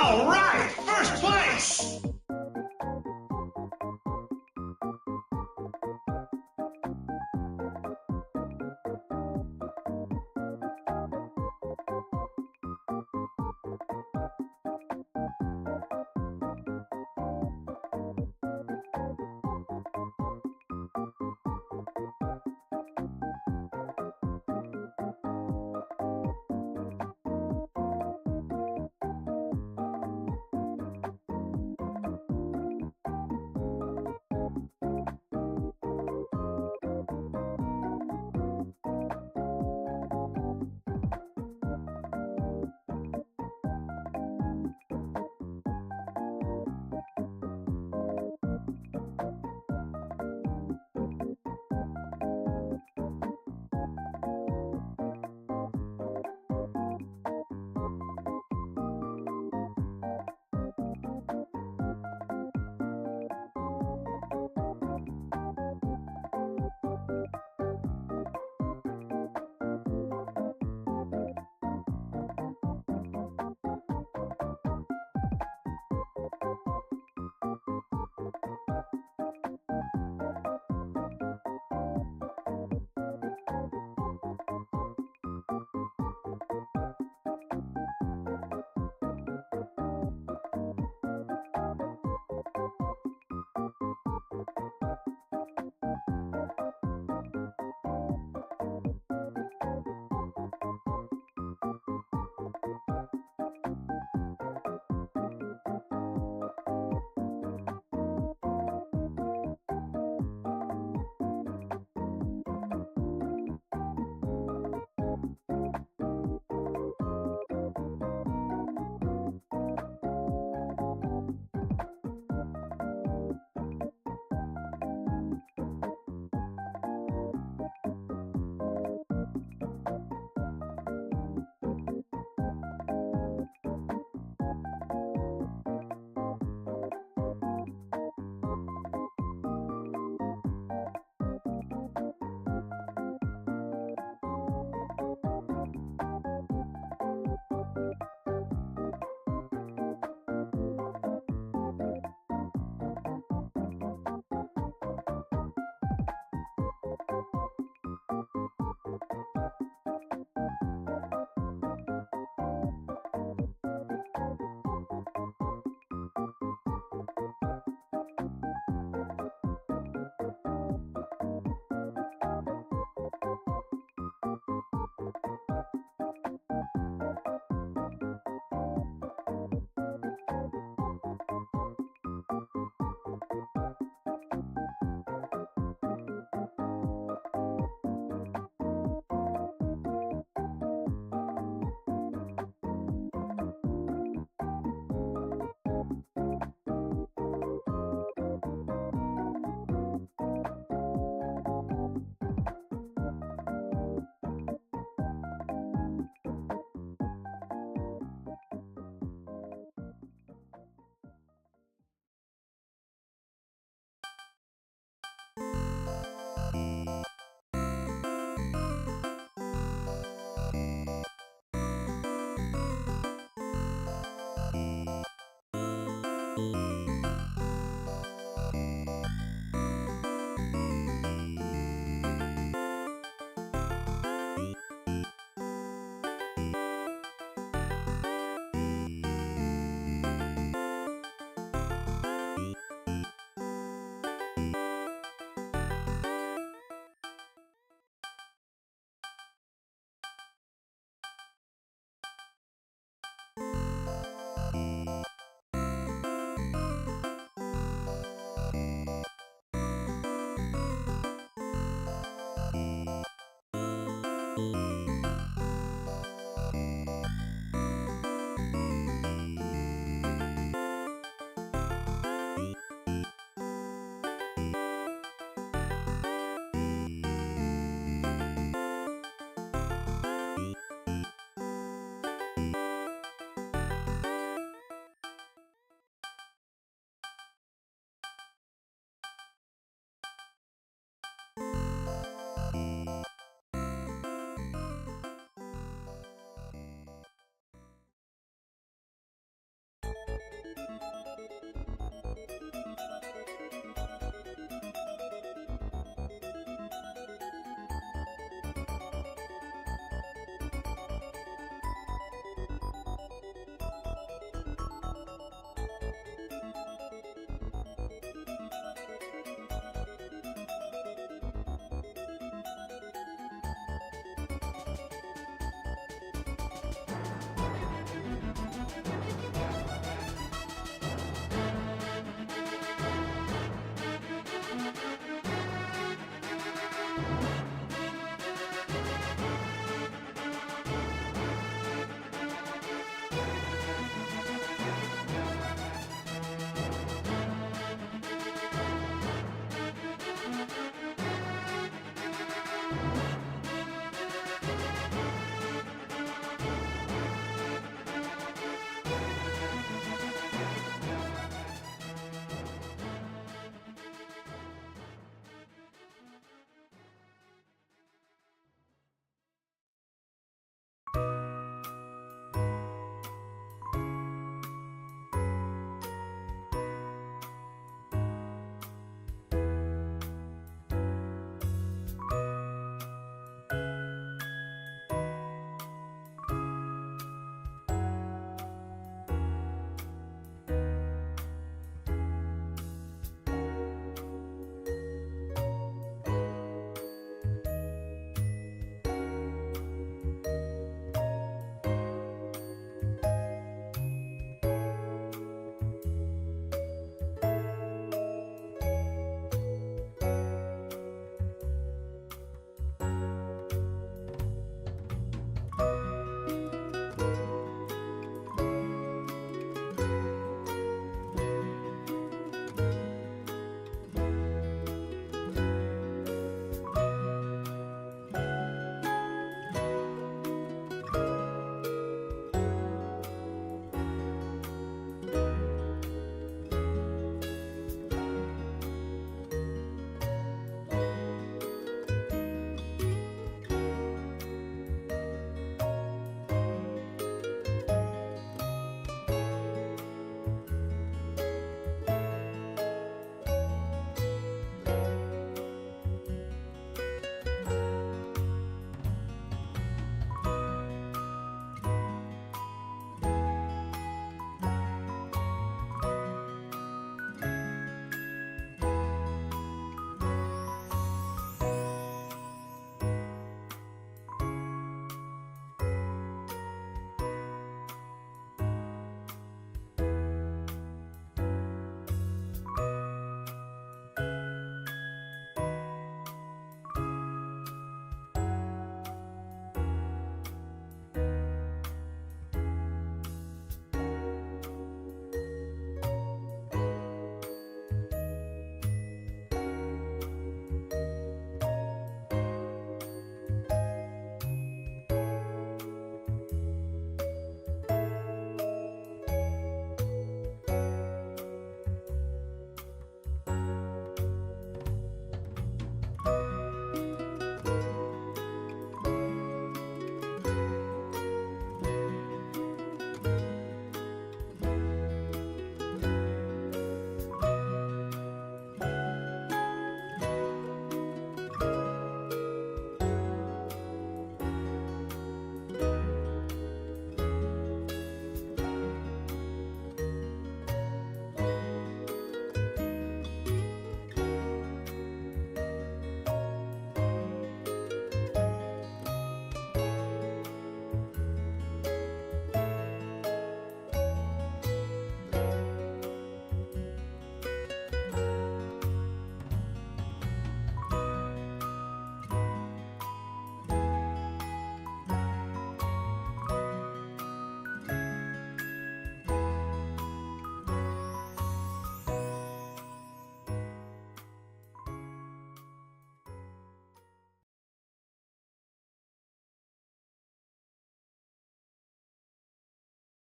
All right, first place!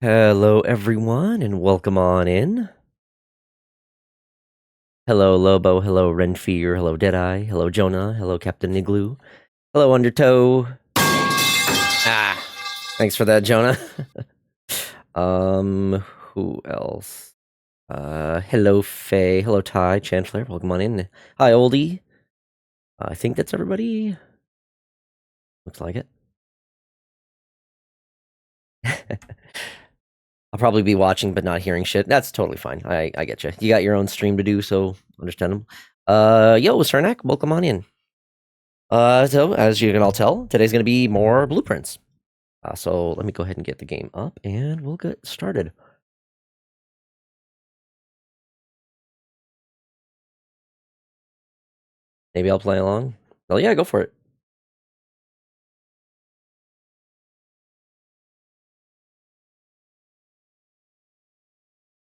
Hello, everyone, and welcome on in. Hello, Lobo. Hello, Renfear. Hello, Deadeye. Hello, Jonah. Hello, Captain Igloo. Hello, Undertow. Thanks for that, Jonah. Who else? Hello, Faye. Hello, Ty. Chancellor. Welcome on in. Hi, Oldie. I think that's everybody. Looks like it. I'll probably be watching but not hearing shit. That's totally fine. I get you. You got your own stream to do, so understandable. Yo, Cernak, welcome on in. So as you can all tell, today's going to be more blueprints. So let me go ahead and get the game up, and we'll get started. Maybe I'll play along. Oh yeah, go for it.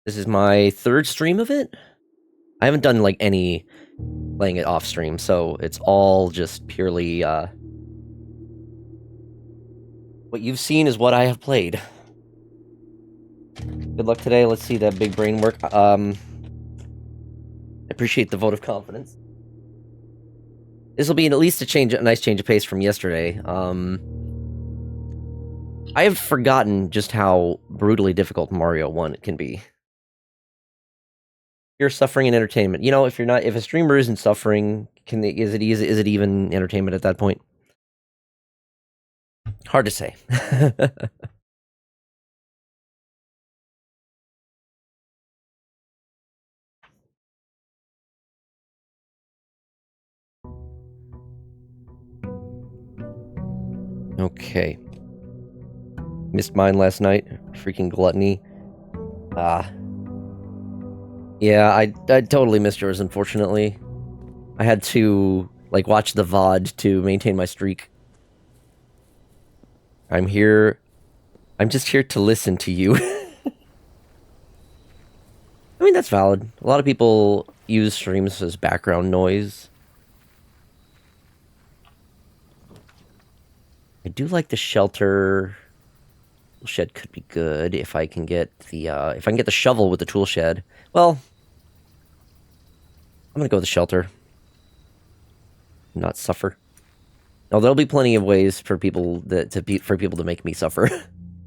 This is my third stream of it. I haven't done like any playing it off stream, so it's all just purely what you've seen is what I have played. Good luck today. Let's see that big brain work. I appreciate the vote of confidence. This will be at least a nice change of pace from yesterday. I have forgotten just how brutally difficult Mario 1 can be. You're suffering in entertainment. You know, if a streamer isn't suffering, is it even entertainment at that point? Hard to say. Okay. Missed mine last night. Freaking gluttony. Yeah, I totally missed yours, unfortunately. I had to, like, watch the VOD to maintain my streak. I'm just here to listen to you. I mean, that's valid. A lot of people use streams as background noise. I do like the shelter. Tool shed could be good if I can get the shovel with the tool shed. Well, I'm gonna go with the shelter. Not suffer. No, there'll be plenty of ways for people to make me suffer.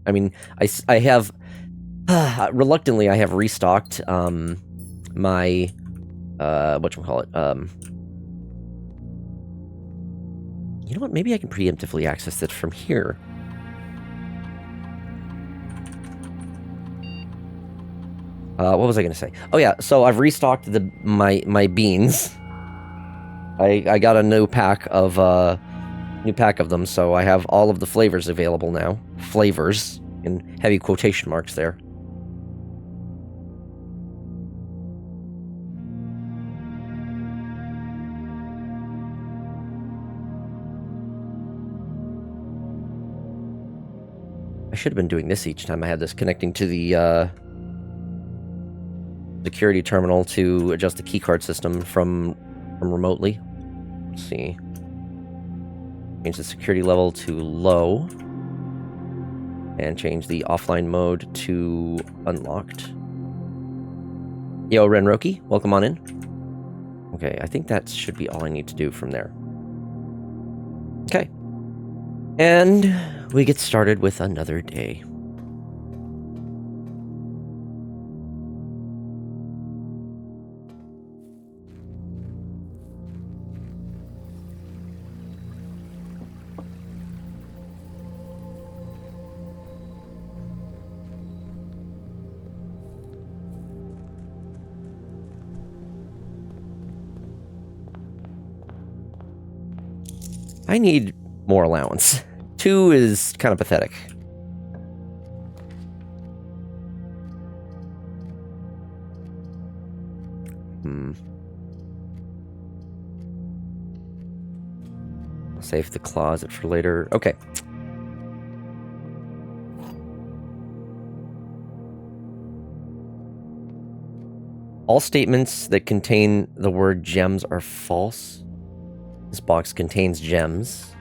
I mean, I have reluctantly I have restocked my whatchamacallit. You know what? Maybe I can preemptively access it from here. What was I going to say? Oh yeah, so I've restocked my beans. I got a new pack of them, so I have all of the flavors available now. Flavors in heavy quotation marks there. I should have been doing this each time I had this, connecting to the security terminal to adjust the keycard system from remotely. Let's see. Change the security level to low. And change the offline mode to unlocked. Yo, Renroki, welcome on in. Okay, I think that should be all I need to do from there. Okay. And we get started with another day. I need more allowance. 2 is kind of pathetic. I'll save the closet for later. Okay. All statements that contain the word gems are false. This box contains gems.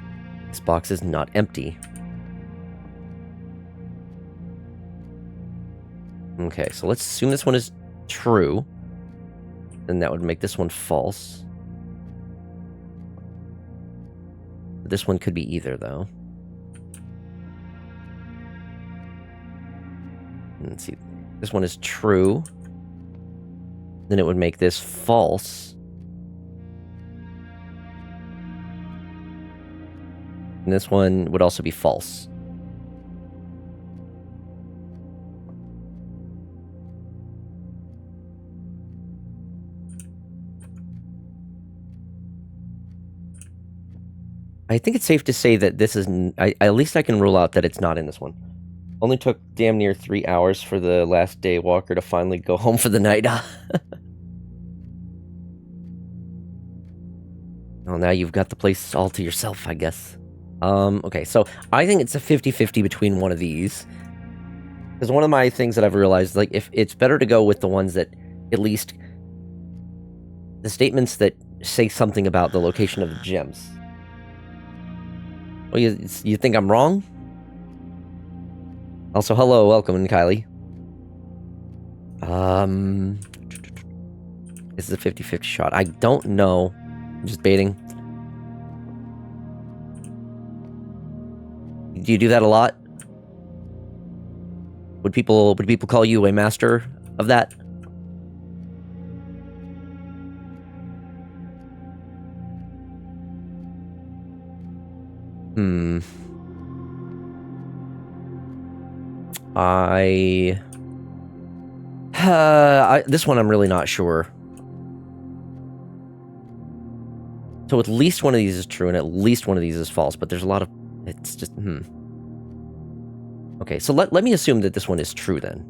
This box is not empty. Okay, so let's assume this one is true. Then that would make this one false. This one could be either, though. Let's see. This one is true. Then it would make this false. And this one would also be false. I think it's safe to say that this is... at least I can rule out that it's not in this one. Only took damn near 3 hours for the last day walker to finally go home for the night. Well, now you've got the place all to yourself, I guess. Okay, so I think it's a 50-50 between one of these. Because one of my things that I've realized, like, if it's better to go with the ones that at least... the statements that say something about the location of the gems. Well, you think I'm wrong? Also, hello, welcome, Kylie. This is a 50-50 shot. I don't know. I'm just baiting. Do you do that a lot? Would people call you a master of that? This one I'm really not sure. So at least one of these is true, and at least one of these is false, but there's a lot of... it's just... Okay, so let me assume that this one is true, then.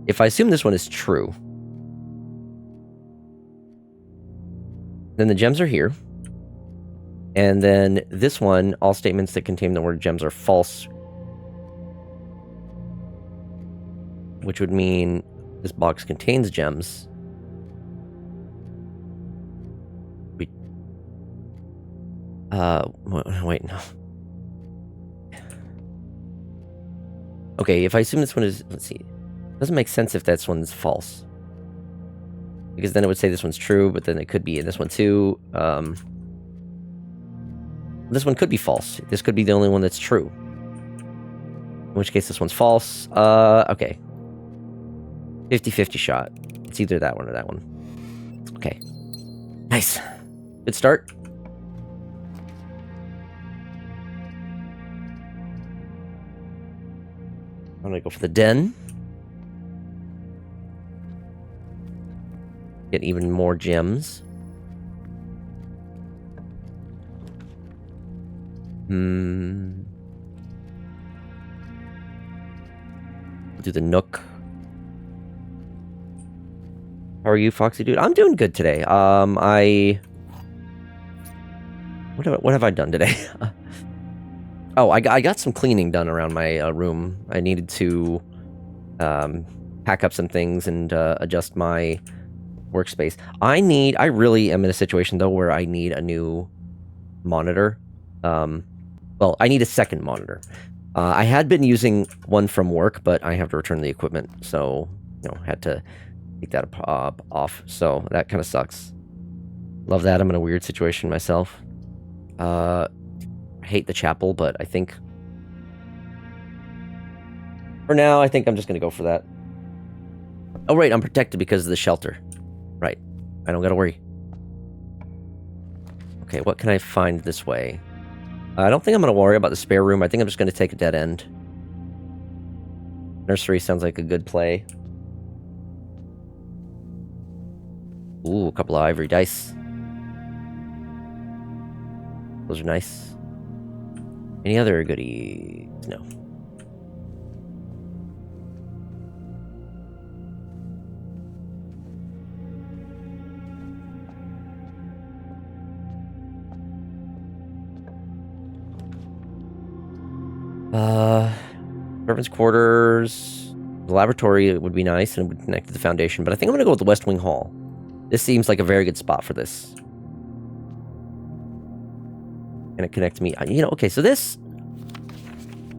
If I assume this one is true, then the gems are here. And then this one, all statements that contain the word gems are false. Which would mean this box contains gems. Wait, no. Okay, if I assume this one is... let's see. It doesn't make sense if this one's false. Because then it would say this one's true, but then it could be in this one too. This one could be false. This could be the only one that's true. In which case this one's false. Okay. 50-50 shot. It's either that one or that one. Okay. Nice. Good start. I'm gonna go for the den. Get even more gems. We'll do the nook. How are you, FoxyDude? I'm doing good today. What have I done today? Oh, I got some cleaning done around my room. I needed to pack up some things and adjust my workspace. I really am in a situation, though, where I need a new monitor. Well, I need a second monitor. I had been using one from work, but I have to return the equipment, so, had to take that off. So that kind of sucks. Love that. I'm in a weird situation myself. I hate the chapel, but I think... for now, I think I'm just going to go for that. Oh, right, I'm protected because of the shelter. Right. I don't got to worry. Okay, what can I find this way? I don't think I'm going to worry about the spare room. I think I'm just going to take a dead end. Nursery sounds like a good play. Ooh, a couple of ivory dice. Those are nice. Any other goodies? No. Servants' quarters. The laboratory would be nice and it would connect to the foundation, but I think I'm going to go with the West Wing Hall. This seems like a very good spot for this. And it connects me. Okay, so this...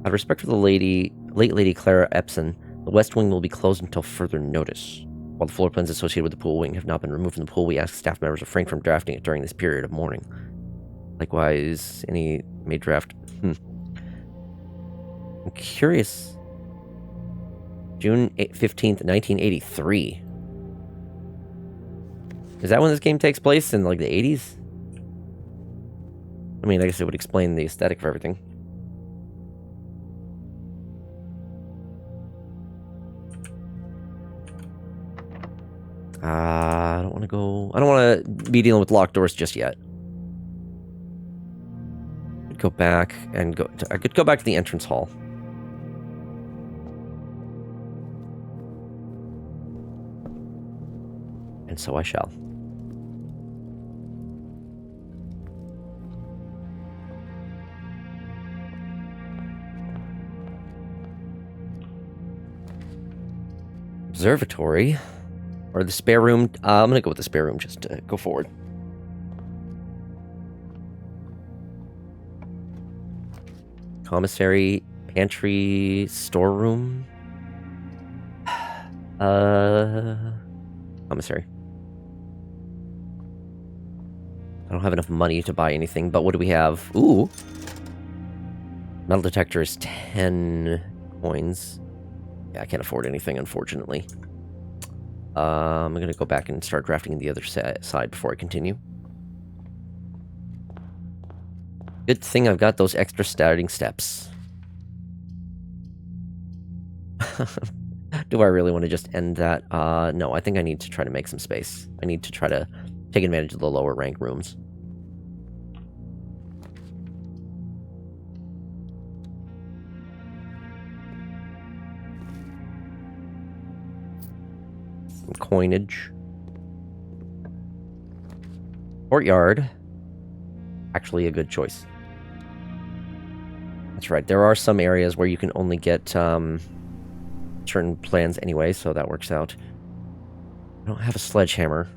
out of respect for the late Lady Clara Epson, The west wing will be closed until further notice. While the floor plans associated with the pool wing have not been removed from the pool, we ask staff members refrain from drafting it during this period of mourning. Likewise, any may draft... I'm curious. June 15th, 1983. Is that when this game takes place? In, like, the 80s? I mean, I guess it would explain the aesthetic of everything. I don't want to go... I don't want to be dealing with locked doors just yet. I'd go back and go... I could go back to the entrance hall. And so I shall. Observatory. Or the spare room. I'm going to go with the spare room just to go forward. Commissary, pantry, storeroom. Commissary. I don't have enough money to buy anything, but what do we have? Ooh. Metal detector is 10 coins. Yeah, I can't afford anything, unfortunately. I'm going to go back and start drafting the other side before I continue. Good thing I've got those extra starting steps. Do I really want to just end that? No, I think I need to try to make some space. I need to try to take advantage of the lower rank rooms. Some coinage. Courtyard. Actually a good choice. That's right. There are some areas where you can only get certain plans anyway, so that works out. I don't have a sledgehammer.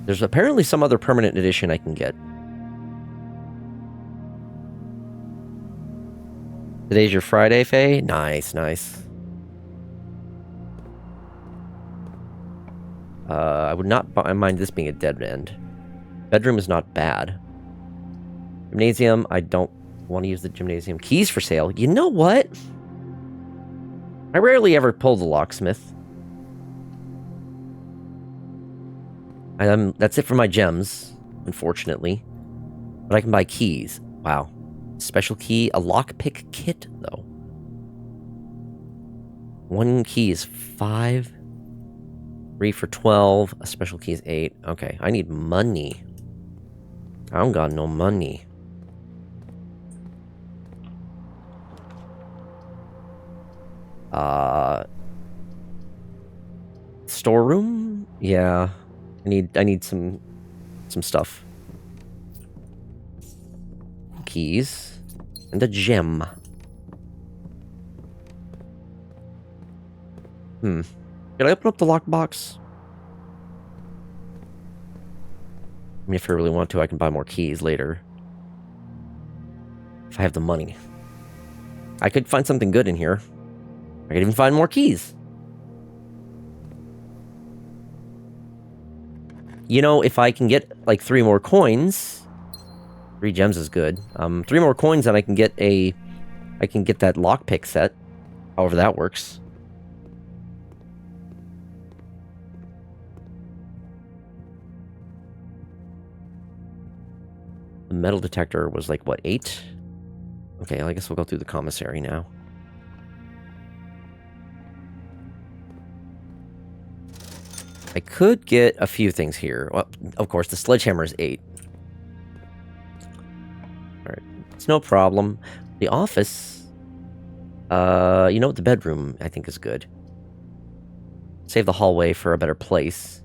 There's apparently some other permanent edition I can get. Today's your Friday, Faye? Nice, nice. I would not mind this being a dead end. Bedroom is not bad. Gymnasium, I don't want to use the gymnasium. Keys for sale. You know what? I rarely ever pull the locksmith. That's it for my gems, unfortunately. But I can buy keys. Wow. Special key. A lockpick kit, though. One key is 5. 3 for 12. A special key is 8. Okay, I need money. I don't got no money. Storeroom? Yeah. I need some stuff. Keys. And a gem. Can I open up the lockbox? I mean, if I really want to, I can buy more keys later. If I have the money. I could find something good in here. I could even find more keys. You know, if I can get, like, 3 more coins... 3 gems is good. 3 more coins and I can get that lockpick set. However that works. The metal detector was like, what, 8? Okay, I guess we'll go through the commissary now. I could get a few things here. Well, of course, the sledgehammer is 8. Alright, it's no problem. The office... you know what? The bedroom, I think, is good. Save the hallway for a better place.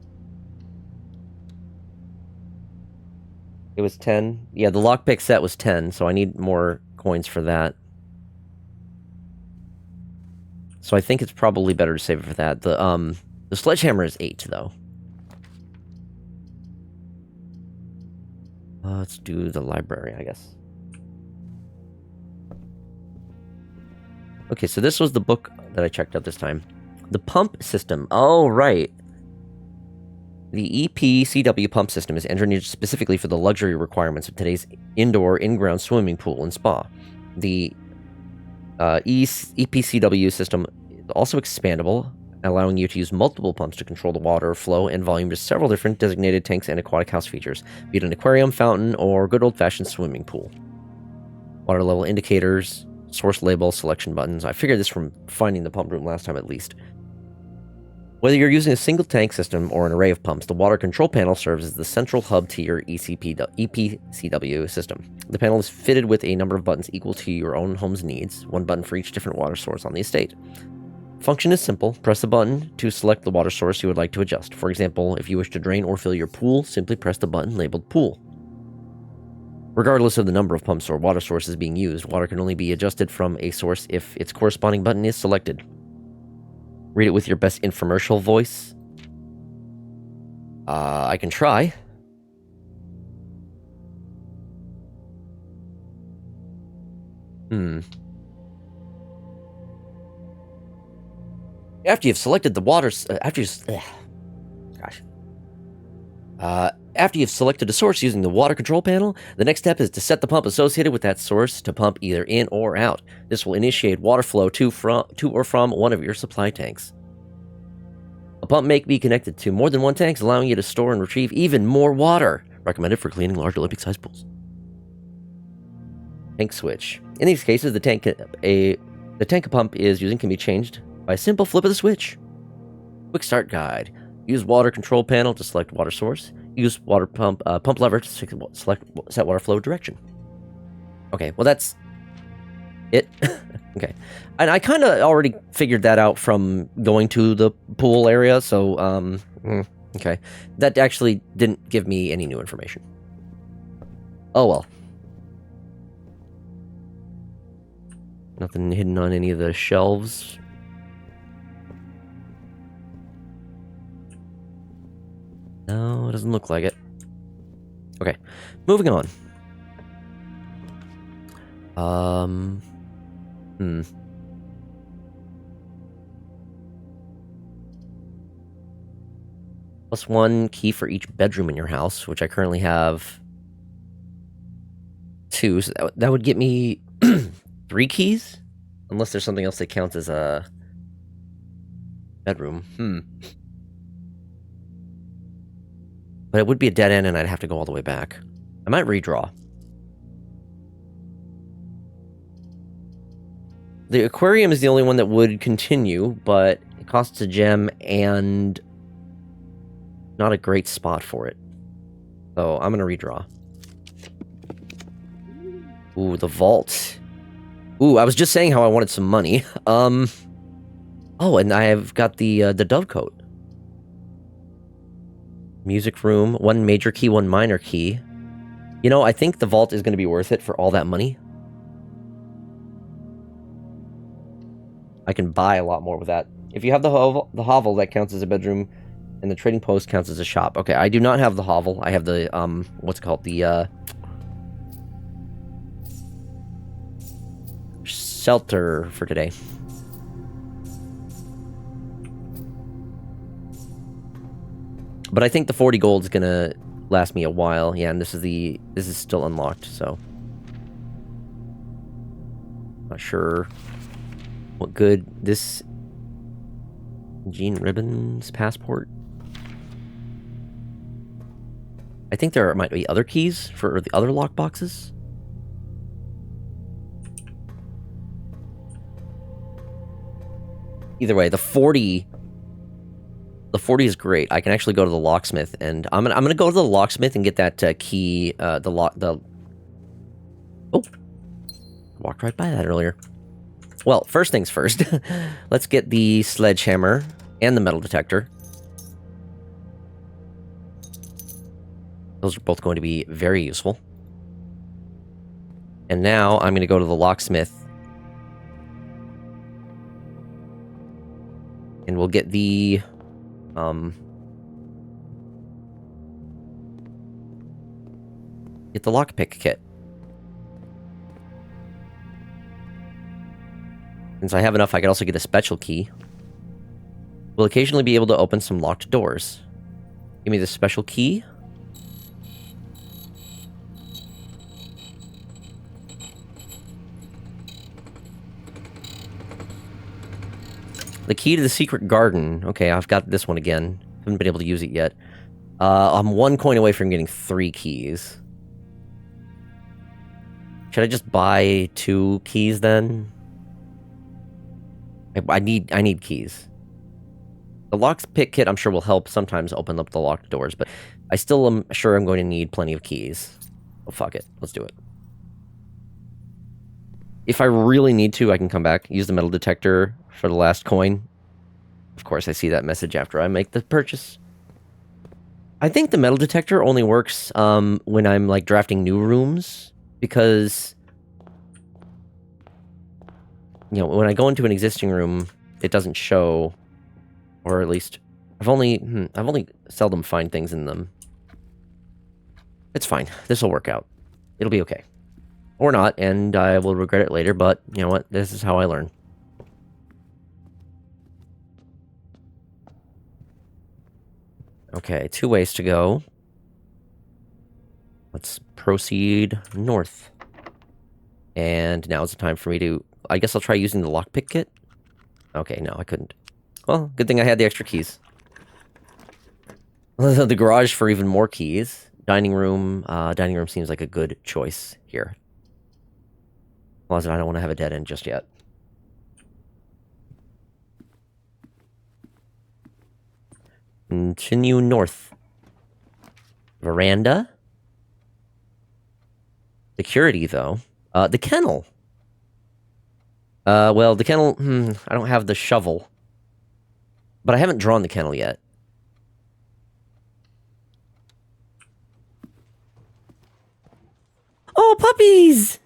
It was 10. Yeah, the lockpick set was 10, so I need more coins for that. So I think it's probably better to save it for that. The sledgehammer is 8, though. Let's do the library, I guess. Okay, so this was the book that I checked out this time. The pump system. Oh, right. The EPCW pump system is engineered specifically for the luxury requirements of today's indoor, in-ground swimming pool and spa. The EPCW system is also expandable, allowing you to use multiple pumps to control the water flow and volume to several different designated tanks and aquatic house features, be it an aquarium, fountain, or good old-fashioned swimming pool. Water level indicators, source label, selection buttons. I figured this from finding the pump room last time at least. Whether you're using a single tank system or an array of pumps, the water control panel serves as the central hub to your EPCW system. The panel is fitted with a number of buttons equal to your own home's needs, one button for each different water source on the estate. Function is simple. Press the button to select the water source you would like to adjust. For example, if you wish to drain or fill your pool, simply press the button labeled Pool. Regardless of the number of pumps or water sources being used, water can only be adjusted from a source if its corresponding button is selected. Read it with your best infomercial voice. I can try. After you've selected the water... After you've selected a source using the water control panel, the next step is to set the pump associated with that source to pump either in or out. This will initiate water flow to or from one of your supply tanks. A pump may be connected to more than one tank, allowing you to store and retrieve even more water. Recommended for cleaning large Olympic-sized pools. Tank switch. In these cases, the tank a pump is using can be changed by a simple flip of the switch. Quick start guide. Use water control panel to select water source. Use water pump lever to set water flow direction. Okay, well that's it. Okay, and I kind of already figured that out from going to the pool area, so okay, that actually didn't give me any new information. Oh well. Nothing hidden on any of the shelves. No, it doesn't look like it. Okay, moving on. Plus one key for each bedroom in your house, which I currently have 2. So that would get me 3 keys? Unless there's something else that counts as a bedroom. But it would be a dead end and I'd have to go all the way back. I might redraw. The aquarium is the only one that would continue, but it costs a gem and not a great spot for it. So I'm going to redraw. Ooh, the vault. Ooh, I was just saying how I wanted some money. Oh, and I've got the dovecote. Music room, 1 major key, 1 minor key. You know, I think the vault is going to be worth it for all that money. I can buy a lot more with that. If you have the hovel, that counts as a bedroom, and the trading post counts as a shop. Okay, I do not have the hovel. I have the, what's it called? The, shelter for today. But I think the 40 gold is gonna last me a while. Yeah, and this is still unlocked, so not sure what good this Jean Ribbon's passport. I think there might be other keys for the other lockboxes. Either way, the 40 is great. I can actually go to the locksmith, and I'm gonna go to the locksmith and get that key. Oh, walked right by that earlier. Well, first things first. Let's get the sledgehammer and the metal detector. Those are both going to be very useful. And now I'm going to go to the locksmith. And we'll get the... get the lockpick kit. Since I have enough, I could also get a special key. We'll occasionally be able to open some locked doors. Give me the special key. The key to the secret garden. Okay, I've got this one again. Haven't been able to use it yet. I'm 1 coin away from getting 3 keys. Should I just buy 2 keys then? I need keys. The lockpick kit, I'm sure, will help sometimes open up the locked doors, but I still am sure I'm going to need plenty of keys. Oh, fuck it. Let's do it. If I really need to, I can come back, use the metal detector for the last coin. Of course, I see that message after I make the purchase. I think the metal detector only works when I'm, like, drafting new rooms, because, you know, when I go into an existing room, it doesn't show, or at least, I've only seldom find things in them. It's fine. This will work out. It'll be okay. Or not, and I will regret it later, but, you know what? This is how I learn. Okay, 2 ways to go. Let's proceed north. And now it's the time for me to... I guess I'll try using the lockpick kit. Okay, no, I couldn't. Well, good thing I had the extra keys. The garage for even more keys. Dining room. Dining room seems like a good choice here. Closet, I don't want to have a dead end just yet. Continue north. Veranda. Security, though. The kennel. Well, the kennel... I don't have the shovel. But I haven't drawn the kennel yet. Oh, puppies!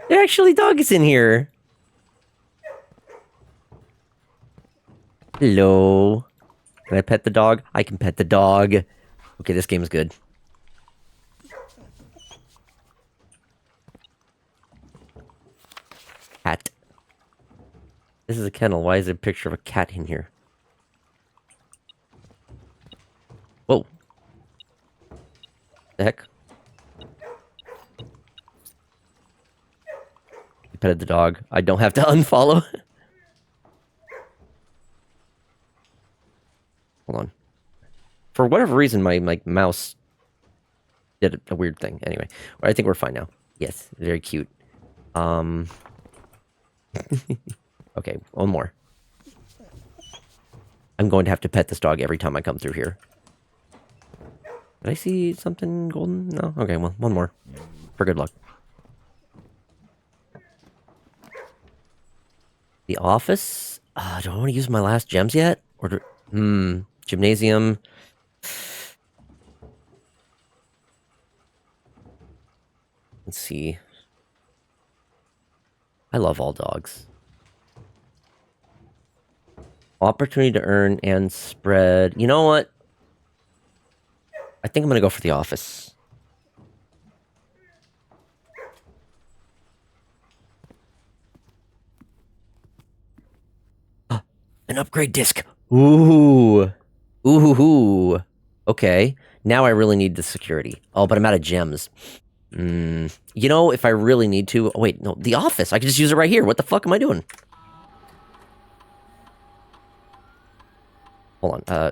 There are actually dogs in here. Hello. Can I pet the dog? I can pet the dog. Okay, this game is good. Cat. This is a kennel. Why is there a picture of a cat in here? Whoa. The heck? You petted the dog. I don't have to unfollow. Hold on. For whatever reason, my mouse did a weird thing. Anyway, I think we're fine now. Yes, very cute. Okay, one more. I'm going to have to pet this dog every time I come through here. Did I see something golden? No? Okay, well, one more. For good luck. The office? Do I want to use my last gems yet? Or gymnasium. Let's see. I love all dogs. Opportunity to earn and spread. You know what? I think I'm going to go for the office. An upgrade disc. Ooh. Ooh. Okay. Now I really need the security. Oh, but I'm out of gems. You know, if I really need to... Oh, wait, no. The office. I can just use it right here. What the fuck am I doing? Hold on.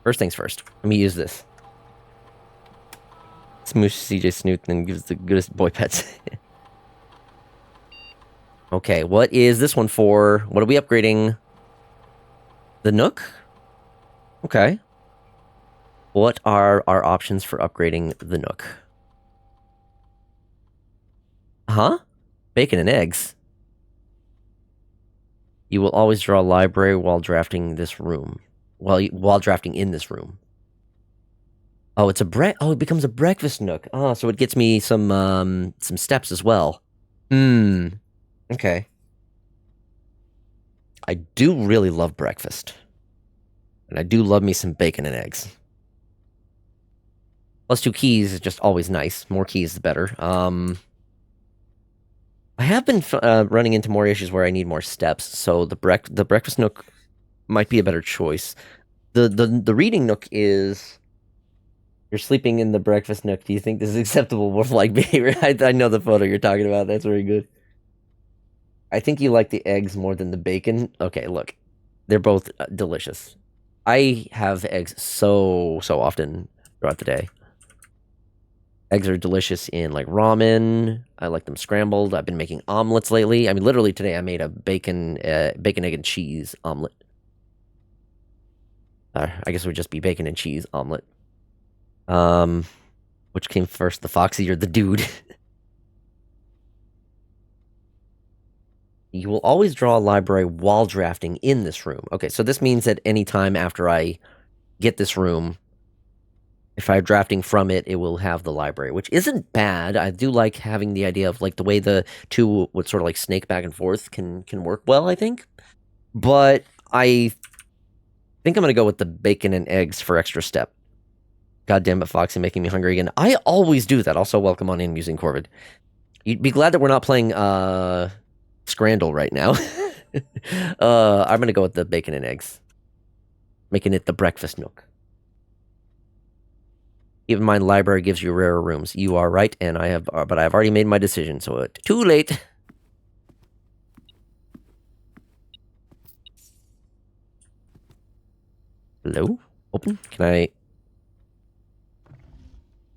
First things first. Let me use this. Smoosh CJ Snoot and gives the goodest boy pets. Okay, what is this one for? What are we upgrading? The Nook? Okay. What are our options for upgrading the Nook? Huh? Bacon and eggs. You will always draw a library while drafting this room. While drafting in this room. Oh, it's a it becomes a breakfast nook. Oh, so it gets me some steps as well. Okay. I do really love breakfast. And I do love me some bacon and eggs. Plus 2 keys is just always nice. More keys, the better. I have been running into more issues where I need more steps, so the breakfast nook might be a better choice. The reading nook is you're sleeping in the breakfast nook. Do you think this is acceptable wolf-like behavior? I know the photo you're talking about. That's very good. I think you like the eggs more than the bacon. Okay, look, they're both delicious. I have eggs so often throughout the day. Eggs are delicious in like ramen. I like them scrambled. I've been making omelets lately. I mean, literally today I made a bacon, egg, and cheese omelet. I guess it would just be bacon and cheese omelet. Um, which came first, the Foxy or the Dude? You will always draw a library while drafting in this room. Okay, so this means that any time after I get this room, if I'm drafting from it, it will have the library, which isn't bad. I do like having the idea of like the way the two would sort of like snake back and forth can work well, I think. But I think I'm gonna go with the bacon and eggs for extra step. God damn it, Foxy, making me hungry again. I always do that. Also, welcome on in, Musing Corvid. You'd be glad that we're not playing Scrandle right now. I'm gonna go with the bacon and eggs, making it the breakfast nook. Keep in mind, library gives you rarer rooms. You are right, and I have, but I've already made my decision, so it's too late. Hello? Open? Can I...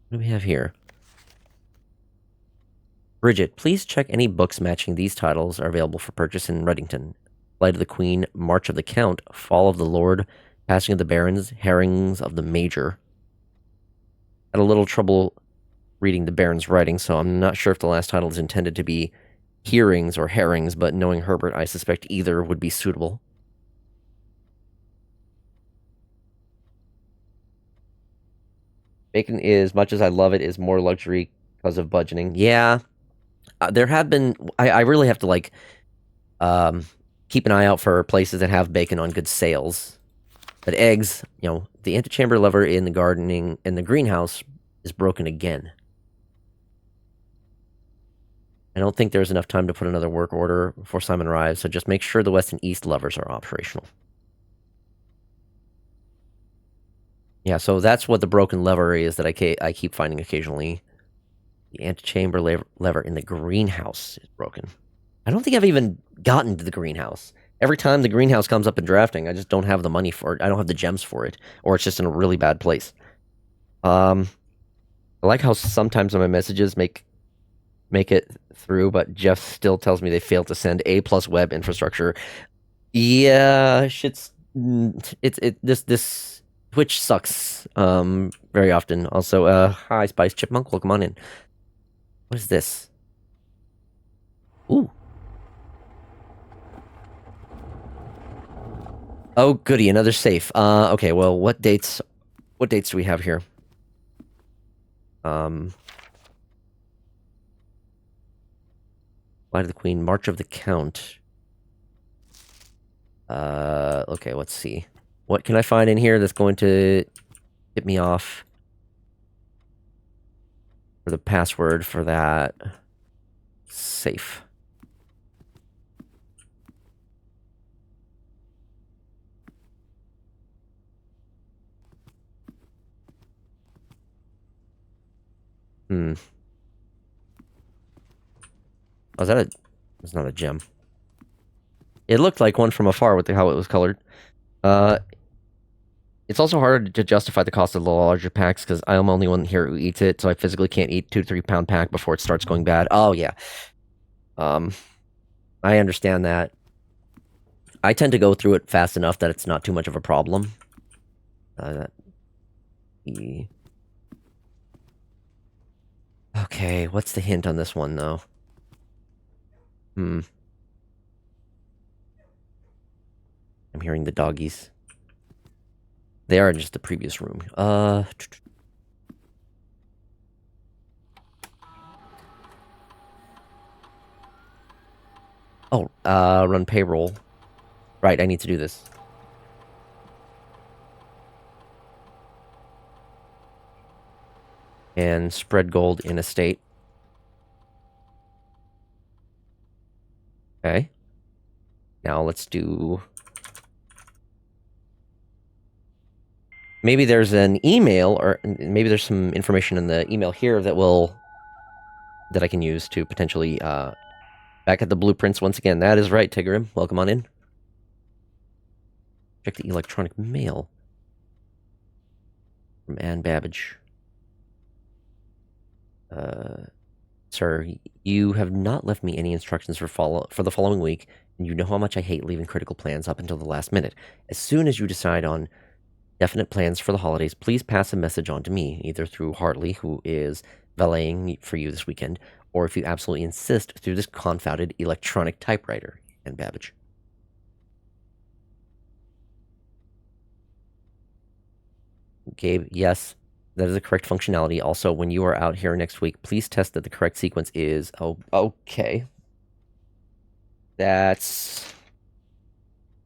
What do we have here? Bridget, please check any books matching these titles are available for purchase in Reddington. Flight of the Queen, March of the Count, Fall of the Lord, Passing of the Barons, Herrings of the Major. Had a little trouble reading the Baron's writing, so I'm not sure if the last title is intended to be hearings or herrings, but knowing Herbert, I suspect either would be suitable. Bacon is, much as I love it, is more luxury because of budgeting. Yeah, there have been. I really have to like keep an eye out for places that have bacon on good sales. But eggs, the antechamber lever in the greenhouse is broken again. I don't think there's enough time to put another work order before Simon arrives, so just make sure the west and east levers are operational. Yeah, so that's what the broken lever is that I keep finding occasionally. The antechamber lever in the greenhouse is broken. I don't think I've even gotten to the greenhouse. Every time the greenhouse comes up in drafting, I just don't have the money for it. I don't have the gems for it, or it's just in a really bad place. I like how sometimes my messages make it through, but Jeff still tells me they failed to send A+ web infrastructure. Yeah, shit's this Twitch sucks. Very often. Also, hi Spice Chipmunk, welcome on in. What is this? Ooh. Oh, goody, another safe. Okay, well, what dates do we have here? Flight of the Queen, March of the Count. Okay, let's see. What can I find in here that's going to get me off for the password for that safe? Oh, is that a... It's not a gem. It looked like one from afar with how it was colored. It's also hard to justify the cost of the larger packs because I'm the only one here who eats it, so I physically can't eat 2 to 3 pound pack before it starts going bad. Oh, yeah. I understand that. I tend to go through it fast enough that it's not too much of a problem. Okay, what's the hint on this one, though? I'm hearing the doggies. They are in just the previous room. Run payroll. Right, I need to do this. And spread gold in estate. Okay. Now let's do... Maybe there's an email, or maybe there's some information in the email here that I can use to potentially, back at the blueprints once again. That is right, Tigrim. Welcome on in. Check the electronic mail. From Ann Babbage. Sir, you have not left me any instructions for the following week, and you know how much I hate leaving critical plans up until the last minute. As soon as you decide on definite plans for the holidays, please pass a message on to me, either through Hartley, who is valeting for you this weekend, or if you absolutely insist, through this confounded electronic typewriter. And Babbage. Gabe, yes, that is the correct functionality. Also, when you are out here next week, please test that the correct sequence is... Oh, okay. That's...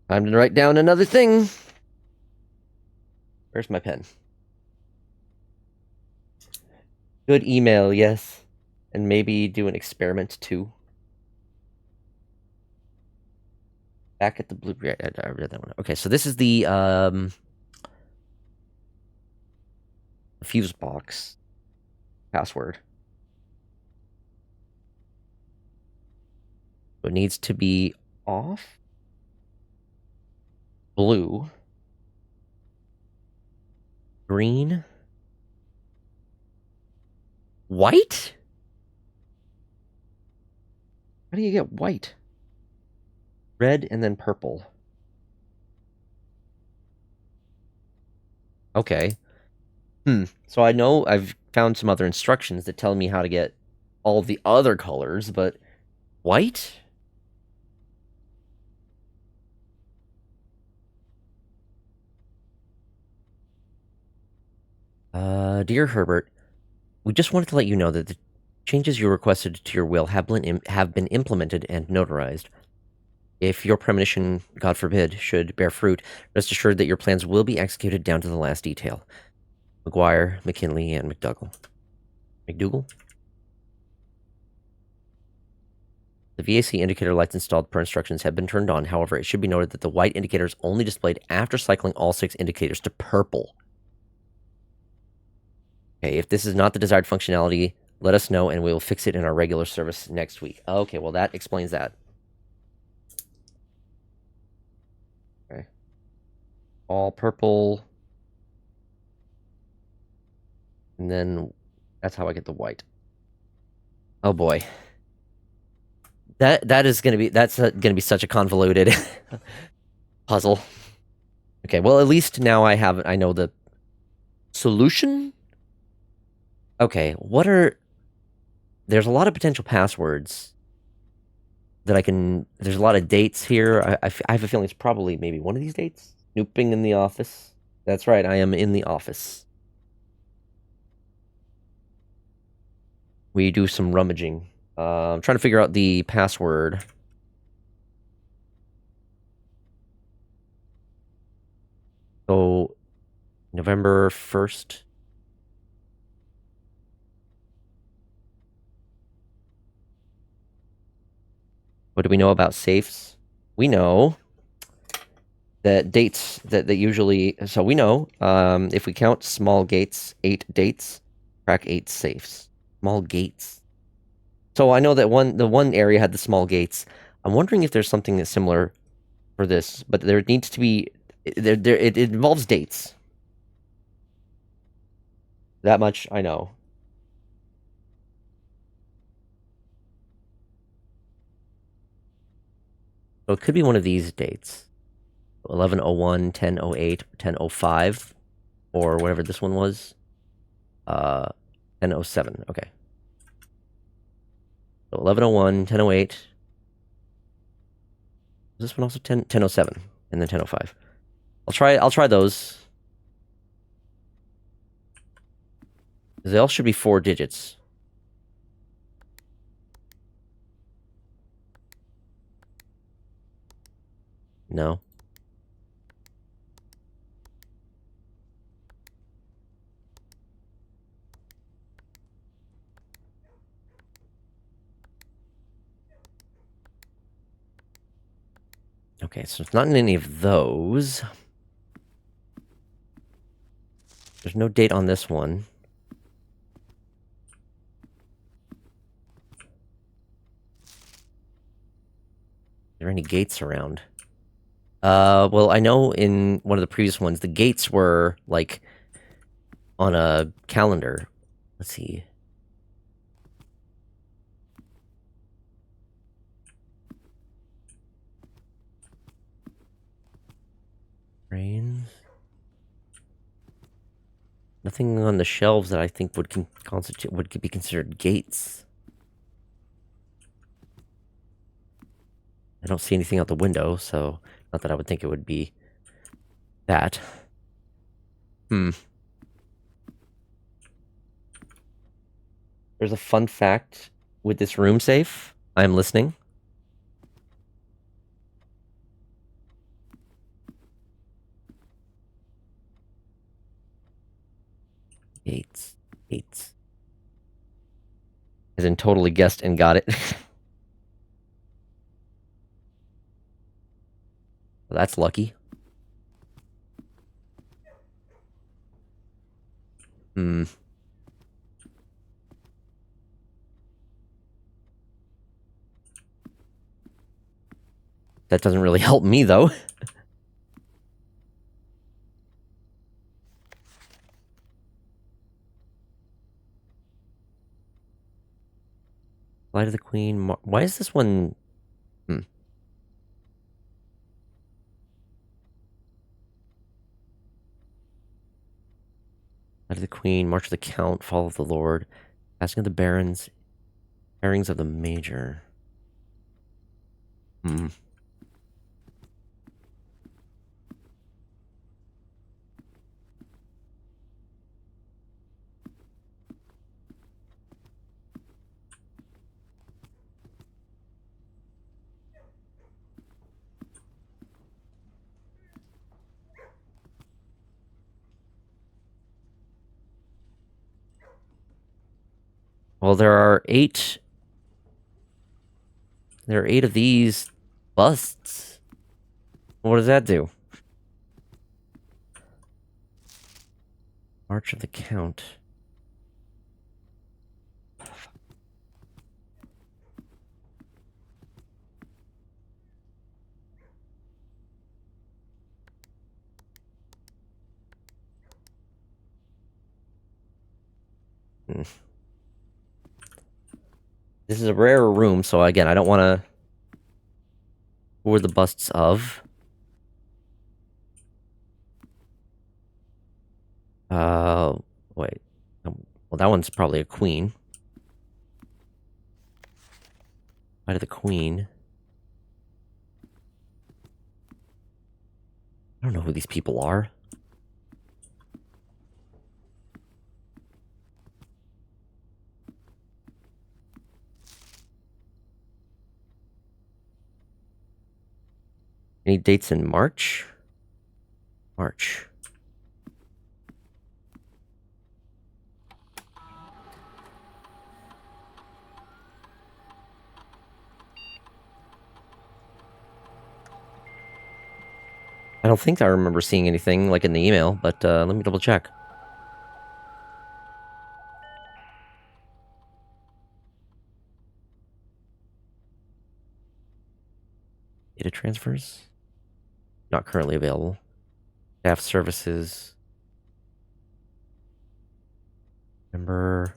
time to write down another thing. Where's my pen? Good email, yes. And maybe do an experiment, too. Back at the blue... I read that one. Okay, so this is the, fuse box password. It needs to be off. Blue. Green. White? How do you get white? Red and then purple. Okay. So I know I've found some other instructions that tell me how to get all the other colors, but white? Dear Herbert, we just wanted to let you know that the changes you requested to your will have been implemented and notarized. If your premonition, God forbid, should bear fruit, rest assured that your plans will be executed down to the last detail. McGuire, McKinley, and McDougall. McDougall? The VAC indicator lights installed per instructions have been turned on. However, it should be noted that the white indicator is only displayed after cycling all 6 indicators to purple. Okay, if this is not the desired functionality, let us know and we will fix it in our regular service next week. Okay, well that explains that. Okay. All purple. And then that's how I get the white. Oh boy. That's gonna be such a convoluted puzzle. Okay, well at least now I know the solution. Okay, there's a lot of potential passwords that I can... There's a lot of dates here. I have a feeling it's probably maybe one of these dates. Snooping in the office. That's right, I am in the office. We do some rummaging. I'm trying to figure out the password. So, November 1st. What do we know about safes? We know that dates that usually... So we know, if we count small gates, 8 dates, crack 8 safes. Small gates. So I know that the one area had the small gates. I'm wondering if there's something that's similar for this, but there needs to be... it involves dates. That much I know. So it could be one of these dates. 1101, 1008, 1005, or whatever this one was. 1007, okay. So 1101, 1008. Is this one also 1007, and then 1005. I'll try those. They all should be 4 digits. No. Okay, so it's not in any of those. There's no date on this one. Are there any gates around? Well, I know in one of the previous ones, the gates were, like, on a calendar. Let's see. Rains. Nothing on the shelves that I think would be considered gates. I don't see anything out the window, so not that I would think it would be that. There's a fun fact with this room safe. I'm listening. Gates. Gates. As in totally guessed and got it. Well, that's lucky. That doesn't really help me, though. Flight of the Queen. Why is this one... Flight of the Queen, March of the Count, Fall of the Lord, Passing of the Barons, Pairings of the Major. Well, there are 8... There are 8 of these busts. What does that do? March of the Count. This is a rarer room, so again, I don't want to... Who are the busts of? Wait. Well, that one's probably a queen. Out of the queen. I don't know who these people are. Any dates in March? March. I don't think I remember seeing anything like in the email, but let me double check. Data transfers? Not currently available. Staff services. November.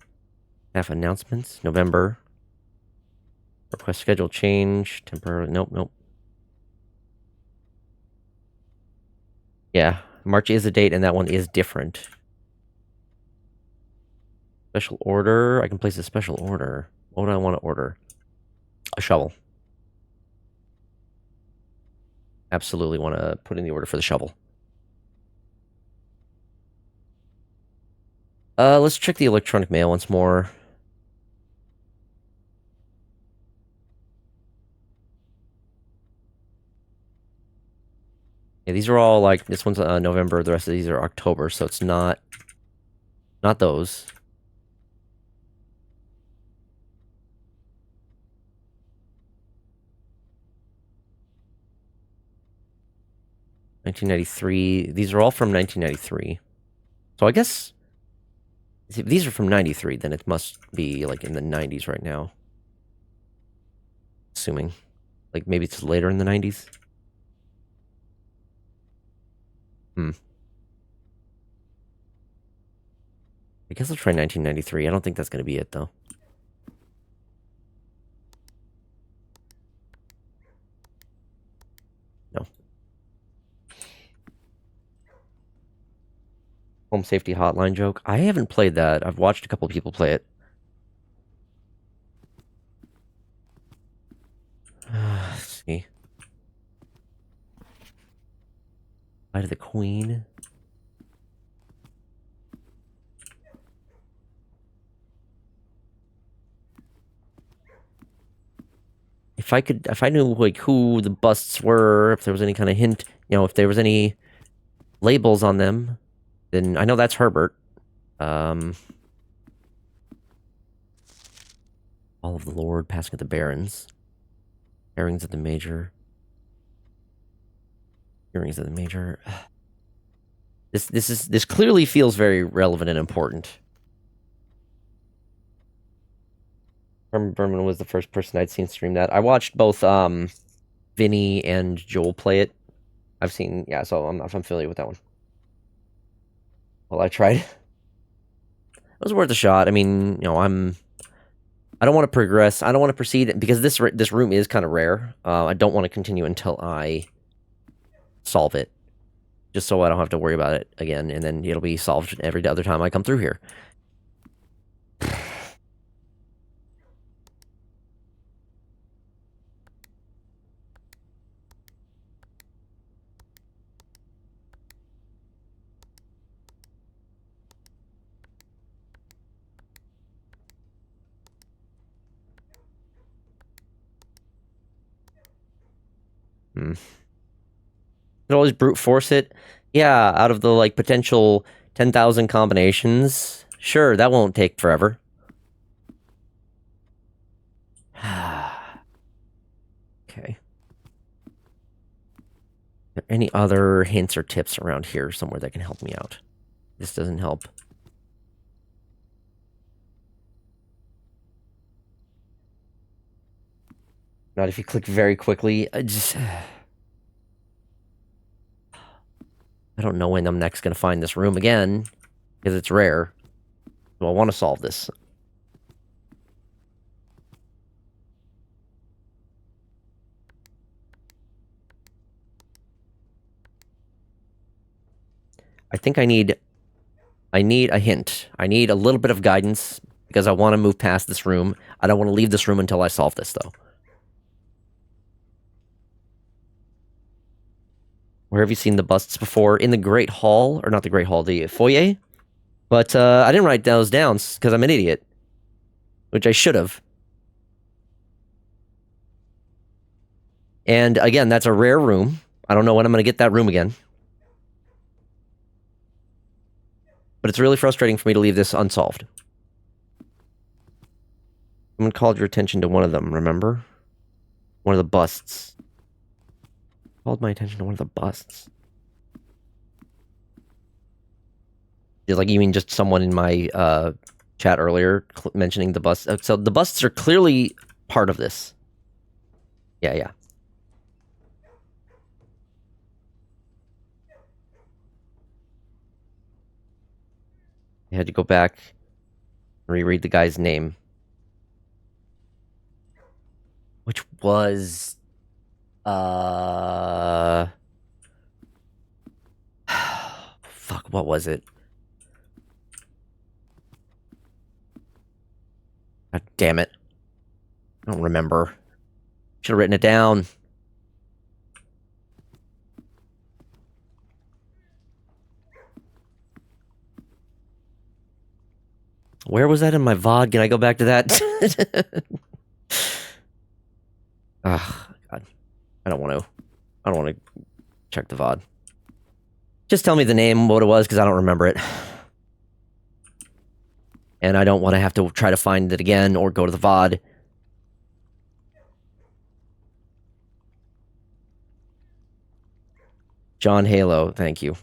Staff announcements. November. Request schedule change. Temporary. Nope. Yeah. March is a date, and that one is different. Special order. I can place a special order. What do I want to order? A shovel. Absolutely want to put in the order for the shovel. Let's check the electronic mail once more. Yeah, these are all like, this one's November, the rest of these are October, so it's not those. 1993. These are all from 1993. So I guess if these are from 93, then it must be like in the 90s right now. Assuming. Like maybe it's later in the 90s. I guess I'll try 1993. I don't think that's going to be it, though. No. Home safety hotline joke. I haven't played that. I've watched a couple people play it. Let's see. Eye to the Queen. If I knew like who the busts were, if there was any kind of hint, if there was any labels on them, then I know that's Herbert. All of the Lord, passing at the Barons. Bearings at the Major. Earrings at the Major. This clearly feels very relevant and important. Berman was the first person I'd seen stream that. I watched both Vinny and Joel play it. I've seen, yeah, so I'm familiar with that one. Well, I tried. It was worth a shot. I mean, I don't want to progress. I don't want to proceed because this room is kind of rare. I don't want to continue until I solve it, just so I don't have to worry about it again, and then it'll be solved every other time I come through here. Could always brute force it. Yeah, out of the like potential 10,000 combinations. Sure, that won't take forever. Okay. Are there any other hints or tips around here somewhere that can help me out? This doesn't help. Not if you click very quickly. I don't know when I'm next going to find this room again, because it's rare. So I want to solve this. I think I need a hint. I need a little bit of guidance, because I want to move past this room. I don't want to leave this room until I solve this, though. Where have you seen the busts before? In the Great Hall, or not the Great Hall, the foyer? But I didn't write those down because I'm an idiot. Which I should have. And again, that's a rare room. I don't know when I'm going to get that room again. But it's really frustrating for me to leave this unsolved. Someone called your attention to one of them, remember? One of the busts. Called my attention to one of the busts. Like, you mean just someone in my chat earlier mentioning the busts? So the busts are clearly part of this. Yeah. I had to go back and reread the guy's name. Which was... Fuck, what was it? God damn it. I don't remember. Should have written it down. Where was that in my VOD? Can I go back to that? Ah, God. I don't want to check the VOD. Just tell me the name, what it was, because I don't remember it. And I don't want to have to try to find it again or go to the VOD. John Halo, thank you.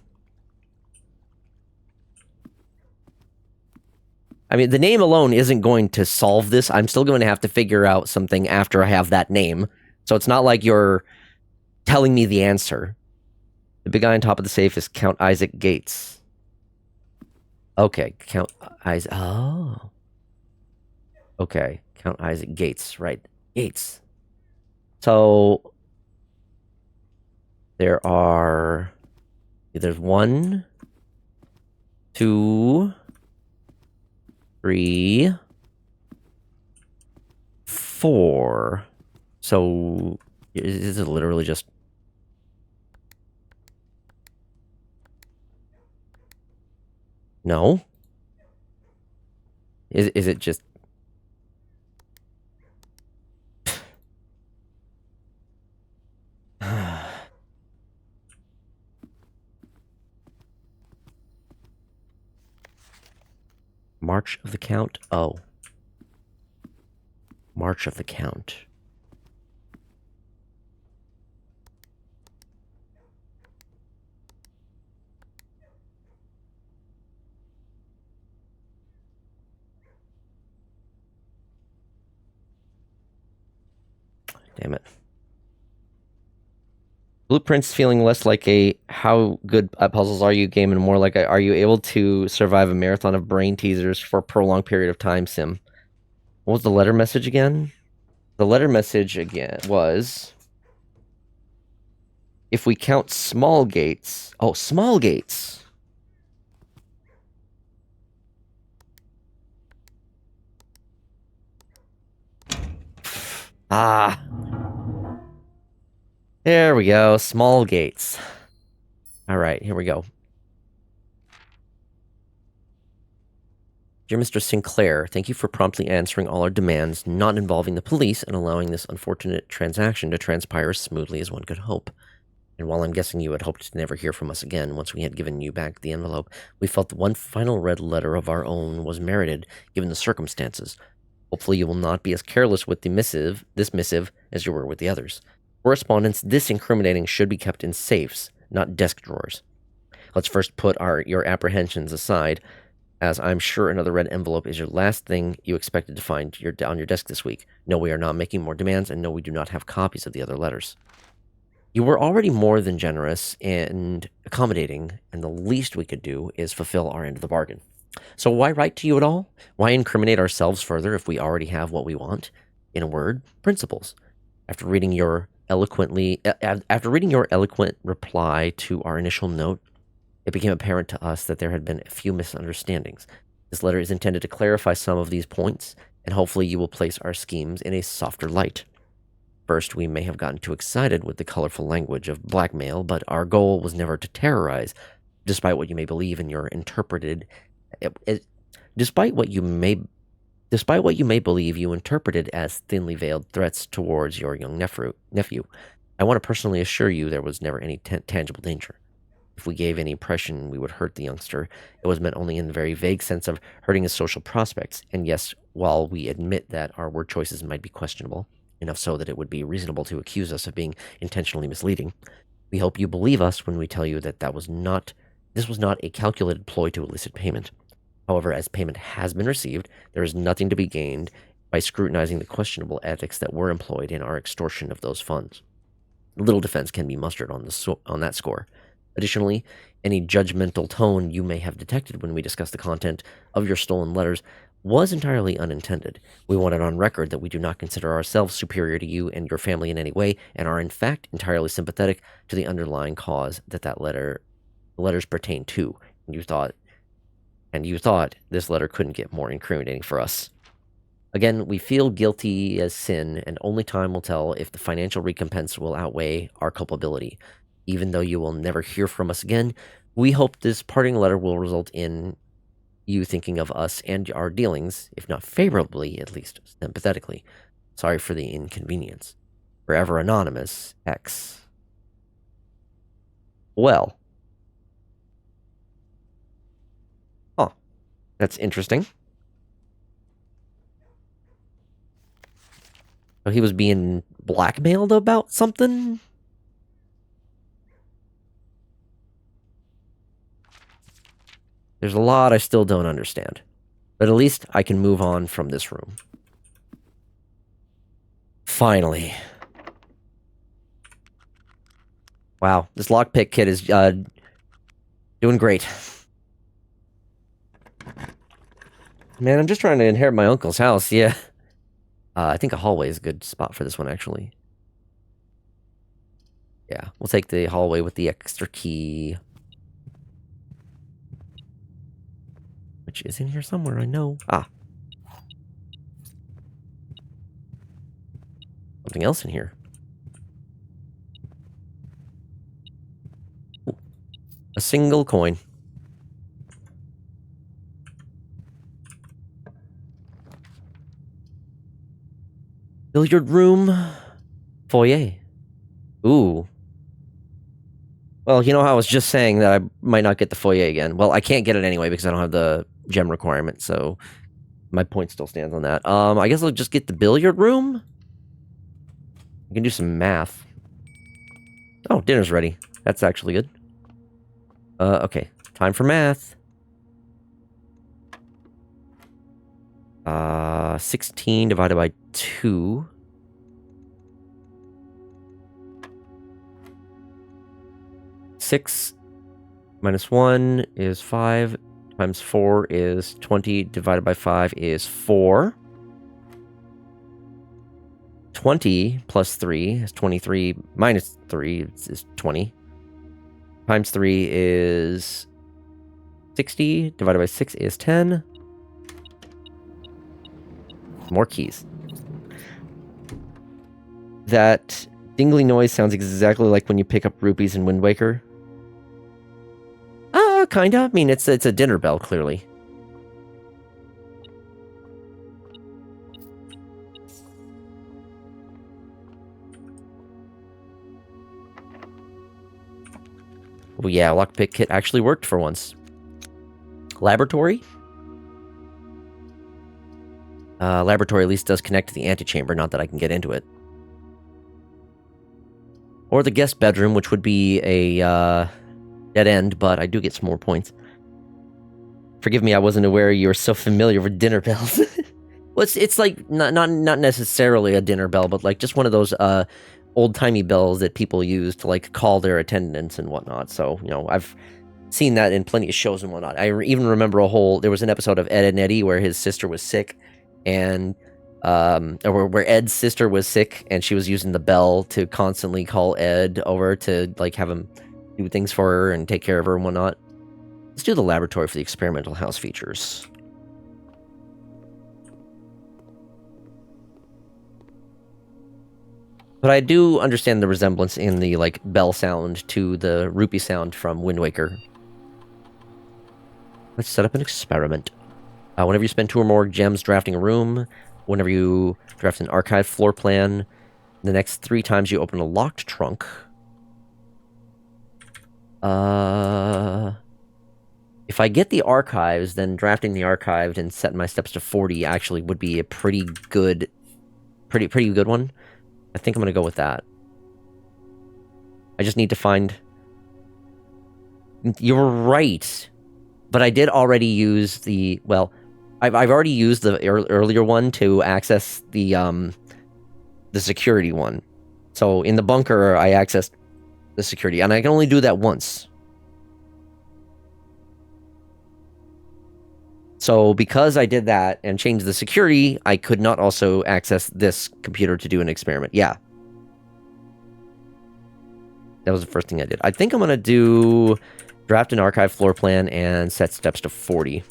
I mean, the name alone isn't going to solve this. I'm still going to have to figure out something after I have that name. So it's not like you're telling me the answer. The big guy on top of the safe is Count Isaac Gates. Okay, Count Isaac. Oh. Okay, Count Isaac Gates, right. Gates. So there's 1, 2, 3, 4. So is it literally just... No? Is it just... March of the Count? Oh. March of the Count. Damn it. Blueprint's feeling less like a how good at puzzles are you game and more like a, are you able to survive a marathon of brain teasers for a prolonged period of time sim. What was the letter message again? The letter message again was, if we count small gates... Oh, small gates! Ah. There we go, small gates. Alright, here we go. Dear Mr. Sinclair, thank you for promptly answering all our demands, not involving the police, and allowing this unfortunate transaction to transpire as smoothly as one could hope. And while I'm guessing you had hoped to never hear from us again once we had given you back the envelope, we felt that one final red letter of our own was merited, given the circumstances. Hopefully you will not be as careless with this missive, as you were with the others. Correspondence this incriminating should be kept in safes, not desk drawers. Let's first put your apprehensions aside, as I'm sure another red envelope is your last thing you expected to find on your desk this week. No, we are not making more demands, and no, we do not have copies of the other letters. You were already more than generous and accommodating, and the least we could do is fulfill our end of the bargain. So why write to you at all? Why incriminate ourselves further if we already have what we want? In a word, principles. After reading your eloquent reply to our initial note, it became apparent to us that there had been a few misunderstandings. This letter is intended to clarify some of these points, and hopefully you will place our schemes in a softer light. First, we may have gotten too excited with the colorful language of blackmail, but our goal was never to terrorize, despite what you may believe in your despite what you may believe you interpreted as thinly veiled threats towards your young nephew. I want to personally assure you there was never any tangible danger. If we gave any impression we would hurt the youngster, it was meant only in the very vague sense of hurting his social prospects. And yes, while we admit that our word choices might be questionable, enough so that it would be reasonable to accuse us of being intentionally misleading, we hope you believe us when we tell you that this was not a calculated ploy to elicit payment. However, as payment has been received, there is nothing to be gained by scrutinizing the questionable ethics that were employed in our extortion of those funds. Little defense can be mustered on that score. Additionally, any judgmental tone you may have detected when we discussed the content of your stolen letters was entirely unintended. We want it on record that we do not consider ourselves superior to you and your family in any way, and are in fact entirely sympathetic to the underlying cause that the letters pertain to. And you thought this letter couldn't get more incriminating for us. Again, we feel guilty as sin, and only time will tell if the financial recompense will outweigh our culpability. Even though you will never hear from us again, we hope this parting letter will result in you thinking of us and our dealings, if not favorably, at least sympathetically. Sorry for the inconvenience. Forever Anonymous, X. Well. Huh. That's interesting. So he was being blackmailed about something? There's a lot I still don't understand. But at least I can move on from this room. Finally. Wow, this lockpick kit is doing great. Man, I'm just trying to inherit my uncle's house, yeah. I think a hallway is a good spot for this one, actually. Yeah, we'll take the hallway with the extra key. Which is in here somewhere, I know. Ah. Something else in here. Ooh. A single coin. Billiard room. Foyer. Ooh. Well, you know how I was just saying that I might not get the foyer again. Well, I can't get it anyway because I don't have the gem requirement, so my point still stands on that. I guess I'll just get the billiard room. I can do some math. Oh, dinner's ready. That's actually good. Okay. Time for math. 16 divided by 2. Six minus 1 is 5, times 4 is 20, divided by 5 is 4. 20 plus 3 is 23, minus 3 is 20. Times 3 is 60, divided by 6 is 10. More keys. That dingly noise sounds exactly like when you pick up rupees in Wind Waker. Kinda. I mean, it's a dinner bell, clearly. Oh yeah, lockpick kit actually worked for once. Laboratory? Laboratory at least does connect to the antechamber, not that I can get into it. Or the guest bedroom, which would be a dead end, but I do get some more points. Forgive me, I wasn't aware you were so familiar with dinner bells. Well, it's like not necessarily a dinner bell, but like just one of those old-timey bells that people use to like call their attendants and whatnot. So, you know, I've seen that in plenty of shows and whatnot. I even remember there was an episode of Ed and Eddie where his sister was sick, and or where Ed's sister was sick, and she was using the bell to constantly call Ed over to like have him do things for her and take care of her and whatnot. Let's do the laboratory for the experimental house features. But I do understand the resemblance in the like bell sound to the rupee sound from Wind Waker. Let's set up an experiment. Whenever you spend 2 or more gems drafting a room, whenever you draft an archive floor plan, the next 3 times you open a locked trunk. If I get the archives, then drafting the archived and setting my steps to 40 actually would be a pretty good one. I think I'm gonna go with that. I just need to find... You're right. But I did already use the... Well, I've already used the earlier one to access the security one. So in the bunker, I accessed the security, and I can only do that once. So because I did that and changed the security, I could not also access this computer to do an experiment. Yeah. That was the first thing I did. I think I'm going to do draft an archive floor plan and set steps to 40.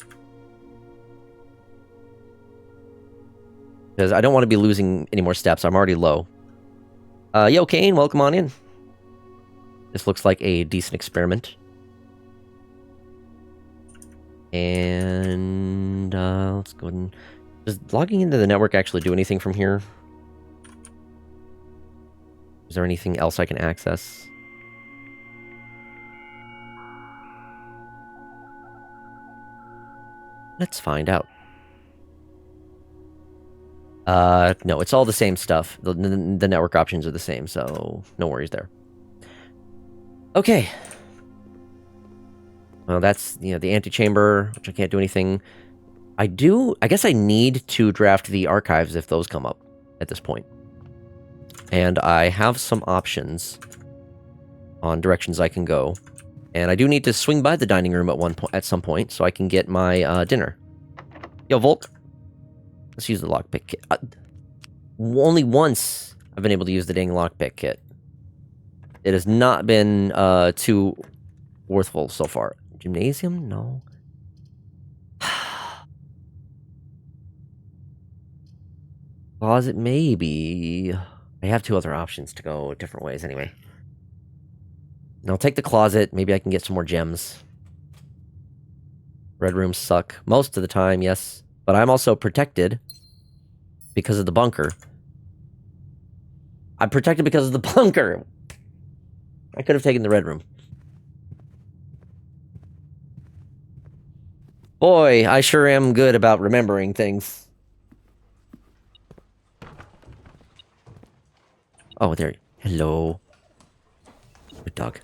Because I don't want to be losing any more steps. I'm already low. Yo, Kane, welcome on in. This looks like a decent experiment. And let's go ahead and... Does logging into the network actually do anything from here? Is there anything else I can access? Let's find out. No, it's all the same stuff. The network options are the same, so no worries there. Okay. Well, that's, you know, the antechamber, which I can't do anything. I guess I need to draft the archives if those come up at this point. And I have some options on directions I can go. And I do need to swing by the dining room at some point so I can get my dinner. Yo, Volk. Let's use the lockpick kit. Only once I've been able to use the dang lockpick kit. It has not been too worthful so far. Gymnasium? No. Closet? Maybe. I have two other options to go different ways anyway. And I'll take the closet. Maybe I can get some more gems. Red rooms suck. Most of the time, yes. But I'm also protected because of the bunker. I'm protected because of the bunker. I could have taken the red room. Boy, I sure am good about remembering things. Oh, there. Hello. Good dog.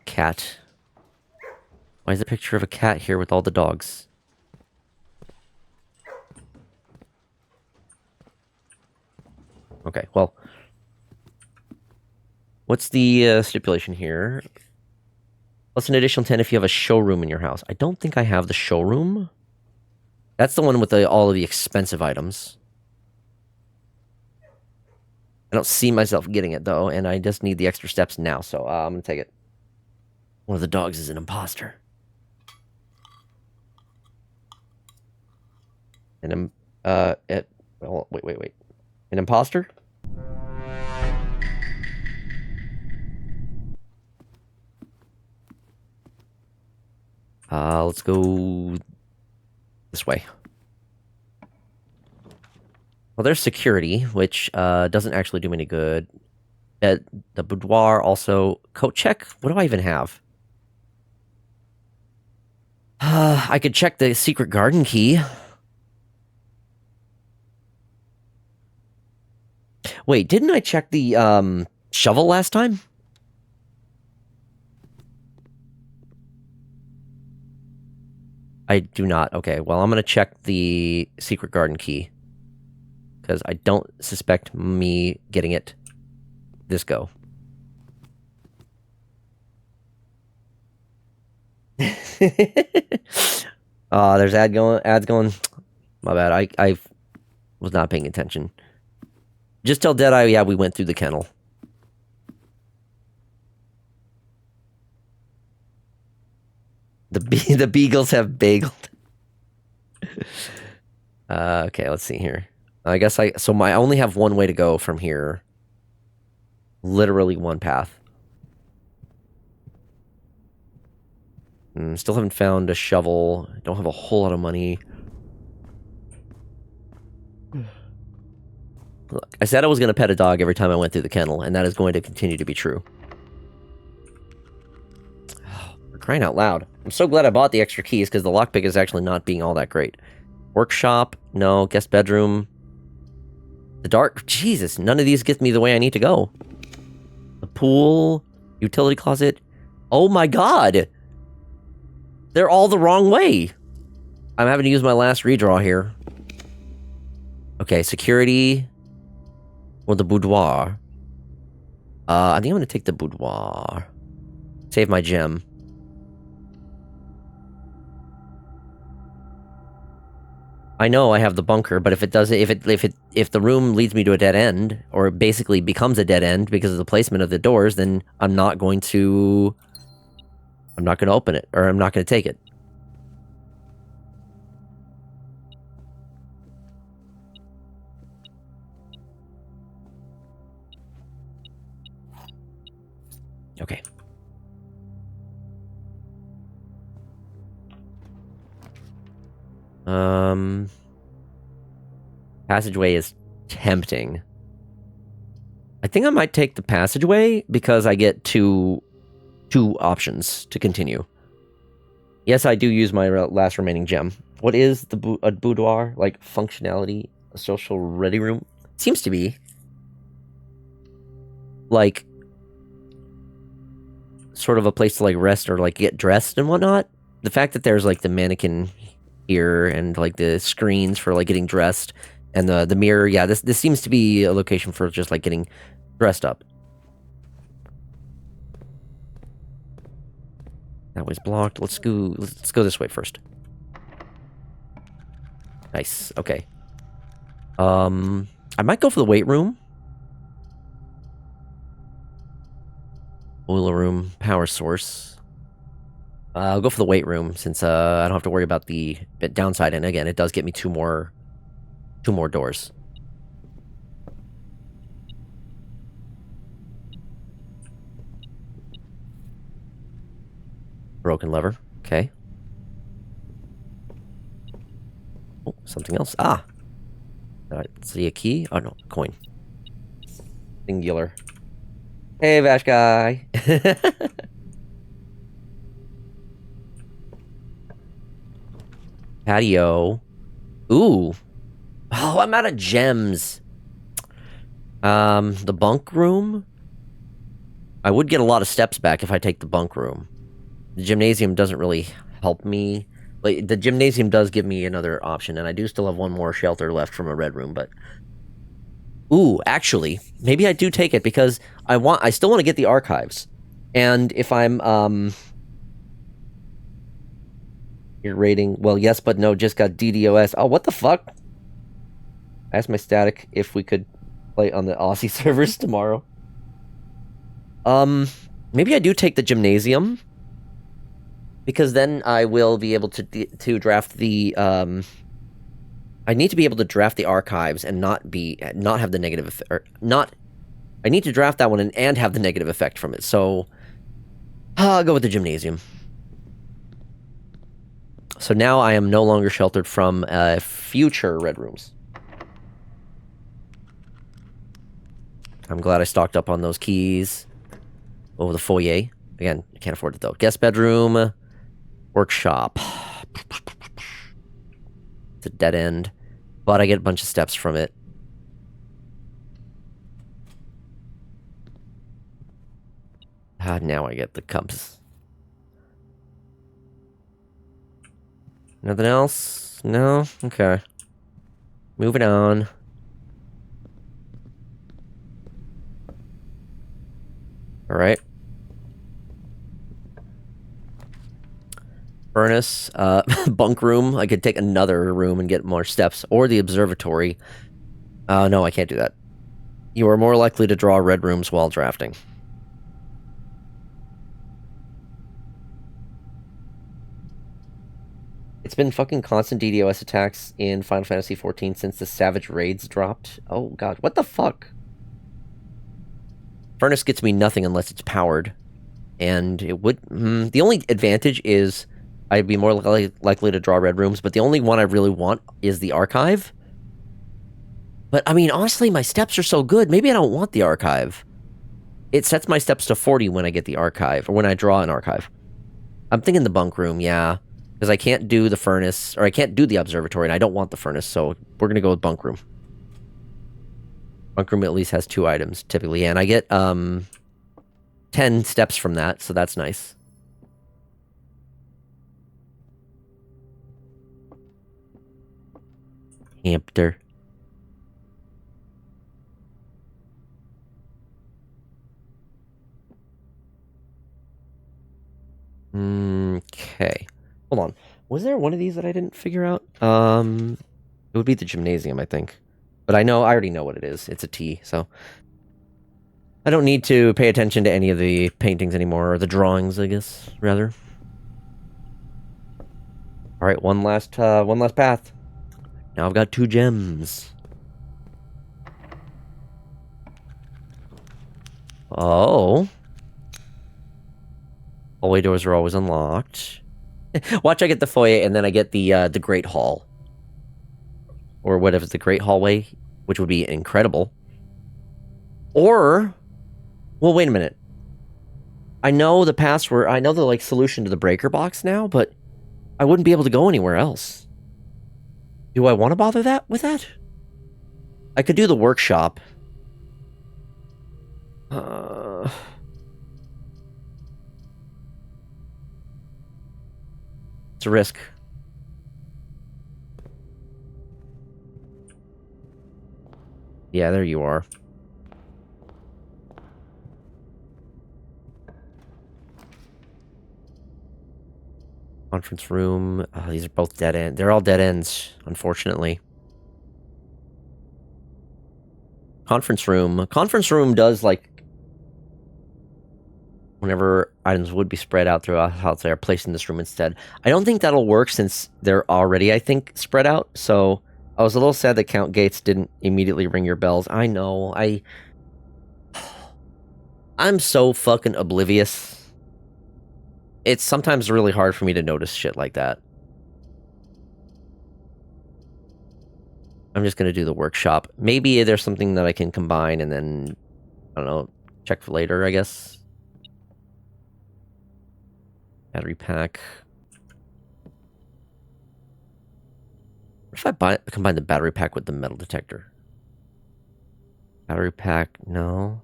Cat. Why is the picture of a cat here with all the dogs? Okay, well. What's the stipulation here? Plus an additional 10 if you have a showroom in your house. I don't think I have the showroom. That's the one with all of the expensive items. I don't see myself getting it, though, and I just need the extra steps now, so I'm going to take it. One of the dogs is an imposter. Wait. An imposter? Let's go this way. Well, there's security, which doesn't actually do me any good. At the boudoir, also coat check. What do I even have? I could check the secret garden key. Wait, didn't I check the shovel last time? I do not. Okay, well, I'm going to check the secret garden key. Because I don't suspect me getting it this go. There's ads going. My bad. I was not paying attention. Just tell Deadeye, yeah, we went through the kennel. The beagles have bageled. Okay, let's see here. I guess I only have one way to go from here. Literally one path. Still haven't found a shovel. I don't have a whole lot of money. Look, I said I was going to pet a dog every time I went through the kennel, and that is going to continue to be true. For crying out loud. I'm so glad I bought the extra keys, because the lockpick is actually not being all that great. Workshop? No. Guest bedroom? The dark? Jesus, none of these get me the way I need to go. The pool? Utility closet? Oh my god! They're all the wrong way! I'm having to use my last redraw here. Okay, security... or the boudoir. I think I'm gonna take the boudoir. Save my gem. I know I have the bunker, but if the room leads me to a dead end, or basically becomes a dead end because of the placement of the doors, then I'm not going to open it, or I'm not going to take it. Okay. Passageway is tempting. I think I might take the passageway because I get two options to continue. Yes, I do use my last remaining gem. What is the boudoir? Like, functionality? A social ready room? Seems to be. Like, sort of a place to like rest or like get dressed and whatnot. The fact that there's like the mannequin here and like the screens for like getting dressed and the mirror, yeah, this seems to be a location for just like getting dressed up. That was blocked. Let's go this way first. Nice. Okay. I might go for the weight room. Boiler room, power source. I'll go for the weight room since I don't have to worry about the downside. And again, it does get me two more doors. Broken lever. Okay. Oh, something else. Ah. See a key? Oh no, coin. Singular. Hey, Vash guy. Patio. Ooh. Oh, I'm out of gems. The bunk room. I would get a lot of steps back if I take the bunk room. The gymnasium doesn't really help me. Like, the gymnasium does give me another option, and I do still have one more shelter left from a red room, but... Ooh, actually, maybe I do take it, because I still want to get the archives. And if I'm, Your rating, well, yes, but no, just got DDoS. Oh, what the fuck? I asked my static if we could play on the Aussie servers tomorrow. Maybe I do take the gymnasium. Because then I will be able to draft the, I need to be able to draft the archives and not have the negative effect, or not, I need to draft that one and have the negative effect from it, so, I'll go with the gymnasium. So now I am no longer sheltered from, future red rooms. I'm glad I stocked up on those keys. Oh, the foyer. Again, I can't afford it though. Guest bedroom. Workshop. It's a dead end, but I get a bunch of steps from it. Now I get the compass. Nothing else? No? Okay. Moving on. Alright. Furnace, bunk room. I could take another room and get more steps. Or the observatory. No, I can't do that. You are more likely to draw red rooms while drafting. It's been fucking constant DDoS attacks in Final Fantasy XIV since the Savage Raids dropped. Oh god, what the fuck? Furnace gets me nothing unless it's powered. And it would... the only advantage is... I'd be more likely to draw red rooms, but the only one I really want is the archive. But, I mean, honestly, my steps are so good, maybe I don't want the archive. It sets my steps to 40 when I get the archive, or when I draw an archive. I'm thinking the bunk room, yeah. Because I can't do the furnace, or I can't do the observatory, and I don't want the furnace, so we're gonna go with bunk room. Bunk room at least has 2 items, typically, and I get, 10 steps from that, so that's nice. Hamster. Okay. Hold on. Was there one of these that I didn't figure out? It would be the gymnasium, I think. But I already know what it is. It's a T, so... I don't need to pay attention to any of the paintings anymore, or the drawings, I guess, rather. Alright, one last path. Now I've got 2 gems. Oh. Hallway doors are always unlocked. Watch, I get the foyer, and then I get the Great Hall. Or whatever, the Great Hallway, which would be incredible. Or... Well, wait a minute. I know the password, I know the, like, solution to the breaker box now, but I wouldn't be able to go anywhere else. Do I want to bother with that? I could do the workshop. It's a risk. Yeah, there you are. Conference room. Oh, these are both dead ends. They're all dead ends, unfortunately. Conference room. Conference room does, like, whenever items would be spread out throughout how they are placed in this room instead. I don't think that'll work since they're already, I think, spread out. So I was a little sad that Count Gates didn't immediately ring your bells. I know. I'm so fucking oblivious. It's sometimes really hard for me to notice shit like that. I'm just going to do the workshop. Maybe there's something that I can combine and then, I don't know, check for later, I guess. Battery pack. What if I combine the battery pack with the metal detector? Battery pack, no.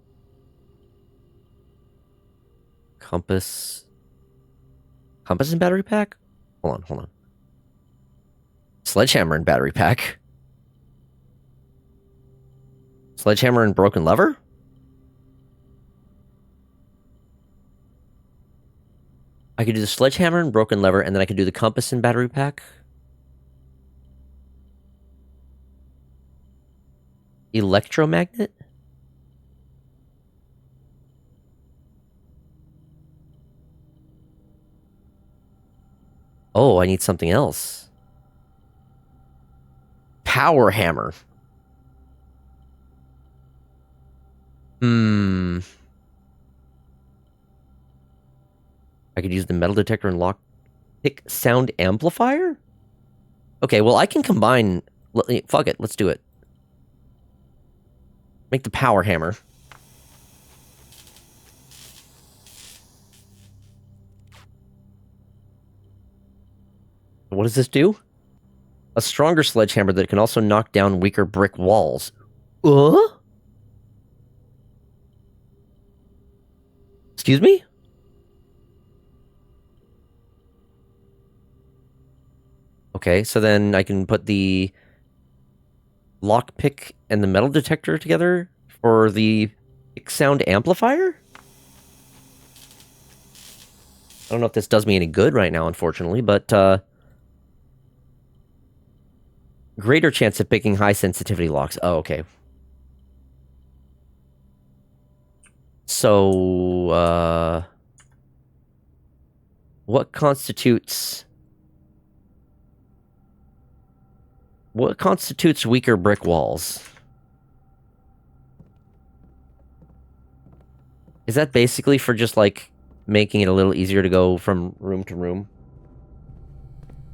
Compass. Compass and battery pack? Hold on. Sledgehammer and battery pack. Sledgehammer and broken lever? I could do the sledgehammer and broken lever, and then I could do the compass and battery pack. Electromagnet? Oh, I need something else. Power hammer. I could use the metal detector and lockpick sound amplifier? Okay, well, I can combine... Fuck it, let's do it. Make the power hammer. What does this do? A stronger sledgehammer that can also knock down weaker brick walls. Excuse me? Okay, so then I can put the lockpick and the metal detector together for the sound amplifier? I don't know if this does me any good right now, unfortunately, but greater chance of picking high sensitivity locks. Oh, okay. So, what constitutes weaker brick walls? Is that basically for just, like, making it a little easier to go from room to room?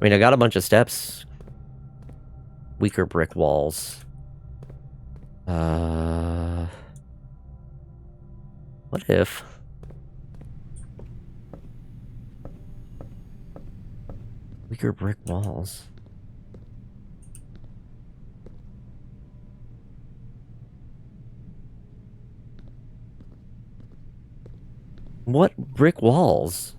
I mean, I got a bunch of steps. Weaker brick walls. What if... Weaker brick walls. What brick walls?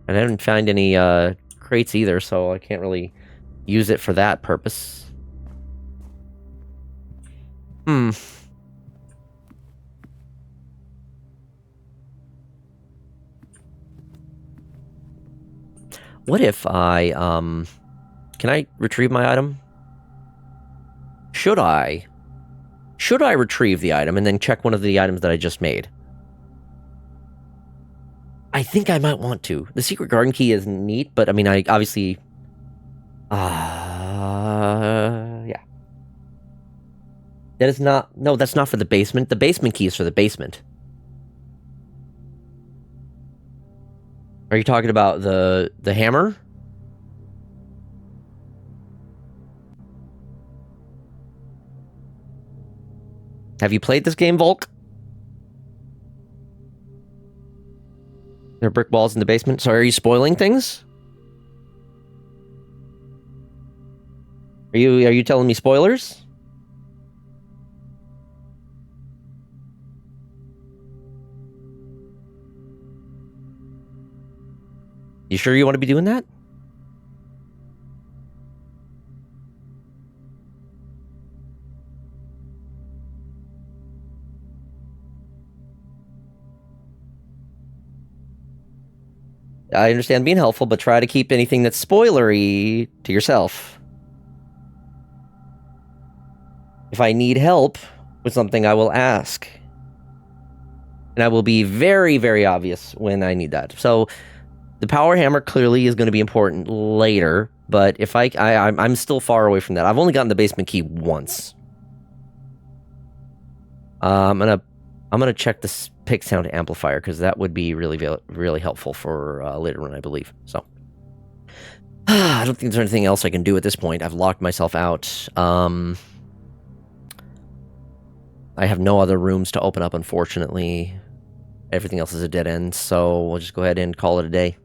And I didn't find any crates either, so I can't really use it for that purpose. What if I, can I retrieve my item? Should I retrieve the item and then check one of the items that I just made? I think I might want to. The secret garden key is neat, but I mean, I obviously... yeah. That is not... No, that's not for the basement. The basement key is for the basement. Are you talking about the hammer? Have you played this game, Volk? There are brick walls in the basement. So are you spoiling things? Are you telling me spoilers? You sure you want to be doing that? I understand being helpful, but try to keep anything that's spoilery to yourself. If I need help with something, I will ask. And I will be very, very obvious when I need that. So the power hammer clearly is going to be important later, but if I'm still far away from that. I've only gotten the basement key once. I'm gonna check this pick sound amplifier because that would be really helpful for later on, I believe. So I don't think there's anything else I can do at this point. I've locked myself out. I have no other rooms to open up, unfortunately. Everything else is a dead end, so we'll just go ahead and call it a day.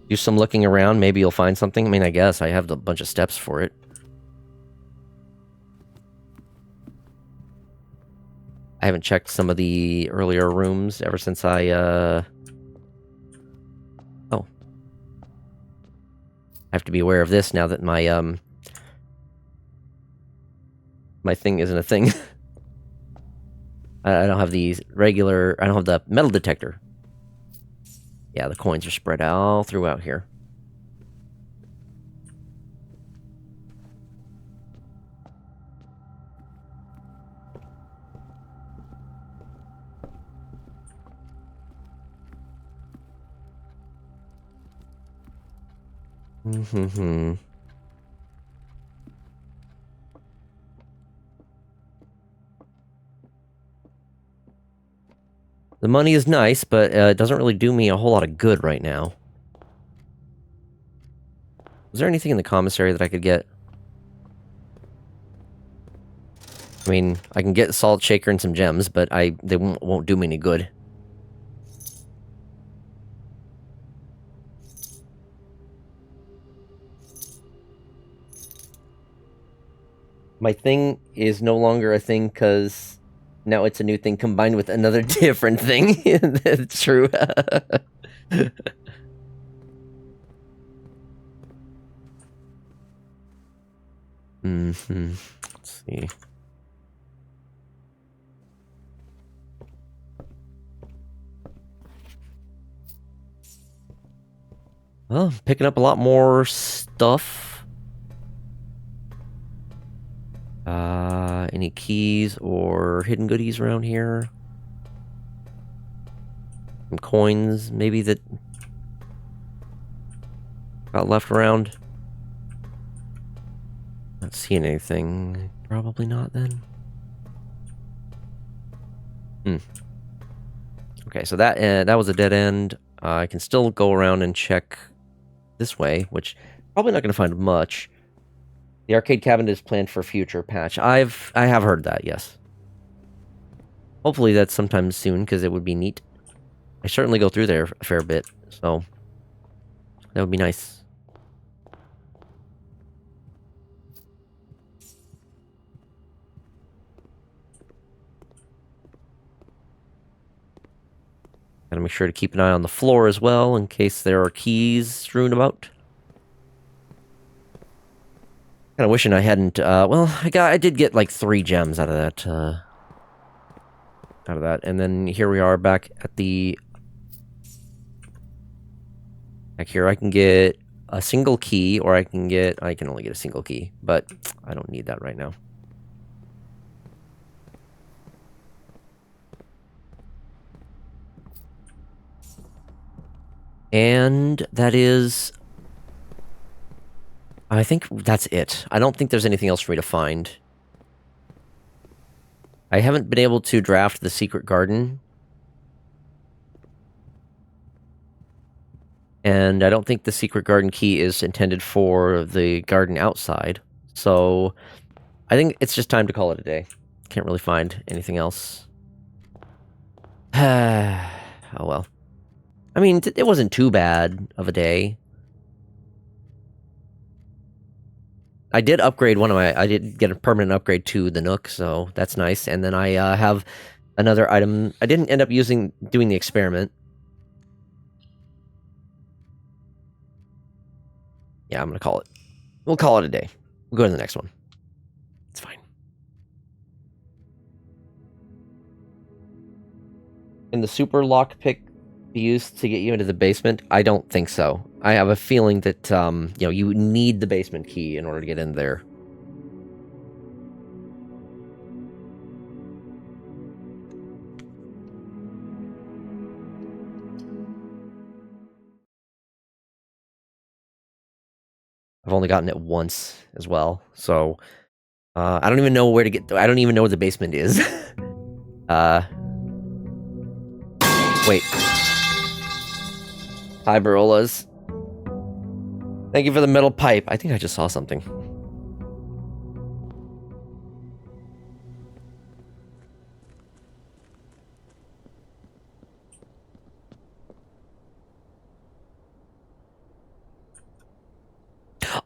Do some looking around. Maybe you'll find something. I mean, I guess I have a bunch of steps for it. I haven't checked some of the earlier rooms ever since I, Oh. I have to be aware of this now that my, my thing isn't a thing. I don't have these regular... I don't have the metal detector. Yeah, the coins are spread all throughout here. Mm-hmm. The money is nice, but it doesn't really do me a whole lot of good right now. Is there anything in the commissary that I could get? I mean, I can get a salt shaker and some gems, but they won't do me any good. My thing is no longer a thing because now it's a new thing combined with another different thing. That's true. Mm-hmm. Let's see. Well, picking up a lot more stuff. Any keys or hidden goodies around here? Some coins, maybe, that got left around. Not seeing anything. Probably not, then. Okay, so that was a dead end. I can still go around and check this way, which probably not going to find much. The arcade cabinet is planned for a future patch. I have heard that, yes. Hopefully that's sometime soon, because it would be neat. I certainly go through there a fair bit, so that would be nice. Gotta make sure to keep an eye on the floor as well, in case there are keys strewn about. Kind of wishing I hadn't, well, I did get like 3 gems out of that, and then here we are back at the... Back here, I can get a single key, or I can only get a single key, but I don't need that right now. And that is... I think that's it. I don't think there's anything else for me to find. I haven't been able to draft the secret garden. And I don't think the secret garden key is intended for the garden outside. So I think it's just time to call it a day. Can't really find anything else. Oh well. I mean, it wasn't too bad of a day. I did upgrade I did get a permanent upgrade to the Nook, so that's nice. And then I have another item. I didn't end up doing the experiment. Yeah, I'm gonna call it. We'll call it a day. We'll go to the next one. It's fine. Can the super lockpick be used to get you into the basement? I don't think so. I have a feeling that you need the basement key in order to get in there. I've only gotten it once as well, so I don't even know where to get. I don't even know where the basement is. Wait. Hi, Barolas. Thank you for the metal pipe. I think I just saw something.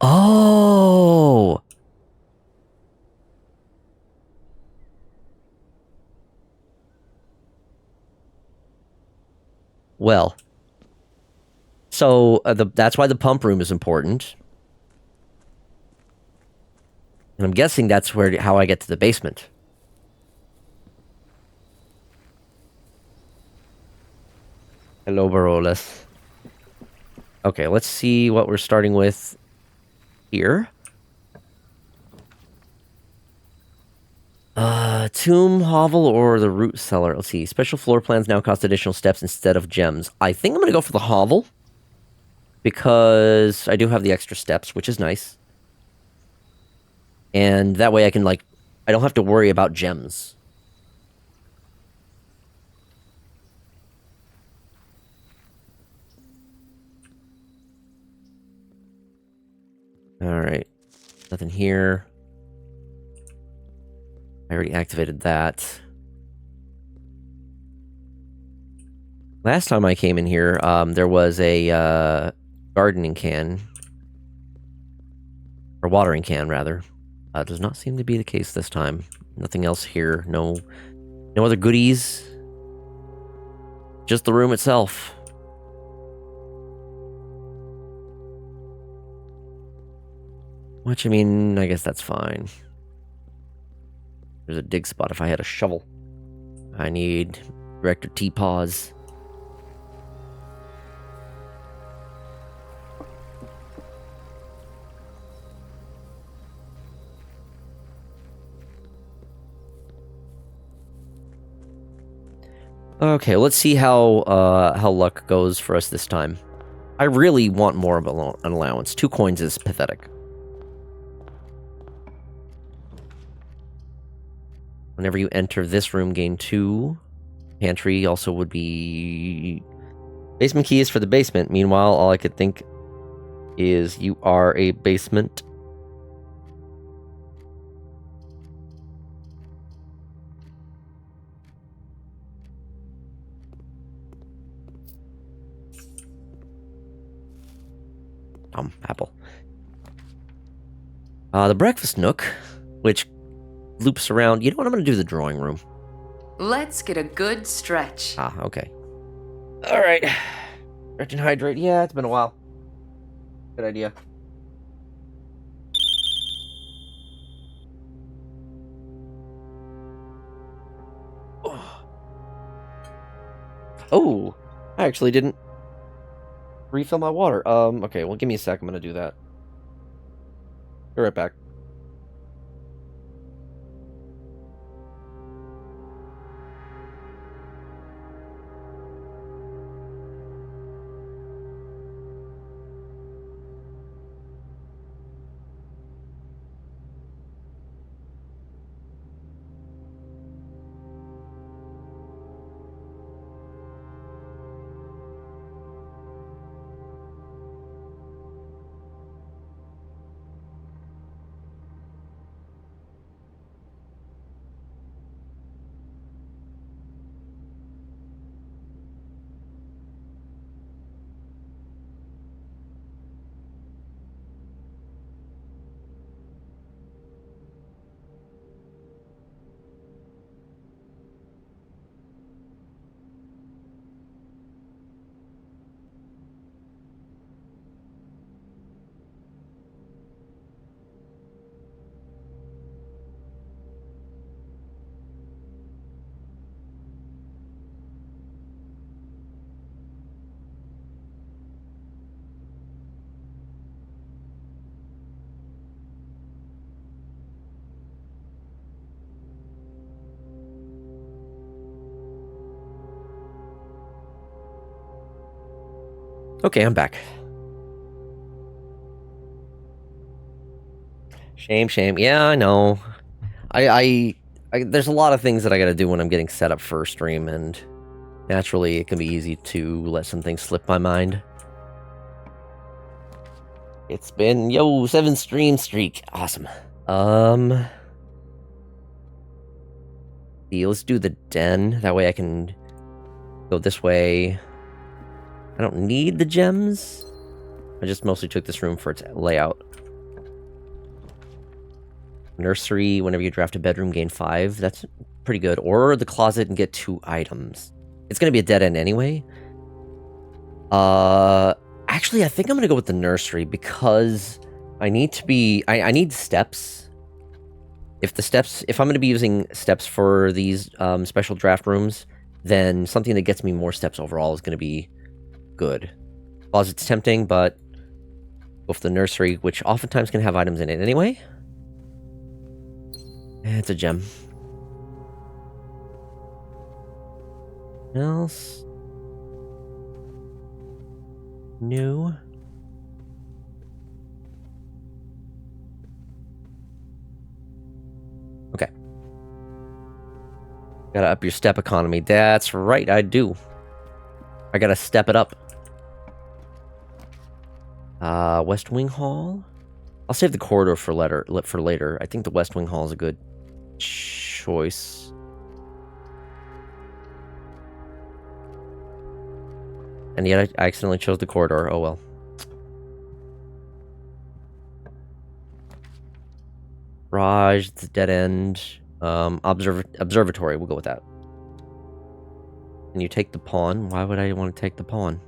Oh! Well. So, that's why the pump room is important. And I'm guessing that's how I get to the basement. Hello, Barolas. Okay, let's see what we're starting with here. Tomb, hovel, or the root cellar. Let's see. Special floor plans now cost additional steps instead of gems. I think I'm going to go for the hovel. Because I do have the extra steps, which is nice. And that way I can, I don't have to worry about gems. Alright. Nothing here. I already activated that. Last time I came in here, there was a gardening can. Or watering can, rather. Does not seem to be the case this time. Nothing else here. No other goodies. Just the room itself. Which, I mean, I guess that's fine. There's a dig spot if I had a shovel. I need Director T-Pause. Okay, let's see how luck goes for us this time. I really want more of an allowance. 2 coins is pathetic. Whenever you enter this room, gain 2. Pantry also would be... Basement key is for the basement. Meanwhile, all I could think is you are a basement. Apple. The breakfast nook, which loops around. You know what? I'm going to do the drawing room. Let's get a good stretch. Okay. All right. Stretch and hydrate. Yeah, it's been a while. Good idea. Oh, I actually didn't refill my water. Okay, well, give me a sec. I'm gonna do that. Be right back. Okay, I'm back. Shame, shame. Yeah, I know. I there's a lot of things that I gotta do when I'm getting set up for a stream, and naturally it can be easy to let some things slip my mind. It's been, 7 stream streak. Awesome. Let's do the den. That way I can go this way. I don't need the gems. I just mostly took this room for its layout. Nursery, whenever you draft a bedroom, gain 5. That's pretty good. Or the closet and get 2 items. It's going to be a dead end anyway. Actually, I think I'm going to go with the nursery because I need to be... I need steps. If I'm going to be using steps for these special draft rooms, then something that gets me more steps overall is going to be good. Closet's tempting, but go for the nursery, which oftentimes can have items in it anyway. It's a gem. Else? New? Okay. Gotta up your step economy. That's right, I do. I gotta step it up. West Wing Hall? I'll save the corridor for later. I think the West Wing Hall is a good choice. And yet I accidentally chose the corridor. Oh well. Garage, it's a dead end. Observatory, we'll go with that. And you take the pawn. Why would I want to take the pawn?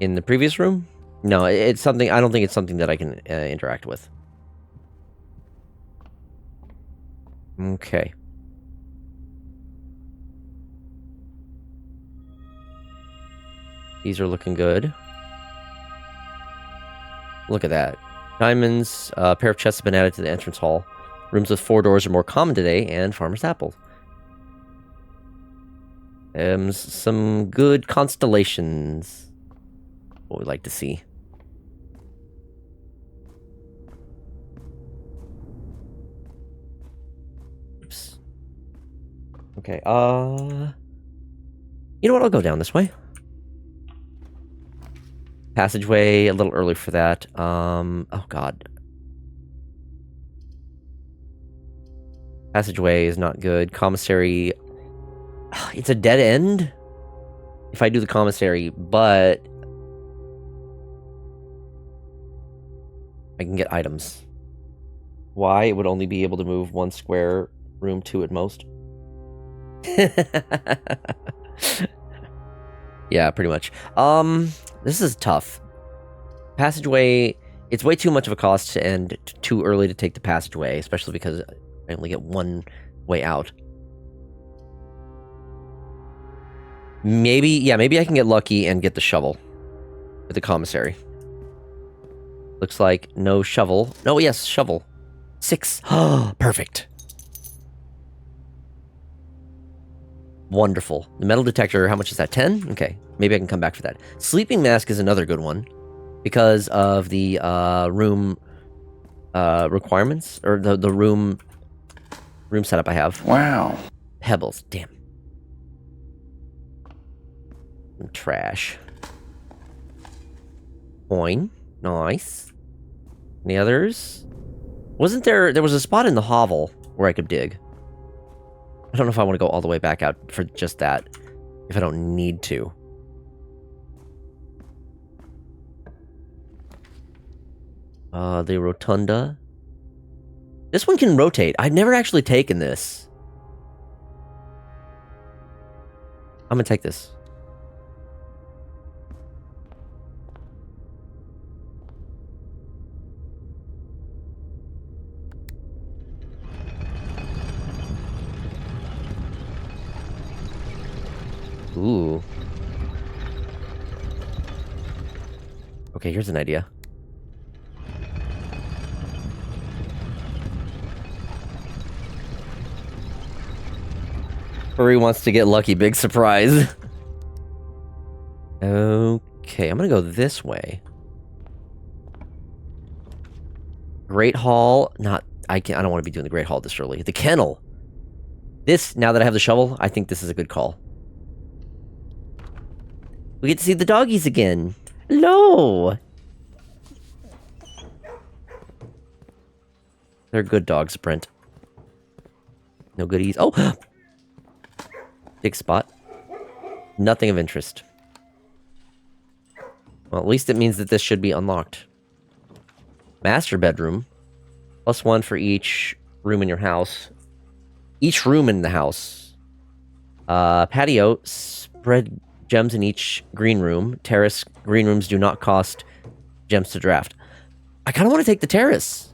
In the previous room? No, it's something. I don't think it's something that I can interact with. Okay. These are looking good. Look at that. Diamonds, a pair of chests have been added to the entrance hall. Rooms with 4 doors are more common today, and Farmer's Apple. Some good constellations. What we like to see. Oops. Okay, you know what, I'll go down this way. Passageway, a little early for that. Oh god. Passageway is not good. Commissary, it's a dead end if I do the commissary, but I can get items. Why? It would only be able to move 1 square, room 2 at most. Yeah, pretty much. This is tough. Passageway, it's way too much of a cost and too early to take the passageway, especially because I only get 1 way out. Maybe I can get lucky and get the shovel with the commissary. Looks like no shovel. No, yes, shovel. 6. Oh, perfect. Wonderful. The metal detector, how much is that? 10? Okay, maybe I can come back for that. Sleeping mask is another good one because of the room requirements, or the room setup I have. Wow. Pebbles, damn. Trash. Coin, nice. Any others? Wasn't there was a spot in the hovel where I could dig. I don't know if I want to go all the way back out for just that, if I don't need to. The rotunda. This one can rotate. I've never actually taken this. I'm gonna take this. Ooh. Okay, here's an idea. Furry wants to get lucky, big surprise. Okay, I'm gonna go this way. Great Hall, not... I don't want to be doing the Great Hall this early. The Kennel! This, now that I have the shovel, I think this is a good call. We get to see the doggies again. Hello! They're good dogs, Brent. No goodies. Oh! Big spot. Nothing of interest. Well, at least it means that this should be unlocked. Master bedroom. +1 for each room in your house. Each room in the house. Patio. Spread gems in each green room. Terrace. Green rooms do not cost gems to draft. I kind of want to take the terrace.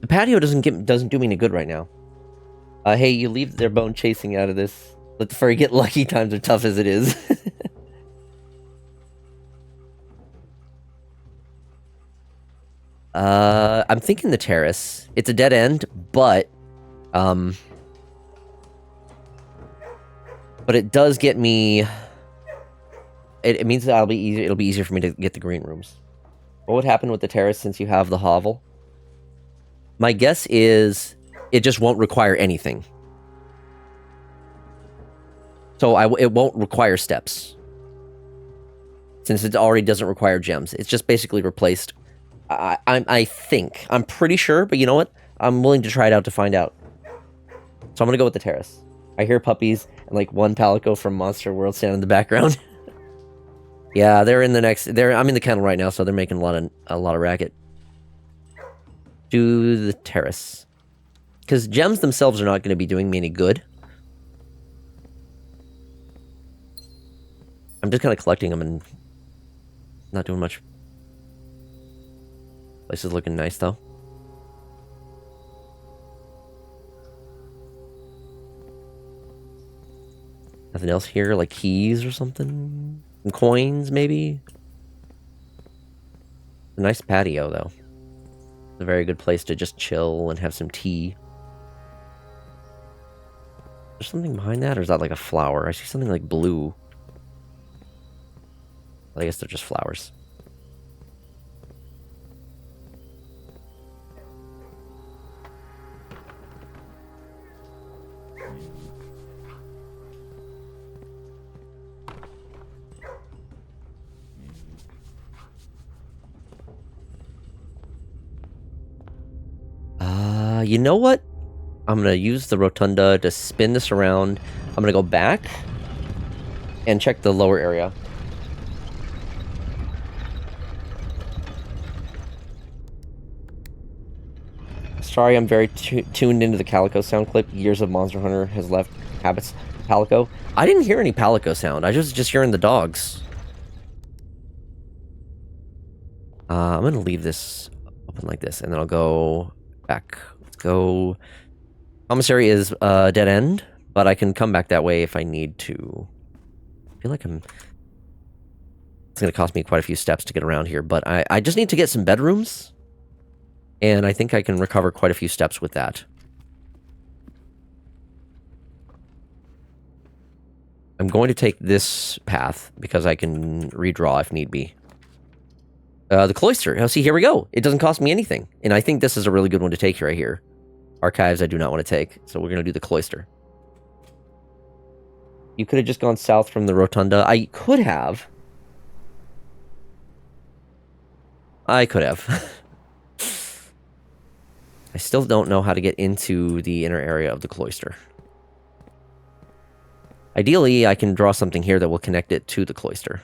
The patio doesn't do me any good right now. Hey, you leave their bone chasing out of this. Let the furry get lucky. Times are tough as it is. I'm thinking the terrace. It's a dead end, but it does get me. It means that it'll be easier for me to get the green rooms. What would happen with the terrace since you have the hovel? My guess is it just won't require anything. So it won't require steps. Since it already doesn't require gems. It's just basically replaced. I think. I'm pretty sure, but you know what? I'm willing to try it out to find out. So I'm going to go with the terrace. I hear puppies and like one palico from Monster World stand in the background. Yeah, they're in the next... I'm in the kennel right now, so they're making a lot of racket. Do the terrace. Because gems themselves are not going to be doing me any good. I'm just kind of collecting them and not doing much. Place is looking nice, though. Nothing else here, like keys or something? Some coins, maybe? A nice patio, though. It's a very good place to just chill and have some tea. There's something behind that, or is that like a flower? I see something like blue. I guess they're just flowers. You know what? I'm going to use the rotunda to spin this around. I'm going to go back and check the lower area. Sorry, I'm very tuned into the Calico sound clip. Years of Monster Hunter has left habits. Palico. I didn't hear any Palico sound. I was just hearing the dogs. I'm going to leave this open like this, and then I'll go back. Let's go. Commissary is dead end, but I can come back that way if I need to. I feel like it's going to cost me quite a few steps to get around here, but I just need to get some bedrooms, and I think I can recover quite a few steps with that. I'm going to take this path because I can redraw if need be. The cloister. Oh, see, here we go. It doesn't cost me anything. And I think this is a really good one to take right here. Archives I do not want to take. So we're going to do the cloister. You could have just gone south from the rotunda. I could have. I still don't know how to get into the inner area of the cloister. Ideally, I can draw something here that will connect it to the cloister.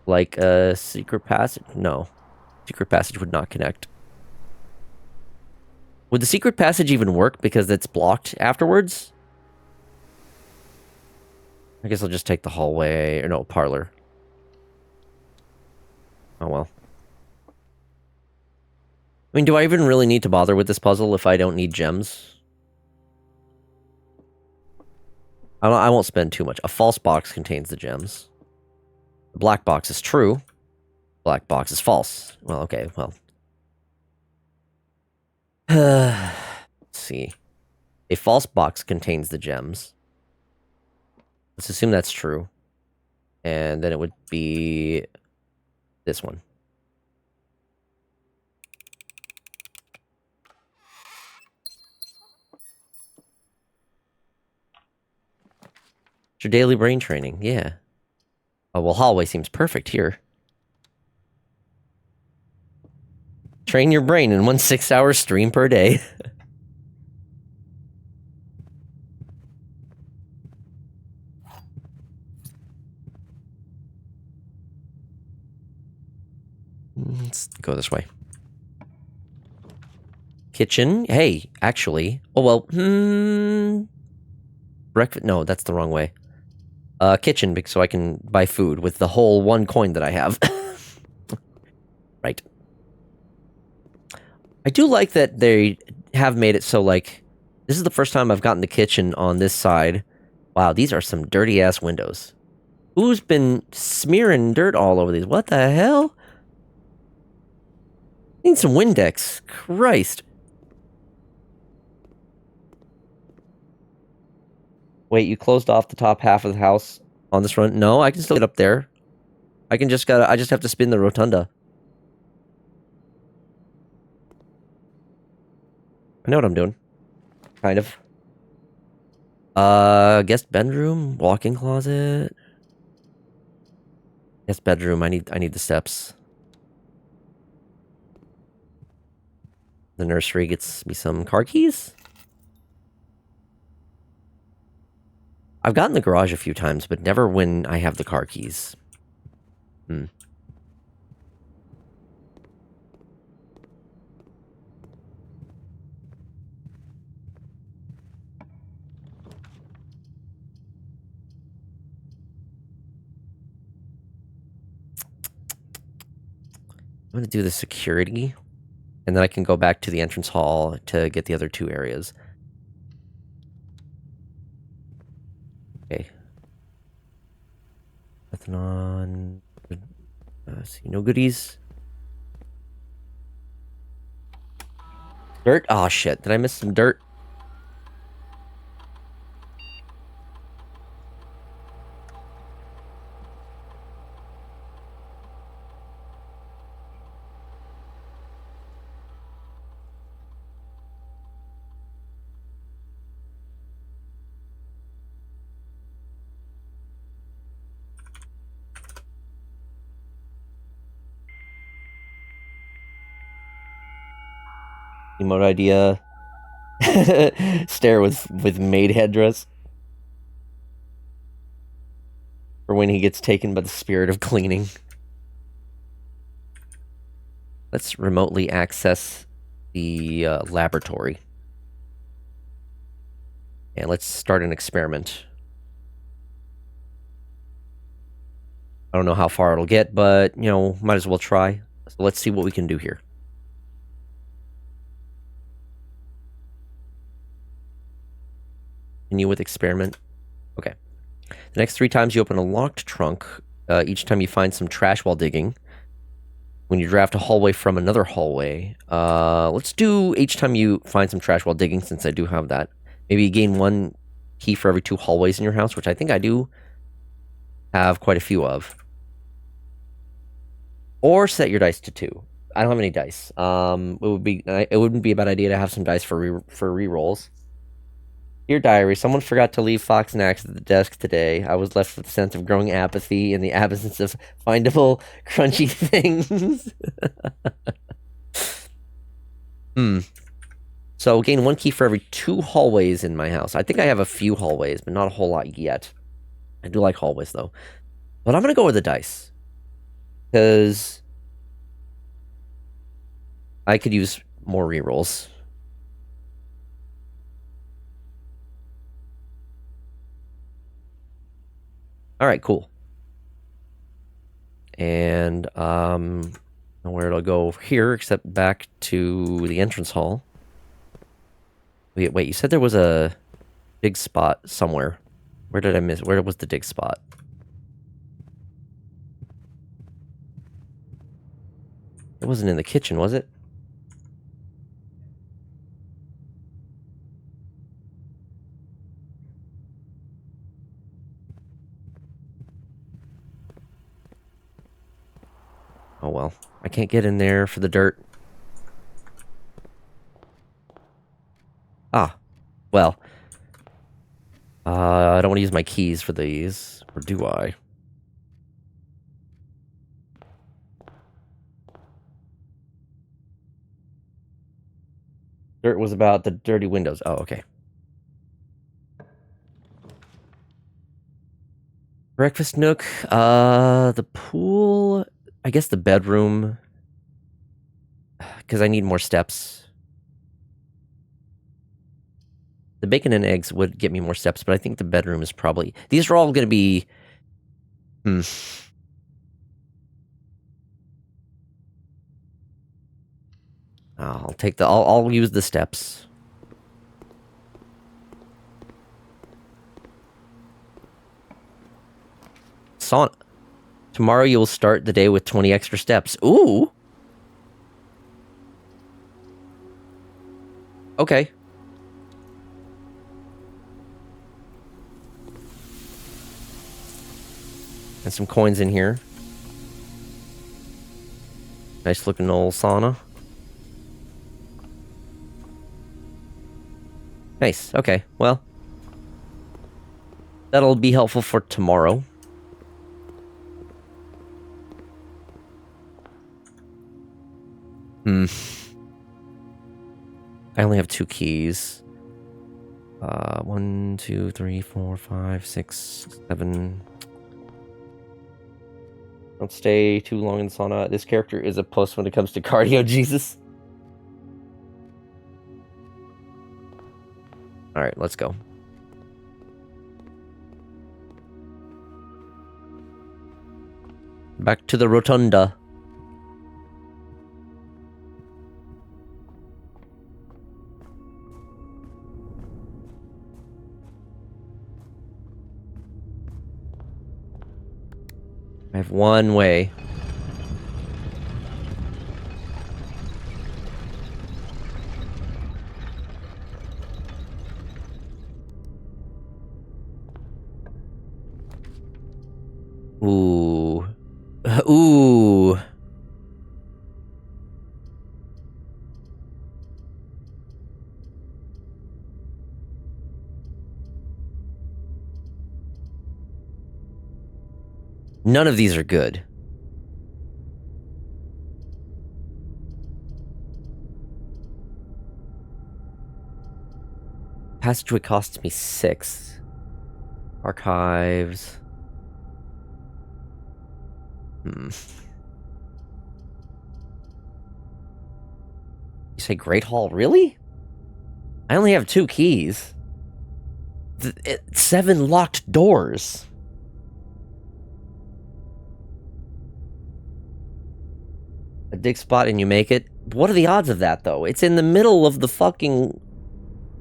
Like a secret passage? No. Secret passage would not connect. Would the secret passage even work because it's blocked afterwards? I guess I'll just take the hallway, or no, parlor. Oh well. I mean, do I even really need to bother with this puzzle if I don't need gems? I won't spend too much. A false box contains the gems. The black box is true. Black box is false. Well, okay, well. Let's see. A false box contains the gems. Let's assume that's true. And then it would be this one. It's your daily brain training, yeah. Oh, well, hallway seems perfect here. Train your brain in 1 6-hour stream per day. Let's go this way. Kitchen. Hey, actually. Oh, well, breakfast. No, that's the wrong way. Kitchen, so I can buy food with the whole 1 coin that I have. Right. I do like that they have made it so, like, this is the first time I've gotten the kitchen on this side. Wow, these are some dirty-ass windows. Who's been smearing dirt all over these? What the hell? Need some Windex. Christ. Wait, you closed off the top half of the house on this run? No, I can still get up there. I just have to spin the rotunda. I know what I'm doing. Kind of. Guest bedroom, walk-in closet. Guest bedroom, I need the steps. The nursery gets me some car keys. I've gotten the garage a few times, but never when I have the car keys. I'm gonna do the security, and then I can go back to the entrance hall to get the other 2 areas. Okay. Nothing on. See, no goodies. Dirt? Oh shit, did I miss some dirt? Emote idea. Stare with maid headdress. For when he gets taken by the spirit of cleaning. Let's remotely access the laboratory. And let's start an experiment. I don't know how far it'll get, but, you know, might as well try. So let's see what we can do here. Continue with experiment. Okay. The next 3 times you open a locked trunk, each time you find some trash while digging. When you draft a hallway from another hallway. Let's do each time you find some trash while digging, since I do have that. Maybe you gain 1 key for every 2 hallways in your house, which I think I do have quite a few of. Or set your dice to 2. I don't have any dice. It wouldn't be a bad idea to have some dice for rerolls. Dear diary, someone forgot to leave Fox Snacks at the desk today. I was left with a sense of growing apathy in the absence of findable, crunchy things. So gain 1 key for every 2 hallways in my house. I think I have a few hallways, but not a whole lot yet. I do like hallways, though. But I'm going to go with the dice. Because I could use more rerolls. Alright, cool. And, nowhere it'll go here, except back to the entrance hall. Wait, you said there was a dig spot somewhere. Where did I miss? Where was the dig spot? It wasn't in the kitchen, was it? can't get in there for the dirt. Ah, well. I don't want to use my keys for these. Or do I? Dirt was about the dirty windows. Oh, okay. Breakfast nook. The pool. I guess the bedroom. Because I need more steps. The bacon and eggs would get me more steps, but I think the bedroom is probably... These are all going to be... I'll take the... I'll use the steps. Sauna. Tomorrow you will start the day with 20 extra steps. Ooh! Okay. And some coins in here. Nice looking old sauna. Nice. Okay. Well. That'll be helpful for tomorrow. I only have 2 keys. 1, 2, 3, 4, 5, 6, 7. Don't stay too long in the sauna. This character is a puss when it comes to cardio, Jesus. Alright, let's go. Back to the rotunda. I have one way. Ooh. Ooh. None of these are good. Passageway costs me 6. Archives. You say Great Hall? Really? I only have 2 keys. 7 locked doors. A dig spot and you make it? What are the odds of that, though? It's in the middle of the fucking...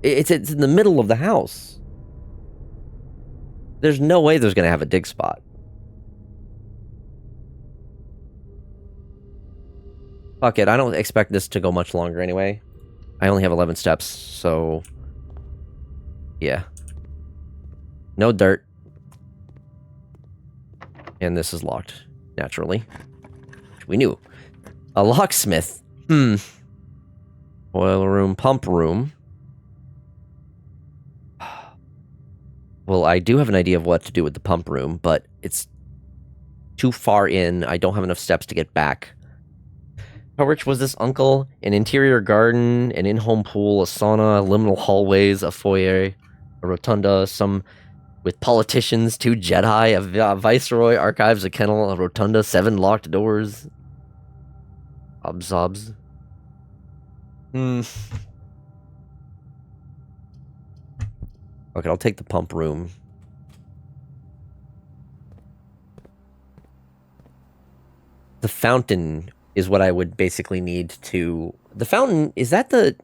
It's in the middle of the house. There's no way there's gonna have a dig spot. Fuck it, I don't expect this to go much longer anyway. I only have 11 steps, so... Yeah. No dirt. And this is locked, naturally. We knew. A locksmith. Oil room, pump room. Well, I do have an idea of what to do with the pump room, but it's too far in. I don't have enough steps to get back. How rich was this uncle? An interior garden, an in-home pool, a sauna, liminal hallways, a foyer, a rotunda, some with politicians, 2 Jedi, a viceroy, archives, a kennel, a rotunda, 7 locked doors. Obs. Okay, I'll take the pump room. The fountain is what I would basically need to... The fountain, is that the...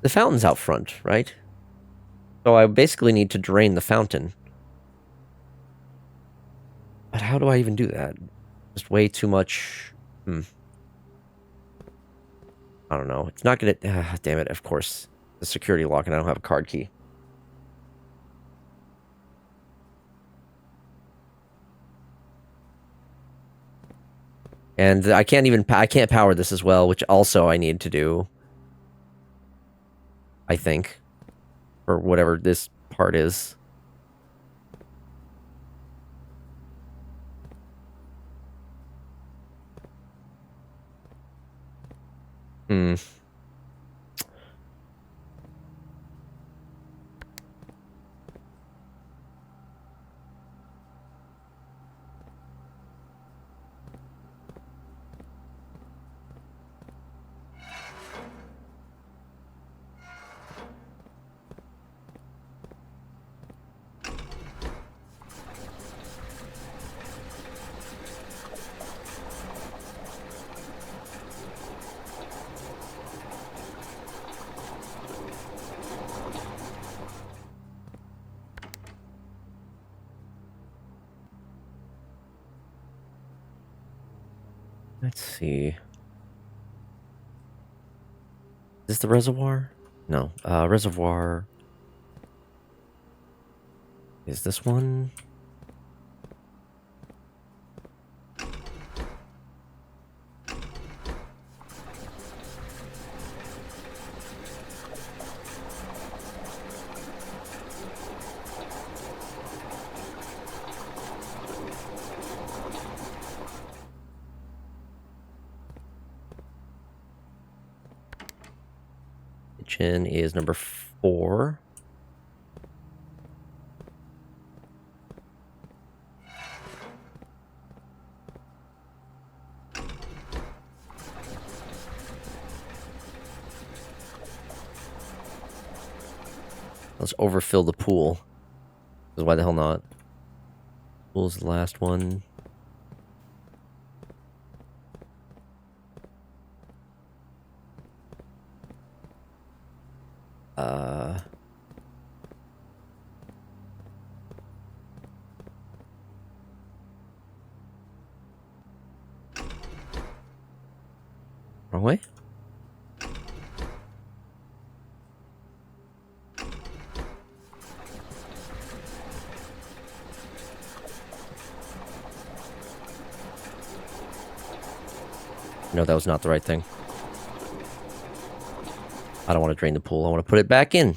The fountain's out front, right? So I basically need to drain the fountain. But how do I even do that? Just way too much... I don't know. It's not gonna... damn it, of course. The security lock and I don't have a card key. And I can't power this as well, which also I need to do. I think. Or whatever this part is. Hmm. Let's see. Is this the reservoir? No. Reservoir. Is this one? Kitchen is number 4. Let's overfill the pool. Because why the hell not? Pool's the last one. Wrong way? No, that was not the right thing. I don't want to drain the pool. I want to put it back in.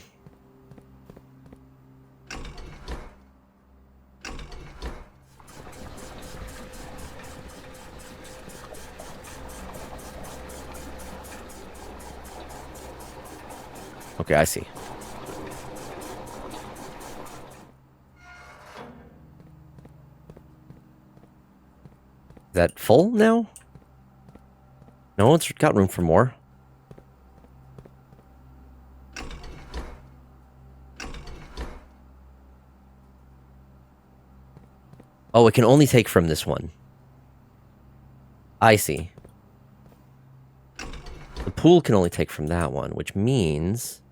Okay, I see. Is that full now? No, it's got room for more. Oh, it can only take from this one. I see. The pool can only take from that one, which means...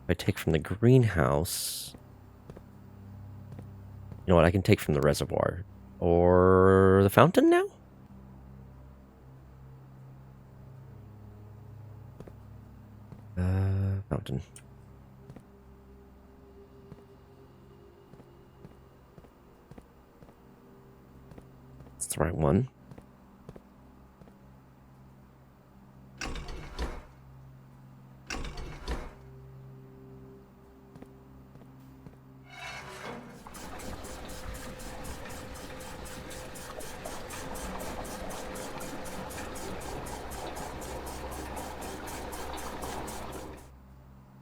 if I take from the greenhouse... You know what, I can take from the reservoir. Or the fountain now? Fountain. That's the right one.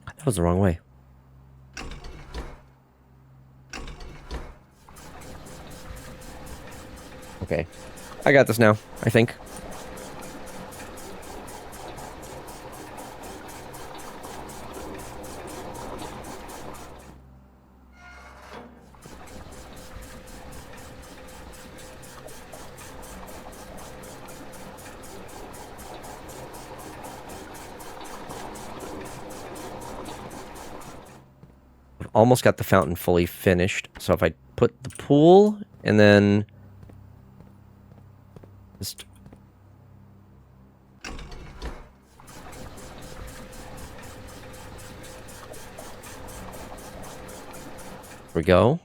That was the wrong way. Okay. I got this now, I think. I've almost got the fountain fully finished. So if I put the pool and then just we go.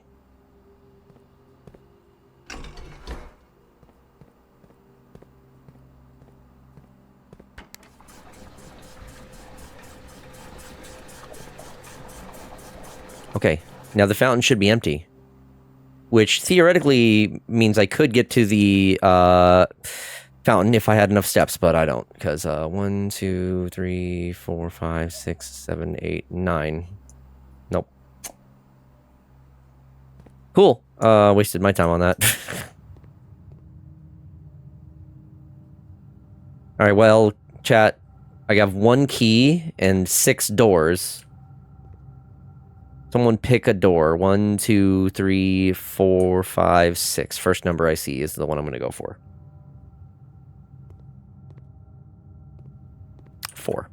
Okay, now the fountain should be empty. Which theoretically means I could get to the fountain if I had enough steps, but I don't. Because 1, 2, 3, 4, 5, 6, 7, 8, 9. Nope. Cool. Wasted my time on that. Alright, well, chat. I have 1 key and 6 doors. Someone pick a door. 1, 2, 3, 4, 5, 6. First number I see is the one I'm going to go for. 4.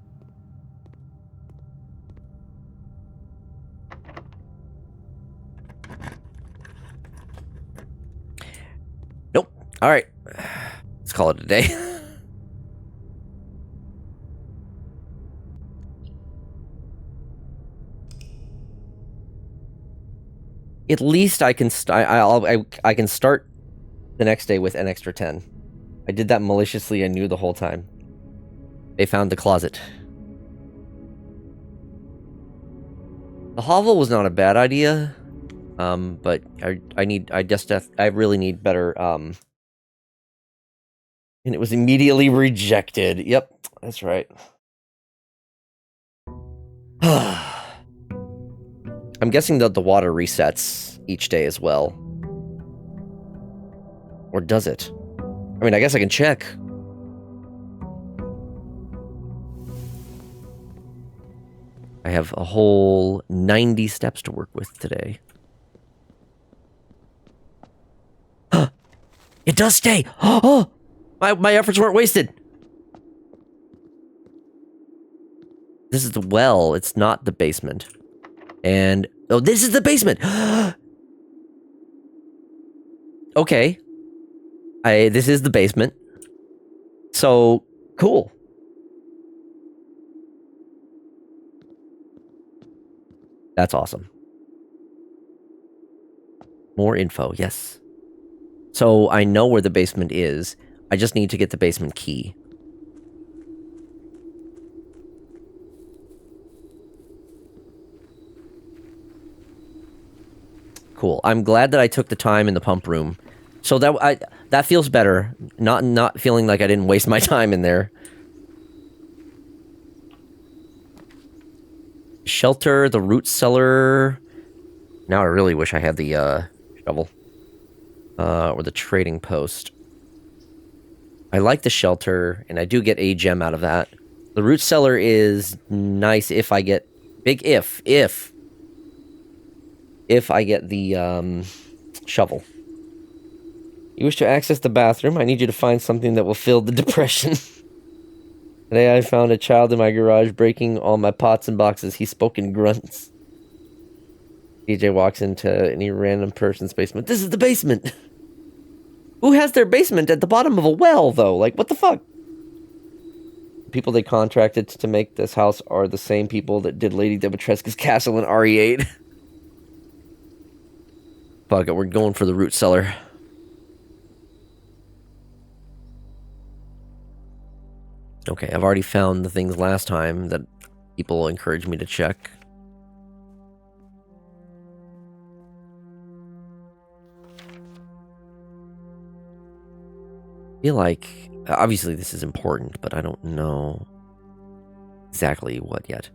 Nope. All right. Let's call it a day. At least I can I can start the next day with an extra 10. I did that maliciously. I knew the whole time. They found the closet. The hovel was not a bad idea, but I really need better. And it was immediately rejected. Yep, that's right. I'm guessing that the water resets each day as well. Or does it? I mean, I guess I can check. I have a whole 90 steps to work with today. It does stay! Oh! My efforts weren't wasted! This is the well, it's not the basement. And... oh, this is the basement! Okay. This is the basement. So, cool. That's awesome. More info, yes. So, I know where the basement is. I just need to get the basement key. Cool. I'm glad that I took the time in the pump room. So that feels better. Not feeling like I didn't waste my time in there. Shelter, the root cellar. Now I really wish I had the shovel. Or the trading post. I like the shelter, and I do get a gem out of that. The root cellar is nice if I get... big if I get the shovel. You wish to access the bathroom? I need you to find something that will fill the depression. Today I found a child in my garage breaking all my pots and boxes. He spoke in grunts. DJ walks into any random person's basement. This is the basement! Who has their basement at the bottom of a well, though? Like, what the fuck? People they contracted to make this house are the same people that did Lady Dimitrescu's castle in RE8. Fuck it, we're going for the root cellar. Okay, I've already found the things last time that people encouraged me to check. I feel like, obviously this is important, but I don't know exactly what yet.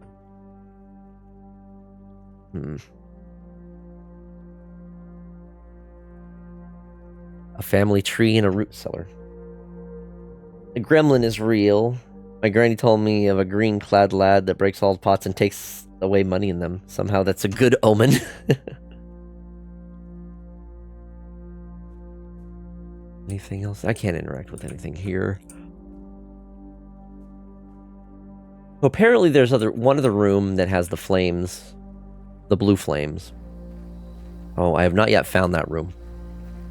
A family tree and a root cellar. The gremlin is real. My granny told me of a green-clad lad that breaks all pots and takes away money in them. Somehow that's a good omen. Anything else? I can't interact with anything here. Well, apparently there's one other room that has the flames. The blue flames. Oh, I have not yet found that room.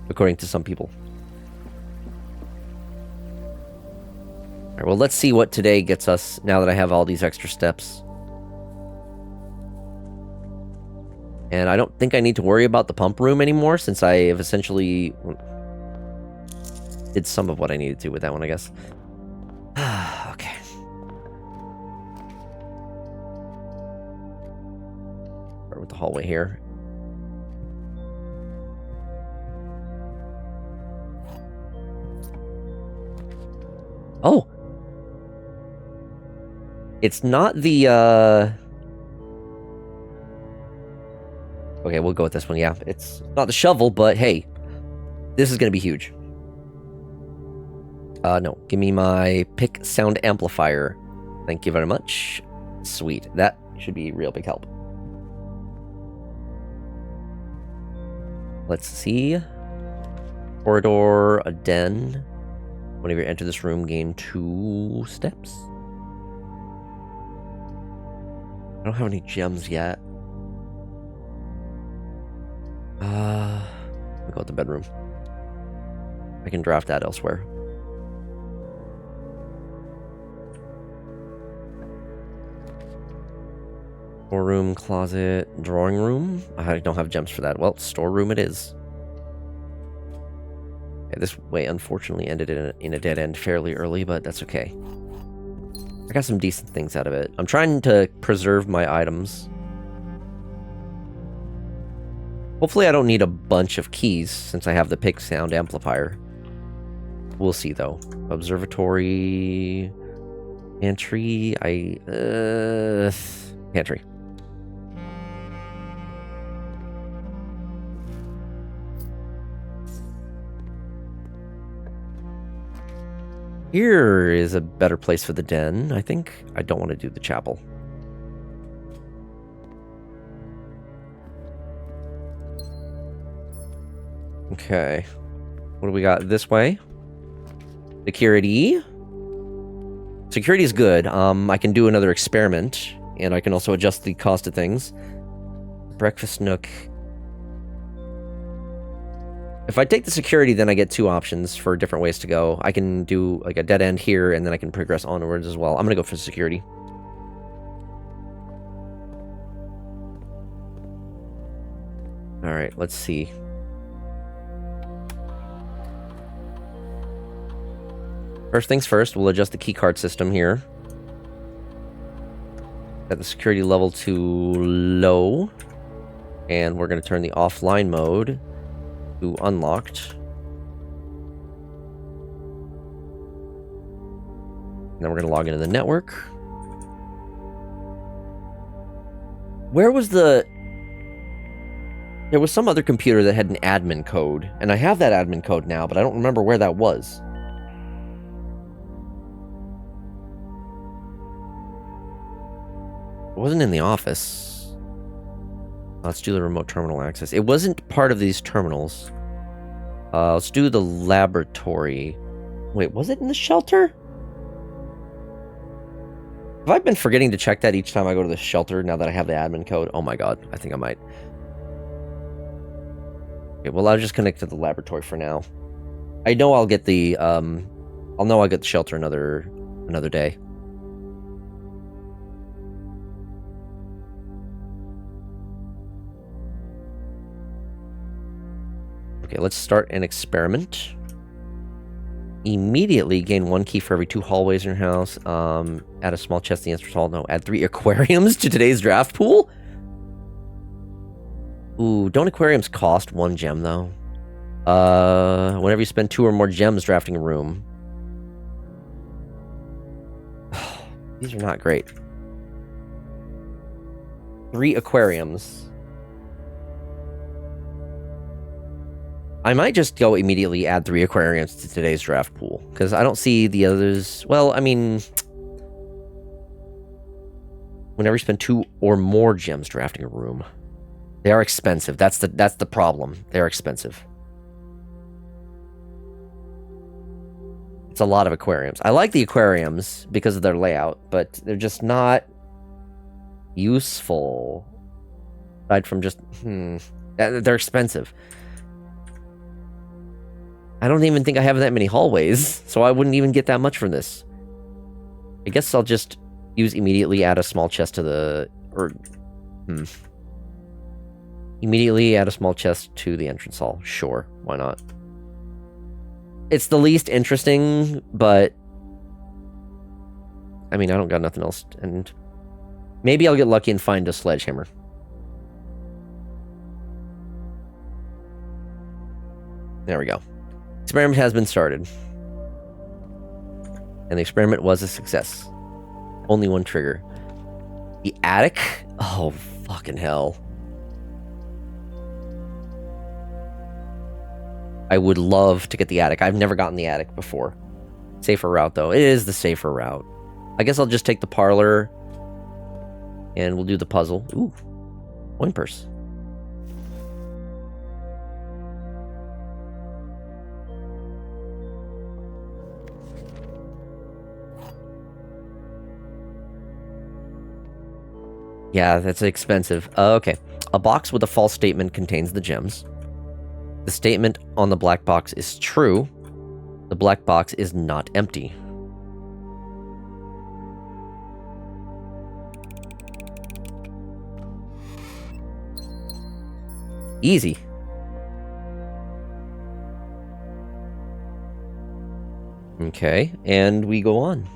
According to some people. Alright, well, let's see what today gets us now that I have all these extra steps. And I don't think I need to worry about the pump room anymore, since I have essentially did some of what I needed to with that one, I guess. Okay. Start with the hallway here. Oh! It's not the, Okay, we'll go with this one, yeah. It's not the shovel, but hey. This is gonna be huge. No. Give me my pick sound amplifier. Thank you very much. Sweet. That should be real big help. Let's see. Corridor, a den. Whenever you enter this room, gain 2 steps. I don't have any gems yet. I'll go with the bedroom. I can draft that elsewhere. Storeroom, closet, drawing room. I don't have gems for that. Well, storeroom it is. Okay, this way unfortunately ended in a dead end fairly early, but that's okay. I got some decent things out of it. I'm trying to preserve my items. Hopefully I don't need a bunch of keys since I have the pick sound amplifier. We'll see though. Observatory, pantry, pantry. Here is a better place for the den, I think. I don't want to do the chapel. Okay. What do we got this way? Security. Security is good. I can do another experiment, and I can also adjust the cost of things. Breakfast nook. If I take the security, then I get 2 options for different ways to go. I can do like a dead end here, and then I can progress onwards as well. I'm gonna go for security. Alright, let's see. First things first, we'll adjust the keycard system here. Set the security level to low. And we're going to turn the offline mode to unlocked. And then we're going to log into the network. Where was the... There was some other computer that had an admin code. And I have that admin code now, but I don't remember where that was. It wasn't in the office. Let's do the remote terminal access. It wasn't part of these terminals. Let's do the laboratory. Wait, was it in the shelter? Have I been forgetting to check that each time I go to the shelter now that I have the admin code? Oh my god, I think I might. Okay, well, I'll just connect to the laboratory for now. I know I'll get the, I'll get the shelter another day. Okay, let's start an experiment. Immediately gain 1 key for every 2 hallways in your house. Add a small chest in the entrance hall. No, add 3 aquariums to today's draft pool? Ooh, don't aquariums cost 1 gem, though? Whenever you spend 2 or more gems drafting a room. These are not great. 3 aquariums. I might just go immediately add 3 aquariums to today's draft pool, because I don't see the others. Well, I mean, whenever you spend 2 or more gems drafting a room, they are expensive. That's the problem. They're expensive. It's a lot of aquariums. I like the aquariums because of their layout, but they're just not useful. Aside from just, they're expensive. I don't even think I have that many hallways, so I wouldn't even get that much from this. I guess I'll just use immediately add a small chest to the... Immediately add a small chest to the entrance hall. Sure, why not? It's the least interesting, but... I mean, I don't got nothing else, and... Maybe I'll get lucky and find a sledgehammer. There we go. Experiment has been started. And the experiment was a success. Only one trigger. The attic? Oh, fucking hell. I would love to get the attic. I've never gotten the attic before. Safer route, though. It is the safer route. I guess I'll just take the parlor. And we'll do the puzzle. Ooh. Coin purse. Yeah, that's expensive. Okay. A box with a false statement contains the gems. The statement on the black box is true. The black box is not empty. Easy. Okay, and we go on.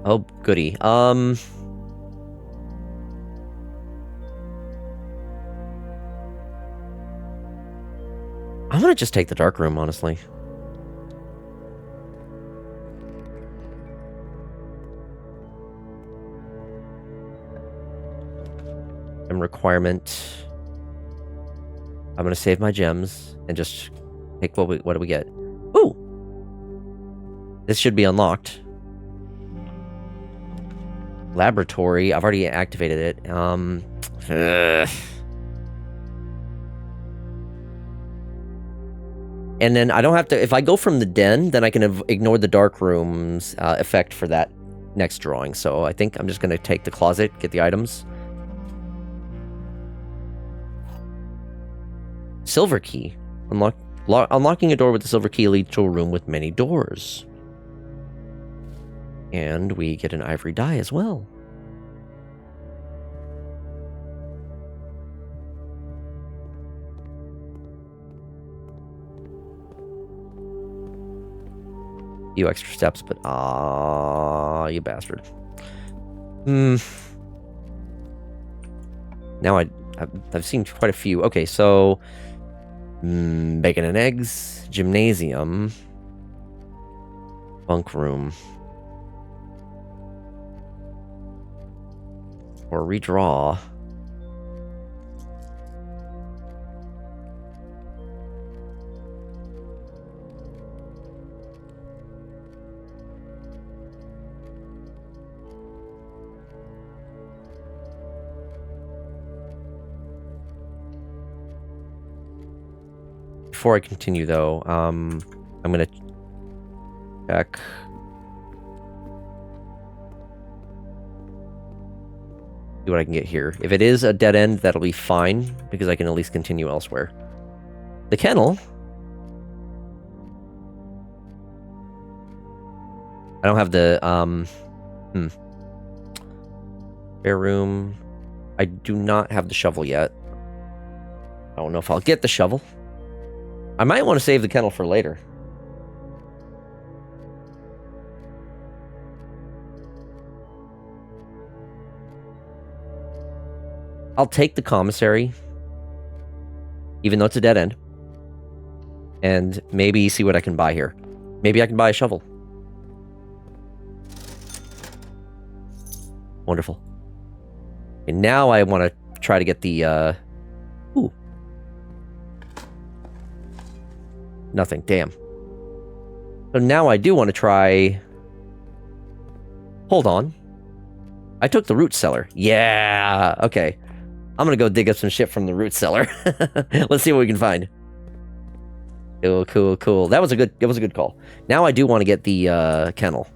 Oh, goody. I'm gonna just take the dark room, honestly. And requirement. I'm gonna save my gems and just take what do we get? Ooh! This should be unlocked. Laboratory. I've already activated it. And then I don't have to... If I go from the den, then I can ignore the dark room's effect for that next drawing. So I think I'm just going to take the closet, get the items. Silver key. Unlocking a door with the silver key leads to a room with many doors. And we get an ivory die as well. Few extra steps, but you bastard. Now I've seen quite a few. Okay, so bacon and eggs, gymnasium, bunk room. Or redraw. Before I continue, though, I'm gonna check. See what I can get here. If it is a dead end, that'll be fine, because I can at least continue elsewhere. The kennel. I don't have the, spare room. I do not have the shovel yet. I don't know if I'll get the shovel. I might want to save the kennel for later. I'll take the commissary, even though it's a dead end, and maybe see what I can buy here. Maybe I can buy a shovel. Wonderful. And now I want to try to get the, ooh. Nothing, damn. So now I do want to try... Hold on. I took the root cellar. Yeah, okay. I'm gonna go dig up some shit from the root cellar. Let's see what we can find. Cool, cool, cool. That was a good call. Now I do want to get the kennel.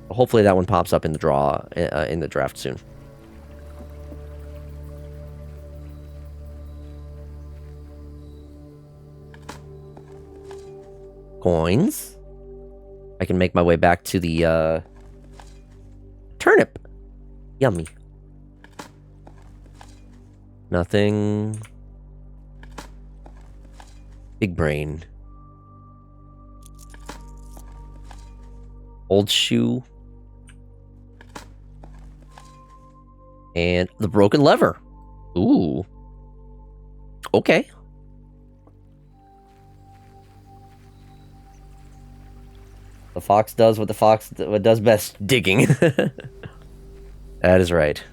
Hopefully that one pops up in the in the draft soon. Coins. I can make my way back to the turnip. Yummy. Nothing. Big brain. Old shoe. And the broken lever. Ooh. Okay. The fox does what the fox does best, digging. That is right.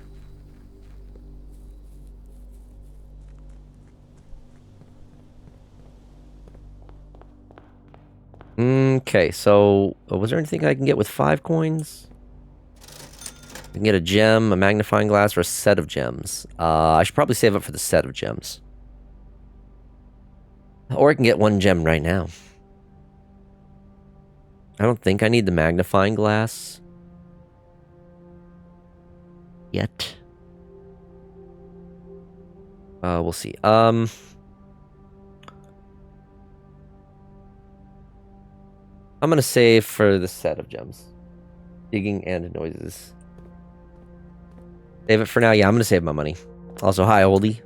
Okay, so was there anything I can get with 5 coins? I can get a gem, a magnifying glass, or a set of gems. I should probably save up for the set of gems. Or I can get 1 gem right now. I don't think I need the magnifying glass yet. We'll see. I'm gonna save for the set of gems. Digging and noises. Save it for now. Yeah, I'm gonna save my money. Also, hi, oldie.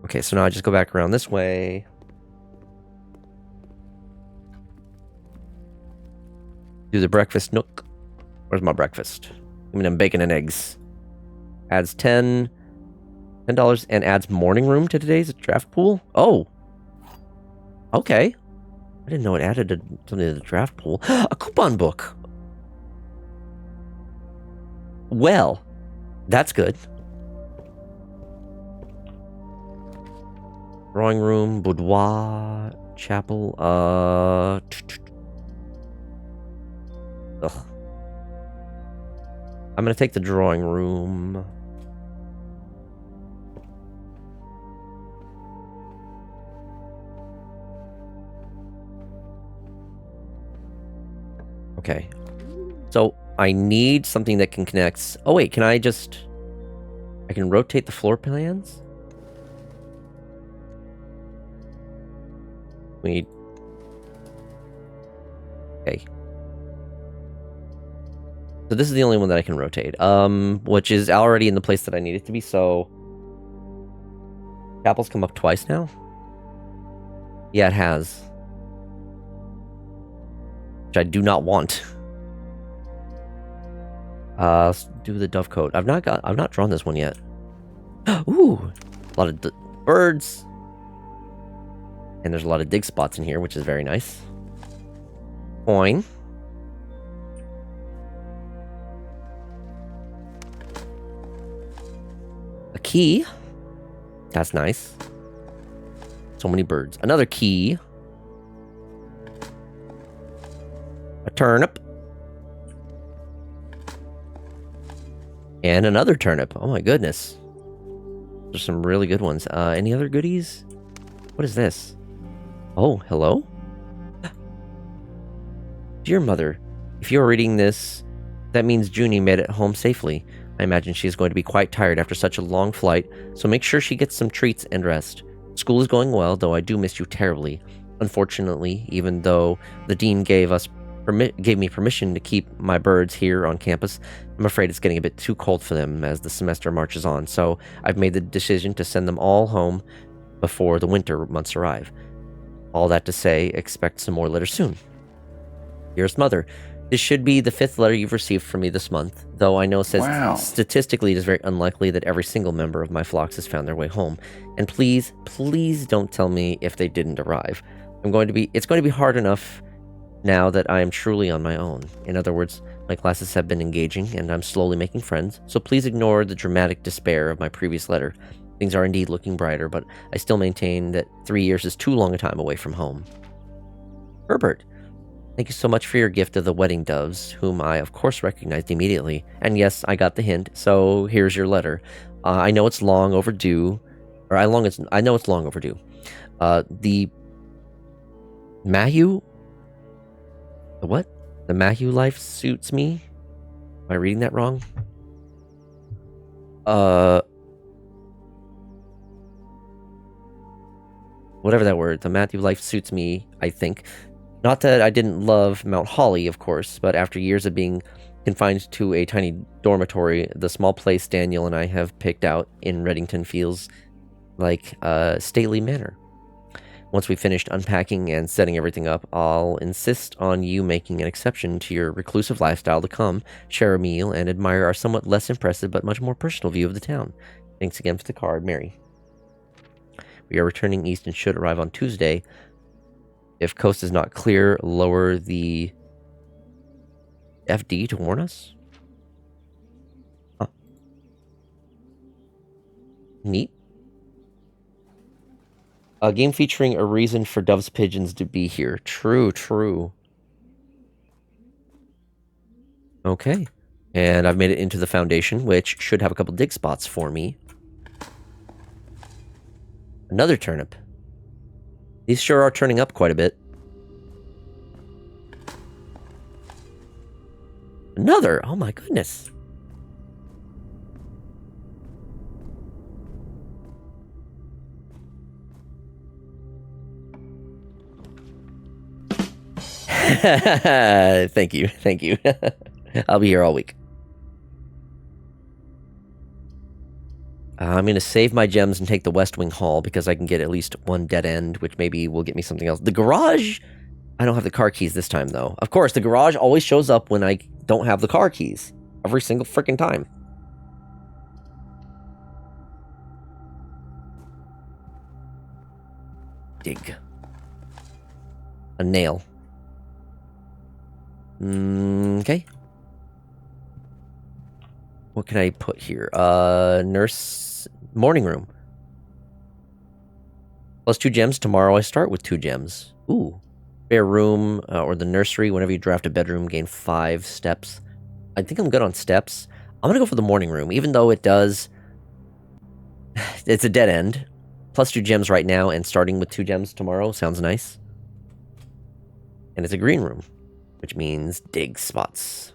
Okay, so now I just go back around this way. Do the breakfast nook. Where's my breakfast? Give me them bacon and eggs. Adds $10 and adds morning room to today's draft pool. Oh. Okay. I didn't know it added something to the draft pool. A coupon book. Well, that's good. Drawing room, boudoir, chapel, Ugh. I'm gonna take the drawing room. Okay. So, I need something that can connect... Oh, wait, can I just... I can rotate the floor plans? We... Okay. So this is the only one that I can rotate. Which is already in the place that I need it to be, so... Chapel's come up twice now? Yeah, it has. Which I do not want. Let's do the dovecote. I've not drawn this one yet. Ooh, a lot of birds. And there's a lot of dig spots in here, which is very nice. Coin. A key. That's nice. So many birds. Another key. A turnip. And another turnip. Oh my goodness. There's some really good ones. Any other goodies? What is this? Oh, hello? Dear Mother, if you're reading this, that means Junie made it home safely. I imagine she is going to be quite tired after such a long flight, so make sure she gets some treats and rest. School is going well, though I do miss you terribly. Unfortunately, even though the dean gave me permission to keep my birds here on campus, I'm afraid it's getting a bit too cold for them as the semester marches on, so I've made the decision to send them all home before the winter months arrive. All that to say, expect some more letters soon. Dearest Mother, this should be the 5th letter you've received from me this month, though I know statistically it is very unlikely that every single member of my flocks has found their way home. And please, please don't tell me if they didn't arrive. It's going to be hard enough now that I am truly on my own. In other words, my classes have been engaging and I'm slowly making friends, so please ignore the dramatic despair of my previous letter. Things are indeed looking brighter, but I still maintain that 3 years is too long a time away from home. Herbert, thank you so much for your gift of the wedding doves, whom I of course recognized immediately. And yes, I got the hint, so here's your letter. I know it's long overdue, I know it's long overdue. The Mahu? The what? The Mahu life suits me? Am I reading that wrong? Whatever that word. The Matthew life suits me, I think. Not that I didn't love Mount Holly, of course, but after years of being confined to a tiny dormitory, the small place Daniel and I have picked out in Reddington feels like a stately manor. Once we've finished unpacking and setting everything up, I'll insist on you making an exception to your reclusive lifestyle to come, share a meal, and admire our somewhat less impressive but much more personal view of the town. Thanks again for the card, Mary. We are returning east and should arrive on Tuesday. If coast is not clear, lower the FD to warn us. Huh. Neat. A game featuring a reason for doves pigeons to be here. True, true. Okay. And I've made it into the foundation, which should have a couple dig spots for me. Another turnip. These sure are turning up quite a bit. Another! Oh my goodness. Thank you, thank you. I'll be here all week. I'm going to save my gems and take the West Wing Hall because I can get at least one dead end, which maybe will get me something else. The garage, I don't have the car keys this time, though. Of course, the garage always shows up when I don't have the car keys. Every single freaking time. Dig. A nail. Okay. What can I put here? Nurse morning room. Plus 2 gems. Tomorrow I start with 2 gems. Ooh. Spare room or the nursery. Whenever you draft a bedroom, gain 5 steps. I think I'm good on steps. I'm going to go for the morning room, even though it does... It's a dead end. Plus 2 gems right now and starting with 2 gems tomorrow. Sounds nice. And it's a green room, which means dig spots.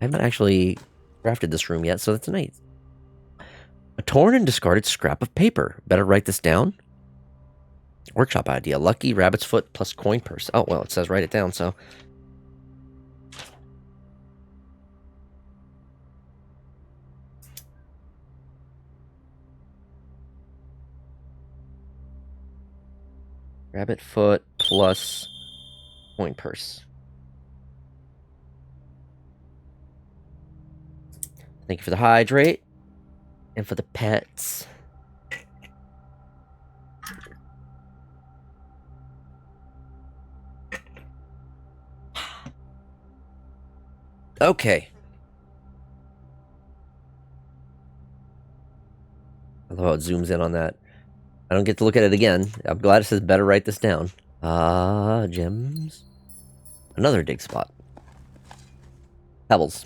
I haven't actually drafted this room yet, so that's nice. A torn and discarded scrap of paper. Better write this down. Workshop idea. Lucky rabbit's foot plus coin purse. Oh, well, it says write it down, so... Rabbit foot plus coin purse. Thank you for the hydrate. And for the pets. Okay. I love how it zooms in on that. I don't get to look at it again. I'm glad it says better write this down. Gems. Another dig spot. Pebbles.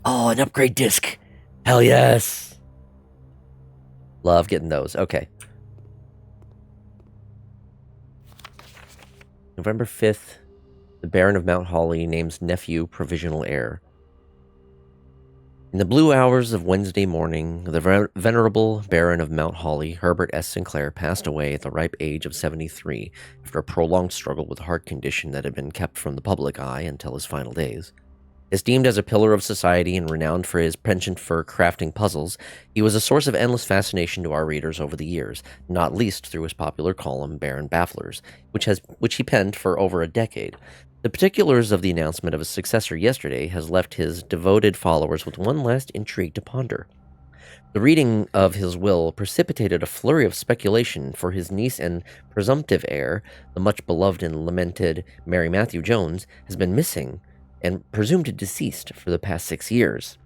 Oh, an upgrade disc. Hell yes. Love getting those. Okay. November 5th, the Baron of Mount Holly names nephew provisional heir. In the blue hours of Wednesday morning, the venerable Baron of Mount Holly, Herbert S. Sinclair, passed away at the ripe age of 73 after a prolonged struggle with a heart condition that had been kept from the public eye until his final days. Esteemed as a pillar of society and renowned for his penchant for crafting puzzles, he was a source of endless fascination to our readers over the years, not least through his popular column, Baron Bafflers, which he penned for over a decade. The particulars of the announcement of his successor yesterday has left his devoted followers with one last intrigue to ponder. The reading of his will precipitated a flurry of speculation, for his niece and presumptive heir, the much beloved and lamented Mary Matthew Jones, has been missing and presumed deceased for the past 6 years.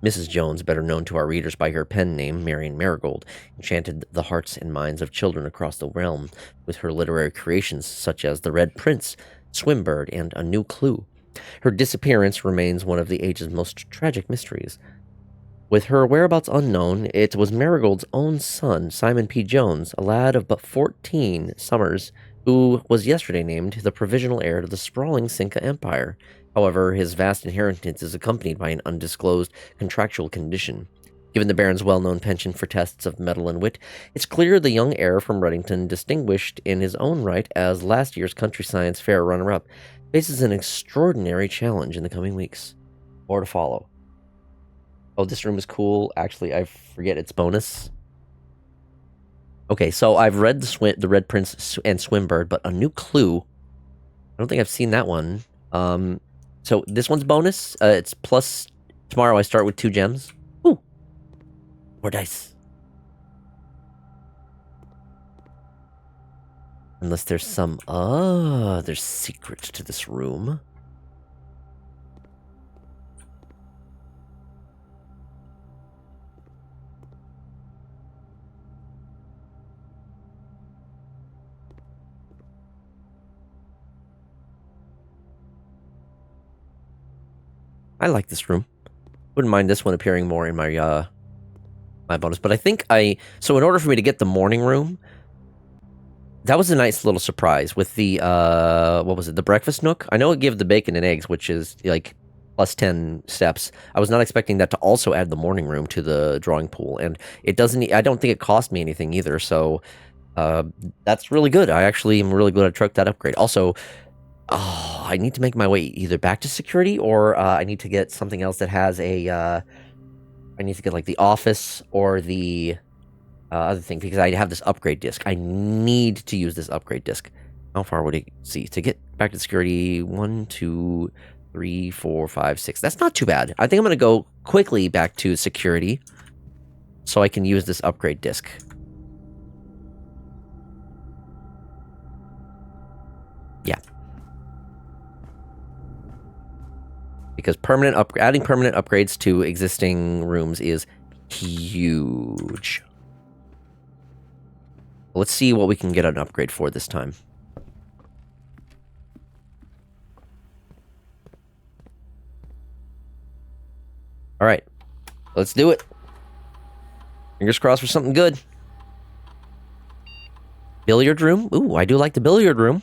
Mrs. Jones, better known to our readers by her pen name, Marian Marigold, enchanted the hearts and minds of children across the realm with her literary creations such as The Red Prince, Swimbird, and A New Clue. Her disappearance remains one of the age's most tragic mysteries. With her whereabouts unknown, it was Marigold's own son, Simon P. Jones, a lad of but 14 summers, who was yesterday named the provisional heir to the sprawling Cinca Empire. However, his vast inheritance is accompanied by an undisclosed contractual condition. Given the Baron's well-known penchant for tests of mettle and wit, it's clear the young heir from Reddington, distinguished in his own right as last year's Country Science Fair runner-up, faces an extraordinary challenge in the coming weeks. More to follow. Oh, this room is cool. Actually, I forget its bonus. Okay, so I've read the Red Prince and Swimbird, but A New Clue, I don't think I've seen that one. So this one's bonus. It's plus, tomorrow I start with 2 gems. Ooh. More dice. Unless there's some there's secrets to this room. I like this room. Wouldn't mind this one appearing more in my my bonus, but I think so in order for me to get the morning room, that was a nice little surprise with the what was it, the breakfast nook? I know it gives the bacon and eggs, which is like plus 10 steps. I was not expecting that to also add the morning room to the drawing pool, and it doesn't, I don't think it cost me anything either, so that's really good. I actually am really glad I trucked that upgrade. Also, I need to make my way either back to security or I need to get something else that has a, I need to get like the office or the other thing, because I have this upgrade disc. I need to use this upgrade disc. How far would it see? To get back to security, 1, 2, 3, 4, 5, 6. That's not too bad. I think I'm going to go quickly back to security so I can use this upgrade disc. Yeah. Because adding permanent upgrades to existing rooms is huge. Let's see what we can get an upgrade for this time. All right, let's do it. Fingers crossed for something good. Billiard room? Ooh, I do like the billiard room.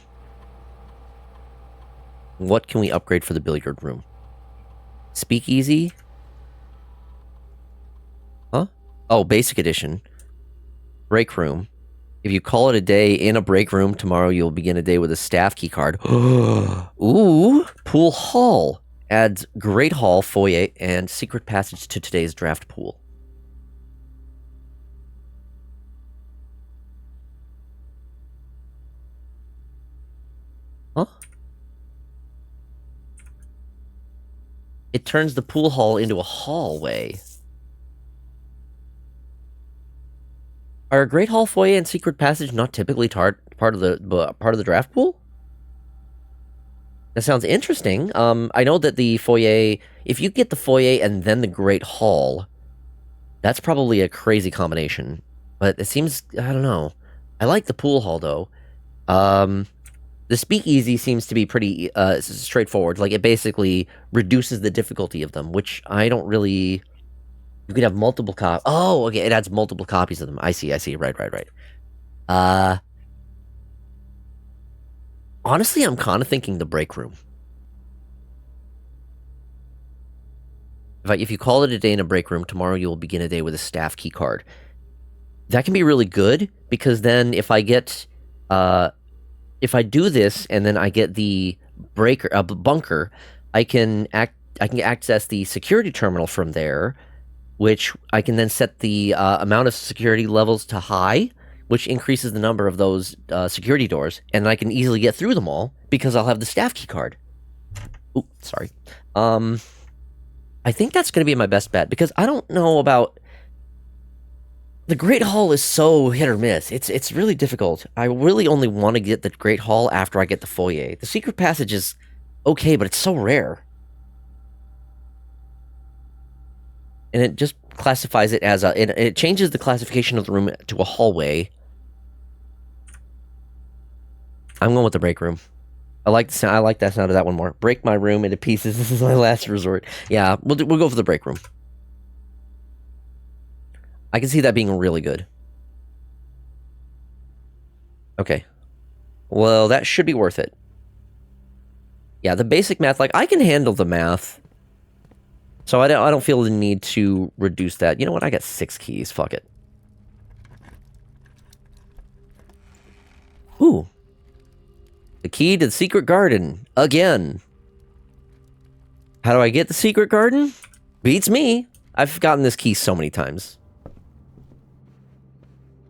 What can we upgrade for the billiard room? Speakeasy? Huh? Oh, basic edition. Break room. If you call it a day in a break room, tomorrow you'll begin a day with a staff key card. Ooh, pool hall. Adds great hall, foyer, and secret passage to today's draft pool. Huh? It turns the pool hall into a hallway. Are Great Hall, Foyer, and Secret Passage not typically part of the draft pool? That sounds interesting. I know that the foyer, if you get the foyer and then the Great Hall, that's probably a crazy combination. But it seems, I don't know. I like the pool hall though. The speakeasy seems to be pretty straightforward. Like it basically reduces the difficulty of them, which I don't really. You could have multiple copies. Oh, okay. It adds multiple copies of them. I see. Right. Honestly, I'm kind of thinking the break room. If you call it a day in a break room, tomorrow you will begin a day with a staff key card. That can be really good, because then if I get, if I do this and then I get the bunker, I can access the security terminal from there, which I can then set the amount of security levels to high, which increases the number of those security doors, and I can easily get through them all because I'll have the staff key card. Ooh, sorry. I think that's going to be my best bet, because I don't know about... The Great Hall is so hit or miss. It's really difficult. I really only want to get the Great Hall after I get the foyer. The secret passage is okay, but it's so rare. And it just classifies it as it changes the classification of the room to a hallway. I'm going with the break room. I like the sound. I like that sound of that one more. Break my room into pieces. This is my last resort. Yeah, we'll go for the break room. I can see that being really good. Okay. Well, that should be worth it. Yeah, the basic math, like, I can handle the math. So I don't feel the need to reduce that. You know what? I got 6 keys. Fuck it. Ooh. The key to the secret garden. Again. How do I get the secret garden? Beats me. I've gotten this key so many times.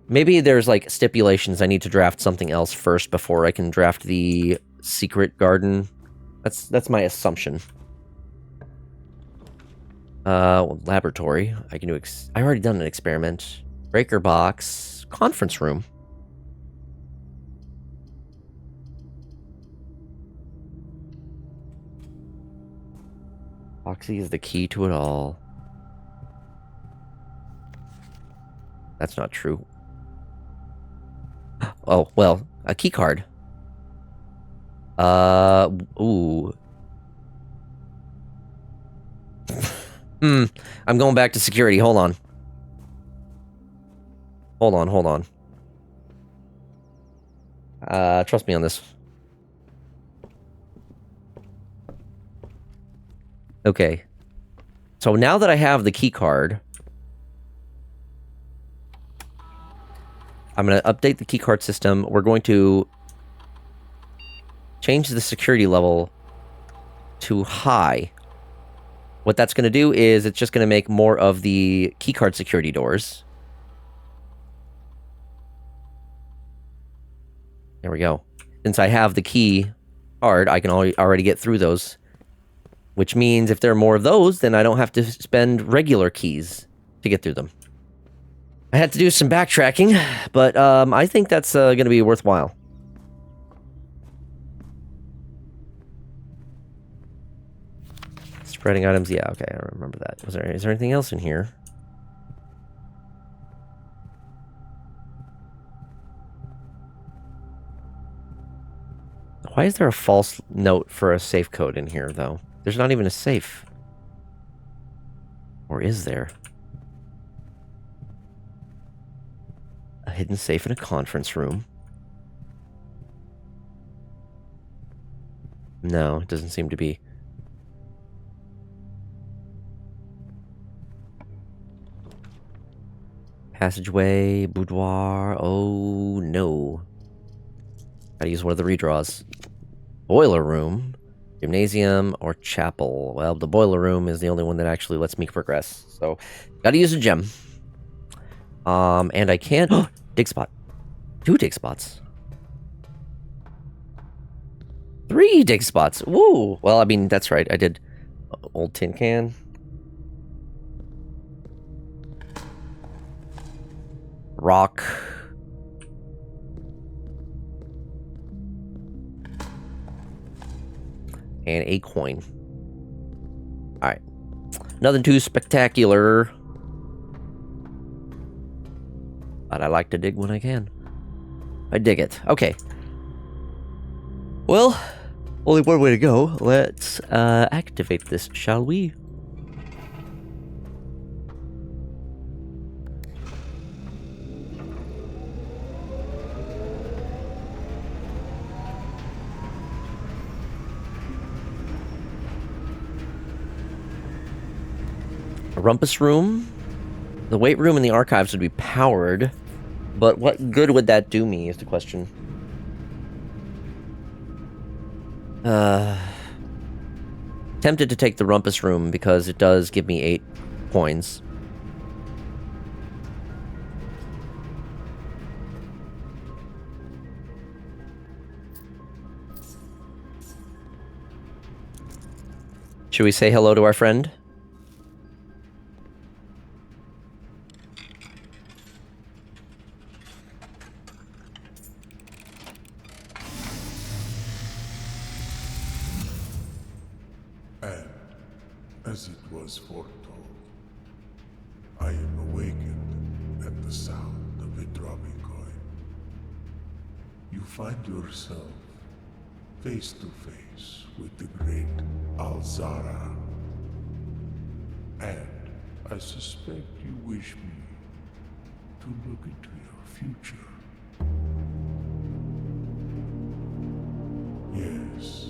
Maybe there's, like, stipulations. I need to draft something else first before I can draft the secret garden. That's my assumption. Laboratory. I can do. I already done an experiment. Breaker box. Conference room. Foxy is the key to it all. That's not true. Oh, well, a key card. Ooh. I'm going back to security. Hold on. Hold on. Trust me on this. Okay. So now that I have the key card, I'm going to update the key card system. We're going to change the security level to high. What that's going to do is it's just going to make more of the keycard security doors. There we go. Since I have the key card, I can already get through those. Which means if there are more of those, then I don't have to spend regular keys to get through them. I had to do some backtracking, but I think that's going to be worthwhile. Spreading items, yeah, okay, I remember that. Is there anything else in here? Why is there a false note for a safe code in here, though? There's not even a safe. Or is there? A hidden safe in a conference room. No, it doesn't seem to be. Passageway, boudoir, oh no. Gotta use one of the redraws. Boiler room, gymnasium, or chapel. Well, the boiler room is the only one that actually lets me progress. So, gotta use a gem. And I can't... dig spot. 2 dig spots. 3 dig spots. Woo! Well, I mean, that's right. I did old tin can. Rock. And a coin. Alright. Nothing too spectacular. But I like to dig when I can. I dig it. Okay. Well, only one way to go. Let's activate this, shall we? A rumpus room. The weight room and the archives would be powered, but what good would that do me is the question. Tempted to take the rumpus room because it does give me 8 coins. Should we say hello to our friend? As it was foretold, I am awakened at the sound of a dropping coin. You find yourself face to face with the great Alzara. And I suspect you wish me to look into your future. Yes,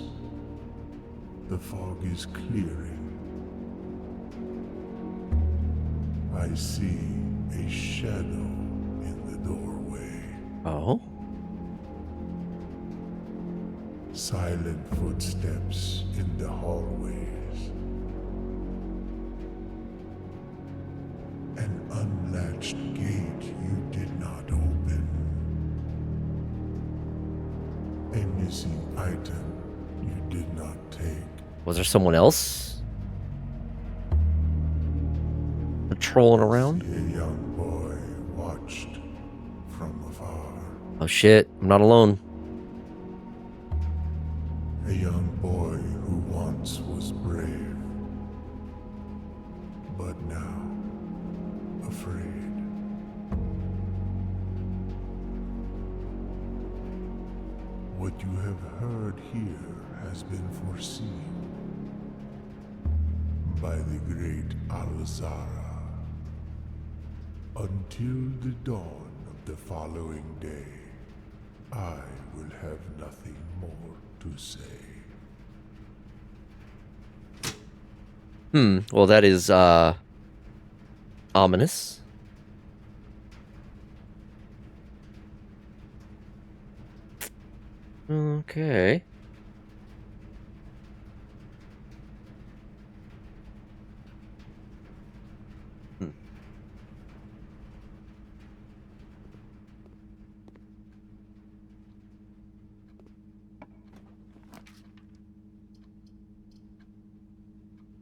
the fog is clearing. I see a shadow in the doorway. Oh? Silent footsteps in the hallways. An unlatched gate you did not open. A missing item you did not take. Was there someone else patrolling around? A young boy watched from afar. Oh shit, I'm not alone. A young boy who once was brave, what you have heard here has been foreseen by the great Alzara. Until the dawn of the following day, I will have nothing more to say. Well, that is, ominous. Okay.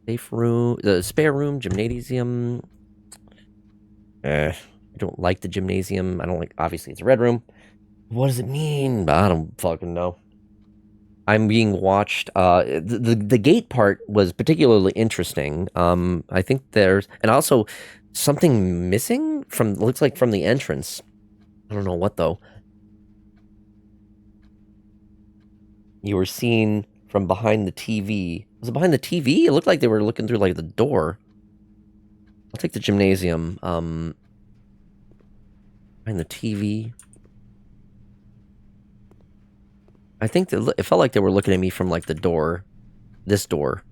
Safe room, the spare room, gymnasium. I don't like the gymnasium. I don't like, obviously it's a red room. What does it mean? I don't fucking know. I'm being watched. The gate part was particularly interesting. I think there's, and also something missing from, looks like from the entrance. I don't know what though. You were seen from behind the TV. Was it behind the TV? It looked like they were looking through like the door. I'll take the gymnasium. Behind the TV. I think it felt like they were looking at me from like the door. This door.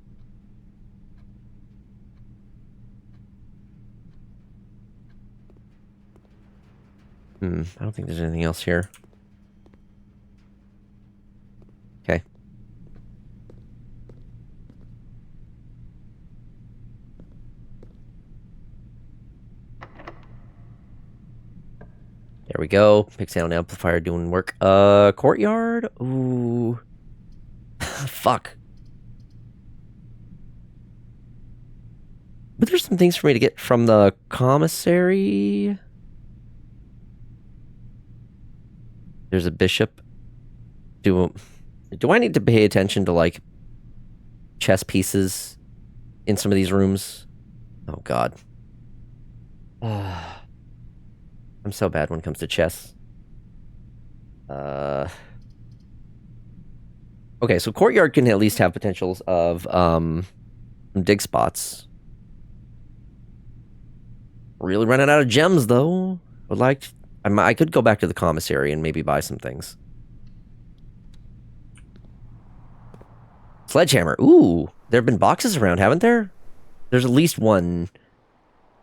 I don't think there's anything else here. Okay. There we go. Big sound amplifier doing work. Courtyard? Ooh. Fuck. But there's some things for me to get from the commissary. There's a bishop. Do I need to pay attention to, like, chess pieces in some of these rooms? Oh, God. I'm so bad when it comes to chess. Okay, so courtyard can at least have potentials of dig spots. Really running out of gems though. Would like I could go back to the commissary and maybe buy some things. Sledgehammer. Ooh, there have been boxes around, haven't there? There's at least one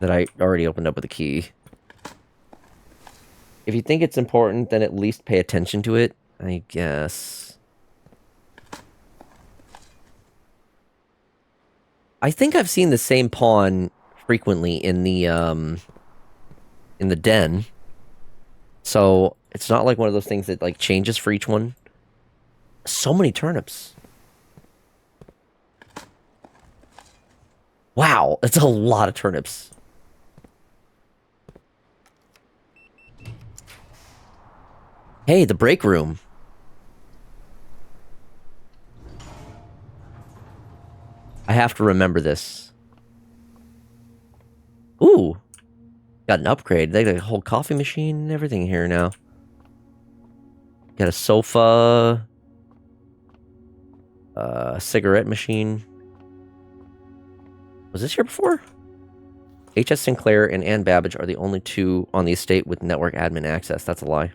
that I already opened up with a key. If you think it's important, then at least pay attention to it, I guess. I think I've seen the same pawn frequently in the den. So, it's not like one of those things that, like, changes for each one. So many turnips. Wow, that's a lot of turnips. Hey, the break room. I have to remember this. Ooh. Got an upgrade. They got a whole coffee machine and everything here now. Got a sofa. Cigarette machine. Was this here before? H.S. Sinclair and Ann Babbage are the only two on the estate with network admin access. That's a lie.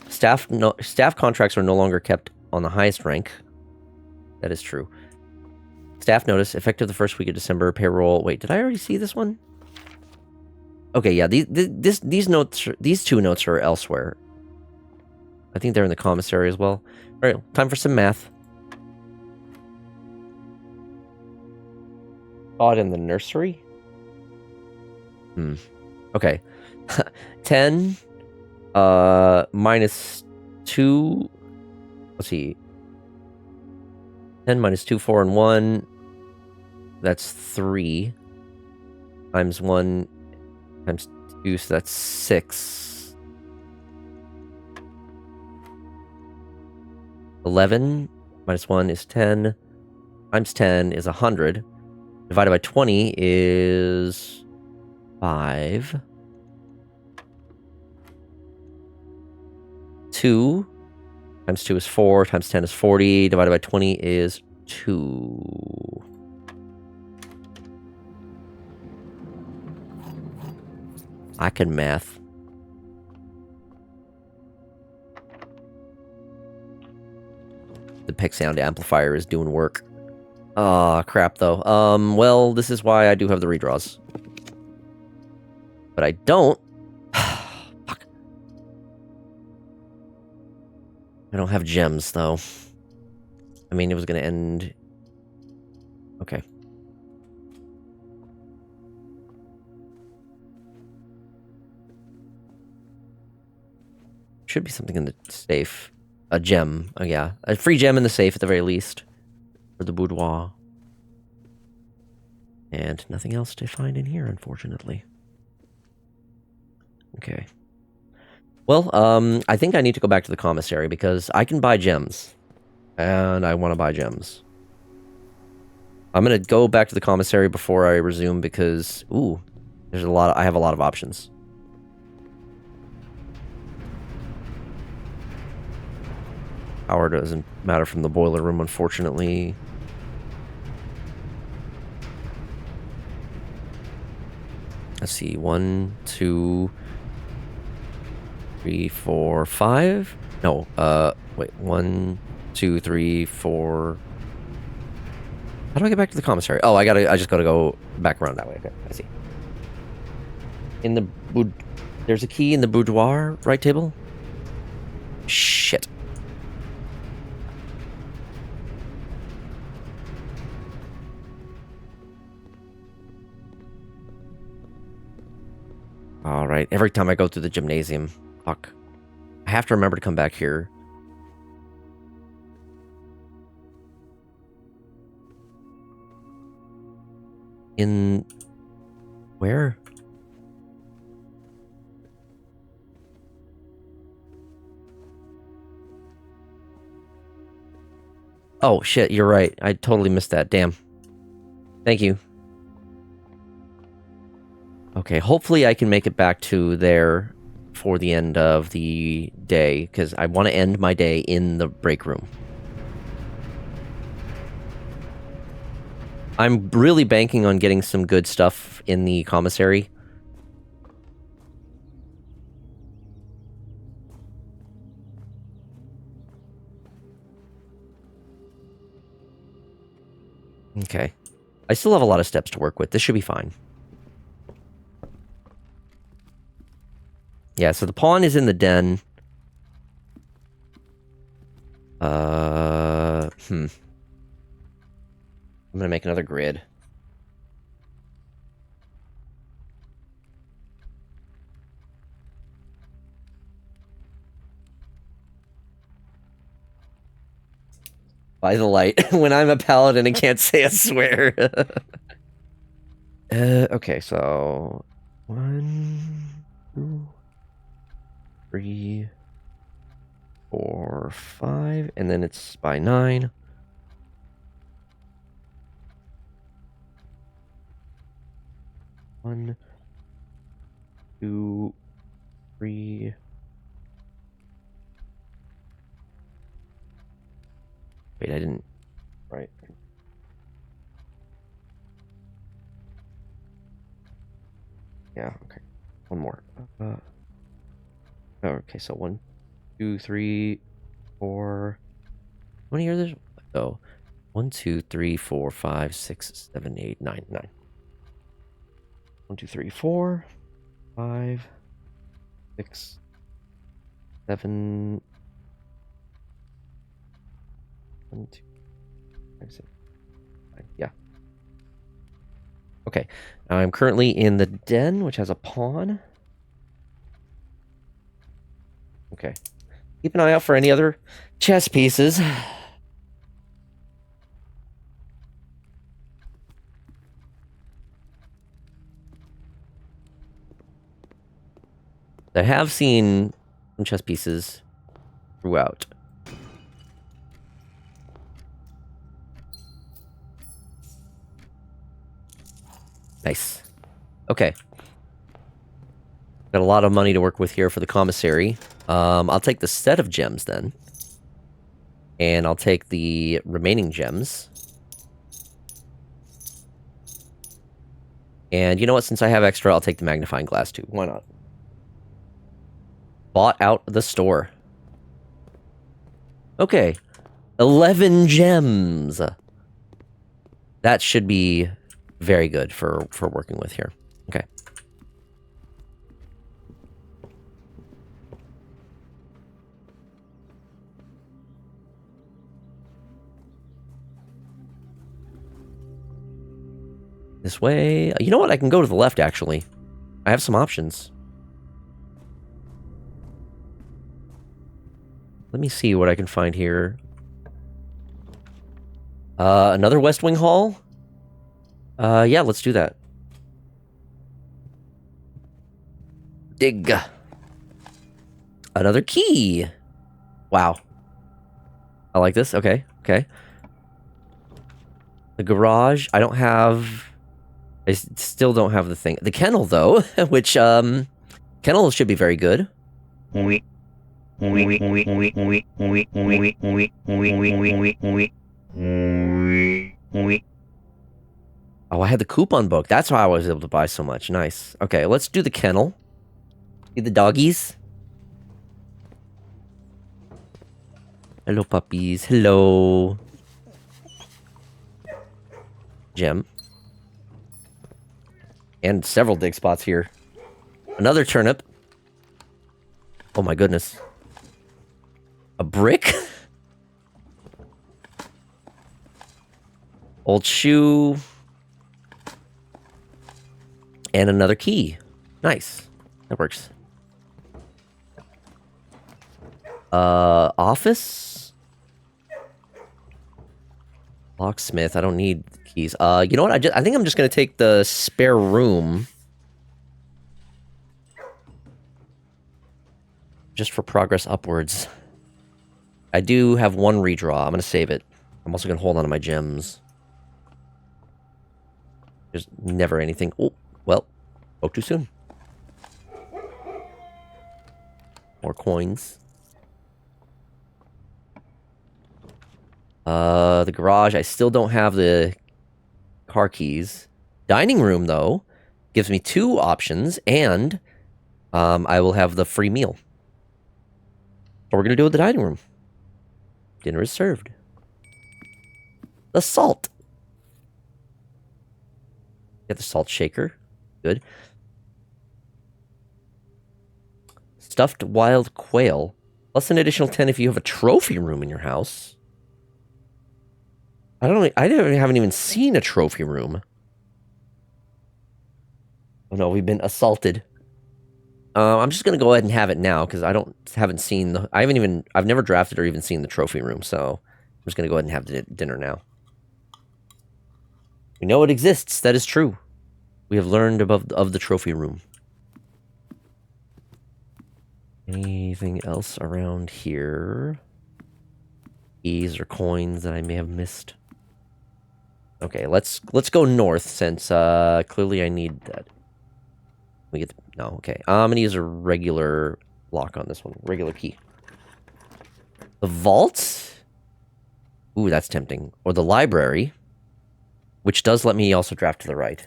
Staff contracts are no longer kept on the highest rank. That is true. Staff notice, effective the first week of December, payroll. Wait, did I already see this one? Okay, yeah, these notes, these two notes are elsewhere. I think they're in the commissary as well. All right, time for some math. Thought in the nursery? Okay. 10 minus 2. Let's see. 10 minus 2, 4, and 1. That's 3. Times 1 times 2, so that's 6. 11 minus 1 is 10. Times 10 is 100. Divided by 20 is 5. 2 Times 2 is 4, times 10 is 40, divided by 20 is 2. I can math. The pick sound amplifier is doing work. Ah, crap, though. Well, this is why I do have the redraws. But I don't... Fuck. I don't have gems, though. I mean, it was gonna end... Okay. Should be something in the safe. A gem. Oh, yeah. A free gem in the safe, at the very least. For the boudoir. And nothing else to find in here, unfortunately. Okay. Well, I think I need to go back to the commissary, because I can buy gems. And I want to buy gems. I'm going to go back to the commissary before I resume, because... Ooh. There's a lot... I have a lot of options. Power doesn't matter from the boiler room, unfortunately. Let's see. 1, 2, 3, 4, 5. No, wait. 1, 2, 3, 4. How do I get back to the commissary? Oh, I just gotta go back around that way. Okay, I see. In the there's a key in the boudoir right table? Shit. Alright, every time I go through the gymnasium. Fuck. I have to remember to come back here. In... Where? Oh, shit, you're right. I totally missed that. Damn. Thank you. Okay, hopefully I can make it back to there for the end of the day, because I want to end my day in the break room. I'm really banking on getting some good stuff in the commissary. Okay. I still have a lot of steps to work with. This should be fine. Yeah, so the pawn is in the den. I'm gonna make another grid. By the light. When I'm a paladin and can't say a swear. Okay, so... 1, 2, 3, 4, 5, and then it's by 9. One, 2, 3. Wait, I didn't. Right. Yeah. Okay. One more. Okay. So 1, 2, 3, 4. How many are there? Oh, 1, 2, 3, 4, 5, 6, 7, 8, 9, 9. 1, 2, 3, 4, 5, 6, 7. 1, 2, 5, 6, 9. Yeah. Okay. I'm currently in the den, which has a pawn. Okay. Keep an eye out for any other chess pieces. I have seen some chess pieces throughout. Nice. Okay. Got a lot of money to work with here for the commissary. I'll take the set of gems then. And I'll take the remaining gems. And you know what? Since I have extra, I'll take the magnifying glass too. Why not? Bought out the store. Okay. 11 gems. That should be very good for working with here. Okay. This way. You know what? I can go to the left, actually. I have some options. Let me see what I can find here. Another West Wing Hall? Yeah, let's do that. Dig. Another key. Wow. I like this. Okay, okay. The garage. I don't have... I still don't have the thing. The kennel, though, which, kennel should be very good. Oh, I had the coupon book. That's why I was able to buy so much. Nice. Okay, let's do the kennel. See the doggies. Hello, puppies. Hello. Gem. And several dig spots here. Another turnip. Oh my goodness. A brick? Old shoe. And another key. Nice. That works. Office? Locksmith. I don't need keys. You know what? I think I'm just gonna take the spare room. Just for progress upwards. I do have one redraw. I'm gonna save it. I'm also gonna hold on to my gems. There's never anything. Oh, well. Spoke too soon. More coins. The garage. I still don't have the car keys. Dining room, though, gives me 2 options, and I will have the free meal. So we're going to do with the dining room. Dinner is served. The salt. Get the salt shaker. Good. Stuffed wild quail. Plus an additional 10 if you have a trophy room in your house. I haven't even seen a trophy room. Oh no, we've been assaulted. I'm just gonna go ahead and have it now because haven't seen the. I've never drafted or even seen the trophy room, so I'm just gonna go ahead and have the dinner now. We know it exists. That is true. We have learned of the trophy room. Anything else around here? Keys or coins that I may have missed? Okay, let's go north since clearly I need that. We get no, okay. I'm gonna use a regular lock on this one, regular key. The vault? Ooh, that's tempting. Or the library, which does let me also draft to the right.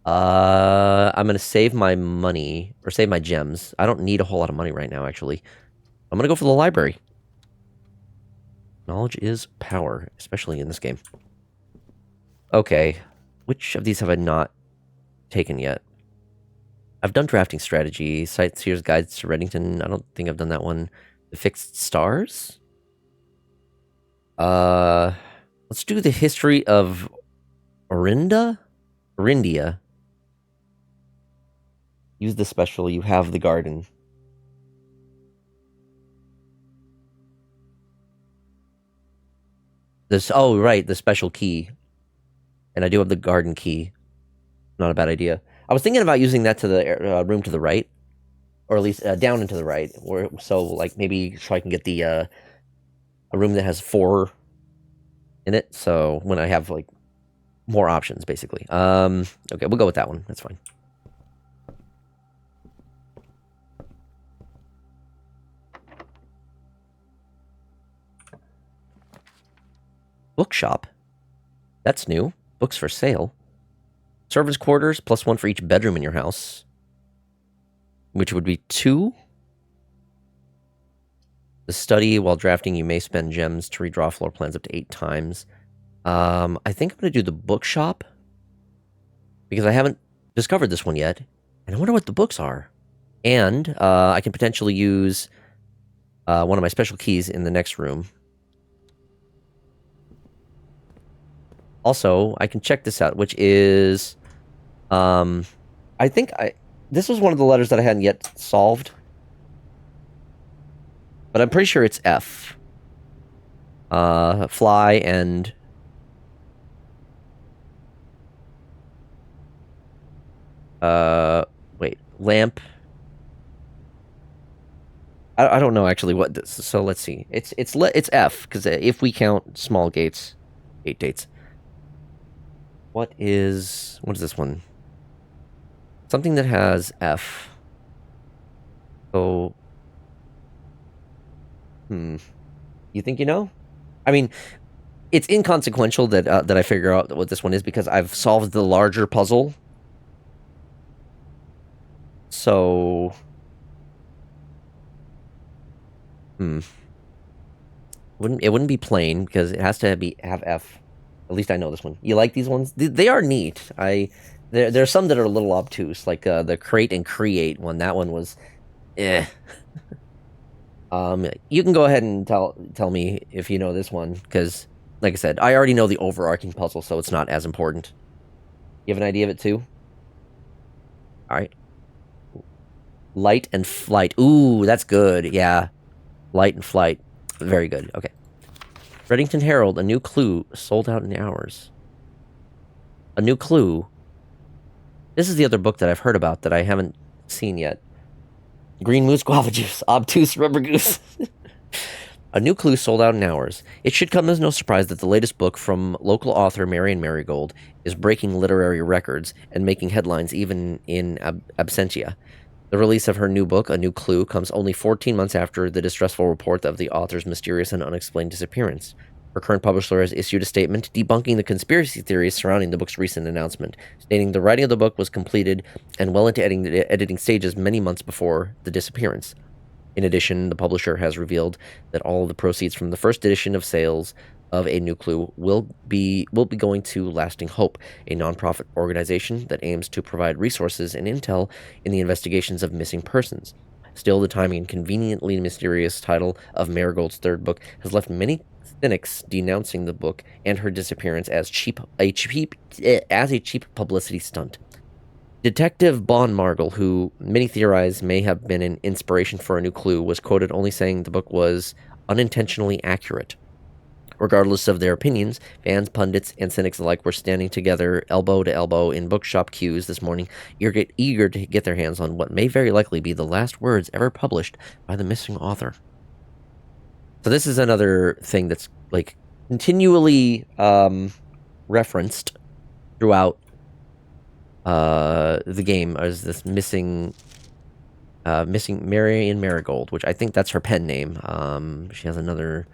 I'm gonna save my money or save my gems. I don't need a whole lot of money right now, actually. I'm gonna go for the library. Knowledge is power, especially in this game. Okay, which of these have I not taken yet? I've done drafting strategy, Sightseer's Guides to Reddington. I don't think I've done that one. The Fixed Stars? Let's do the history of Orindia? Use the special, you have the garden. Oh, right, the special key. And I do have the garden key. Not a bad idea. I was thinking about using that to the room to the right. Or at least down and to the right. So, like, maybe so I can get the a room that has 4 in it. So, when I have, like, more options, basically. Okay, we'll go with that one. That's fine. bookshop. That's new. Books for sale. Servants' quarters, +1 for each bedroom in your house. Which would be 2. The study, while drafting, you may spend gems to redraw floor plans up to 8 times. I think I'm going to do the bookshop. Because I haven't discovered this one yet. And I wonder what the books are. And I can potentially use one of my special keys in the next room. Also, I can check this out, which is... This was one of the letters that I hadn't yet solved. But I'm pretty sure it's F. Fly and... wait. Lamp. I don't know actually what this... So let's see. It's F, because if we count small gates, 8 dates. What is this one? Something that has F. So... You think you know? I mean, it's inconsequential that I figure out what this one is because I've solved the larger puzzle. So... It wouldn't be plain because it has to have F. At least I know this one. You like these ones? They are neat. There are some that are a little obtuse, like the crate and create one. That one was, eh. You can go ahead and tell me if you know this one, because, like I said, I already know the overarching puzzle, so it's not as important. You have an idea of it too? All right. Light and flight. Ooh, that's good. Yeah. Light and flight. Very good. Okay. Reddington Herald, a new clue, sold out in hours. A new clue. This is the other book that I've heard about that I haven't seen yet. Green Moose Guava Juice, Obtuse Rubber Goose. A new clue sold out in hours. It should come as no surprise that the latest book from local author Marion Marigold is breaking literary records and making headlines even in absentia. The release of her new book, A New Clue, comes only 14 months after the distressful report of the author's mysterious and unexplained disappearance. Her current publisher has issued a statement debunking the conspiracy theories surrounding the book's recent announcement, stating the writing of the book was completed and well into editing stages many months before the disappearance. In addition, the publisher has revealed that all of the proceeds from the first edition of sales of A New Clue will be going to Lasting Hope, a nonprofit organization that aims to provide resources and intel in the investigations of missing persons. Still, the timing and conveniently mysterious title of Marigold's third book has left many cynics denouncing the book and her disappearance as a cheap publicity stunt. Detective Bon Margle, who many theorize may have been an inspiration for A New Clue, was quoted only saying the book was unintentionally accurate. Regardless of their opinions, fans, pundits, and cynics alike were standing together, elbow to elbow, in bookshop queues this morning, eager to get their hands on what may very likely be the last words ever published by the missing author. So this is another thing that's, like, continually referenced throughout the game as this missing Marion Marigold, which I think that's her pen name. She has another...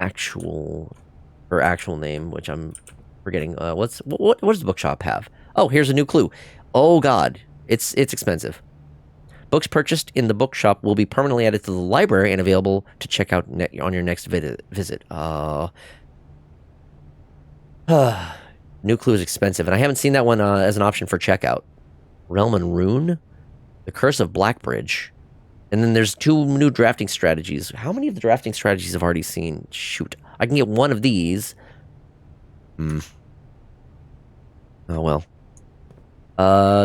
her actual name, which I'm forgetting. What does the bookshop have? Oh, here's a new clue. Oh God, it's expensive. Books purchased in the bookshop will be permanently added to the library and available to check out on your next visit. New clue is expensive, and I haven't seen that one as an option for checkout. Realm and Rune, The Curse of Blackbridge. And then there's 2 new drafting strategies. How many of the drafting strategies I've already seen? Shoot. I can get one of these. Oh, well.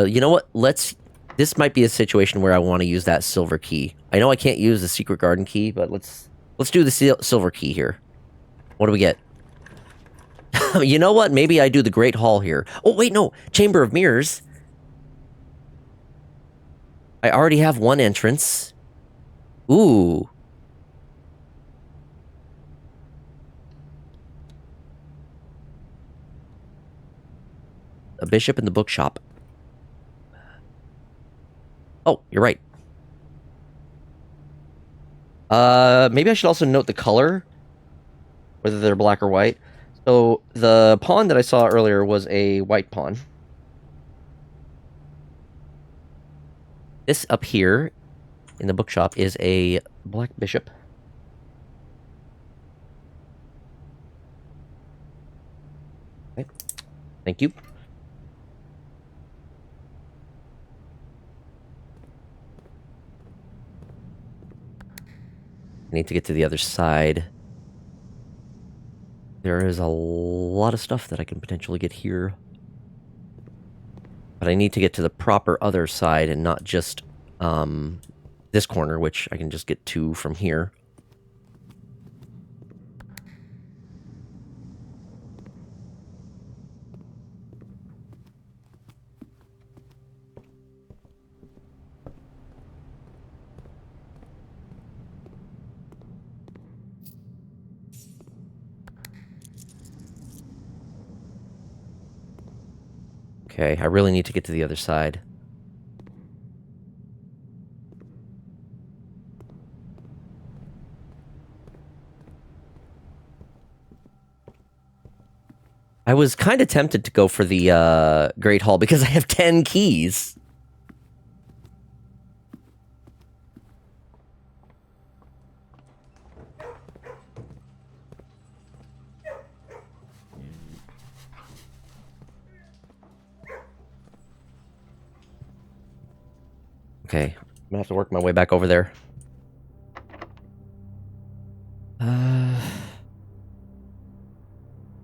You know what? This might be a situation where I want to use that silver key. I know I can't use the secret garden key, but let's do the silver key here. What do we get? You know what? Maybe I do the Great Hall here. Oh, wait, no. Chamber of Mirrors. I already have one entrance. Ooh. A bishop in the bookshop. Oh, you're right. Maybe I should also note the color. whether they're black or white. So the pawn that I saw earlier was a white pawn. This up here in the bookshop is a black bishop. Okay. Thank you. I need to get to the other side. There is a lot of stuff that I can potentially get here. But I need to get to the proper other side and not just this corner, which I can just get to from here. Okay, I really need to get to the other side. I was kind of tempted to go for the Great Hall because I have 10 keys. Okay, I'm gonna have to work my way back over there. Damn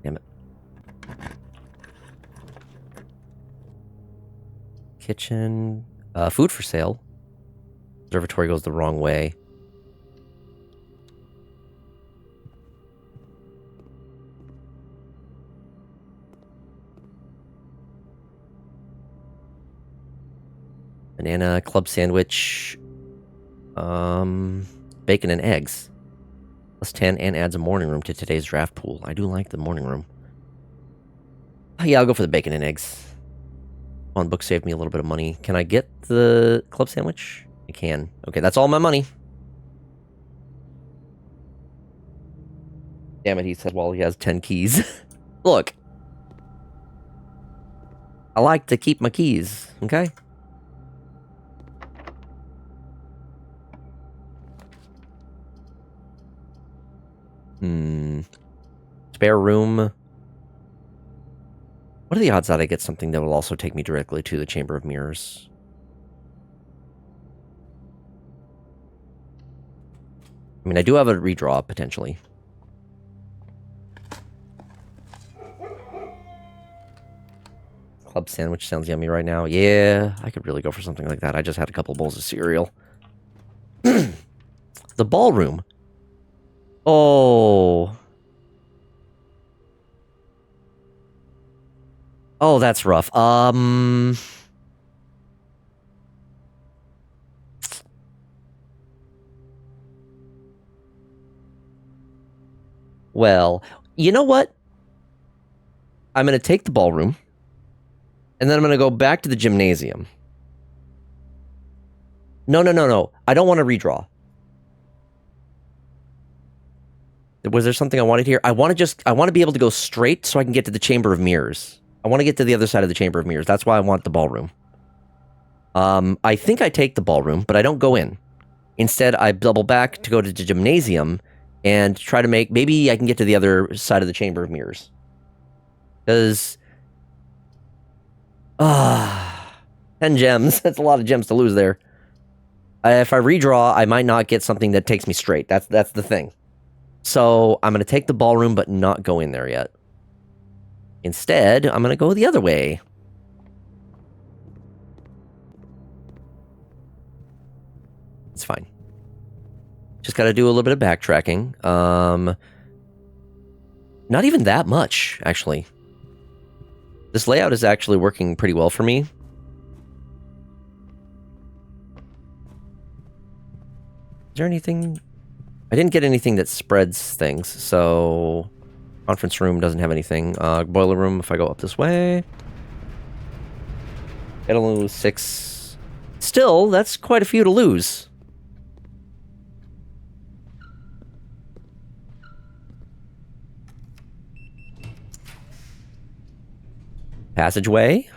it. Kitchen. Food for sale. Observatory goes the wrong way. Banana, club sandwich. Bacon and eggs. +10 and adds a morning room to today's draft pool. I do like the morning room. Yeah, I'll go for the bacon and eggs. On book saved me a little bit of money. Can I get the club sandwich? I can. Okay, that's all my money. Damn it, he said while he has 10 keys. Look. I like to keep my keys, okay? Spare room. What are the odds that I get something that will also take me directly to the Chamber of Mirrors? I mean, I do have a redraw, potentially. Club sandwich sounds yummy right now. Yeah, I could really go for something like that. I just had a couple bowls of cereal. The ballroom. Oh. Oh, that's rough. Well, you know what? I'm going to take the ballroom, and then I'm going to go back to the gymnasium. No. I don't want to redraw. Was there something I wanted here? I want to be able to go straight so I can get to the Chamber of Mirrors. I want to get to the other side of the Chamber of Mirrors. That's why I want the ballroom. I think I take the ballroom, but I don't go in. Instead, I double back to go to the gymnasium and try to maybe I can get to the other side of the Chamber of Mirrors. Because... 10 gems. That's a lot of gems to lose there. If I redraw, I might not get something that takes me straight. That's the thing. So, I'm going to take the ballroom, but not go in there yet. Instead, I'm going to go the other way. It's fine. Just got to do a little bit of backtracking. Not even that much, actually. This layout is actually working pretty well for me. Is there anything... I didn't get anything that spreads things, so... Conference room doesn't have anything. Boiler room, if I go up this way... It'll lose 6... Still, that's quite a few to lose. Passageway.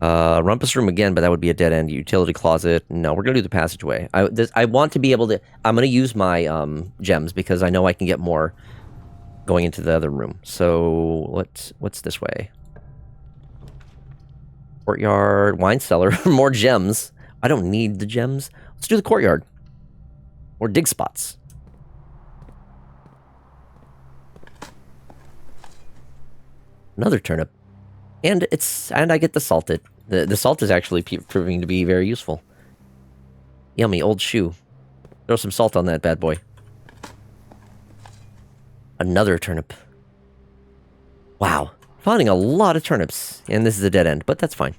Rumpus room again, but that would be a dead end. Utility closet. No, we're gonna do the passageway. I want to be able to. I'm gonna use my gems because I know I can get more going into the other room. So what's this way? Courtyard, wine cellar, more gems. I don't need the gems. Let's do the courtyard. Or dig spots. Another turnip. And I get the salted. The salt is actually proving to be very useful. Yummy, old shoe. Throw some salt on that bad boy. Another turnip. Wow. Finding a lot of turnips. And this is a dead end, but that's fine.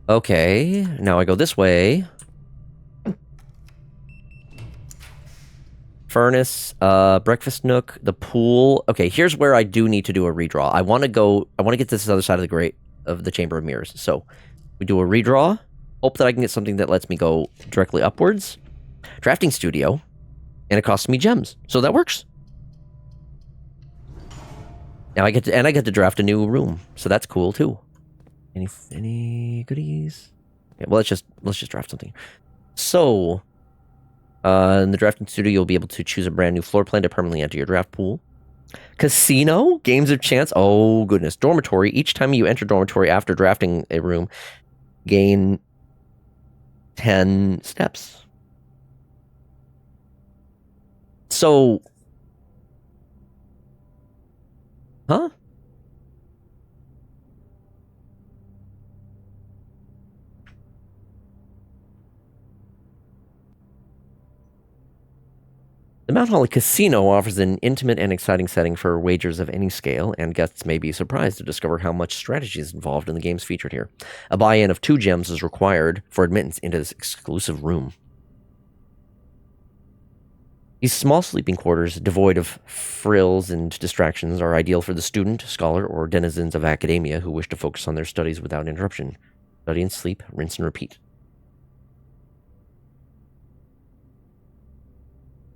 Okay, now I go this way. Furnace, breakfast nook, the pool. Okay, here's where I do need to do a redraw. I want to get to this other side of the Chamber of Mirrors. So, we do a redraw. Hope that I can get something that lets me go directly upwards. Drafting studio. And it costs me gems. So that works. Now I get to draft a new room. So that's cool too. Any goodies? Yeah, well, let's just draft something. So, in the drafting studio, you'll be able to choose a brand new floor plan to permanently enter your draft pool. Casino? Games of chance? Oh, goodness. Dormitory. Each time you enter dormitory after drafting a room, gain 10 steps. So... Huh? The Mount Holly Casino offers an intimate and exciting setting for wagers of any scale, and guests may be surprised to discover how much strategy is involved in the games featured here. A buy-in of 2 gems is required for admittance into this exclusive room. These small sleeping quarters, devoid of frills and distractions, are ideal for the student, scholar, or denizens of academia who wish to focus on their studies without interruption. Study and sleep, rinse and repeat.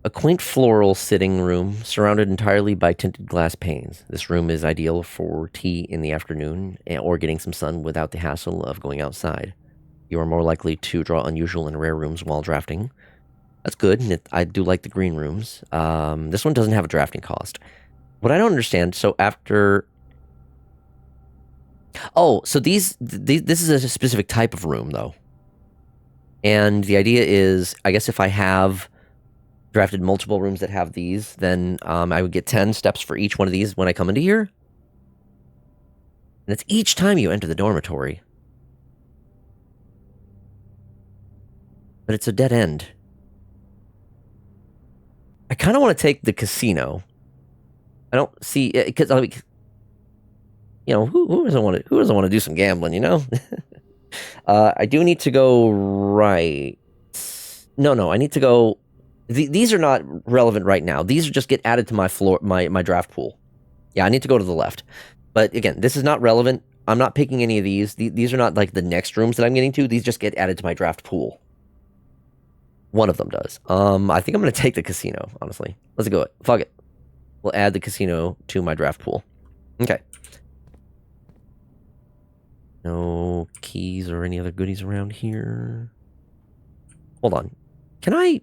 A quaint floral sitting room surrounded entirely by tinted glass panes. This room is ideal for tea in the afternoon or getting some sun without the hassle of going outside. You are more likely to draw unusual and rare rooms while drafting. That's good, and I do like the green rooms. This one doesn't have a drafting cost. What I don't understand, so after... Oh, so this is a specific type of room, though. And the idea is, I guess if I have drafted multiple rooms that have these, then I would get 10 steps for each one of these when I come into here. And it's each time you enter the dormitory. But it's a dead end. I kind of want to take the casino. I don't see it because you know, who doesn't want to do some gambling, you know? I do need to go right. No, I need to go. These are not relevant right now. These are just get added to my my draft pool. Yeah, I need to go to the left. But again, this is not relevant. I'm not picking any of these. These are not like the next rooms that I'm getting to. These just get added to my draft pool. One of them does. I think I'm going to take the casino, honestly. Let's go. Fuck it. We'll add the casino to my draft pool. Okay. No keys or any other goodies around here. Hold on. Can I...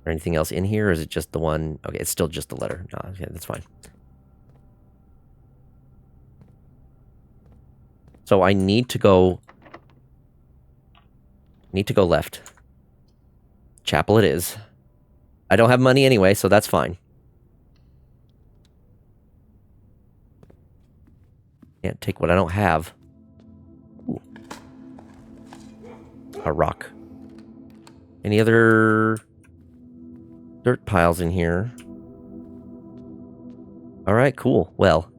Or anything else in here, or is it just the one? Okay, it's still just the letter. No, okay, that's fine. So I need to go left. Chapel it is. I don't have money anyway, so that's fine. Can't take what I don't have. Ooh. A rock. Any other dirt piles in here? All right, cool. Well.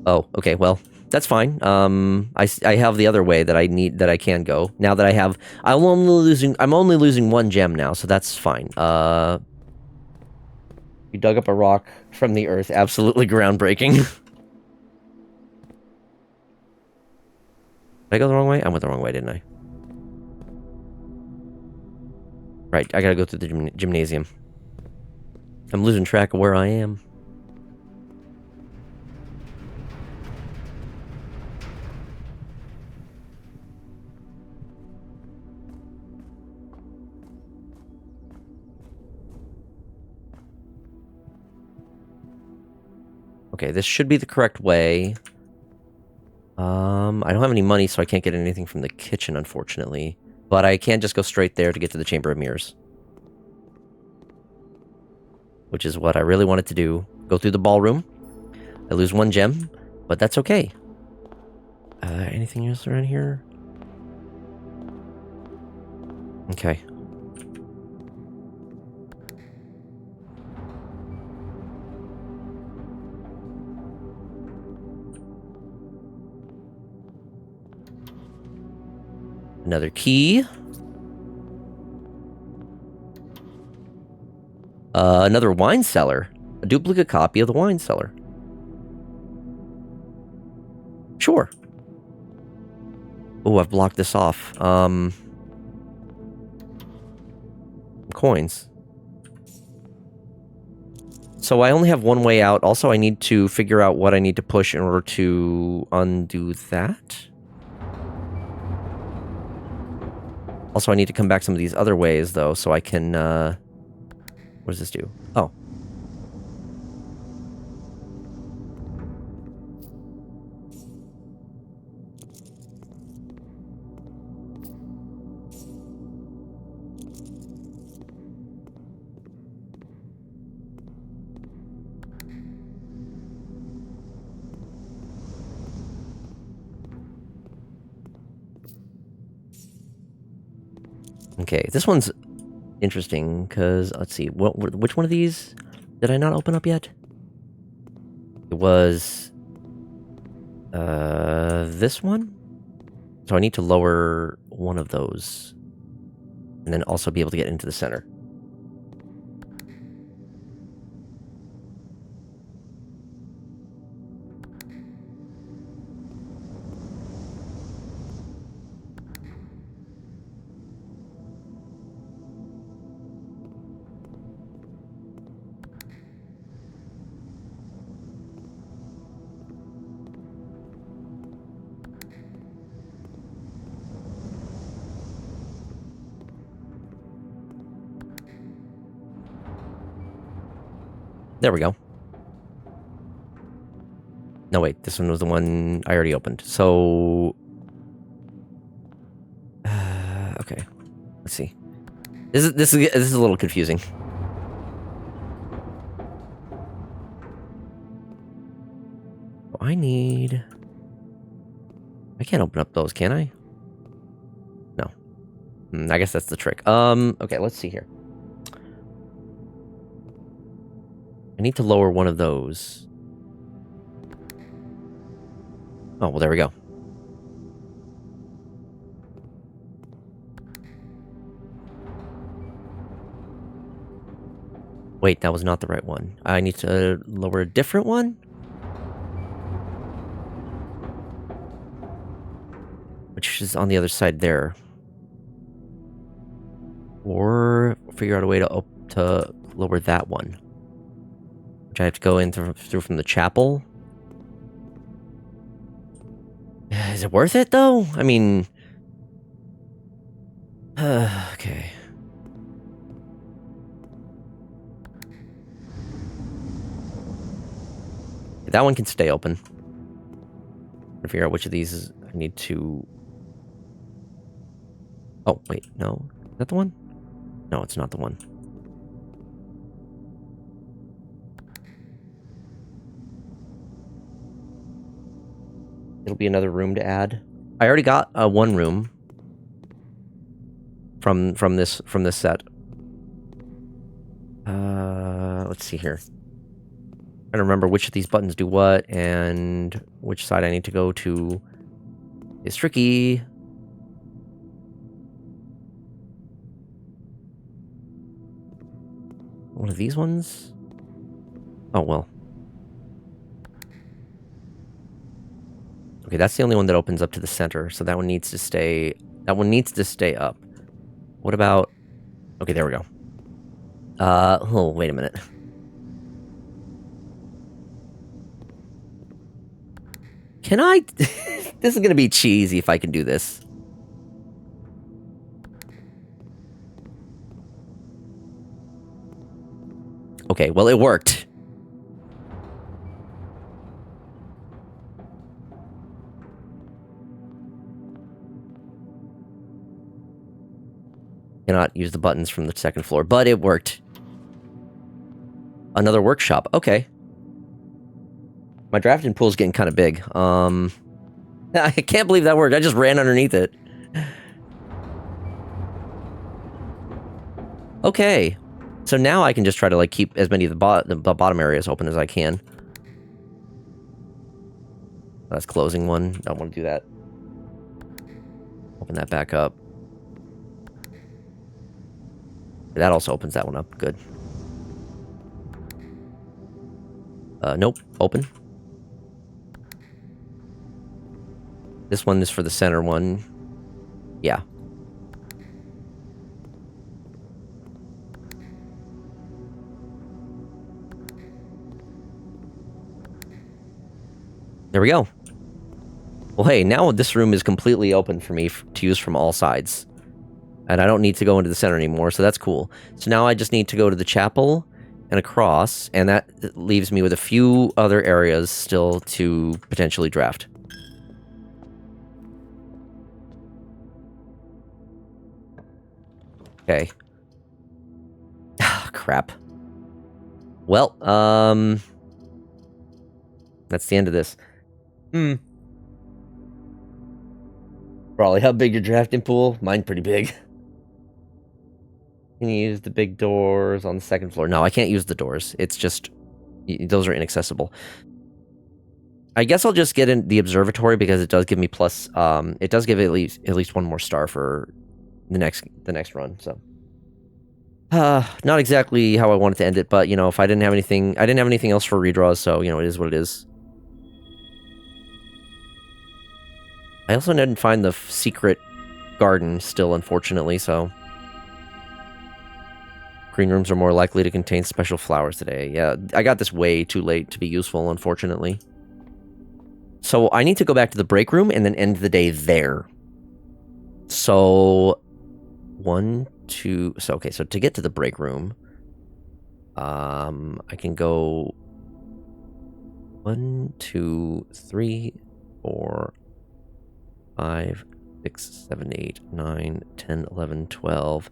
Oh, okay, well, that's fine. I have the other way that I need, that I can go. Now that I have, I'm only losing 1 gem now, so that's fine. You dug up a rock from the earth. Absolutely groundbreaking. Did I go the wrong way? I went the wrong way, didn't I? Right, I gotta go through the gymnasium. I'm losing track of where I am. Okay, this should be the correct way. I don't have any money, so I can't get anything from the kitchen, unfortunately. But I can just go straight there to get to the Chamber of Mirrors. Which is what I really wanted to do. Go through the ballroom. I lose 1 gem, but that's okay. Anything else around here? Okay. Another key. Another wine cellar. A duplicate copy of the wine cellar. Sure. Oh, I've blocked this off. Coins. So I only have one way out. Also, I need to figure out what I need to push in order to undo that. Also, I need to come back some of these other ways, though, so I can, what does this do? Oh. Okay, this one's interesting, because, let's see, which one of these did I not open up yet? It was, this one? So I need to lower one of those, and then also be able to get into the center. There we go. No, wait, this one was the one I already opened. So... okay. Let's see. This is a little confusing. I need... I can't open up those, can I? No. I guess that's the trick. Okay, let's see here. I need to lower one of those. Oh, well, there we go. Wait, that was not the right one. I need to lower a different one? Which is on the other side there. Or figure out a way to lower that one. Which I have to go in through from the chapel. Is it worth it, though? I mean... okay. That one can stay open. To figure out which of these I need to... oh, wait, no. Is that the one? No, it's not the one. It'll be another room to add. I already got one room from this set. Let's see here. I'm trying to remember which of these buttons do what and which side I need to go to. It's tricky. One of these ones? Oh, well. Okay, that's the only one that opens up to the center, so that one needs to stay... That one needs to stay up. What about... Okay, there we go. Oh, wait a minute. Can I... This is gonna be cheesy if I can do this. Okay, well, it worked. Cannot use the buttons from the second floor, but it worked. Another workshop. Okay. My drafting pool's getting kind of big. I can't believe that worked. I just ran underneath it. Okay. So now I can just try to, like, keep as many of the bottom areas open as I can. That's closing one. Don't want to do that. Open that back up. That also opens that one up. Good. Nope. Open. This one is for the center one. Yeah. There we go. Well, hey, now this room is completely open for me to use from all sides. And I don't need to go into the center anymore, so that's cool. So now I just need to go to the chapel and across, and that leaves me with a few other areas still to potentially draft. Okay. Ah, crap. Well, that's the end of this. Probably how big your drafting pool? Mine's pretty big. Can you use the big doors on the second floor? No, I can't use the doors. It's just... Those are inaccessible. I guess I'll just get in the observatory because it does give me plus... it does give at least one more star for the next run, so... not exactly how I wanted to end it, but, you know, if I didn't have anything... I didn't have anything else for redraws, so, you know, it is what it is. I also didn't find the secret garden still, unfortunately, so... Green rooms are more likely to contain special flowers today. Yeah, I got this way too late to be useful, unfortunately. So I need to go back to the break room and then end the day there. So... 1, 2... So, okay, so to get to the break room... I can go... 1, 2, 3, 4... 5, 6, 7, 8, 9, 10, 11, 12,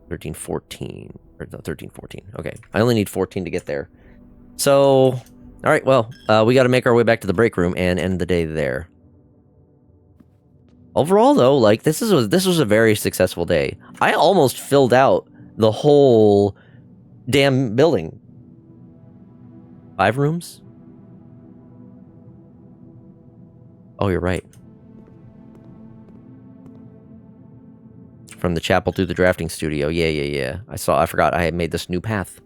13, 14. Or no, 13, 14. Okay, I only need 14 to get there. So, alright, well, we gotta make our way back to the break room and end the day there. Overall, though, like, this was a very successful day. I almost filled out the whole damn building. 5 rooms? Oh, you're right. From the chapel to the drafting studio. Yeah. I forgot I had made this new path.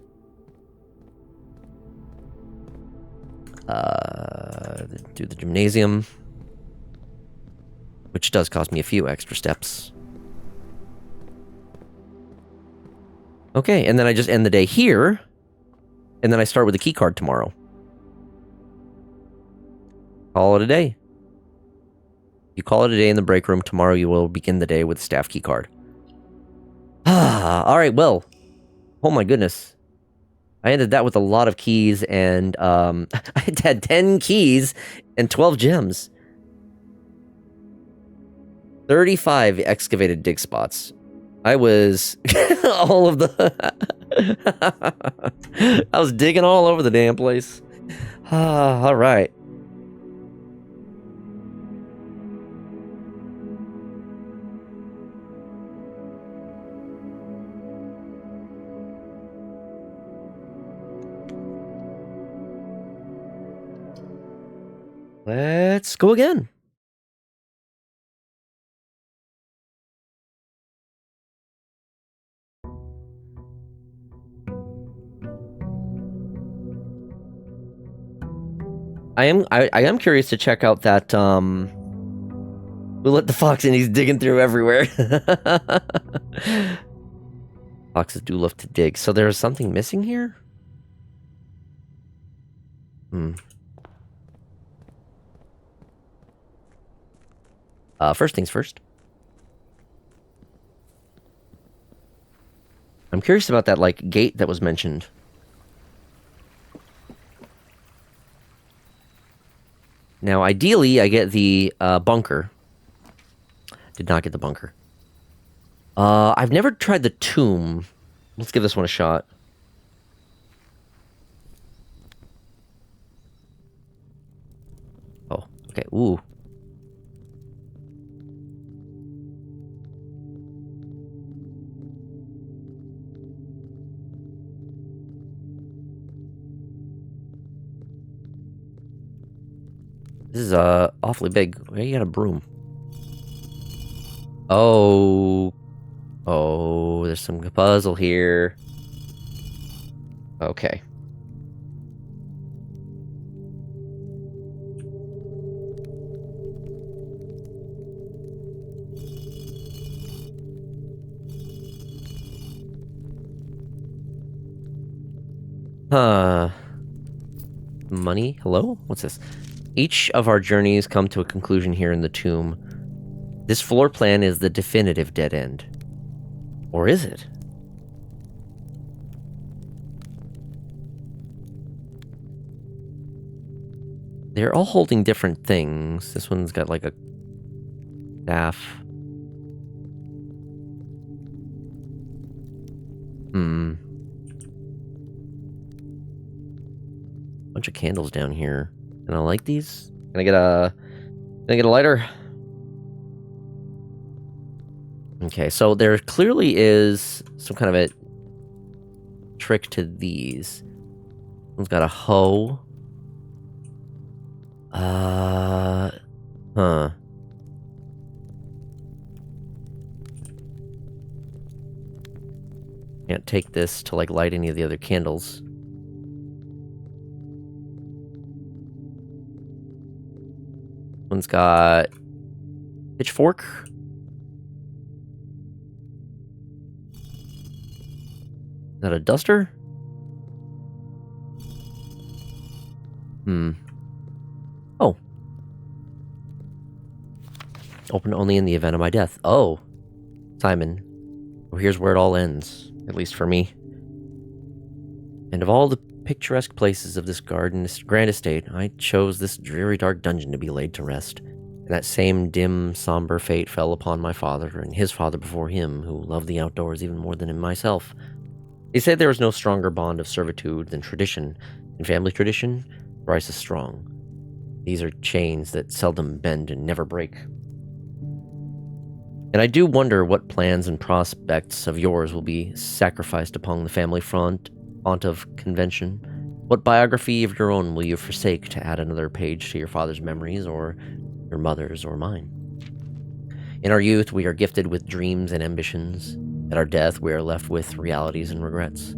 Do the gymnasium. Which does cost me a few extra steps. Okay, and then I just end the day here. And then I start with the key card tomorrow. Call it a day. You call it a day in the break room. Tomorrow you will begin the day with the staff key card. Alright, well. Oh my goodness. I ended that with a lot of keys and, I had 10 keys and 12 gems. 35 excavated dig spots. I was all of the... I was digging all over the damn place. Alright. Let's go again. I am curious to check out that we'll let the fox in, he's digging through everywhere. Foxes do love to dig. So there's something missing here? First things first. I'm curious about that, like, gate that was mentioned. Now, ideally, I get the bunker. Did not get the bunker. I've never tried the tomb. Let's give this one a shot. Oh, okay. Ooh. This is awfully big. Where you got a broom? Oh. Oh, there's some puzzle here. Okay. Money? Hello? What's this? Each of our journeys come to a conclusion here in the tomb. This floor plan is the definitive dead end. Or is it? They're all holding different things. This one's got like a staff. Bunch of candles down here. And I like these. Can I get a lighter? Okay, so there clearly is some kind of a trick to these. One's got a hoe. Can't take this to, like, light any of the other candles. One's got pitchfork. Is that a duster? Oh. Open only in the event of my death. Oh. Simon. Well, here's where it all ends. At least for me. And of all the picturesque places of this grand estate, I chose this dreary dark dungeon to be laid to rest. And that same dim, somber fate fell upon my father, and his father before him, who loved the outdoors even more than myself. They say there is no stronger bond of servitude than tradition, and family tradition thrice as strong. These are chains that seldom bend and never break. And I do wonder what plans and prospects of yours will be sacrificed upon the family font of convention. What biography of your own will you forsake to add another page to your father's memories, or your mother's, or mine? In our youth, we are gifted with dreams and ambitions. At our death, we are left with realities and regrets.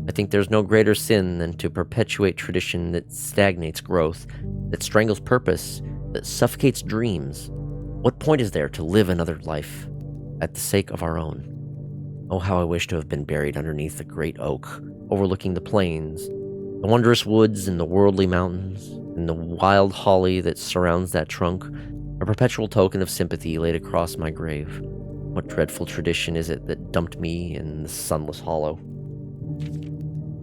I think there's no greater sin than to perpetuate tradition that stagnates growth, that strangles purpose, that suffocates dreams. What point is there to live another life at the sake of our own? Oh, how I wish to have been buried underneath the great oak, overlooking the plains, the wondrous woods and the worldly mountains, and the wild holly that surrounds that trunk, a perpetual token of sympathy laid across my grave. What dreadful tradition is it that dumped me in the sunless hollow?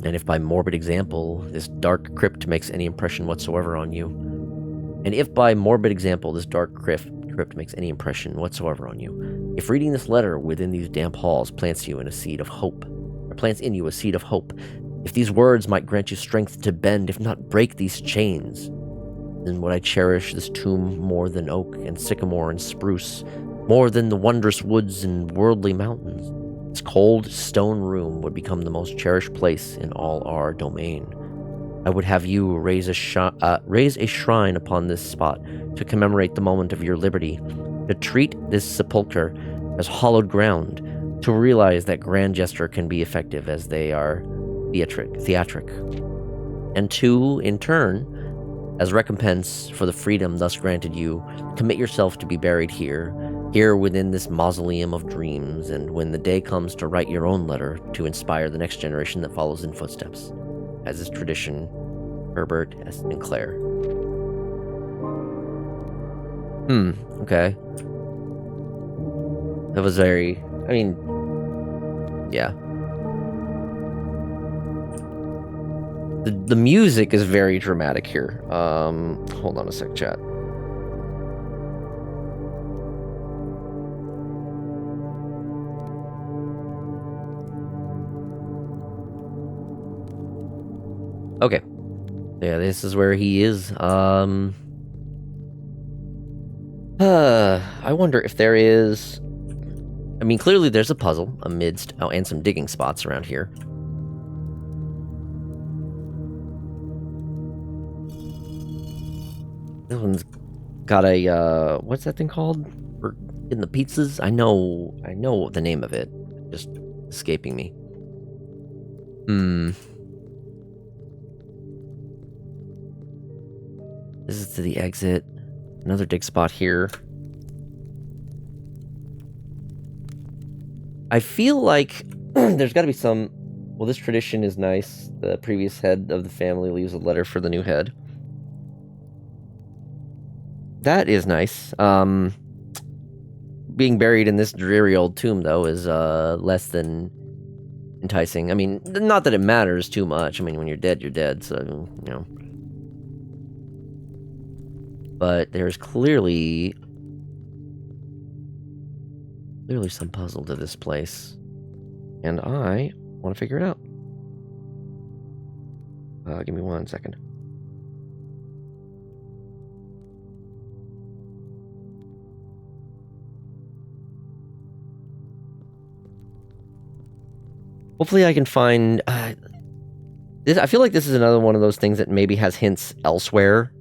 And if by morbid example, this dark crypt makes any impression whatsoever on you, if reading this letter within these damp halls plants in you a seed of hope, if these words might grant you strength to bend, if not break these chains, then would I cherish this tomb more than oak and sycamore and spruce, more than the wondrous woods and worldly mountains. This cold stone room would become the most cherished place in all our domain. I would have you raise a shrine upon this spot to commemorate the moment of your liberty, to treat this sepulchre as hallowed ground, to realize that grand gesture can be effective as they are theatric, and to, in turn, As recompense for the freedom thus granted you, commit yourself to be buried here within this mausoleum of dreams, and when the day comes to write your own letter to inspire the next generation that follows in footsteps. As is tradition, Herbert S. Sinclair. Okay. That was very... I mean... Yeah. The music is very dramatic here. Hold on a sec, chat. Okay. Yeah, this is where he is. I wonder if there is... I mean, clearly there's a puzzle amidst... Oh, and some digging spots around here. This one's got a, what's that thing called? For in the pizzas? I know the name of it. Just escaping me. This is to the exit. Another dig spot here. I feel like there's got to be some... Well, this tradition is nice. The previous head of the family leaves a letter for the new head. That is nice. Being buried in this dreary old tomb, though, is less than enticing. I mean, not that it matters too much. I mean, when you're dead, so, you know. But there's clearly some puzzle to this place. And I want to figure it out. Give me 1 second. Hopefully I can find... I feel like this is another one of those things that maybe has hints elsewhere.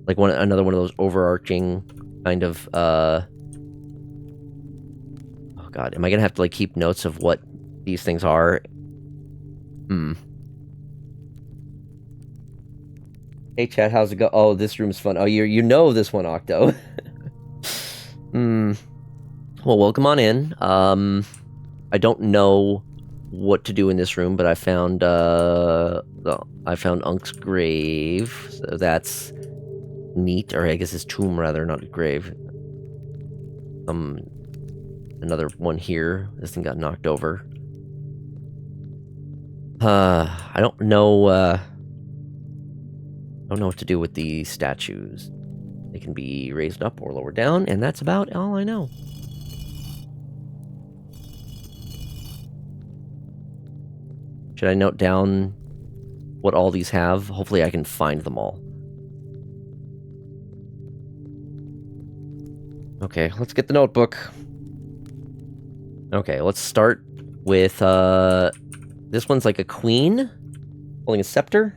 Like another one of those overarching kind of... Oh god, am I gonna have to like keep notes of what these things are? Hey chat, how's it go? Oh, this room's fun. Oh, you know this one, Octo. Well, welcome on in. I don't know what to do in this room, but I found Unk's grave, so that's neat, or I guess his tomb rather, not a grave. Another one here. This thing got knocked over. I don't know what to do with the statues. They can be raised up or lowered down, and that's about all I know. Should I note down what all these have? Hopefully I can find them all. Okay, let's get the notebook. Okay, let's start with, this one's like a queen holding a scepter.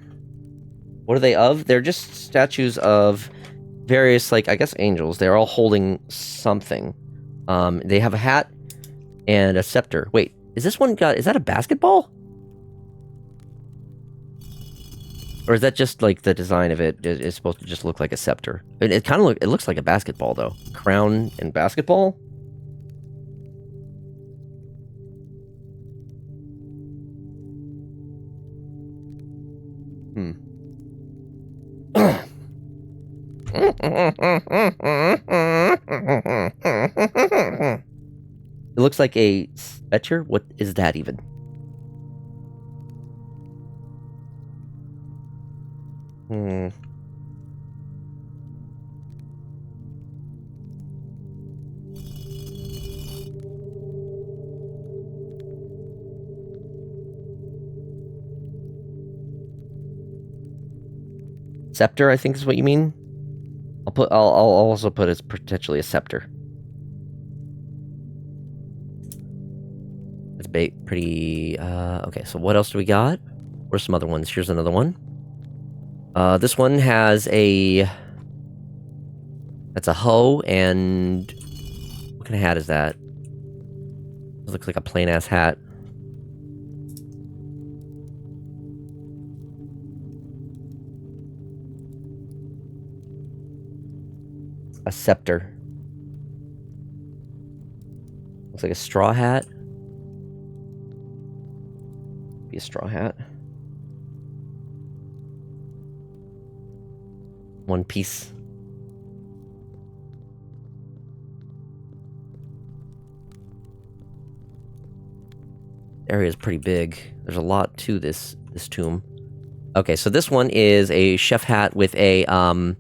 What are they of? They're just statues of various, like, I guess angels. They're all holding something. They have a hat and a scepter. Wait, is that a basketball? Or is that just, like, the design of it is supposed to just look like a scepter? It kind of looks like a basketball, though. Crown and basketball? It looks like a scepter? What is that even? Scepter, I think is what you mean. I'll also put as potentially a scepter. It's pretty, okay, so what else do we got? Where's some other ones? Here's another one. This one has that's a hoe, and what kind of hat is that? It looks like a plain-ass hat. a scepter. Looks like a straw hat. Be a straw hat. One piece. Area is pretty big. There's a lot to this tomb. Okay, so this one is a chef hat with a oh,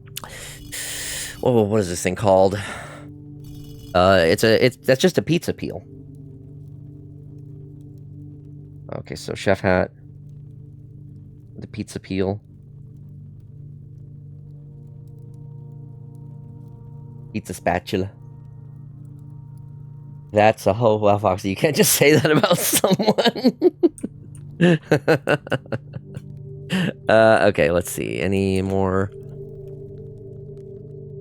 what is this thing called? That's just a pizza peel. Okay, so chef hat, the pizza peel, pizza spatula. That's a whole wow, Foxy. You can't just say that about someone. Okay, let's see. Any more?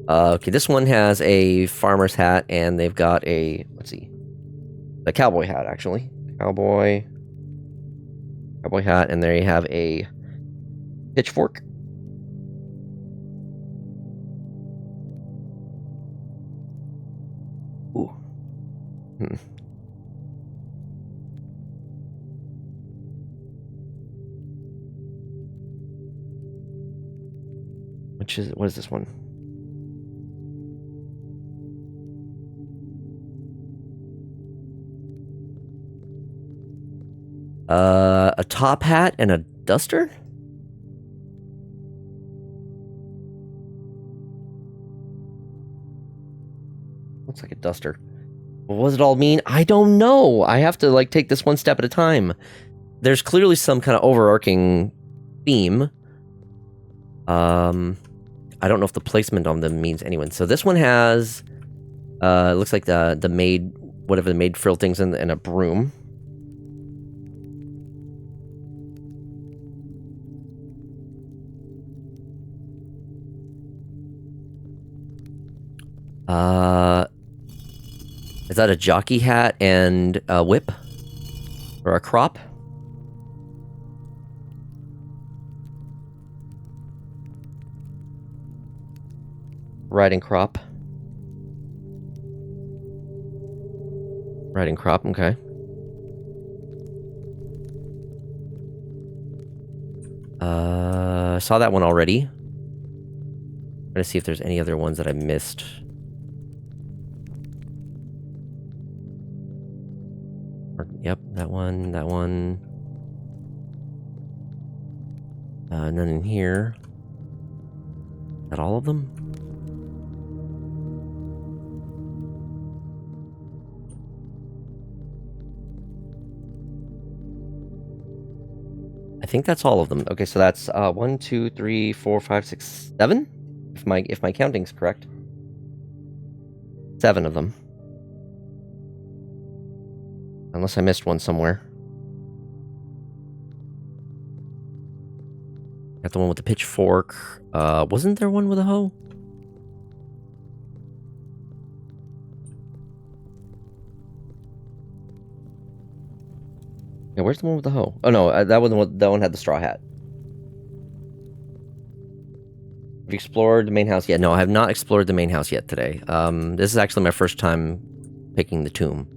Okay, this one has a farmer's hat, and they've got a, let's see, a cowboy hat, actually. Cowboy hat, and there you have a pitchfork. Ooh. What is this one? A top hat and a duster? Looks like a duster. What does it all mean? I don't know. I have to, like, take this one step at a time. There's clearly some kind of overarching theme. I don't know if the placement on them means anyone. So this one has, looks like the maid, whatever the maid frill things in a broom. Is that a jockey hat and a whip? Or a crop? Riding crop. Riding crop, okay. Saw that one already. I'm gonna see if there's any other ones that I missed. Yep, that one, that one. None in here. Is that all of them? I think that's all of them. Okay, so that's 1, 2, 3, 4, 5, 6, 7? If my counting's correct. 7 of them. Unless I missed one somewhere. Got the one with the pitchfork. Wasn't there one with a hoe? Yeah, where's the one with the hoe? Oh no, that one had the straw hat. Have you explored the main house yet? No, I have not explored the main house yet today. This is actually my first time picking the tomb.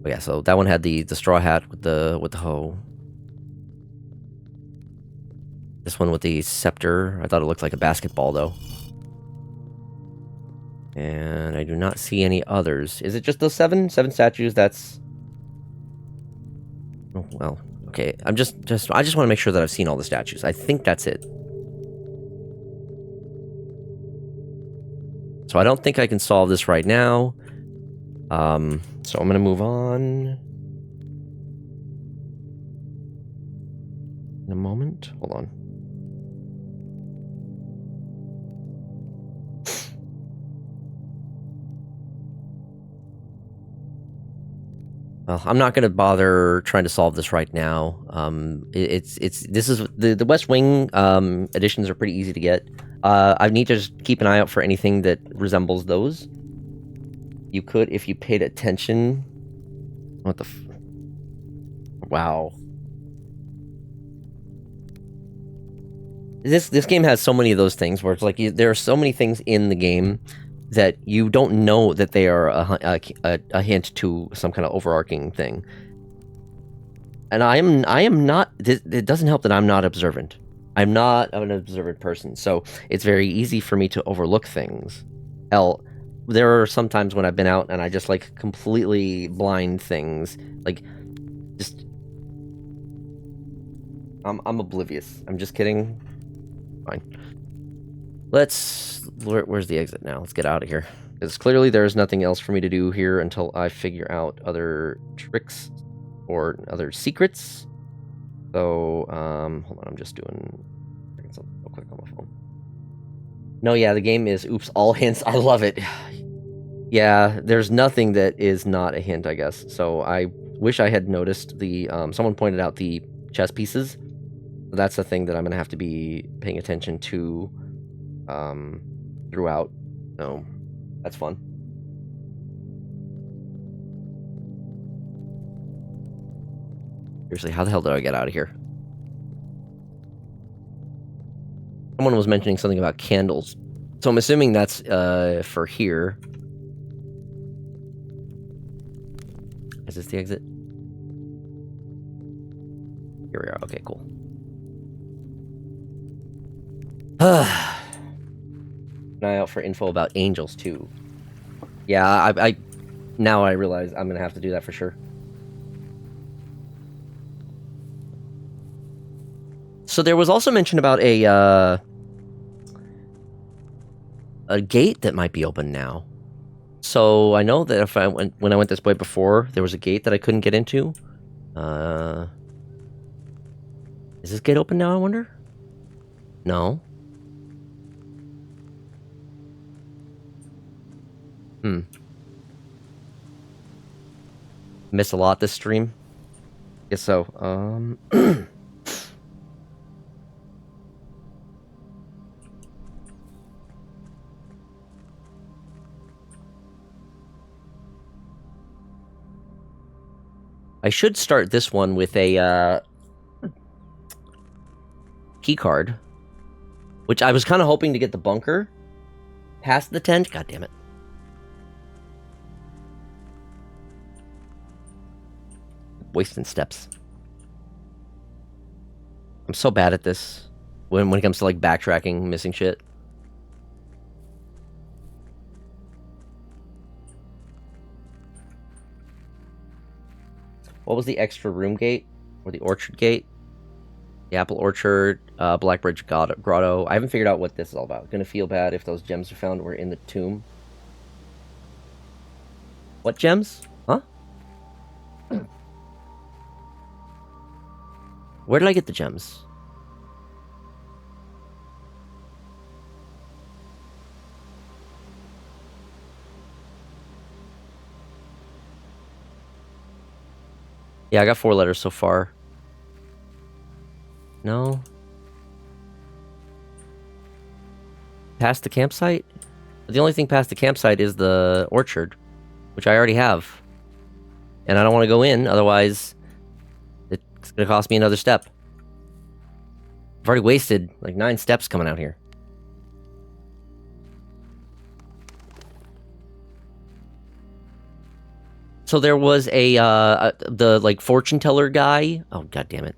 But yeah, so that one had the straw hat with the hoe. This one with the scepter. I thought it looked like a basketball though. And I do not see any others. Is it just those 7 statues? That's, oh, well, okay. I just want to make sure that I've seen all the statues. I think that's it. So I don't think I can solve this right now. So I'm gonna move on in a moment. Hold on. Well, I'm not gonna bother trying to solve this right now. This is the West Wing editions are pretty easy to get. I need to just keep an eye out for anything that resembles those. You could, if you paid attention. What the wow. This game has so many of those things where it's like there are so many things in the game that you don't know that they are a hint to some kind of overarching thing. And I am not. It doesn't help that I'm not observant. I'm not an observant person, so it's very easy for me to overlook things. Hell, there are some times when I've been out and I just like completely blind things, like just. I'm oblivious. I'm just kidding. Fine. Where's the exit now? Let's get out of here. Because clearly there's nothing else for me to do here until I figure out other tricks or other secrets. So, hold on, I'm just doing something real quick on my phone. No, yeah, the game is, oops, all hints. I love it. Yeah, there's nothing that is not a hint, I guess. So I wish I had noticed the, someone pointed out the chess pieces. That's the thing that I'm going to have to be paying attention to throughout. So that's fun. Seriously, how the hell did I get out of here? Someone was mentioning something about candles. So I'm assuming that's for here. Is this the exit? Here we are. Okay, cool. An eye out for info about angels too. Yeah, I now I realize I'm gonna have to do that for sure. So there was also mention about a gate that might be open now. So I know that if when I went this way before, there was a gate that I couldn't get into. Is this gate open now, I wonder? No. Miss a lot this stream? Guess so. I should start this one with a key card, which I was kind of hoping to get the bunker past the tent. God damn it. Wasting steps. I'm so bad at this when it comes to like backtracking, missing shit. What was the extra room gate? Or the orchard gate? The apple orchard, Blackbridge Grotto. I haven't figured out what this is all about. Gonna feel bad if those gems are found were in the tomb. What gems? Huh? Where did I get the gems? Yeah, I got 4 letters so far. No. Past the campsite? The only thing past the campsite is the orchard, which I already have. And I don't want to go in, otherwise it's going to cost me another step. I've already wasted like 9 steps coming out here. So there was the like fortune teller guy. Oh, god damn it.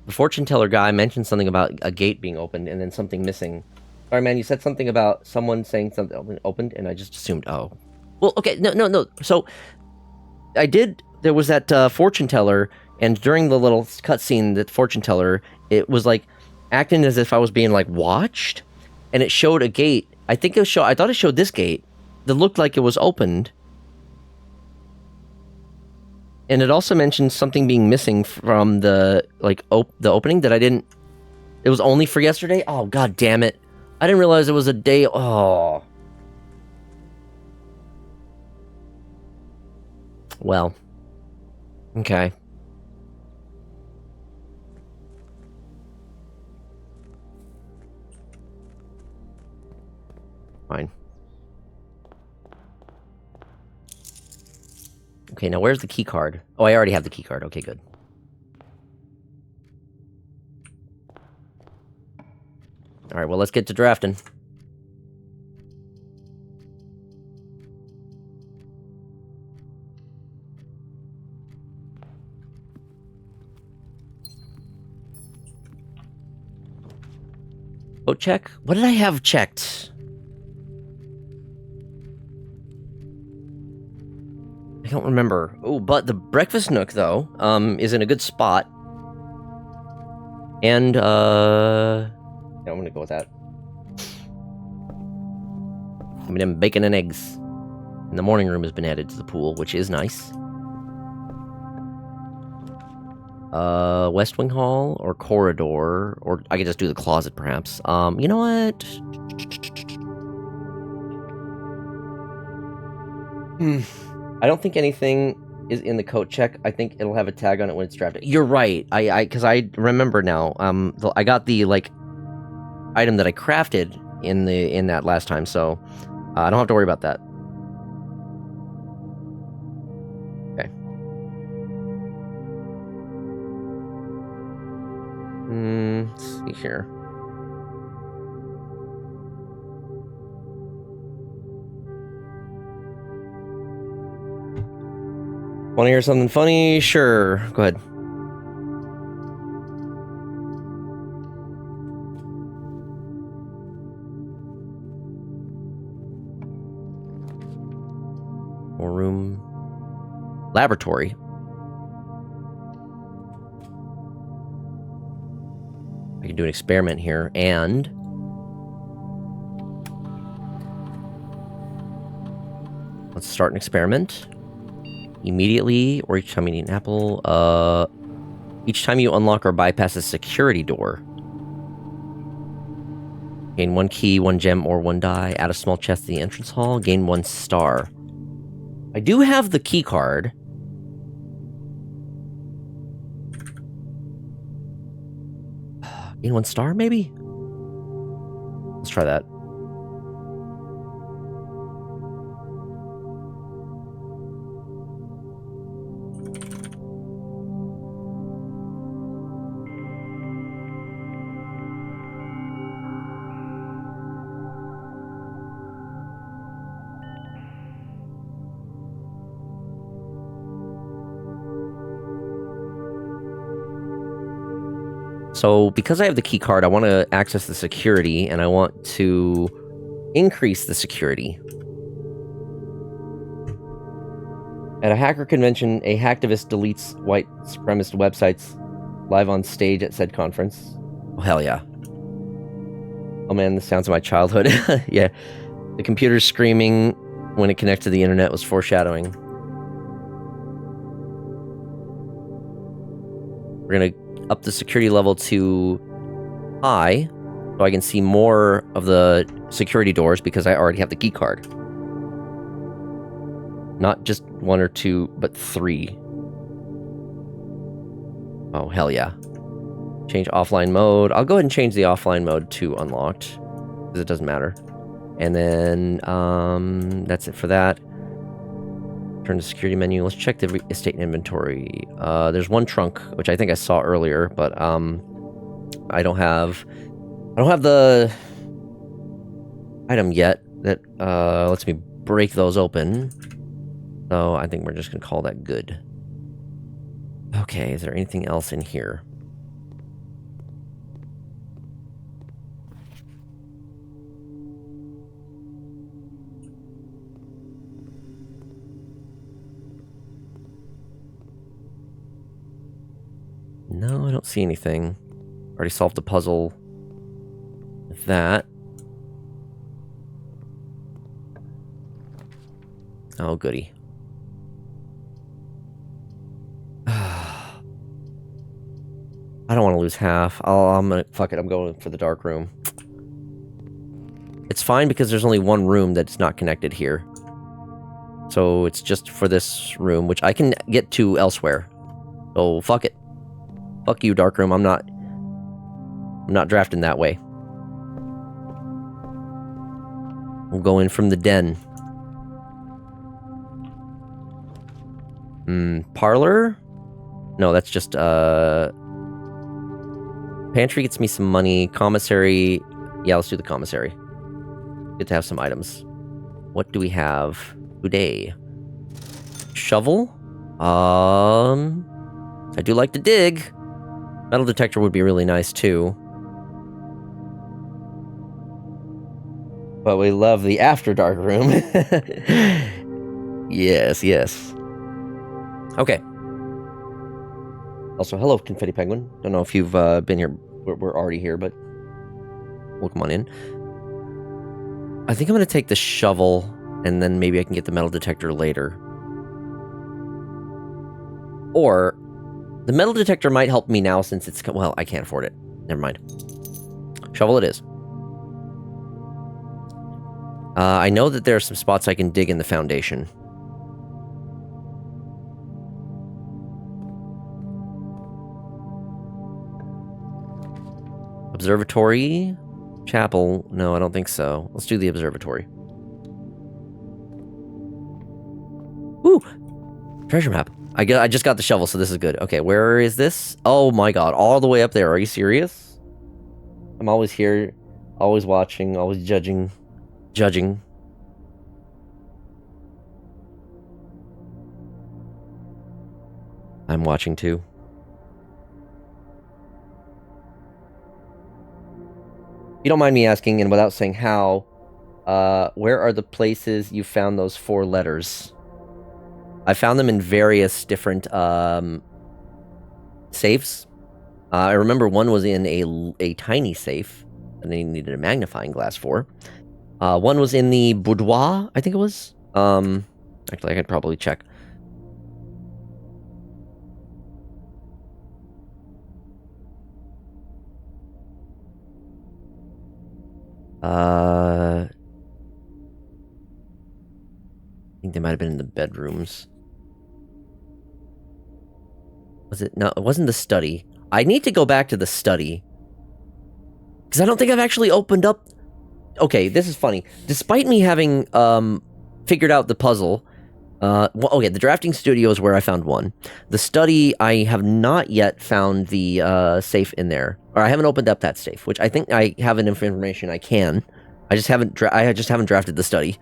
The fortune teller guy mentioned something about a gate being opened and then something missing. Sorry, man, you said something about someone saying something opened and I just assumed, oh. Well, okay, no. So there was that fortune teller, and during the little cutscene, that fortune teller, it was like acting as if I was being like watched, and it showed a gate. I thought it showed this gate that looked like it was opened. And it also mentioned something being missing from the the opening that I didn't. It was only for yesterday. Oh, god damn it! I didn't realize it was a day. Oh. Well. Okay. Fine. Okay, now where's the key card? Oh, I already have the key card. Okay, good. All right, well, let's get to drafting. Oh, check. What did I have checked? I don't remember. Oh, but the breakfast nook, though, is in a good spot. And, yeah, I'm gonna go with that. I mean, them bacon and eggs. And the morning room has been added to the pool, which is nice. West Wing Hall or corridor, or I could just do the closet, perhaps. You know what? I don't think anything is in the coat check. I think it'll have a tag on it when it's drafted. You're right. Because I remember now. I got the like item that I crafted in that last time, so I don't have to worry about that. Okay. Let's see here. Want to hear something funny? Sure. Go ahead. More room. Laboratory. I can do an experiment here, and let's start an experiment. Immediately, or each time you need an apple. Each time you unlock or bypass a security door. Gain 1 key, 1 gem, or 1 die. Add a small chest to the entrance hall. Gain 1 star. I do have the key card. Gain 1 star, maybe? Let's try that. So, because I have the key card, I want to access the security, and I want to increase the security. At a hacker convention, a hacktivist deletes white supremacist websites live on stage at said conference. Oh, hell yeah. Oh man, the sounds of my childhood. Yeah. The computer screaming when it connected to the internet was foreshadowing. We're gonna up the security level to high, so I can see more of the security doors because I already have the key card. Not just 1 or 2, but 3. Oh, hell yeah. Change offline mode. I'll go ahead and change the offline mode to unlocked, because it doesn't matter. And then, that's it for that. Turn to security menu. Let's check the estate inventory. There's 1 trunk, which I think I saw earlier, but I don't have the item yet that lets me break those open. So I think we're just gonna call that good. Okay, is there anything else in here? No, I don't see anything. Already solved the puzzle with that. Oh, goody. I don't want to lose half. I'm gonna... Fuck it, I'm going for the dark room. It's fine because there's only 1 room that's not connected here. So it's just for this room, which I can get to elsewhere. So fuck it. Fuck you, dark room. I'm not drafting that way. We'll go in from the den. Parlor? No, that's just, pantry gets me some money. Commissary, Yeah, let's do the commissary. Good to have some items. What do we have today? Shovel? I do like to dig. Metal detector would be really nice too. But we love the After Dark room. Yes, yes. Okay. Also, hello, Confetti Penguin. Don't know if you've been here. We're already here, but welcome on in. I think I'm going to take the shovel, and then maybe I can get the metal detector later. Or, the metal detector might help me now since it's... Well, I can't afford it. Never mind. Shovel it is. I know that there are some spots I can dig in the foundation. Observatory? Chapel? No, I don't think so. Let's do the observatory. Ooh! Treasure map. I just got the shovel, so this is good. Okay, where is this? Oh my god, all the way up there. Are you serious? I'm always here, always watching, always judging. I'm watching too. If you don't mind me asking, and without saying how, where are the places you found those 4 letters? I found them in various different safes. I remember one was in a tiny safe, and they needed a magnifying glass for. One was in the boudoir, I think it was. Actually, I could probably check. I think they might have been in the bedrooms. Was it? No, it wasn't the study. I need to go back to the study. Because I don't think I've actually opened up... Okay, this is funny. Despite me having figured out the puzzle... well, okay, the drafting studio is where I found one. The study, I have not yet found the safe in there. Or I haven't opened up that safe, which I think I have enough information I can. I just haven't drafted the study.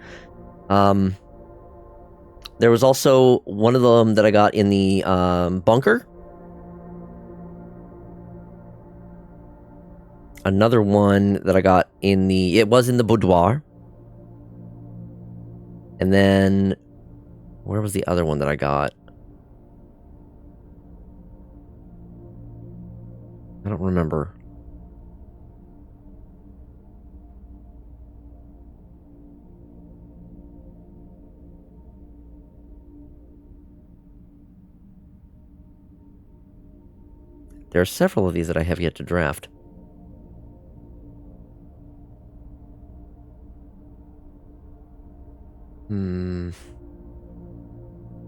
There was also one of them that I got in the bunker. Another one that I got in the... It was in the boudoir. And then... Where was the other one that I got? I don't remember. There are several of these that I have yet to draft.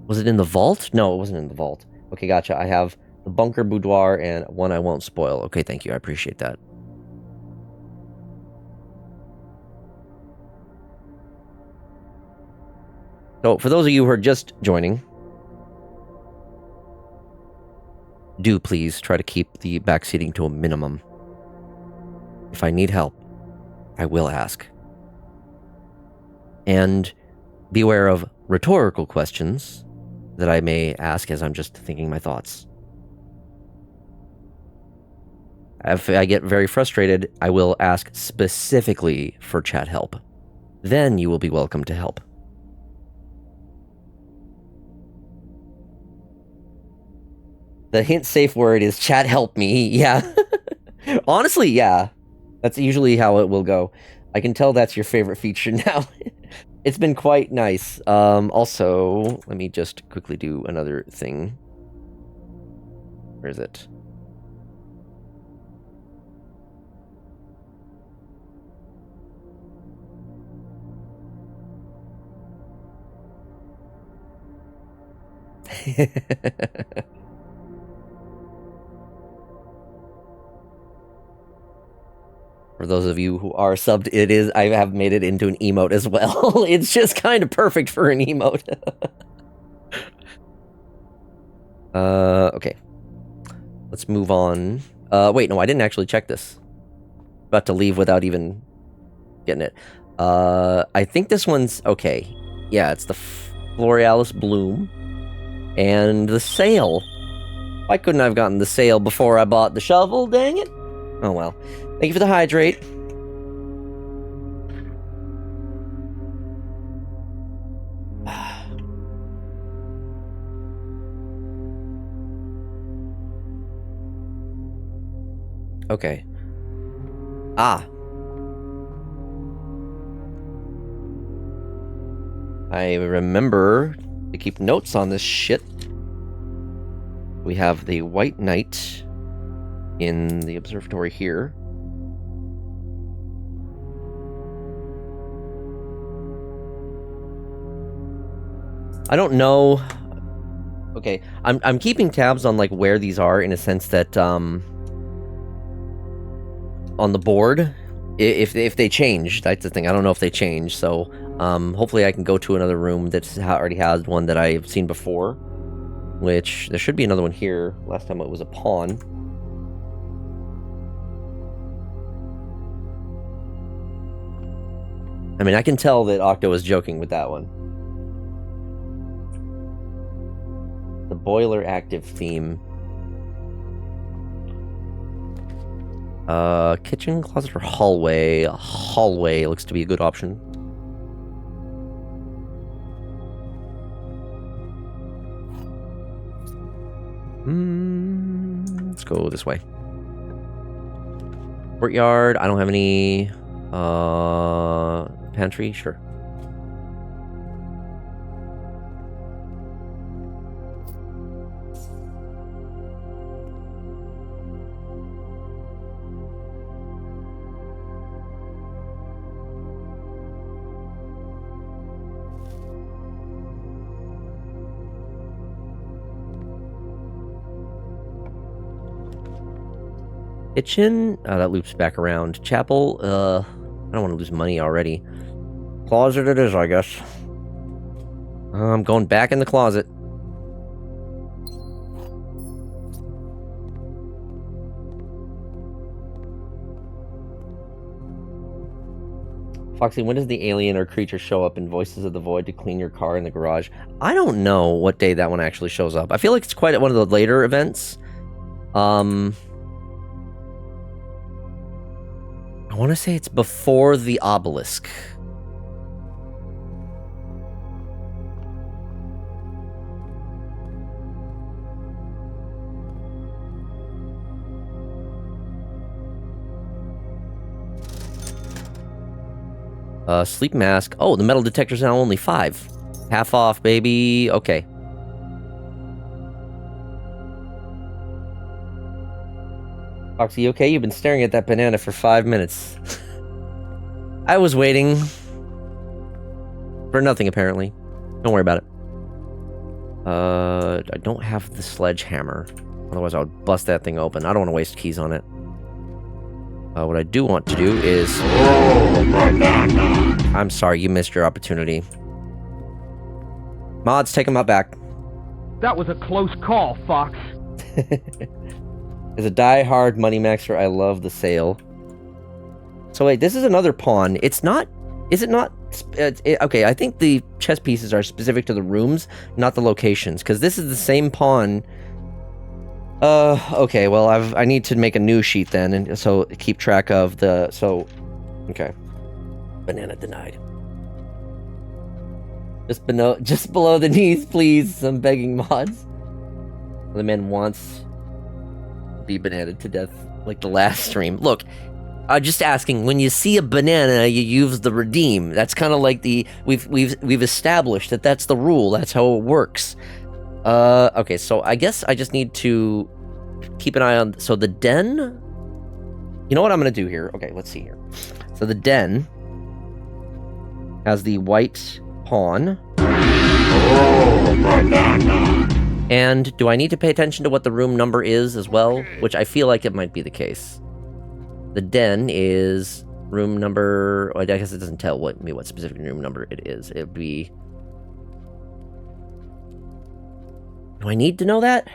Was it in the vault? No, it wasn't in the vault. Okay, gotcha. I have the bunker, boudoir, and one I won't spoil. Okay, thank you. I appreciate that. So, for those of you who are just joining, do please try to keep the backseating to a minimum. If I need help, I will ask. And beware of rhetorical questions that I may ask as I'm just thinking my thoughts. If I get very frustrated, I will ask specifically for chat help. Then you will be welcome to help. The hint safe word is chat help me. Yeah. Honestly, yeah. That's usually how it will go. I can tell that's your favorite feature now. It's been quite nice. Also, let me just quickly do another thing. Where is it? For those of you who are subbed, I have made it into an emote as well. It's just kind of perfect for an emote. Okay. Let's move on. Wait, no, I didn't actually check this. About to leave without even getting it. I think this one's okay. Yeah, it's the Florealis Bloom and the sail. Why couldn't I have gotten the sail before I bought the shovel? Dang it! Oh well. Thank you for the hydrate. Okay. Ah. I remember to keep notes on this shit. We have the White Knight in the observatory here. I don't know. Okay, I'm keeping tabs on like where these are in a sense that on the board, if they change, that's the thing. I don't know if they change, so hopefully I can go to another room that already has one that I've seen before, which there should be another one here. Last time it was a pawn. I mean, I can tell that Octo was joking with that one. The boiler active theme. Kitchen, closet, or hallway? Hallway looks to be a good option. Let's go this way. Courtyard, I don't have any, pantry, sure. Kitchen, that loops back around. Chapel, I don't want to lose money already. Closet it is, I guess. I'm going back in the closet. Foxy, when does the alien or creature show up in Voices of the Void to clean your car in the garage? I don't know what day that one actually shows up. I feel like it's quite one of the later events. I want to say it's before the obelisk. Sleep mask. Oh, the metal detector's now only 5. Half off, baby. Okay. Foxy, okay? You've been staring at that banana for 5 minutes. I was waiting. For nothing, apparently. Don't worry about it. I don't have the sledgehammer. Otherwise, I would bust that thing open. I don't want to waste keys on it. What I do want to do is... I'm sorry, you missed your opportunity. Mods, take him out back. That was a close call, Fox. As a die-hard money maxer, I love the sale. So wait, this is another pawn. It's not... Is it not... okay, I think the chess pieces are specific to the rooms, not the locations. Because this is the same pawn... okay, well, I need to make a new sheet then, and so keep track of the... So... Okay. Banana denied. Just below the knees, please. I'm begging mods. The man wants... be bananaed to death like the last stream. Look, just asking, when you see a banana, you use the redeem. That's kind of like the we've established that that's the rule. That's how it works. Okay, so I guess I just need to keep an eye on. So the den. You know what I'm gonna do here? Okay, let's see here. So the den has the white pawn. Oh, banana. And do I need to pay attention to what the room number is as well? Which I feel like it might be the case. The den is room number... Well, I guess it doesn't tell me what specific room number it is. It would be... Do I need to know that?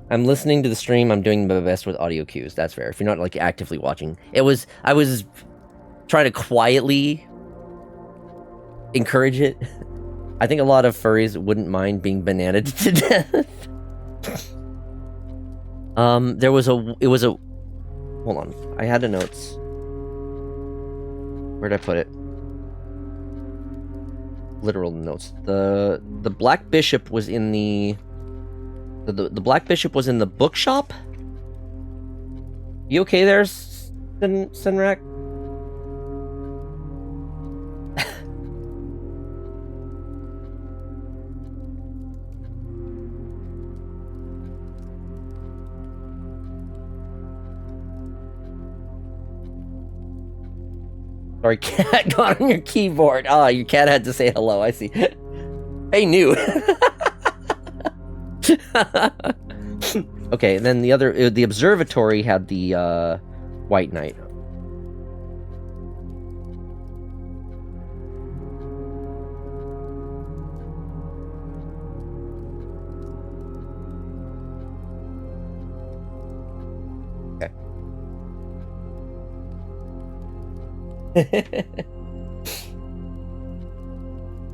I'm listening to the stream. I'm doing my best with audio cues. That's fair. If you're not like actively watching, I was trying to quietly encourage it. I think a lot of furries wouldn't mind being bananaed to death. It was a, hold on. I had the notes. Where'd I put it? Literal notes. The Black Bishop was in the Black Bishop was in the bookshop? You okay there, Senrak? Sorry, cat got on your keyboard. Ah, your cat had to say hello. I see. Hey, new. Okay, and then the observatory had the White Knight.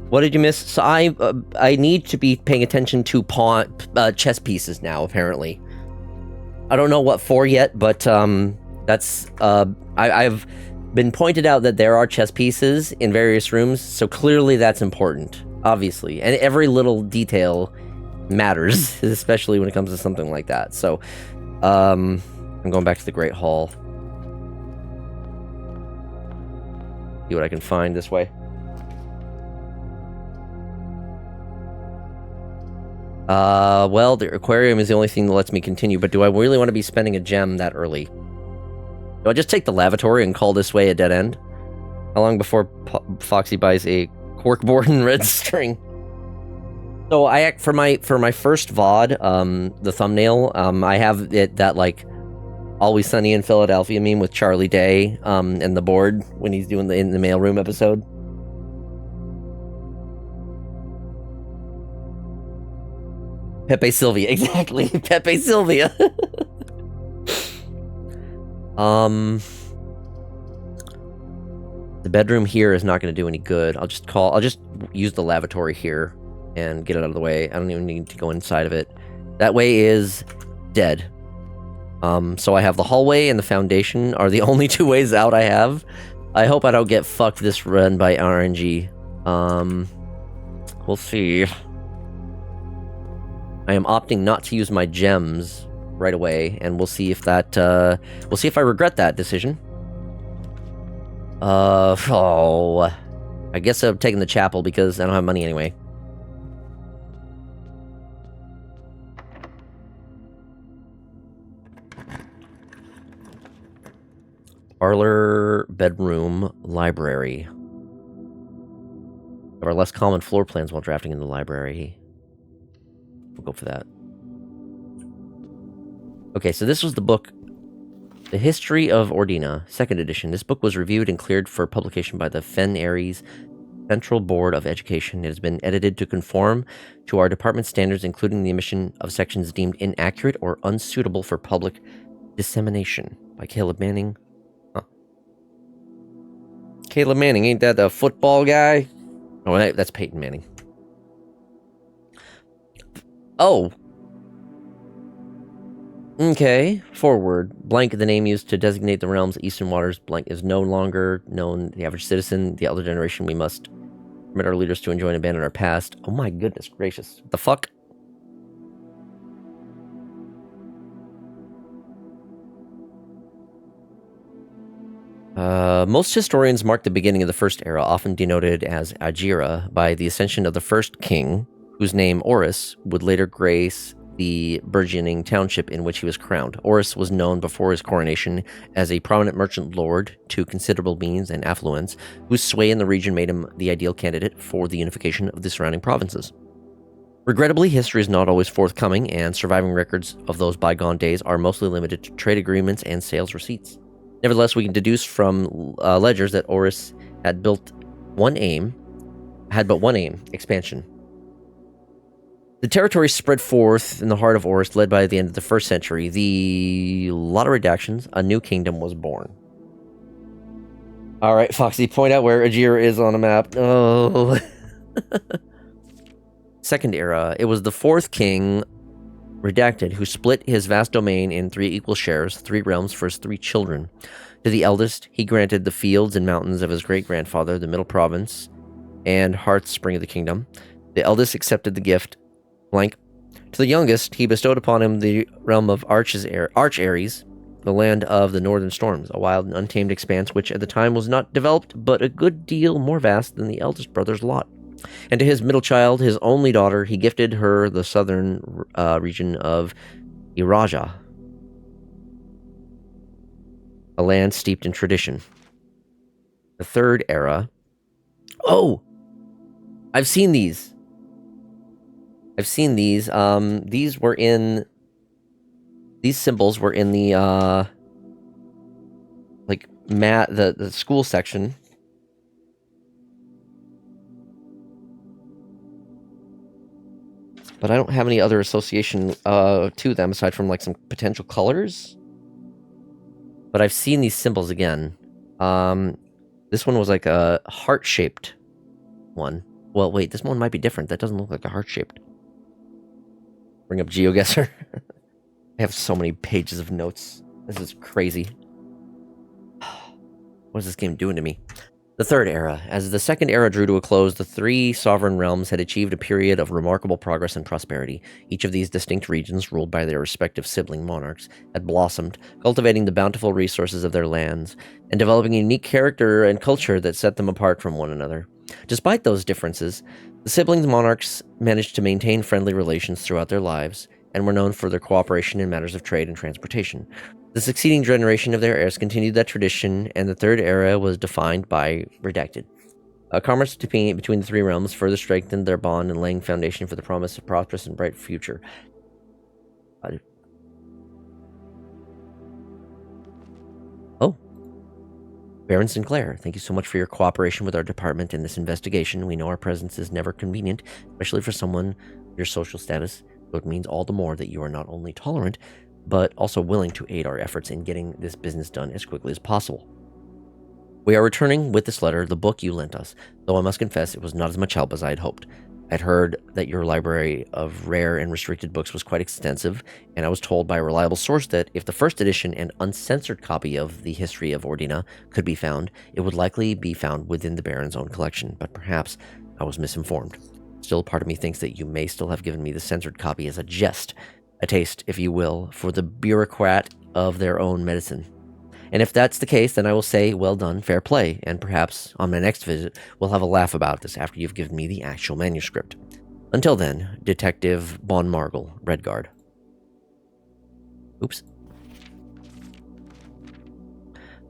What did you miss? So I need to be paying attention to chess pieces now. Apparently, I don't know what for yet, but that's I've been pointed out that there are chess pieces in various rooms, so clearly that's important, obviously, and every little detail matters, especially when it comes to something like that. So, I'm going back to the Great Hall. See what I can find this way. Well, the aquarium is the only thing that lets me continue, but do I really want to be spending a gem that early? Do I just take the lavatory and call this way a dead end? How long before Foxy buys a corkboard and red string? So for my first VOD, the thumbnail, I have it that like Always Sunny in Philadelphia meme with Charlie Day, and the board when he's doing the in the mailroom episode. Pepe Sylvia, exactly. Pepe Sylvia. The bedroom here is not going to do any good. I'll just use the lavatory here and get it out of the way. I don't even need to go inside of it. That way is dead. So I have the hallway and the foundation are the only two ways out I have. I hope I don't get fucked this run by RNG. We'll see. I am opting not to use my gems right away, and we'll see if that, we'll see if I regret that decision. I guess I'm taking the chapel because I don't have money anyway. Parlor, bedroom, library. There are less common floor plans while drafting in the library. We'll go for that. Okay, so this was the book, The History of Ordina, 2nd edition. This book was reviewed and cleared for publication by the Fen Aries Central Board of Education. It has been edited to conform to our department standards, including the omission of sections deemed inaccurate or unsuitable for public dissemination. By Caleb Manning. Huh. Caleb Manning, ain't that the football guy? Oh, that's Peyton Manning. Oh. Okay. Forward. Blank, the name used to designate the realm's eastern waters. Blank is no longer known. The average citizen, the elder generation, we must permit our leaders to enjoy and abandon our past. Oh my goodness gracious. The fuck? Most historians mark the beginning of the First Era, often denoted as Agira, by the ascension of the first king, whose name, Horus, would later grace the burgeoning township in which he was crowned. Horus was known before his coronation as a prominent merchant lord to considerable means and affluence, whose sway in the region made him the ideal candidate for the unification of the surrounding provinces. Regrettably, history is not always forthcoming, and surviving records of those bygone days are mostly limited to trade agreements and sales receipts. Nevertheless, we can deduce from ledgers that Horus had but one aim, expansion. The territory spread forth in the heart of Orsk, led by the end of the 1st century. A lot of redactions. A new kingdom was born. All right, Foxy, point out where Ajir is on a map. Oh. Second era. It was the 4th king, Redacted, who split his vast domain in 3 equal shares, 3 realms for his 3 children. To the eldest, he granted the fields and mountains of his great-grandfather, the Middle Province, and Hearth Spring of the Kingdom. The eldest accepted the gift, blank. To the youngest, he bestowed upon him the realm of Arch Ares, the land of the Northern Storms, a wild and untamed expanse which at the time was not developed, but a good deal more vast than the eldest brother's lot. And to his middle child, his only daughter, he gifted her the southern region of Iraja, a land steeped in tradition. The 3rd era. Oh! I've seen these. These were in... These symbols were in the, like, the school section. But I don't have any other association to them aside from, like, some potential colors. But I've seen these symbols again. This one was like a heart-shaped one. Well, wait, this one might be different. That doesn't look like a heart-shaped. Bring up GeoGuessr. I have so many pages of notes. This is crazy. What is this game doing to me? The 3rd era. As the 2nd era drew to a close, the 3 sovereign realms had achieved a period of remarkable progress and prosperity. Each of these distinct regions, ruled by their respective sibling monarchs, had blossomed, cultivating the bountiful resources of their lands, and developing a unique character and culture that set them apart from one another. Despite those differences, the sibling monarchs managed to maintain friendly relations throughout their lives, and were known for their cooperation in matters of trade and transportation. The succeeding generation of their heirs continued that tradition, and the 3rd era was defined by Redacted. Commerce between the 3 realms further strengthened their bond and laying foundation for the promise of prosperous and bright future. Oh. Baron Sinclair, thank you so much for your cooperation with our department in this investigation. We know our presence is never convenient, especially for someone your social status, so it means all the more that you are not only tolerant, but also willing to aid our efforts in getting this business done as quickly as possible. We are returning with this letter the book you lent us, though I must confess it was not as much help as I had hoped. I'd heard that your library of rare and restricted books was quite extensive, and I was told by a reliable source that if the 1st edition and uncensored copy of the History of Ordina could be found, it would likely be found within the Baron's own collection, but perhaps I was misinformed. Still, part of me thinks that you may still have given me the censored copy as a jest, a taste, if you will, for the bureaucrat of their own medicine. And if that's the case, then I will say, well done, fair play, and perhaps on my next visit, we'll have a laugh about this after you've given me the actual manuscript. Until then, Detective Bon Margle, Redguard. Oops.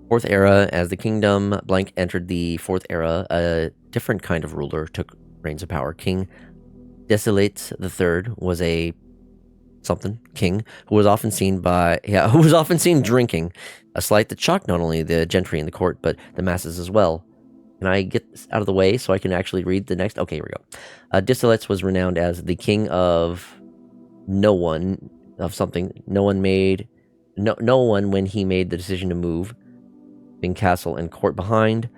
4th era, as the kingdom blank entered the 4th era, a different kind of ruler took reins of power. King Desolates III was a king who was often seen drinking, a slight that shocked not only the gentry in the court but the masses as well. Can I get this out of the way so I can actually read the next? Okay, here we go. Desolates was renowned as the king of no one when he made the decision to move in castle and court behind.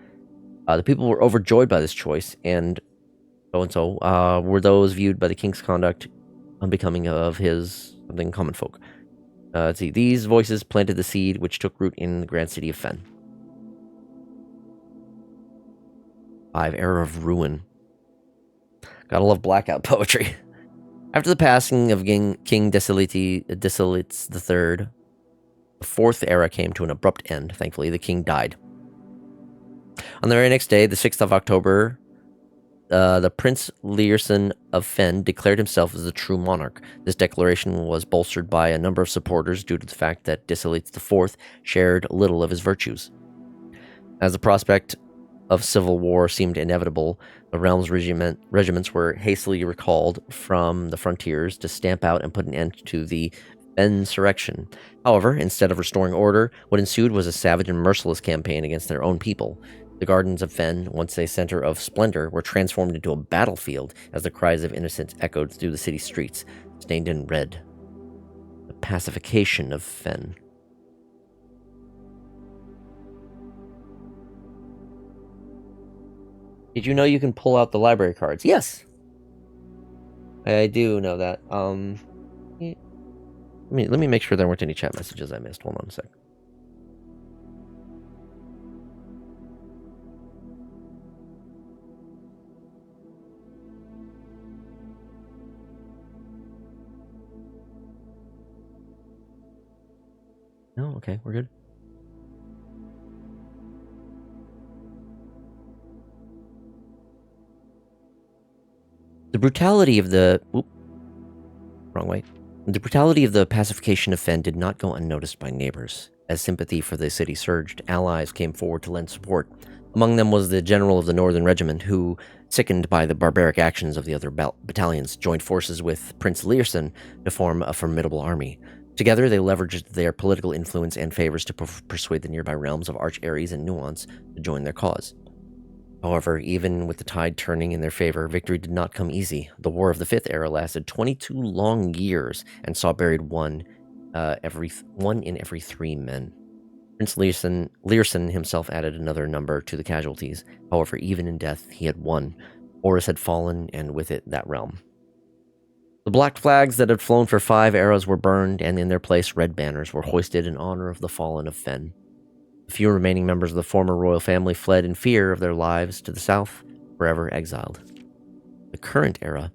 The people were overjoyed by this choice, and so were those viewed by the king's conduct unbecoming of his something common folk. Let's see. These voices planted the seed which took root in the grand city of Fen. 5. Era of Ruin. Gotta love blackout poetry. After the passing of King Desolates III, the 4th era came to an abrupt end. Thankfully, the king died. On the very next day, the 6th of October, the Prince Learson of Fen declared himself as the true monarch. This declaration was bolstered by a number of supporters due to the fact that Desolates IV shared little of his virtues. As the prospect of civil war seemed inevitable, the realm's regiments were hastily recalled from the frontiers to stamp out and put an end to the insurrection. However, instead of restoring order, what ensued was a savage and merciless campaign against their own people. The gardens of Fen, once a center of splendor, were transformed into a battlefield as the cries of innocents echoed through the city streets, stained in red. The pacification of Fen. Did you know you can pull out the library cards? Yes! I do know that. Let me make sure there weren't any chat messages I missed. Hold on a sec. No? Okay, we're good. The brutality of the... Oop. Wrong way. The brutality of the pacification of Fen did not go unnoticed by neighbors. As sympathy for the city surged, allies came forward to lend support. Among them was the general of the Northern Regiment, who, sickened by the barbaric actions of the other battalions, joined forces with Prince Learson to form a formidable army. Together, they leveraged their political influence and favors to persuade the nearby realms of Arch-Ares and Nuance to join their cause. However, even with the tide turning in their favor, victory did not come easy. The War of the Fifth Era lasted 22 long years and saw buried one in every 3 men. Prince Learson himself added another number to the casualties. However, even in death, he had won. Horus had fallen, and with it, that realm. The black flags that had flown for 5 eras were burned, and in their place, red banners were hoisted in honor of the fallen of Fen. The few remaining members of the former royal family fled in fear of their lives to the south, forever exiled. The current era.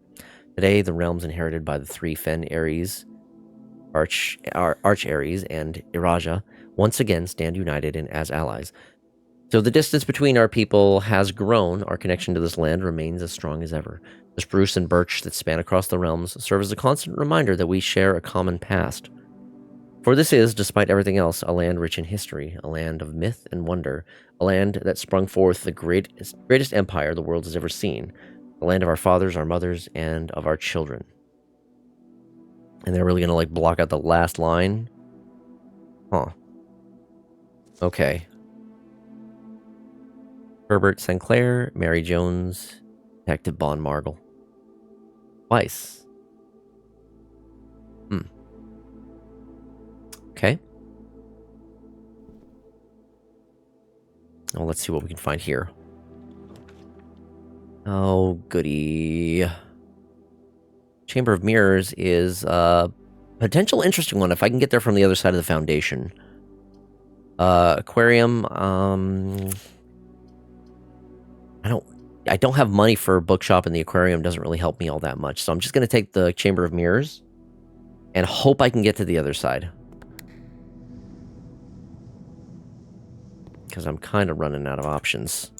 Today, the realms inherited by the 3 Fen Ares, Arch-Ares, and Iraja, once again stand united and as allies. So the distance between our people has grown. Our connection to this land remains as strong as ever. The spruce and birch that span across the realms serve as a constant reminder that we share a common past. For this is, despite everything else, a land rich in history, a land of myth and wonder, a land that sprung forth the greatest empire the world has ever seen, a land of our fathers, our mothers, and of our children. And they're really gonna, block out the last line? Huh. Okay. Herbert Sinclair, Mary Jones, Detective Bon Margle. Twice. Okay. Well, let's see what we can find here. Oh, goody. Chamber of Mirrors is a potential interesting one if I can get there from the other side of the Foundation. Aquarium, I don't have money for a bookshop, and the aquarium doesn't really help me all that much. So I'm just going to take the Chamber of Mirrors and hope I can get to the other side. Because I'm kind of running out of options.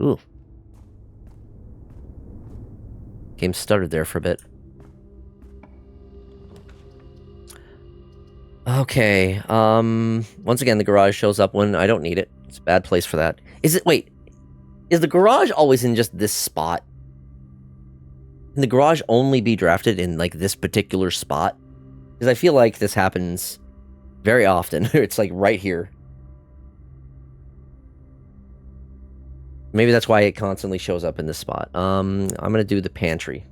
Ooh. Game stuttered there for a bit. Okay, once again, the garage shows up when I don't need it. It's a bad place for that. Wait, is the garage always in just this spot? Can the garage only be drafted in, this particular spot? Because I feel like this happens very often. It's, right here. Maybe that's why it constantly shows up in this spot. I'm gonna do the pantry.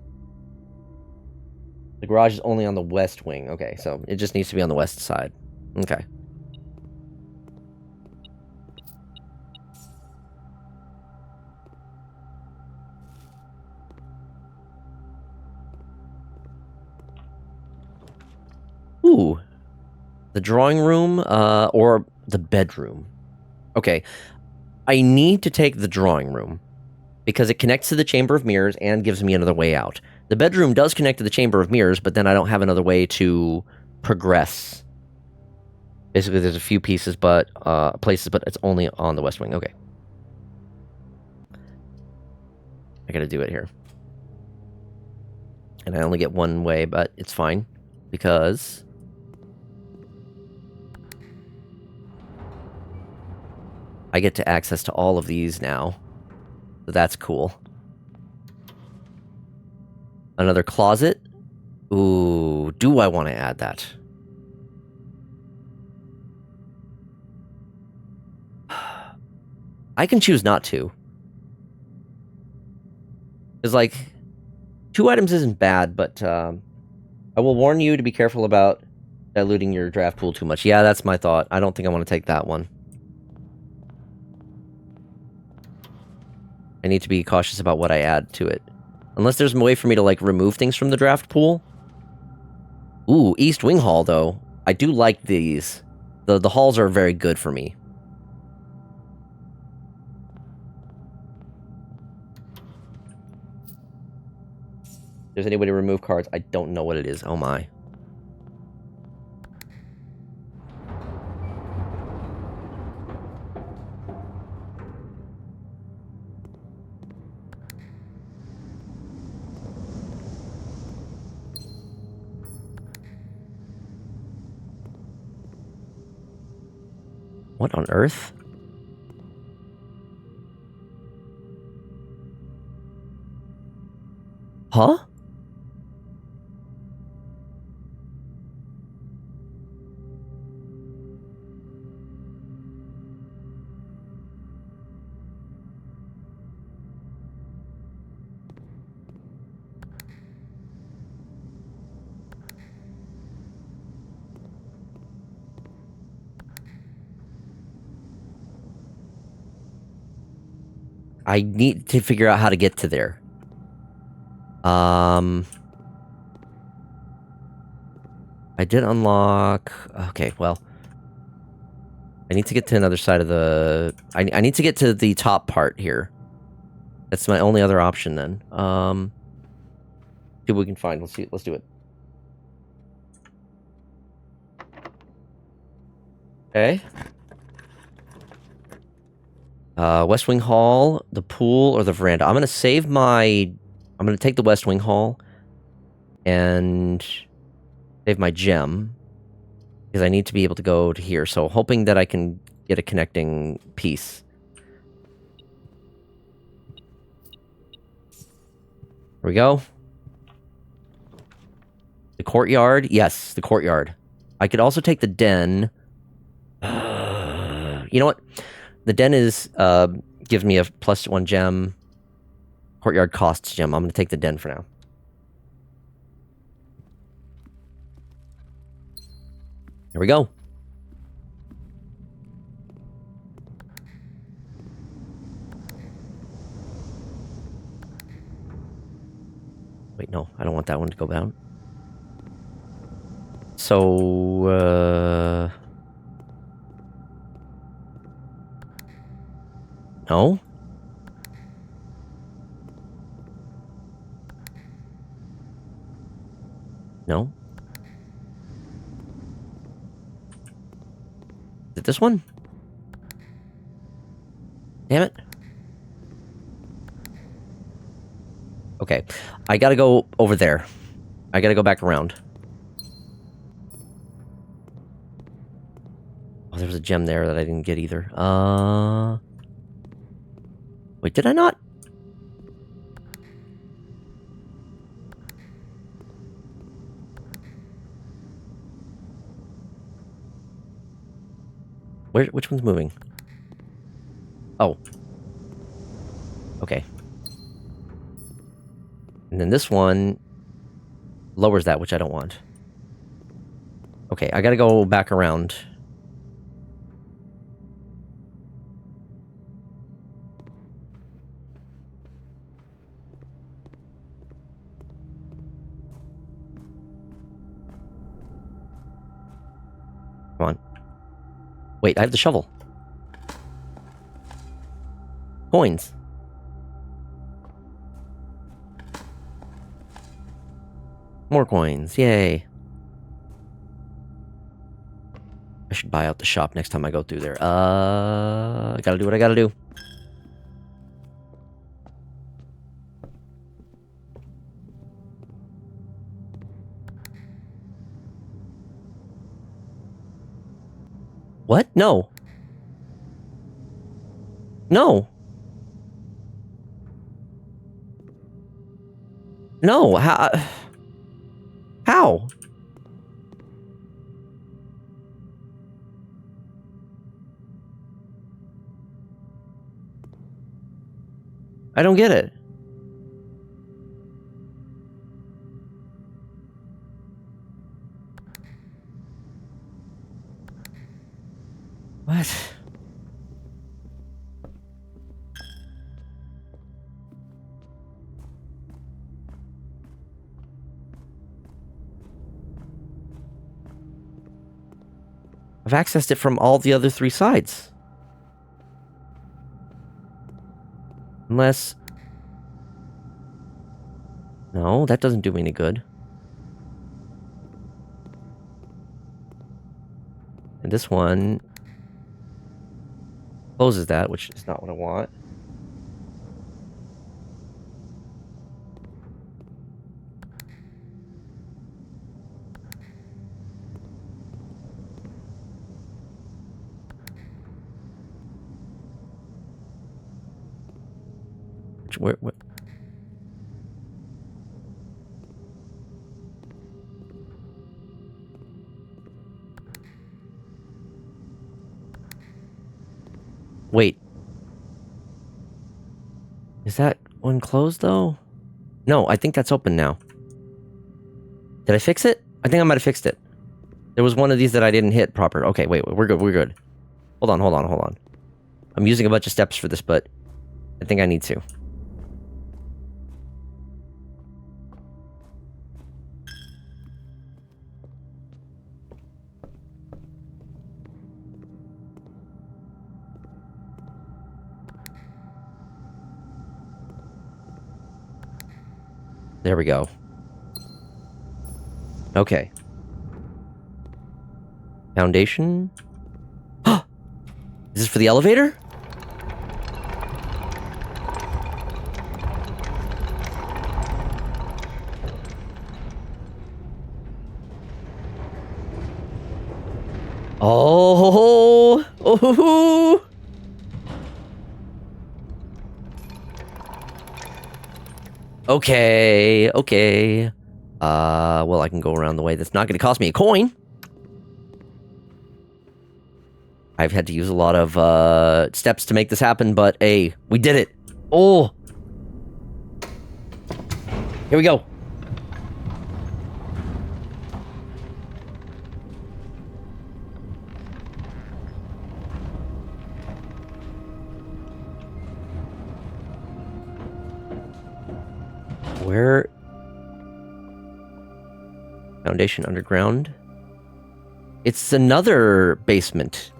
The garage is only on the west wing. Okay, so it just needs to be on the west side. Okay. Ooh. The drawing room, or the bedroom. Okay. I need to take the drawing room because it connects to the Chamber of Mirrors and gives me another way out. The bedroom does connect to the Chamber of Mirrors, but then I don't have another way to progress. Basically, there's a few places, but it's only on the west wing. Okay. I gotta do it here. And I only get one way, but it's fine because I get to access to all of these now. So that's cool. Another closet. Ooh, do I want to add that? I can choose not to. Because, like, 2 items isn't bad, but I will warn you to be careful about diluting your draft pool too much. Yeah, that's my thought. I don't think I want to take that one. I need to be cautious about what I add to it. Unless there's a way for me to, like, remove things from the draft pool. Ooh, East Wing Hall, though. I do like these. The halls are very good for me. If there's any way to remove cards, I don't know what it is. Oh my. What on earth? Huh? I need to figure out how to get to there. I did unlock... Okay, well. I need to get to another side of the... I need to get to the top part here. That's my only other option then. See what we can find. Let's do it. Okay. West Wing Hall, the pool, or the veranda. I'm gonna save my... I'm gonna take the West Wing Hall and save my gem because I need to be able to go to here. So hoping that I can get a connecting piece. Here we go. The courtyard. Yes, the courtyard. I could also take the den. You know what? The den is gives me a +1 gem. Courtyard costs gem. I'm going to take the den for now. Here we go. Wait, no. I don't want that one to go down. So, no? No? Is it this one? Damn it. Okay. I gotta go over there. I gotta go back around. Oh, there was a gem there that I didn't get either. Wait, did I not? Which one's moving? Oh. Okay. And then this one lowers that, which I don't want. Okay, I gotta go back around. Come on. Wait, I have the shovel. Coins. More coins. Yay. I should buy out the shop next time I go through there. I gotta do what I gotta do. What? No. No. No. How? How? I don't get it. What? I've accessed it from all the other 3 sides. Unless... No, that doesn't do me any good. And this one... closes that, which is not what I want. Where? Wait. Is that one closed, though? No, I think that's open now. Did I fix it? I think I might have fixed it. There was one of these that I didn't hit proper. Okay, wait, we're good. Hold on. I'm using a bunch of steps for this, but I think I need to. There we go. Okay. Foundation. Is this for the elevator? Oh. Okay. Well, I can go around the way that's not going to cost me a coin. I've had to use a lot of steps to make this happen, but hey, we did it. Oh. Here we go. Where? Foundation underground. It's another basement.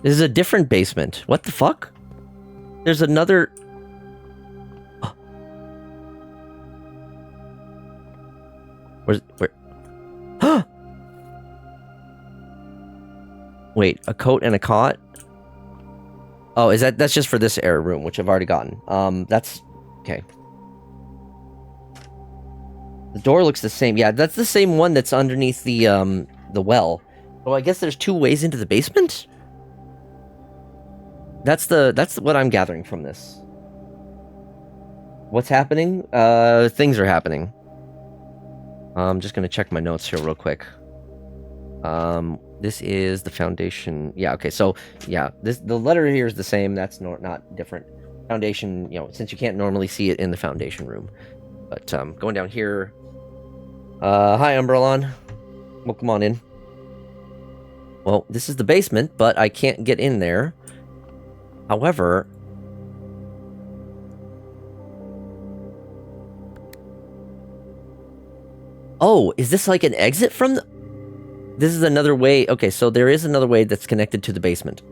This is a different basement. What the fuck? There's another... Oh. Where? Wait, a coat and a cot? Oh, that's just for this air room, which I've already gotten. That's... Okay. The door looks the same. Yeah, that's the same one that's underneath the well. Oh, I guess there's 2 ways into the basement? That's what I'm gathering from this. What's happening? Things are happening. I'm just gonna check my notes here real quick. This is the foundation. Yeah, okay, so, yeah, the letter here is the same. That's not different. Foundation, since you can't normally see it in the foundation room. But, going down here... hi, Umbrellon. Welcome on in. Well, this is the basement, but I can't get in there. However... Oh, is this like an exit from the... This is another way... Okay, so there is another way that's connected to the basement.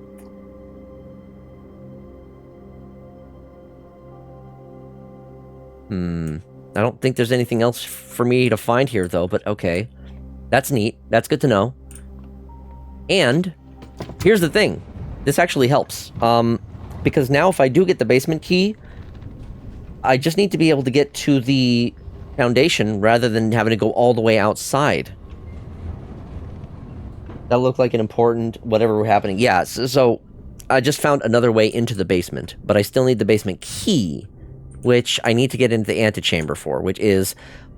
I don't think there's anything else for me to find here, though, but okay. That's neat. That's good to know. And here's the thing. This actually helps. Because now if I do get the basement key, I just need to be able to get to the foundation rather than having to go all the way outside. That looked like an important whatever happening. Yeah, so I just found another way into the basement, but I still need the basement key, which I need to get into the antechamber for, which is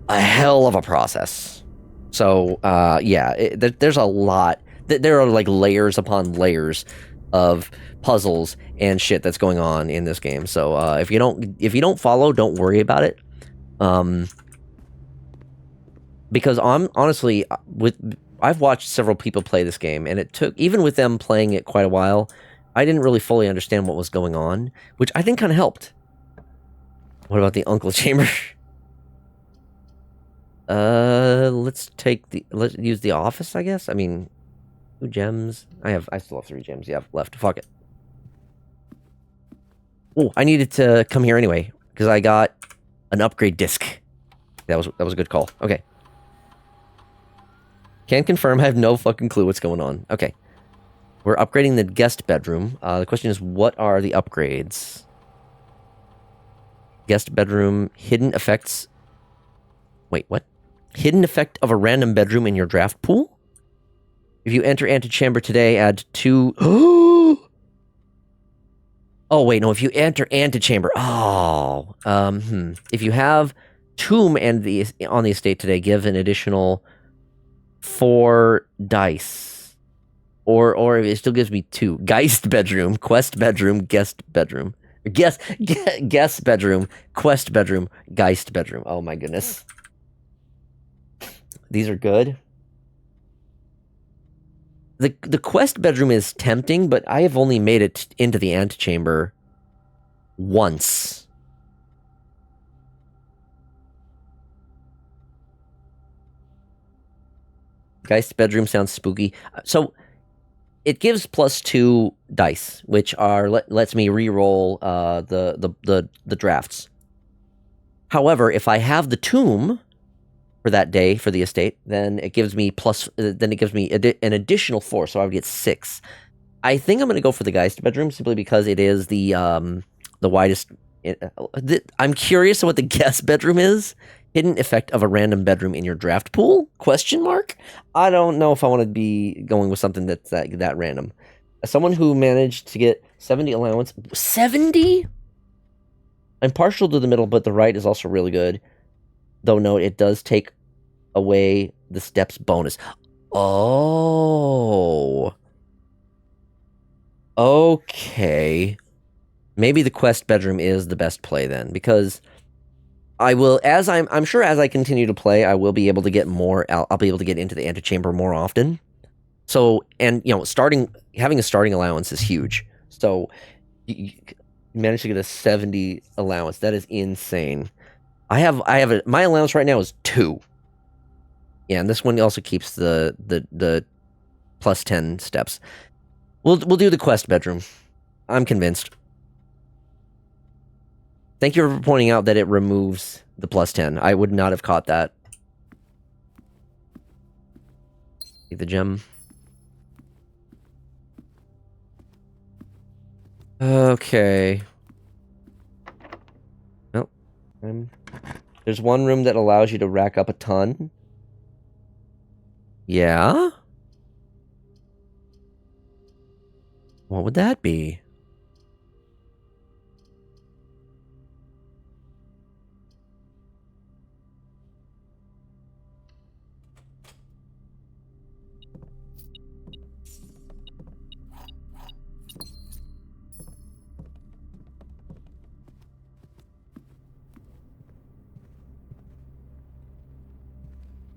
a hell of a process. So, yeah, there's a lot. There are like layers upon layers of puzzles and shit that's going on in this game. So, if you don't follow, don't worry about it. Because honestly, I've watched several people play this game, and it took, even with them playing it quite a while, I didn't really fully understand what was going on, which I think kind of helped. What about the uncle chamber? Let's use the office, I guess. I mean, 2 gems. I still have 3 gems. Yeah, left. Fuck it. Oh, I needed to come here anyway because I got an upgrade disc. That was a good call. Okay. Can confirm. I have no fucking clue what's going on. Okay. We're upgrading the guest bedroom. The question is, what are the upgrades? Guest bedroom, hidden effects. Wait, what? Hidden effect of a random bedroom in your draft pool? If you enter antechamber today, add 2... Oh, wait, no, if you enter antechamber... Oh, If you have tomb and on the estate today, give an additional 4 dice. Or it still gives me 2. Geist bedroom, quest bedroom, guest bedroom. Guest bedroom, quest bedroom, Geist bedroom. Oh my goodness. These are good. The quest bedroom is tempting, but I have only made it into the antechamber once. Geist bedroom sounds spooky. So it gives +2 dice, which are lets me re-roll the drafts. However, if I have the tomb for that day for the estate, then it gives me an additional 4, so I would get 6. I think I'm going to go for the Geist bedroom simply because it is the widest. I'm curious what the guest bedroom is. Hidden effect of a random bedroom in your draft pool? Question mark? I don't know if I want to be going with something that's that random. As someone who managed to get 70 allowance, 70? I'm partial to the middle, but the right is also really good. Though note, it does take away the steps bonus. Oh. Okay. Maybe the quest bedroom is the best play then, because I will, I'm sure as I continue to play, I will be able to get more, I'll be able to get into the antechamber more often. So, and, you know, having a starting allowance is huge. So, you managed to get a 70 allowance. That is insane. My allowance right now is 2. Yeah, and this one also keeps the +10 steps. We'll do the quest bedroom. I'm convinced. Thank you for pointing out that it removes the +10. I would not have caught that. See the gem. Okay. Nope. There's one room that allows you to rack up a ton. Yeah? What would that be?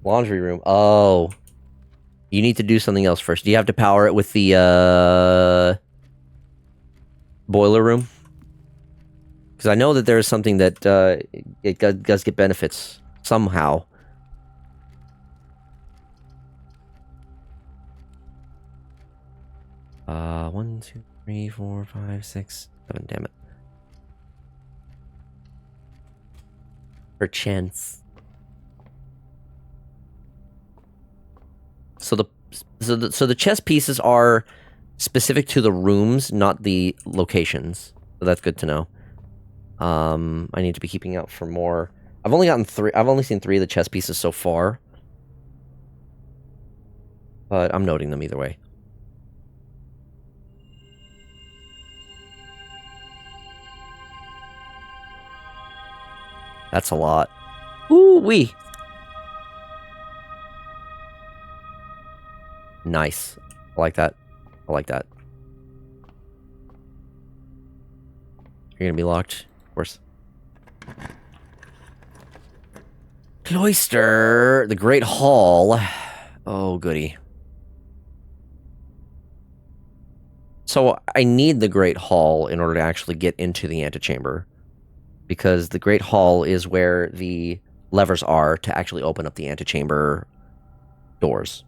Laundry room. Oh. You need to do something else first. Do you have to power it with the, boiler room? Because I know that there is something that, it does get benefits. Somehow. One, 2, 3, 4, 5, 6, 7, damn it. Perchance. So the chess pieces are specific to the rooms, not the locations. So that's good to know. I need to be keeping out for more. I've only seen 3 of the chess pieces so far. But I'm noting them either way. That's a lot. Ooh-wee. Nice. I like that. I like that. You're gonna be locked? Of course. Cloister! The Great Hall. Oh, goody. So, I need the Great Hall in order to actually get into the antechamber. Because the Great Hall is where the levers are to actually open up the antechamber doors.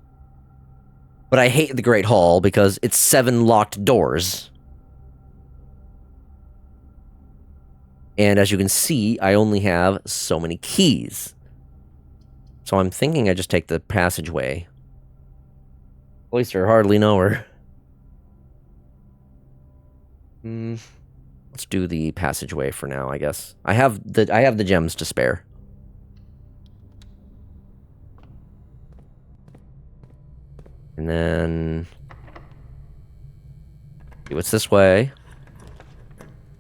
But I hate the Great Hall because it's 7 locked doors. And as you can see, I only have so many keys. So I'm thinking I just take the passageway. Cloister, hardly know her. Let's do the passageway for now, I guess. I have the gems to spare. And then see what's this way?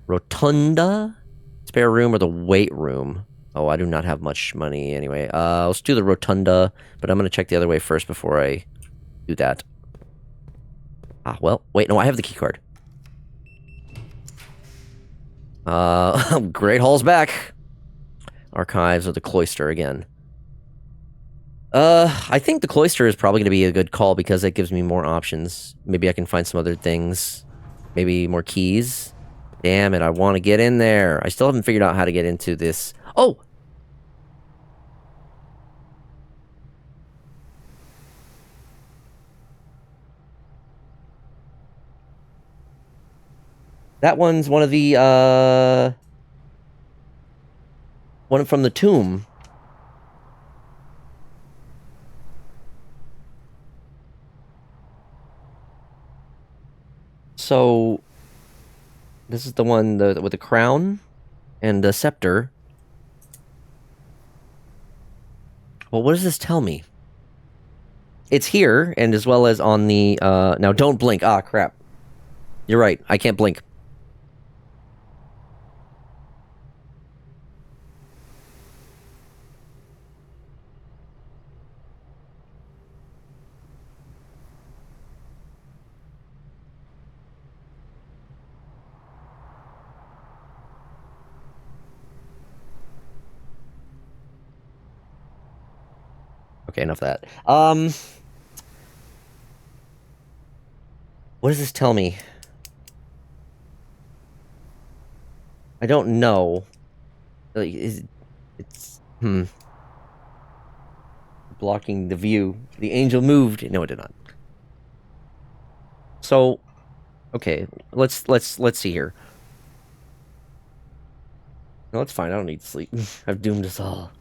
Rotunda? Spare room or the weight room? Oh, I do not have much money anyway. Let's do the rotunda, but I'm gonna check the other way first before I do that. Ah, well, wait, no, I have the key card. Great Hall's back. Archives of the Cloister again. I think the Cloister is probably gonna be a good call because it gives me more options. Maybe I can find some other things. Maybe more keys. Damn it, I want to get in there. I still haven't figured out how to get into this. Oh! That one's one of the, one from the tomb. So, this is the one with the crown and the scepter. Well, what does this tell me? It's here, and as well as on the, now don't blink. Ah, crap. You're right, I can't blink. Okay, enough of that. What does this tell me? I don't know. Like, it's blocking the view. The angel moved. No, it did not. So, okay, let's see here. No, it's fine. I don't need sleep. I've doomed us all.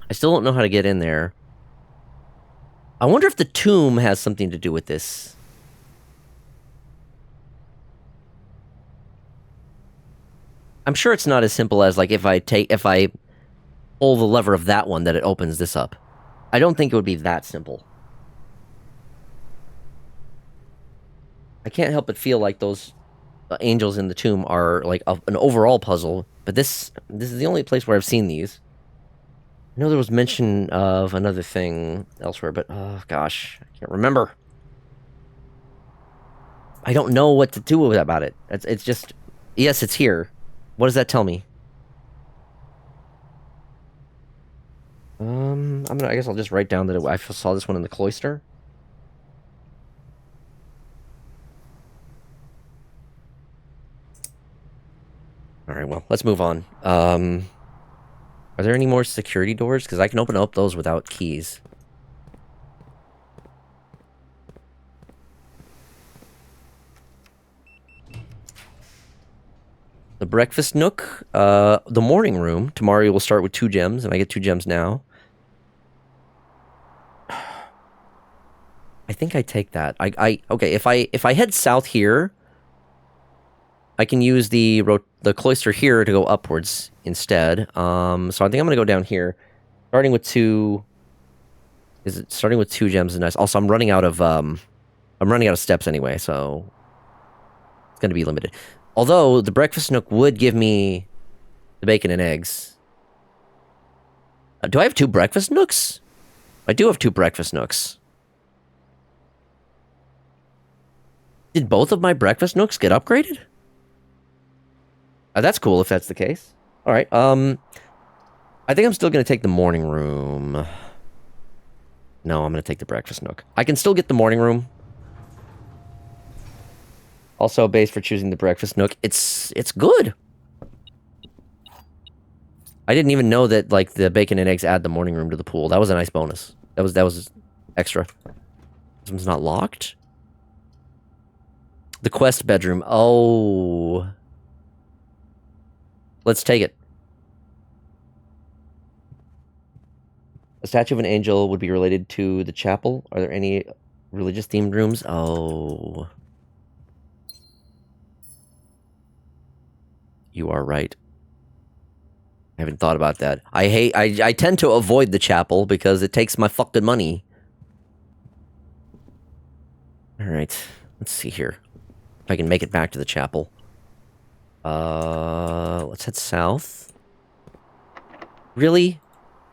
I still don't know how to get in there. I wonder if the tomb has something to do with this. I'm sure it's not as simple as, like, if I pull the lever of that one that it opens this up. I don't think it would be that simple. I can't help but feel like those angels in the tomb are, like, an overall puzzle, but this is the only place where I've seen these. I know there was mention of another thing elsewhere, but, oh, gosh, I can't remember. I don't know what to do about it. It's just, yes, it's here. What does that tell me? I guess I'll just write down that I saw this one in the cloister. Alright, well, let's move on. Are there any more security doors? Because I can open up those without keys. The breakfast nook. The morning room. Tomorrow you will start with 2 gems, and I get 2 gems now. I think I take that. Okay, if I head south here, I can use the cloister here to go upwards instead. So I think I'm gonna go down here, starting with 2. Starting with 2 gems is nice. Also, I'm running out of steps anyway, so it's gonna be limited. Although, the breakfast nook would give me the bacon and eggs. Do I have 2 breakfast nooks? I do have 2 breakfast nooks. Did both of my breakfast nooks get upgraded? That's cool if that's the case. Alright, I think I'm still going to take the morning room. No, I'm going to take the breakfast nook. I can still get the morning room. Also, base for choosing the breakfast nook. It's good. I didn't even know that, like, the bacon and eggs add the morning room to the pool. That was a nice bonus. That was extra. This one's not locked? The quest bedroom. Oh. Let's take it. A statue of an angel would be related to the chapel. Are there any religious themed rooms? Oh. You are right. I haven't thought about that. I tend to avoid the chapel because it takes my fucking money. Alright. Let's see here. If I can make it back to the chapel. Let's head south. Really?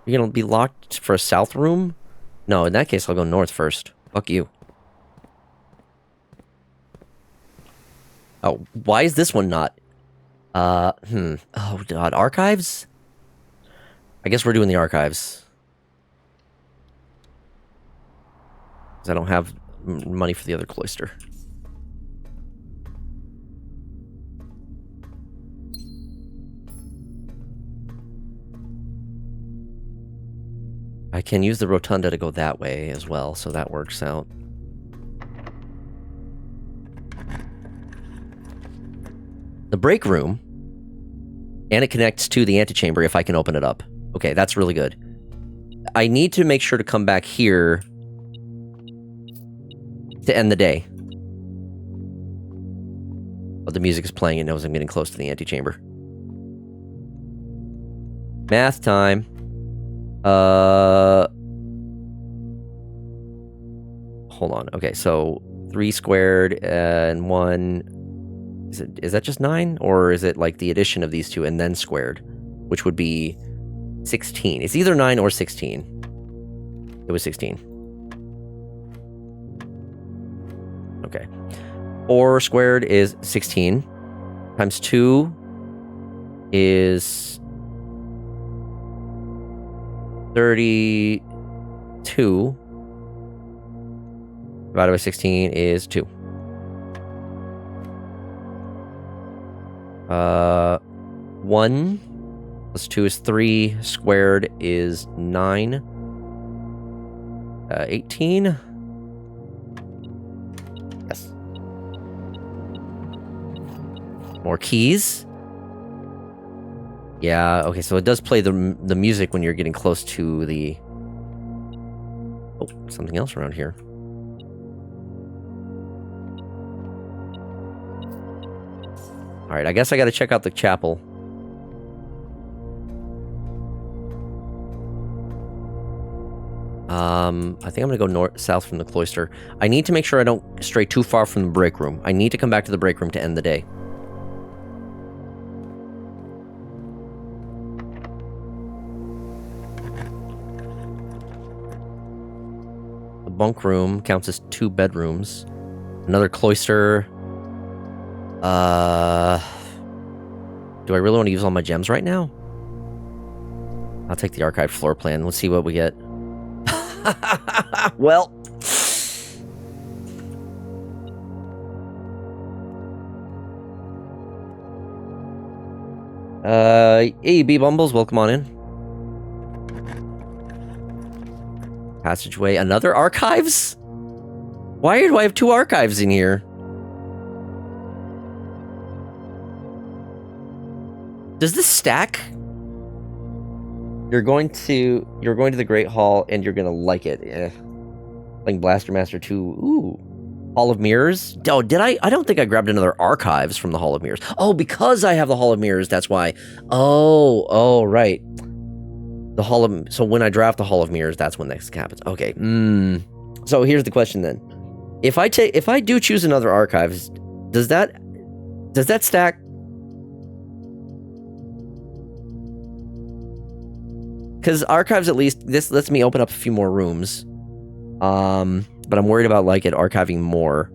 You're gonna be locked for a south room? No, in that case, I'll go north first. Fuck you. Oh, why is this one not? Oh, God. Archives? I guess we're doing the archives. Because I don't have money for the other cloister. I can use the rotunda to go that way as well, so that works out. The break room, and it connects to the antechamber if I can open it up. Okay, that's really good. I need to make sure to come back here to end the day. But the music is playing, it knows I'm getting close to the antechamber. Math time. Hold on. Okay, so 3 squared and 1... Is that just 9? Or is it like the addition of these two and then squared? Which would be 16. It's either 9 or 16. It was 16. Okay. 4 squared is 16. Times 2 is 32. Divided by 16 is 2. 1 plus 2 is 3. Squared is 9. 18. Yes. More keys. Yeah, okay, so it does play the music when you're getting close to the... Oh, something else around here. Alright, I guess I gotta check out the chapel. I think I'm gonna go south from the cloister. I need to make sure I don't stray too far from the break room. I need to come back to the break room to end the day. The bunk room counts as 2 bedrooms. Another cloister. Do I really want to use all my gems right now? I'll take the archive floor plan. Let's see what we get. Well. Hey, B-Bumbles, welcome on in. Passageway, another archives? Why do I have 2 archives in here? Does this stack? You're going to the Great Hall and you're gonna like it. Playing Blaster Master 2. Ooh. Hall of Mirrors? Oh, did I? I don't think I grabbed another archives from the Hall of Mirrors. Oh, because I have the Hall of Mirrors, that's why. Oh, right. The Hall of... So when I draft the Hall of Mirrors, that's when this happens. Okay. So here's the question then. If I do choose another archives, does that Does that stack? Because archives, at least, this lets me open up a few more rooms. But I'm worried about, like, it archiving more.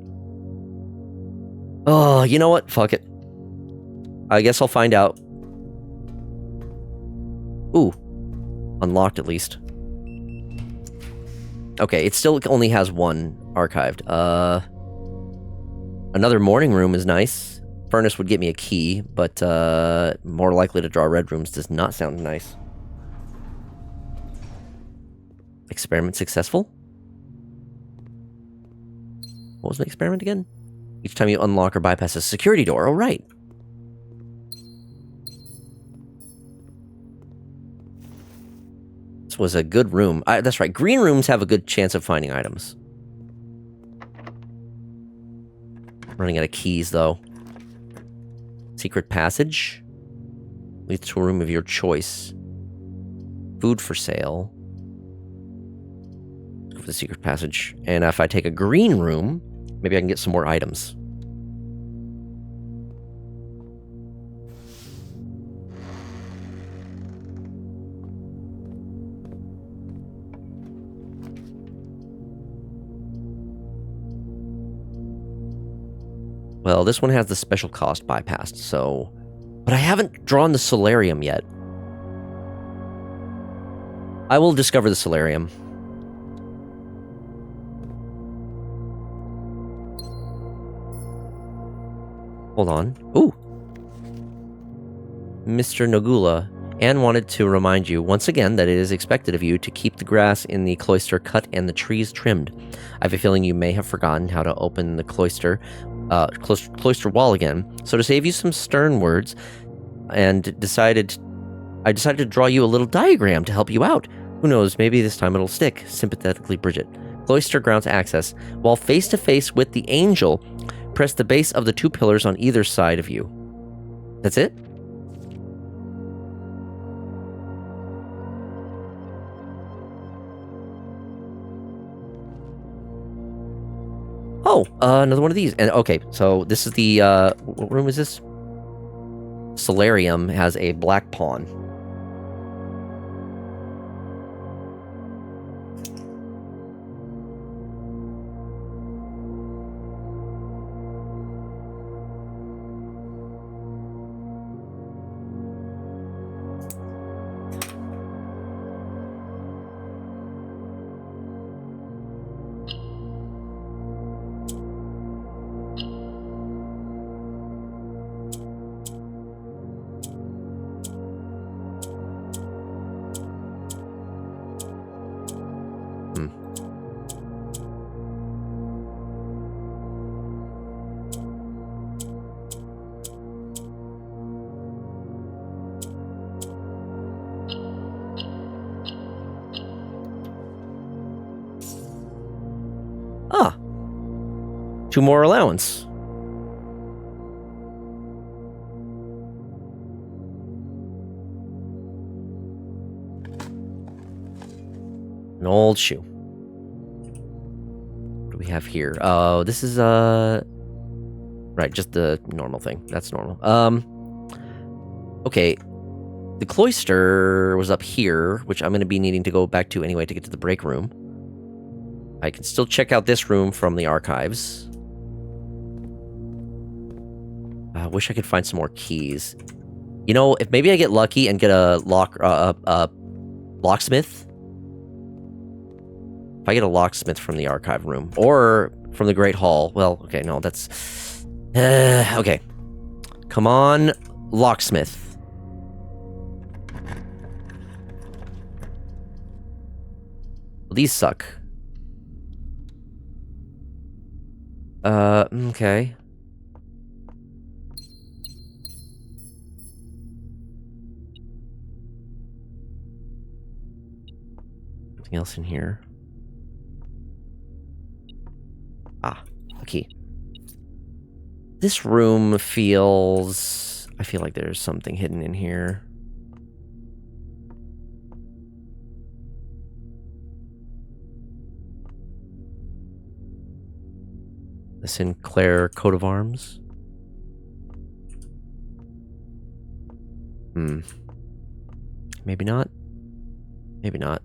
Oh, you know what? Fuck it. I guess I'll find out. Ooh. Unlocked, at least. Okay, it still only has one archived. Another morning room is nice. Furnace would get me a key, but, more likely to draw red rooms does not sound nice. Experiment successful? What was the experiment again? Each time you unlock or bypass a security door. Oh, right. This was a good room. That's right. Green rooms have a good chance of finding items. Running out of keys, though. Secret passage. Leads to a room of your choice. Food for sale. Let's go for the secret passage. And if I take a green room, maybe I can get some more items. Well, this one has the special cost bypassed, so... But I haven't drawn the solarium yet. I will discover the solarium. Hold on. Ooh! Mr. Nogula, Anne wanted to remind you once again that it is expected of you to keep the grass in the cloister cut and the trees trimmed. I have a feeling you may have forgotten how to open the cloister wall again. So to save you some stern words, I decided to draw you a little diagram to help you out. Who knows, maybe this time it'll stick. Sympathetically, Bridget. Cloister grounds access. While face to face with the angel, press the base of the two pillars on either side of you. That's it? Oh, another one of these. And okay, so this is the, what room is this? Solarium has a black pawn. Ah. 2 more allowance. An old shoe. What do we have here? Oh, this is, right, just the normal thing. That's normal. Okay. The cloister was up here, which I'm going to be needing to go back to anyway to get to the break room. I can still check out this room from the archives. I wish I could find some more keys. You know, if maybe I get lucky and get a locksmith. If I get a locksmith from the archive room or from the Great Hall, well, okay, no, that's okay. Come on, locksmith. Well, these suck. Okay. Anything else in here? Ah, a key. This room feels... I feel like there's something hidden in here. The Sinclair coat of arms. Maybe not. Maybe not.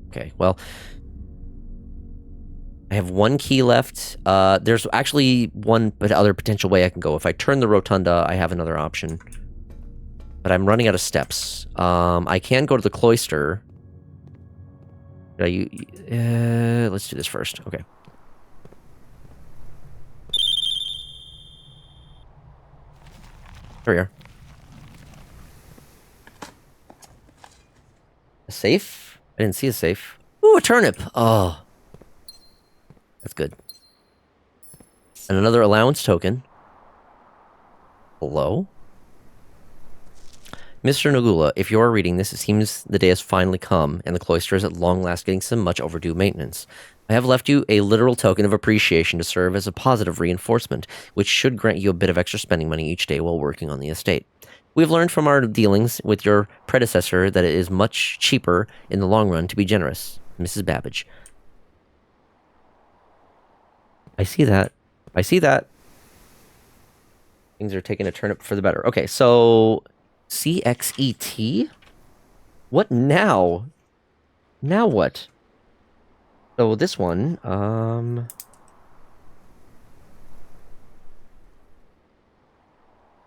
Okay, well... I have one key left. There's actually one other potential way I can go. If I turn the rotunda, I have another option. But I'm running out of steps. I can go to the cloister. Let's do this first. Okay. There we are. A safe? I didn't see a safe. Ooh, a turnip! Oh. That's good. And another allowance token. Hello? Mr. Nagula, if you are reading this, it seems the day has finally come, and the cloister is at long last getting some much overdue maintenance. I have left you a literal token of appreciation to serve as a positive reinforcement, which should grant you a bit of extra spending money each day while working on the estate. We've learned from our dealings with your predecessor that it is much cheaper in the long run to be generous. Mrs. Babbage. I see that. I see that. Things are taking a turn up for the better. Okay, so... CXET? What now? Now what? So this one,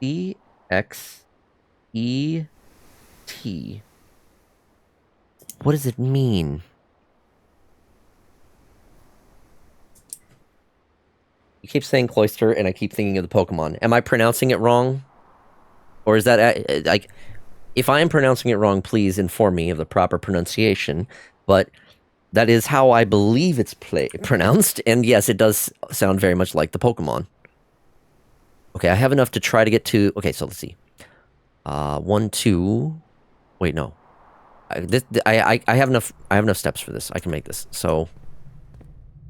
CXET. What does it mean? You keep saying cloister, and I keep thinking of the Pokemon. Am I pronouncing it wrong? Or is that, like, if I am pronouncing it wrong, please inform me of the proper pronunciation. But that is how I believe it's pronounced. And yes, it does sound very much like the Pokemon. Okay, I have enough to try to get to... Okay, so let's see. 1, 2... Wait, no. I have enough. I have enough steps for this. I can make this. So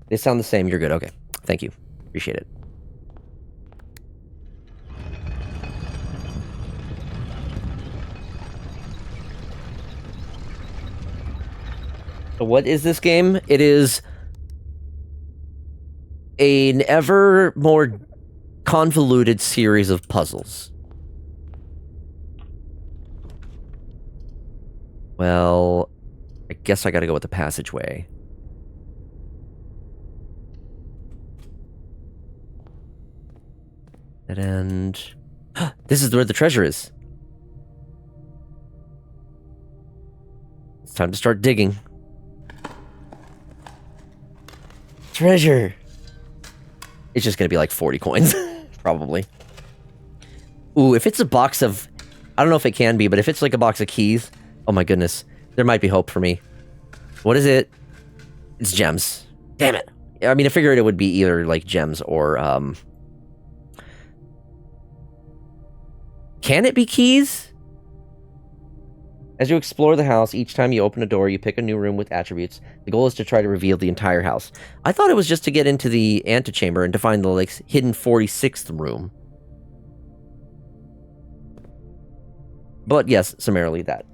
they sound the same. You're good. Okay. Thank you. Appreciate it. So what is this game? It is an ever more convoluted series of puzzles. Well, I guess I gotta go with the passageway. Dead end. This is where the treasure is. It's time to start digging. Treasure! It's just gonna be like 40 coins, probably. Ooh, if it's a box of... I don't know if it can be, but if it's like a box of keys... Oh my goodness. There might be hope for me. What is it? It's gems. Damn it! I mean, I figured it would be either like gems or, Can it be keys? As you explore the house, each time you open a door, you pick a new room with attributes. The goal is to try to reveal the entire house. I thought it was just to get into the antechamber and to find the, like, hidden 46th room. But yes, summarily that.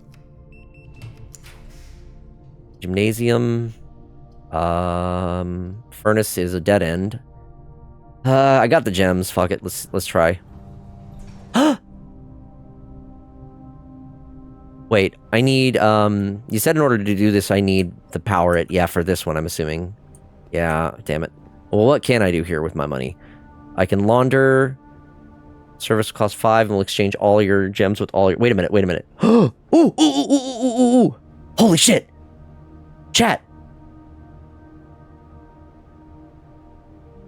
Gymnasium. Furnace is a dead end. I got the gems. Fuck it. Let's try. Wait, I need, you said in order to do this, I need to power it. Yeah, for this one, I'm assuming. Yeah, damn it. Well, what can I do here with my money? I can launder. Service costs 5, and we'll exchange all your gems with all your... Wait a minute, wait a minute. Ooh, ooh, ooh, ooh, ooh, ooh. Holy shit! Chat!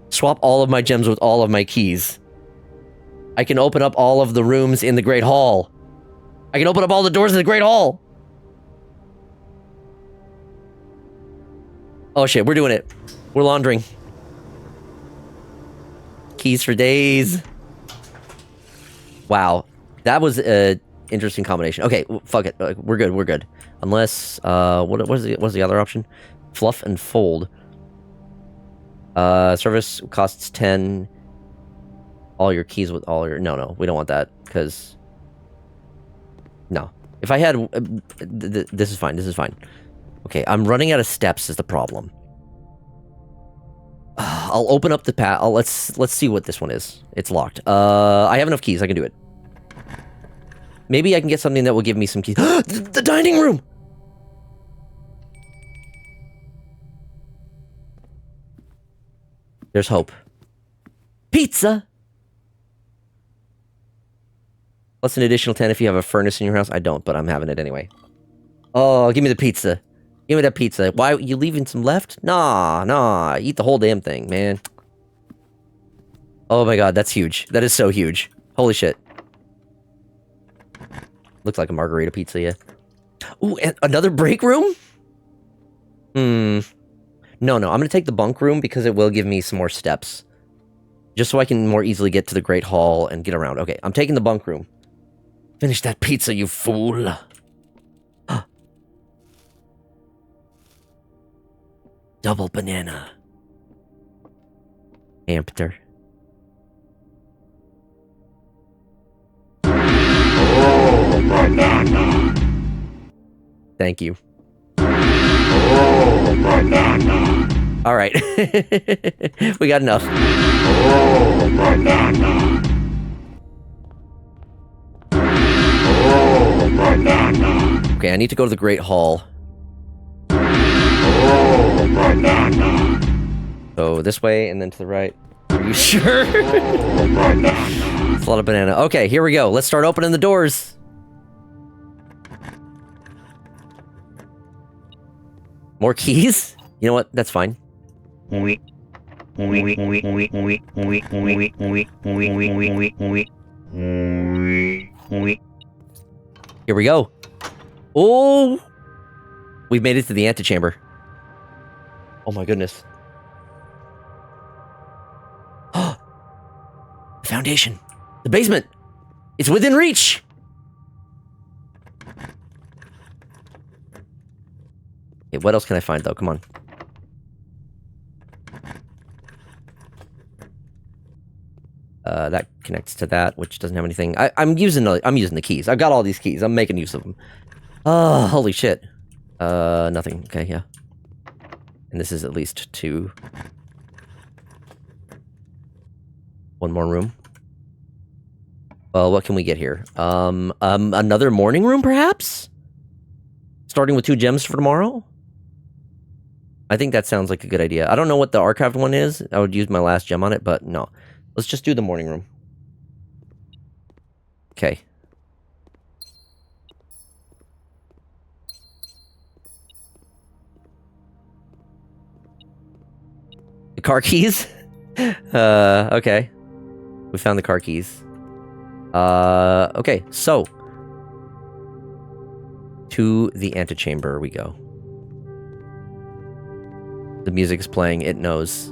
Swap all of my gems with all of my keys. I can open up all of the rooms in the Great Hall. I can open up all the doors in the Great Hall. Oh shit, we're doing it. We're laundering. Keys for days. Wow. That was an interesting combination. Okay, fuck it. We're good, we're good. Unless, what's the other option? Fluff and fold. Service costs 10. All your keys with all your... No, we don't want that, because... No. If I had... this is fine, this is fine. Okay, I'm running out of steps is the problem. I'll open up the path. Let's see what this one is. It's locked. I have enough keys. I can do it. Maybe I can get something that will give me some keys. The dining room! There's hope. Pizza! Plus an additional 10 if you have a furnace in your house. I don't, but I'm having it anyway. Oh, give me the pizza. Give me that pizza. Why, you leaving some left? Nah. Eat the whole damn thing, man. Oh my god, that's huge. That is so huge. Holy shit. Looks like a margarita pizza, yeah. Ooh, and another break room? No, I'm gonna take the bunk room because it will give me some more steps. Just so I can more easily get to the Great Hall and get around. Okay, I'm taking the bunk room. Finish that pizza, you fool. Double banana. Ampter. Oh, banana. Thank you. Oh, banana. All right. We got enough. Oh, banana. Oh, banana. Okay, I need to go to the Great Hall. Oh, banana. So this way and then to the right. Are you sure? Oh, banana. It's a lot of banana. Okay, here we go. Let's start opening the doors. More keys? You know what? That's fine. Here we go. Oh! We've made it to the antechamber. Oh my goodness. The foundation. The basement. It's within reach. Okay, what else can I find though? Come on. That connects to that, which doesn't have anything. I'm using the keys. I've got all these keys. I'm making use of them. Oh, holy shit. Nothing. Okay, yeah. And this is at least 2. One more room. Well, what can we get here? Another morning room, perhaps? Starting with 2 gems for tomorrow? I think that sounds like a good idea. I don't know what the archived one is. I would use my last gem on it, but no. Let's just do the morning room. Okay. The car keys? Okay. We found the car keys. Okay, so. To the antechamber we go. The music is playing. It knows.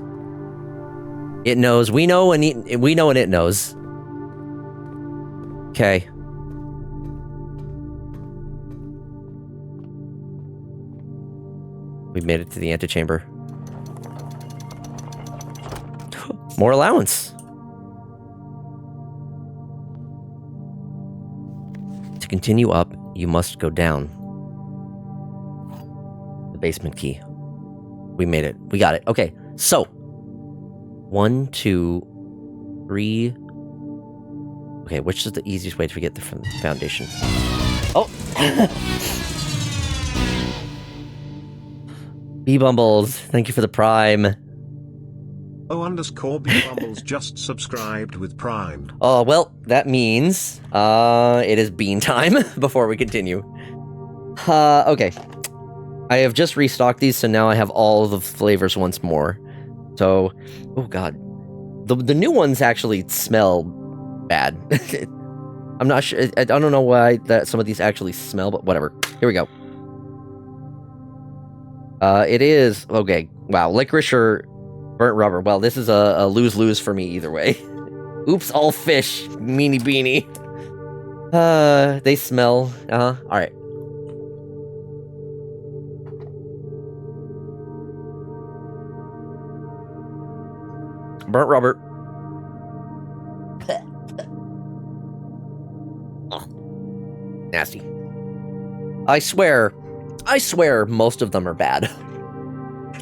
It knows. We know and it knows. Okay. We've made it to the antechamber. More allowance. To continue up, you must go down. The basement key. We made it. We got it. Okay, so 1, 2, 3. Okay, which is the easiest way to get the foundation? Oh! B-Bumbles, thank you for the Prime. O_B_Bumbles just subscribed with Prime. Oh, well, that means it is bean time before we continue. Okay. I have just restocked these, so now I have all the flavors once more. So, oh god. The new ones actually smell bad. I'm not sure, I don't know why that some of these actually smell, but whatever. Here we go. It is, okay, wow, licorice or burnt rubber. Well, this is a lose-lose for me either way. Oops, all fish, meanie beanie. They smell, alright. Burnt rubber. Nasty. I swear most of them are bad.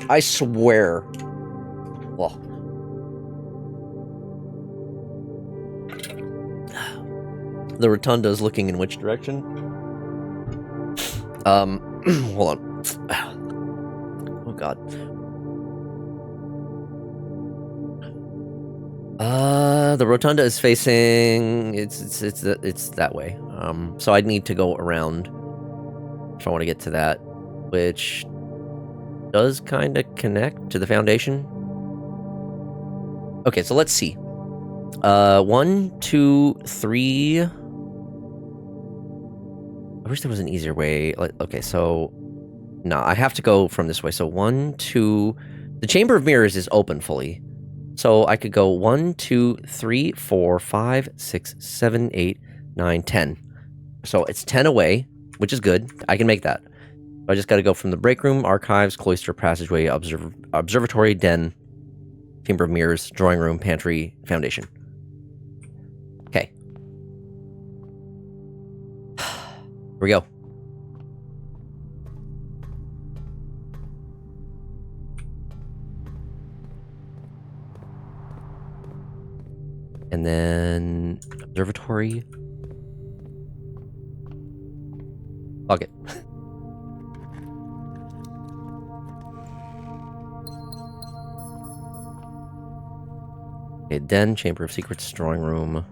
I swear. Well. The rotunda is looking in which direction? Hold on. Oh god. The rotunda is facing. It's that way. So I'd need to go around if I want to get to that, which does kind of connect to the foundation. Okay, so let's see. 1, 2, 3. I wish there was an easier way. Okay, so no, I have to go from this way. So 1, 2. The Chamber of Mirrors is open fully. So I could go 1, 2, 3, 4, 5, 6, 7, 8, 9, 10. So it's 10 away, which is good. I can make that. I just got to go from the break room, archives, cloister, passageway, observatory, den, Chamber of Mirrors, drawing room, pantry, foundation. Okay. Here we go. And then observatory. Fuck it. Okay, den, Chamber of Secrets, drawing room.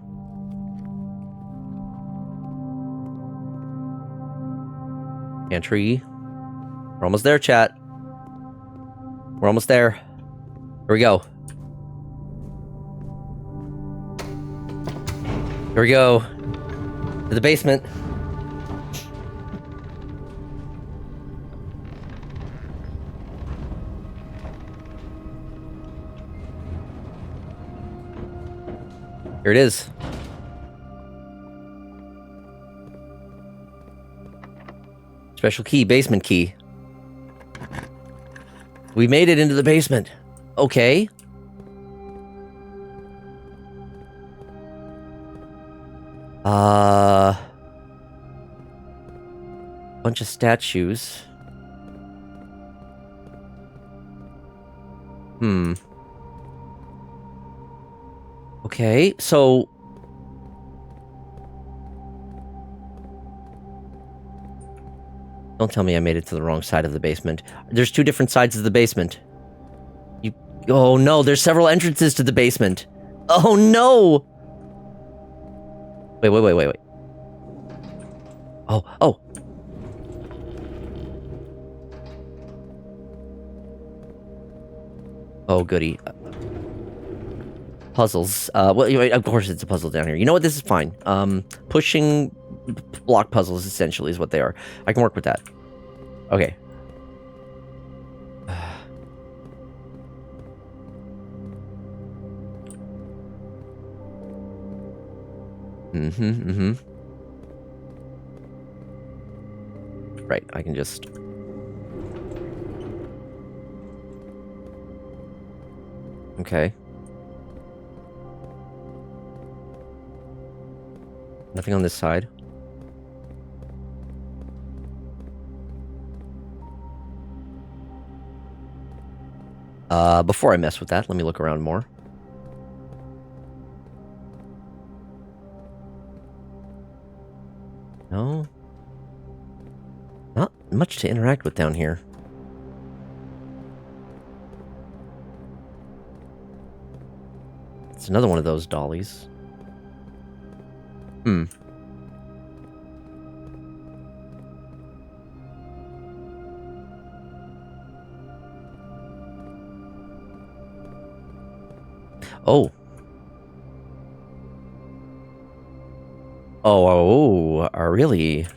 Pantry. We're almost there, chat. We're almost there. Here we go. Here we go. To the basement. Here it is. Special key, basement key. We made it into the basement. Okay. Bunch of statues. Okay, so... Don't tell me I made it to the wrong side of the basement. There's 2 different sides of the basement. Oh no, there's several entrances to the basement. Oh no! Wait. Oh. Oh, goody. Puzzles. Well, of course it's a puzzle down here. You know what? This is fine. Pushing block puzzles, essentially, is what they are. I can work with that. Okay. Right, I can just... Okay. Nothing on this side. Before I mess with that, let me look around more. No. Not much to interact with down here. It's another one of those dollies. Oh. Oh, really? Is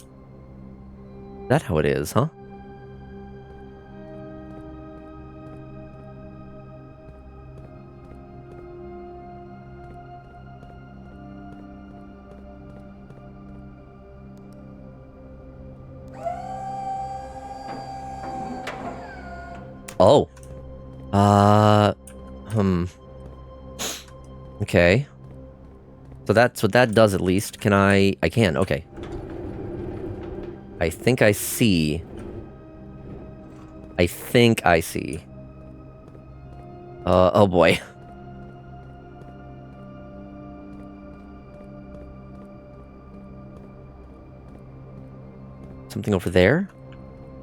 that how it is, huh? Oh. Okay. So that's what that does, at least. Can I can, okay. I think I see. Oh boy. Something over there?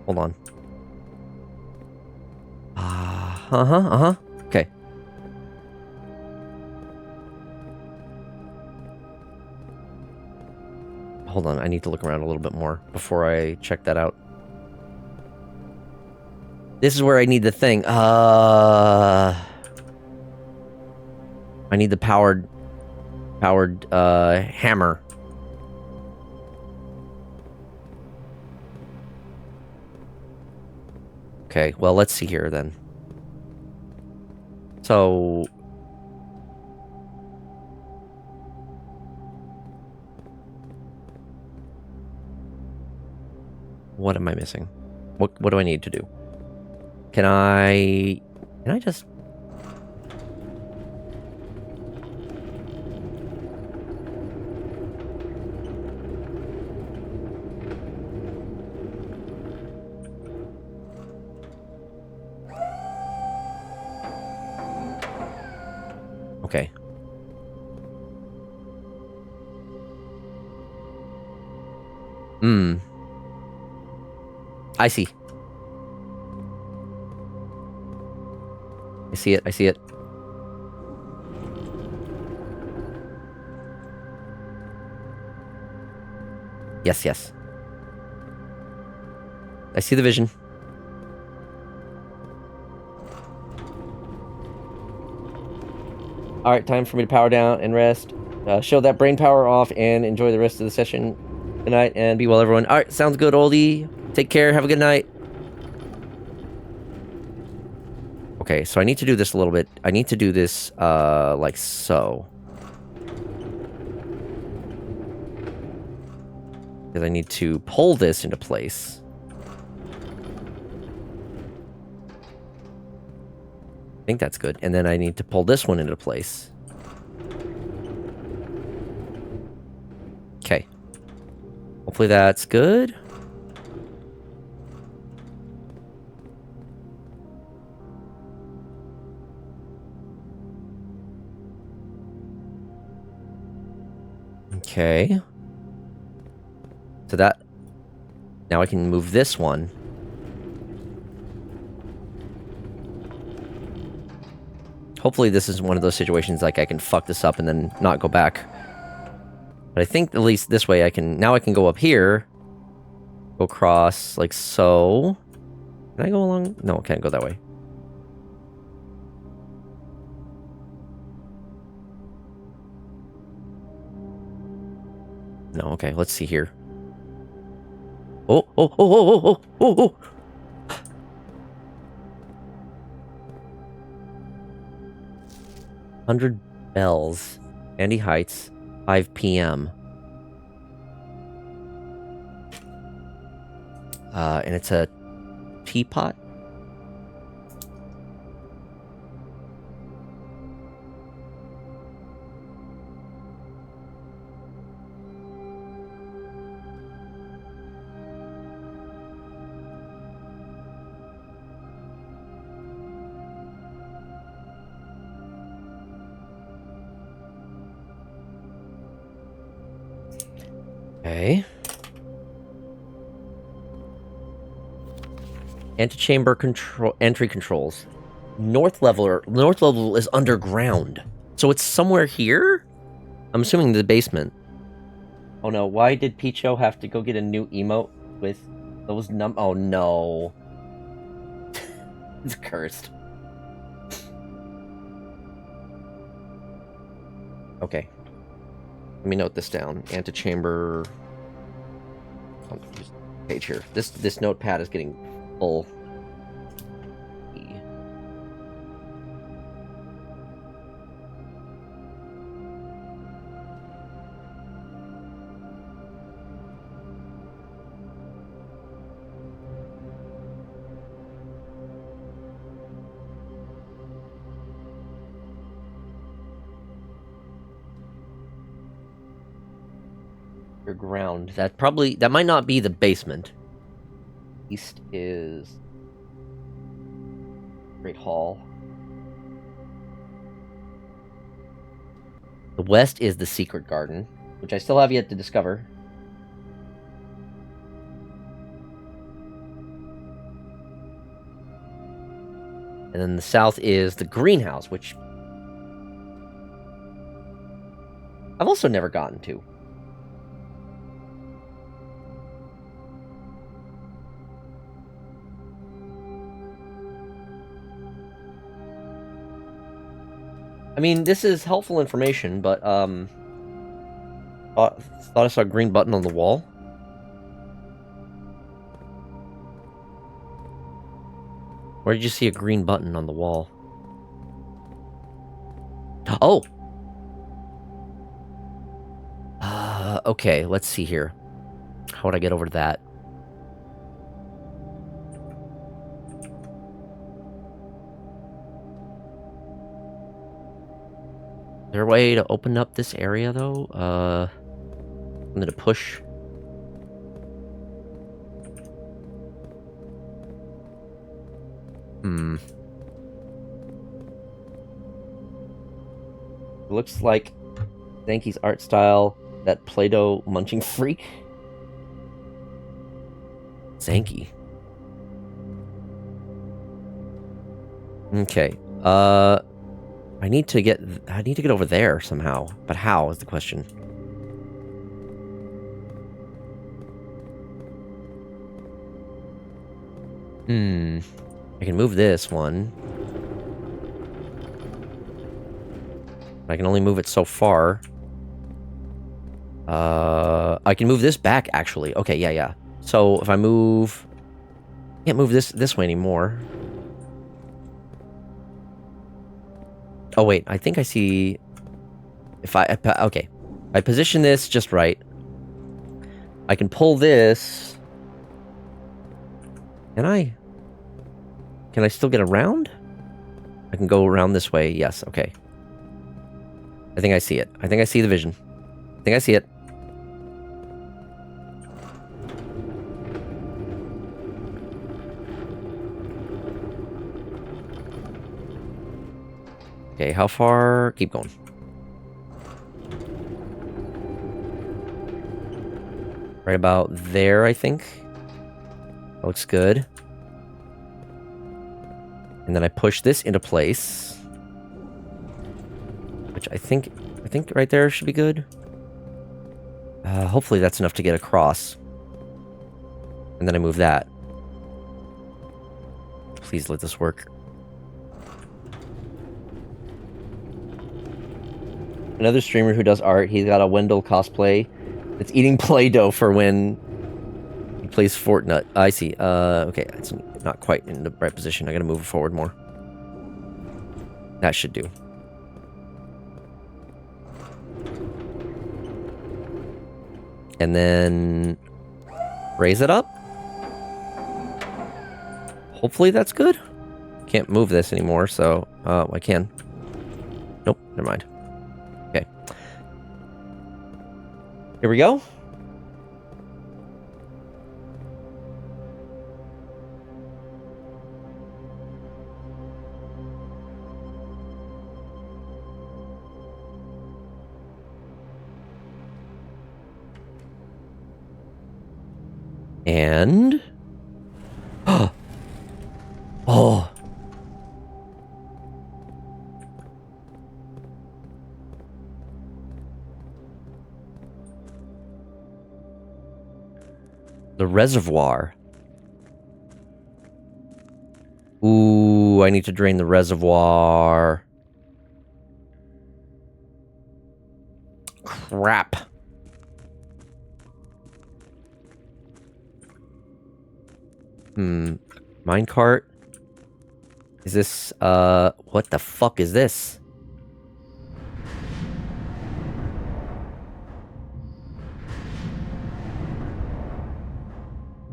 Hold on. Uh-huh. Okay. Hold on, I need to look around a little bit more before I check that out. This is where I need the thing. I need the powered hammer. Okay, well, let's see here then. So... what am I missing? What do I need to do? Can I just... Okay. I see. I see it. Yes. I see the vision. Alright, time for me to power down and rest. Show that brain power off and enjoy the rest of the session. Good night and be well, everyone. Alright, sounds good, oldie. Take care, have a good night. Okay, so I need to do this a little bit. I need to do this, like so. Because I need to pull this into place. I think that's good. And then I need to pull this one into place. Okay. Hopefully that's good. Okay. So that... now I can move this one. Hopefully this is one of those situations like I can fuck this up and then not go back. But I think at least this way I can... now I can go up here. Go across like so. Can I go along? No, I can't go that way. No, okay, let's see here. Oh. 100 bells. Andy Heights, 5 p.m. And it's a teapot? Okay. Antechamber control entry controls. North level is underground. So it's somewhere here? I'm assuming the basement. Oh no, why did Picho have to go get a new emote with those oh no. It's cursed. Okay. Let me note this down. Antechamber. Oh, page here. This notepad is getting full. Ground. That might not be the basement. East is Great Hall. The west is the secret garden, which I still have yet to discover. And then the south is the greenhouse, which I've also never gotten to. I mean, this is helpful information, but, thought I saw a green button on the wall. Where did you see a green button on the wall? Oh! Okay, let's see here. How would I get over to that? Is there a way to open up this area, though? I'm gonna push. Looks like Zanky's art style, that Play-Doh munching freak. Zanky. Okay. I need to get over there somehow. But how is the question. I can move this one. I can only move it so far. I can move this back, actually. Okay, yeah. So, if I move... I can't move this way anymore. Oh, wait. I think I see... If I... Okay. I position this just right. I can pull this... Can I? Can I still get around? I can go around this way. Yes, okay. I think I see it. I think I see the vision. I think I see it. Okay, how far? Keep going. Right about there, I think. That looks good. And then I push this into place. Which I think right there should be good. Hopefully that's enough to get across. And then I move that. Please let this work. Another streamer who does art, he's got a Wendell cosplay that's eating Play-Doh for when he plays Fortnite. I see. Okay, it's not quite in the right position. I gotta move it forward more. That should do. And then raise it up. Hopefully that's good. Can't move this anymore, so I can. Nope, never mind. Okay. Here we go. And... Oh! The reservoir. Ooh, I need to drain the reservoir. Crap. Minecart? Is this, what the fuck is this?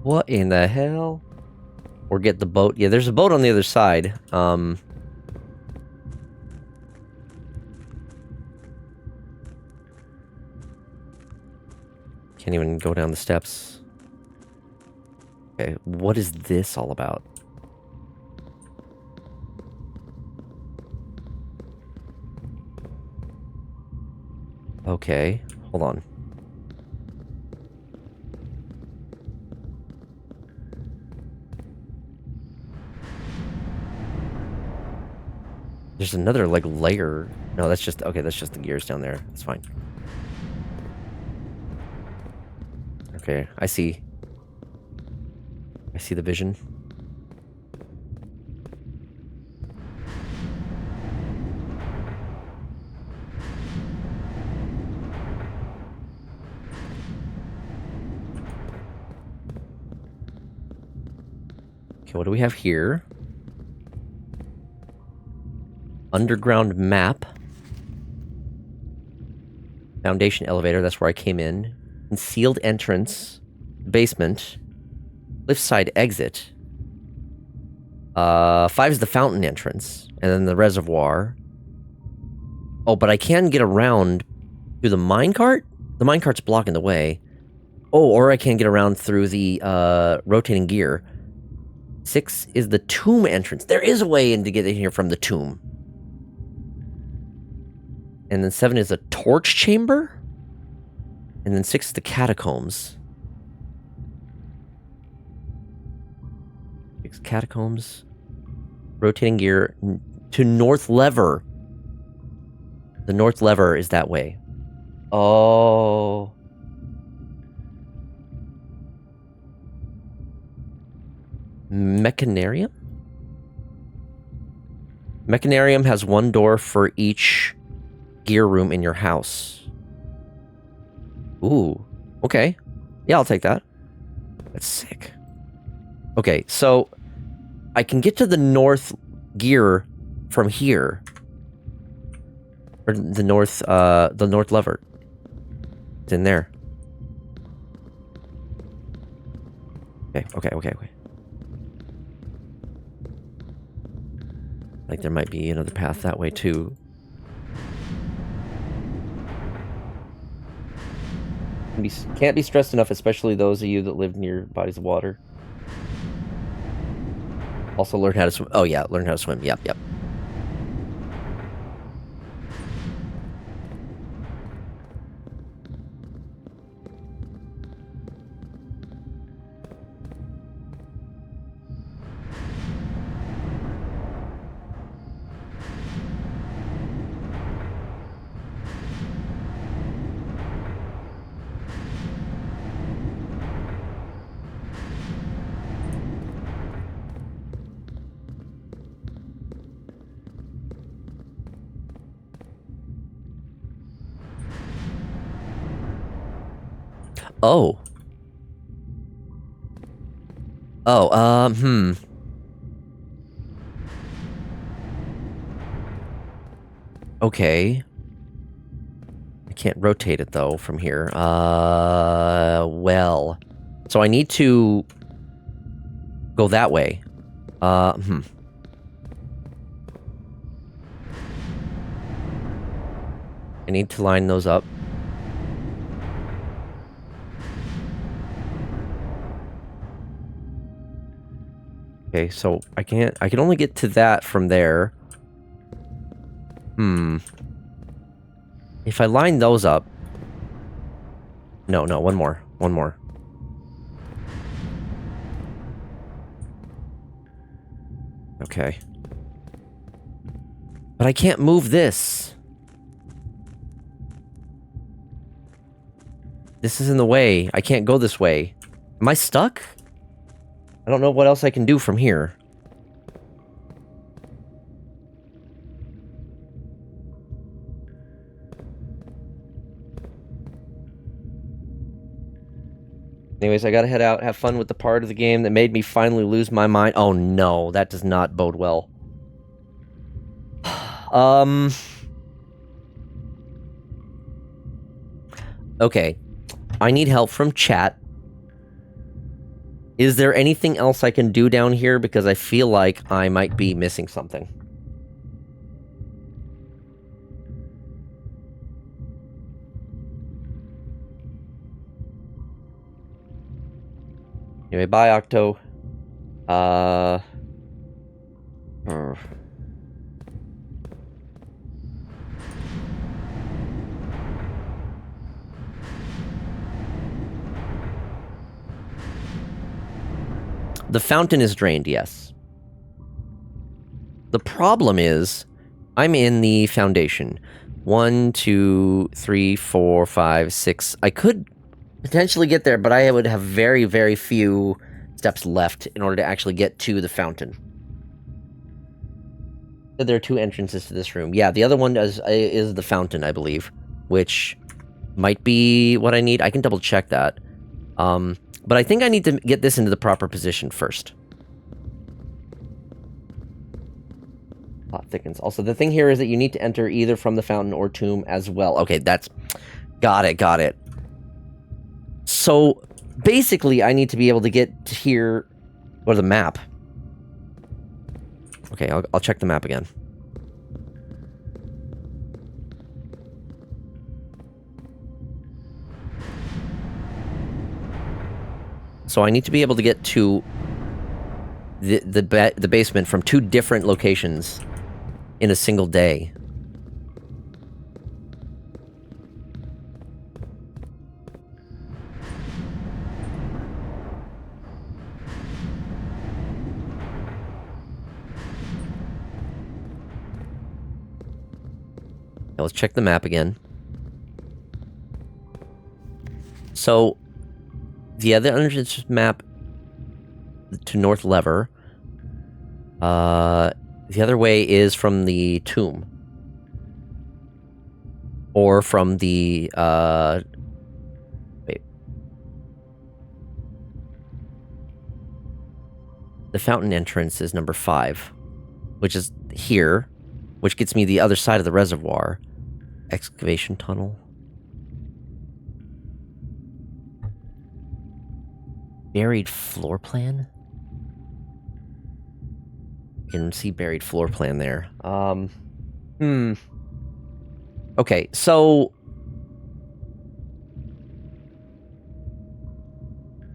What in the hell? Or get the boat. Yeah, there's a boat on the other side. Can't even go down the steps. Okay, what is this all about? Okay, hold on. There's another, like, layer. No, that's just... Okay, that's just the gears down there. That's fine. Okay, I see. I see the vision. Okay, what do we have here? Underground map. Foundation elevator, that's where I came in. Concealed entrance. Basement. Lift side exit. 5 is the fountain entrance. And then the reservoir. Oh, but I can get around through the minecart? The minecart's blocking the way. Oh, or I can get around through the rotating gear. 6 is the tomb entrance. There is a way in to get in here from the tomb. And then 7 is a torch chamber. And then 6 is the catacombs. 6 catacombs. Rotating gear to north lever. The north lever is that way. Oh. Mechanarium? Mechanarium has 1 door for each gear room in your house. Ooh. Okay. Yeah, I'll take that. That's sick. Okay, so I can get to the north gear from here. Or the north lever. It's in there. Okay. Like there might be another path that way too. Can't be stressed enough, especially those of you that live near bodies of water. Also learn how to swim. Oh yeah, learn how to swim. Yep. Oh. Okay. I can't rotate it, though, from here. Well. So I need to go that way. I need to line those up. Okay, so I can only get to that from there. If I line those up... No, one more. Okay. But I can't move this. This is in the way. I can't go this way. Am I stuck? I don't know what else I can do from here. Anyways, I gotta head out, have fun with the part of the game that made me finally lose my mind. Oh no, that does not bode well. Okay. I need help from chat. Is there anything else I can do down here? Because I feel like I might be missing something. Anyway, bye, Octo. The fountain is drained, yes. The problem is, I'm in the foundation. 1, 2, 3, 4, 5, 6. I could potentially get there, but I would have very, very few steps left in order to actually get to the fountain. There are 2 entrances to this room. Yeah, the other one is the fountain, I believe, which might be what I need. I can double check that. But I think I need to get this into the proper position first. Plot thickens. Also, the thing here is that you need to enter either from the fountain or tomb as well. Okay, that's... Got it. So, basically, I need to be able to get here... Go to the map. Okay, I'll check the map again. So I need to be able to get to the basement from 2 different locations in a single day. Now let's check the map again. So, the other entrance map to North Lever. The other way is from the tomb. Or from the, wait. The fountain entrance is number 5, which is here, which gets me the other side of the reservoir. Excavation tunnel. Buried floor plan? You can see buried floor plan there. Okay, so...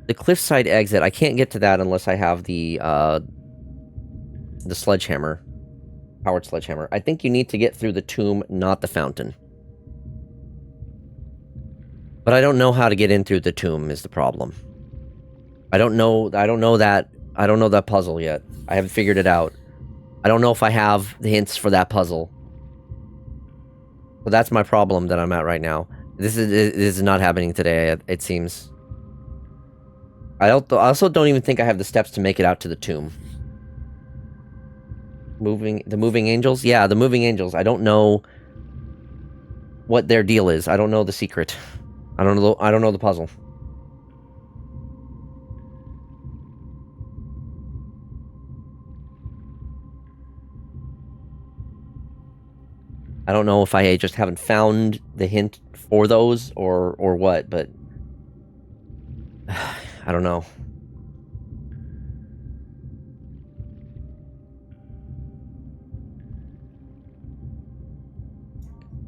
The cliffside exit, I can't get to that unless I have the sledgehammer. Powered sledgehammer. I think you need to get through the tomb, not the fountain. But I don't know how to get in through the tomb is the problem. I don't know that puzzle yet. I haven't figured it out. I don't know if I have the hints for that puzzle. But that's my problem that I'm at right now. This is not happening today, it seems. I also don't even think I have the steps to make it out to the tomb. The moving angels? Yeah, the moving angels. I don't know what their deal is. I don't know the secret. I don't know the puzzle. I don't know if I just haven't found the hint for those or what, but I don't know.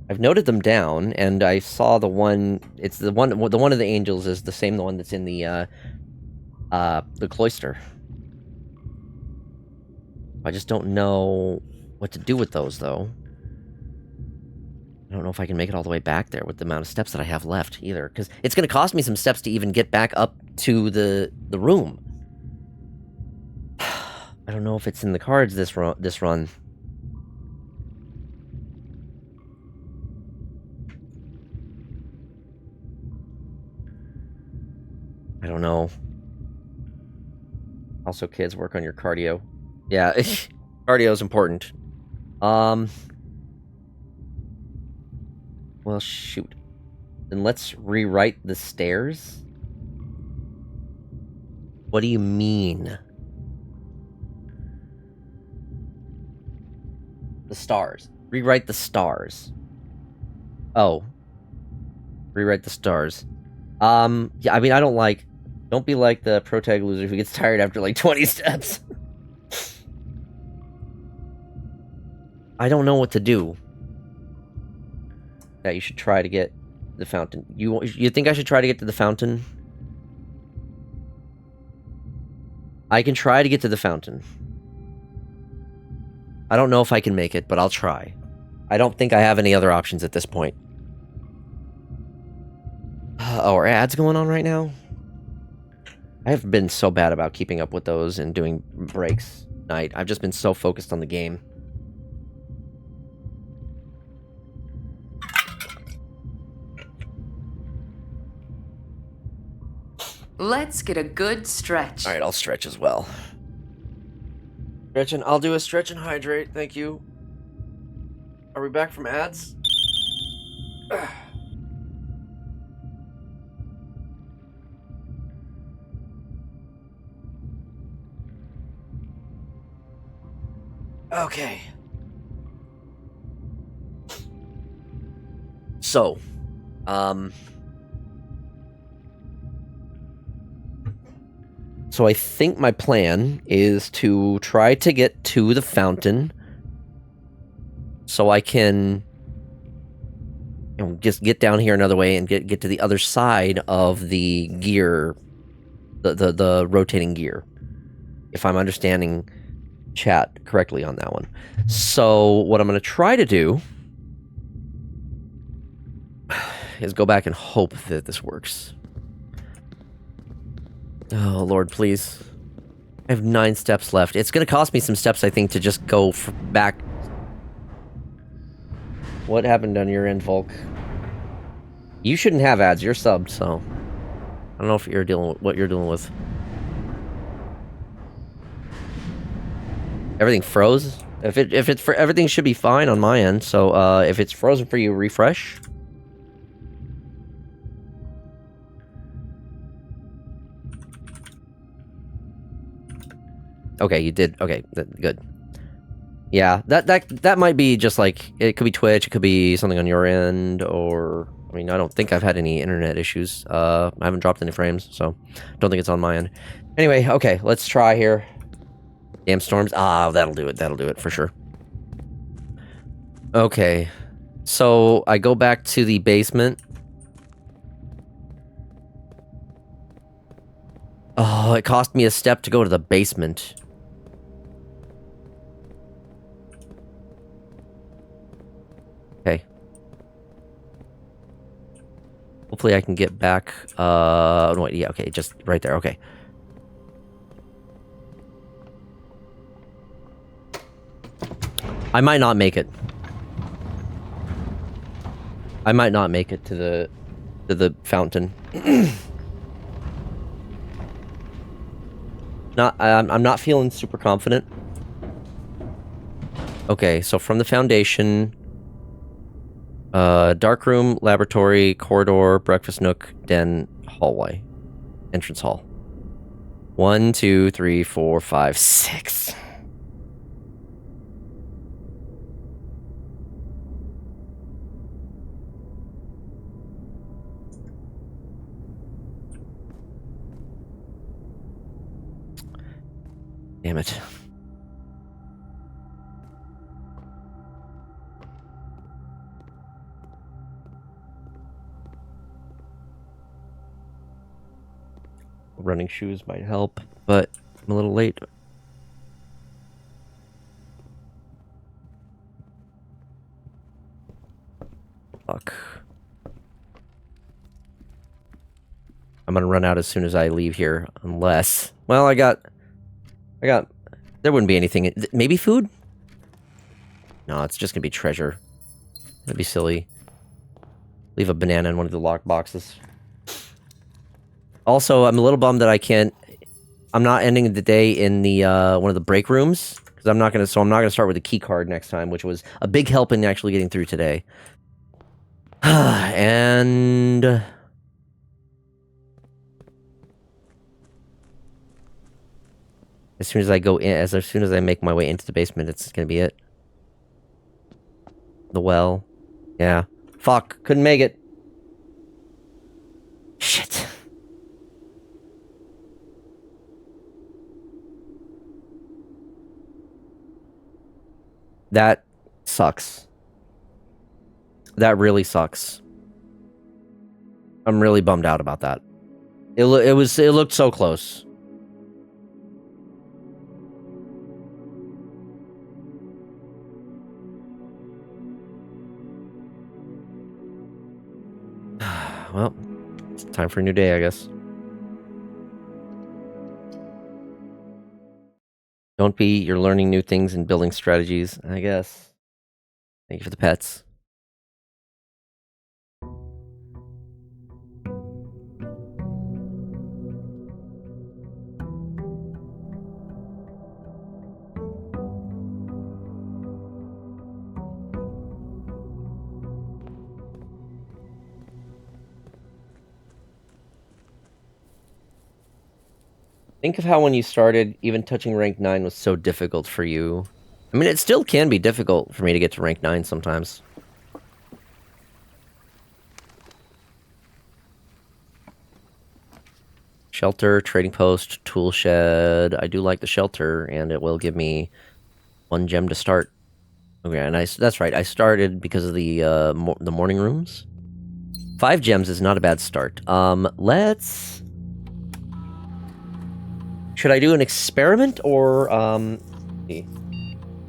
I've noted them down, and I saw the one. It's the one of the angels is the same one that's in the cloister. I just don't know what to do with those, though. I don't know if I can make it all the way back there with the amount of steps that I have left, either. Because it's going to cost me some steps to even get back up to the room. I don't know if it's in the cards this run. I don't know. Also, kids, work on your cardio. Yeah, cardio is important. Well, shoot. Then let's rewrite the stairs? What do you mean? The stars. Rewrite the stars. Oh. Rewrite the stars. Yeah, I mean, I don't like... Don't be like the protag loser who gets tired after, like, 20 steps. I don't know what to do. That you should try to get the fountain. You think I should try to get to the fountain? I can try to get to the fountain. I don't know if I can make it, but I'll try. I don't think I have any other options at this point. Oh, are ads going on right now? I have been so bad about keeping up with those and doing breaks night. I've just been so focused on the game. Let's get a good stretch. Alright, I'll stretch as well. Stretch and I'll do a stretch and hydrate, thank you. Are we back from ads? Okay. So, so I think my plan is to try to get to the fountain so I can, you know, just get down here another way and get to the other side of the gear, the rotating gear, if I'm understanding chat correctly on that one. So what I'm going to try to do is go back and hope that this works. Oh, Lord, please. I have 9 steps left. It's going to cost me some steps, I think, to just go back. What happened on your end, Volk? You shouldn't have ads. You're subbed, so I don't know if you're dealing with what you're dealing with. Everything froze. If it's for everything should be fine on my end. So if it's frozen for you, refresh. Okay, you did. Okay, good. Yeah, that might be just like, it could be Twitch, it could be something on your end, or I mean, I don't think I've had any internet issues. I haven't dropped any frames, so don't think it's on my end. Anyway, okay, let's try here. Damn storms. Ah, that'll do it. That'll do it for sure. Okay, so I go back to the basement. Oh, it cost me a step to go to the basement. Okay. Hopefully I can get back, no, wait, yeah, okay, just right there, okay. I might not make it. I might not make it to the fountain. I'm not feeling super confident. Okay, so from the foundation, dark room, laboratory, corridor, breakfast nook, den, hallway, entrance hall. 1, 2, 3, 4, 5, 6. Damn it. Running shoes might help, but I'm a little late. Fuck. I'm gonna run out as soon as I leave here, unless... Well, I got... There wouldn't be anything... Maybe food? No, it's just gonna be treasure. That'd be silly. Leave a banana in one of the lock boxes. Also, I'm a little bummed that I can't... I'm not ending the day in the, one of the break rooms. Because I'm not gonna start with the key card next time, which was a big help in actually getting through today. And... As soon as I go in, as soon as I make my way into the basement, it's gonna be it. The well. Yeah. Fuck. Couldn't make it. Shit. That sucks. That really sucks. I'm really bummed out about that. It looked so close. Well, it's time for a new day, I guess. Don't be. You're learning new things and building strategies, I guess. Thank you for the pets. Think of how when you started, even touching rank 9 was so difficult for you. I mean, it still can be difficult for me to get to rank 9 sometimes. Shelter, trading post, tool shed. I do like the shelter, and it will give me 1 gem to start. Okay, and that's right. I started because of the morning rooms. 5 gems is not a bad start. Let's... Should I do an experiment, or, I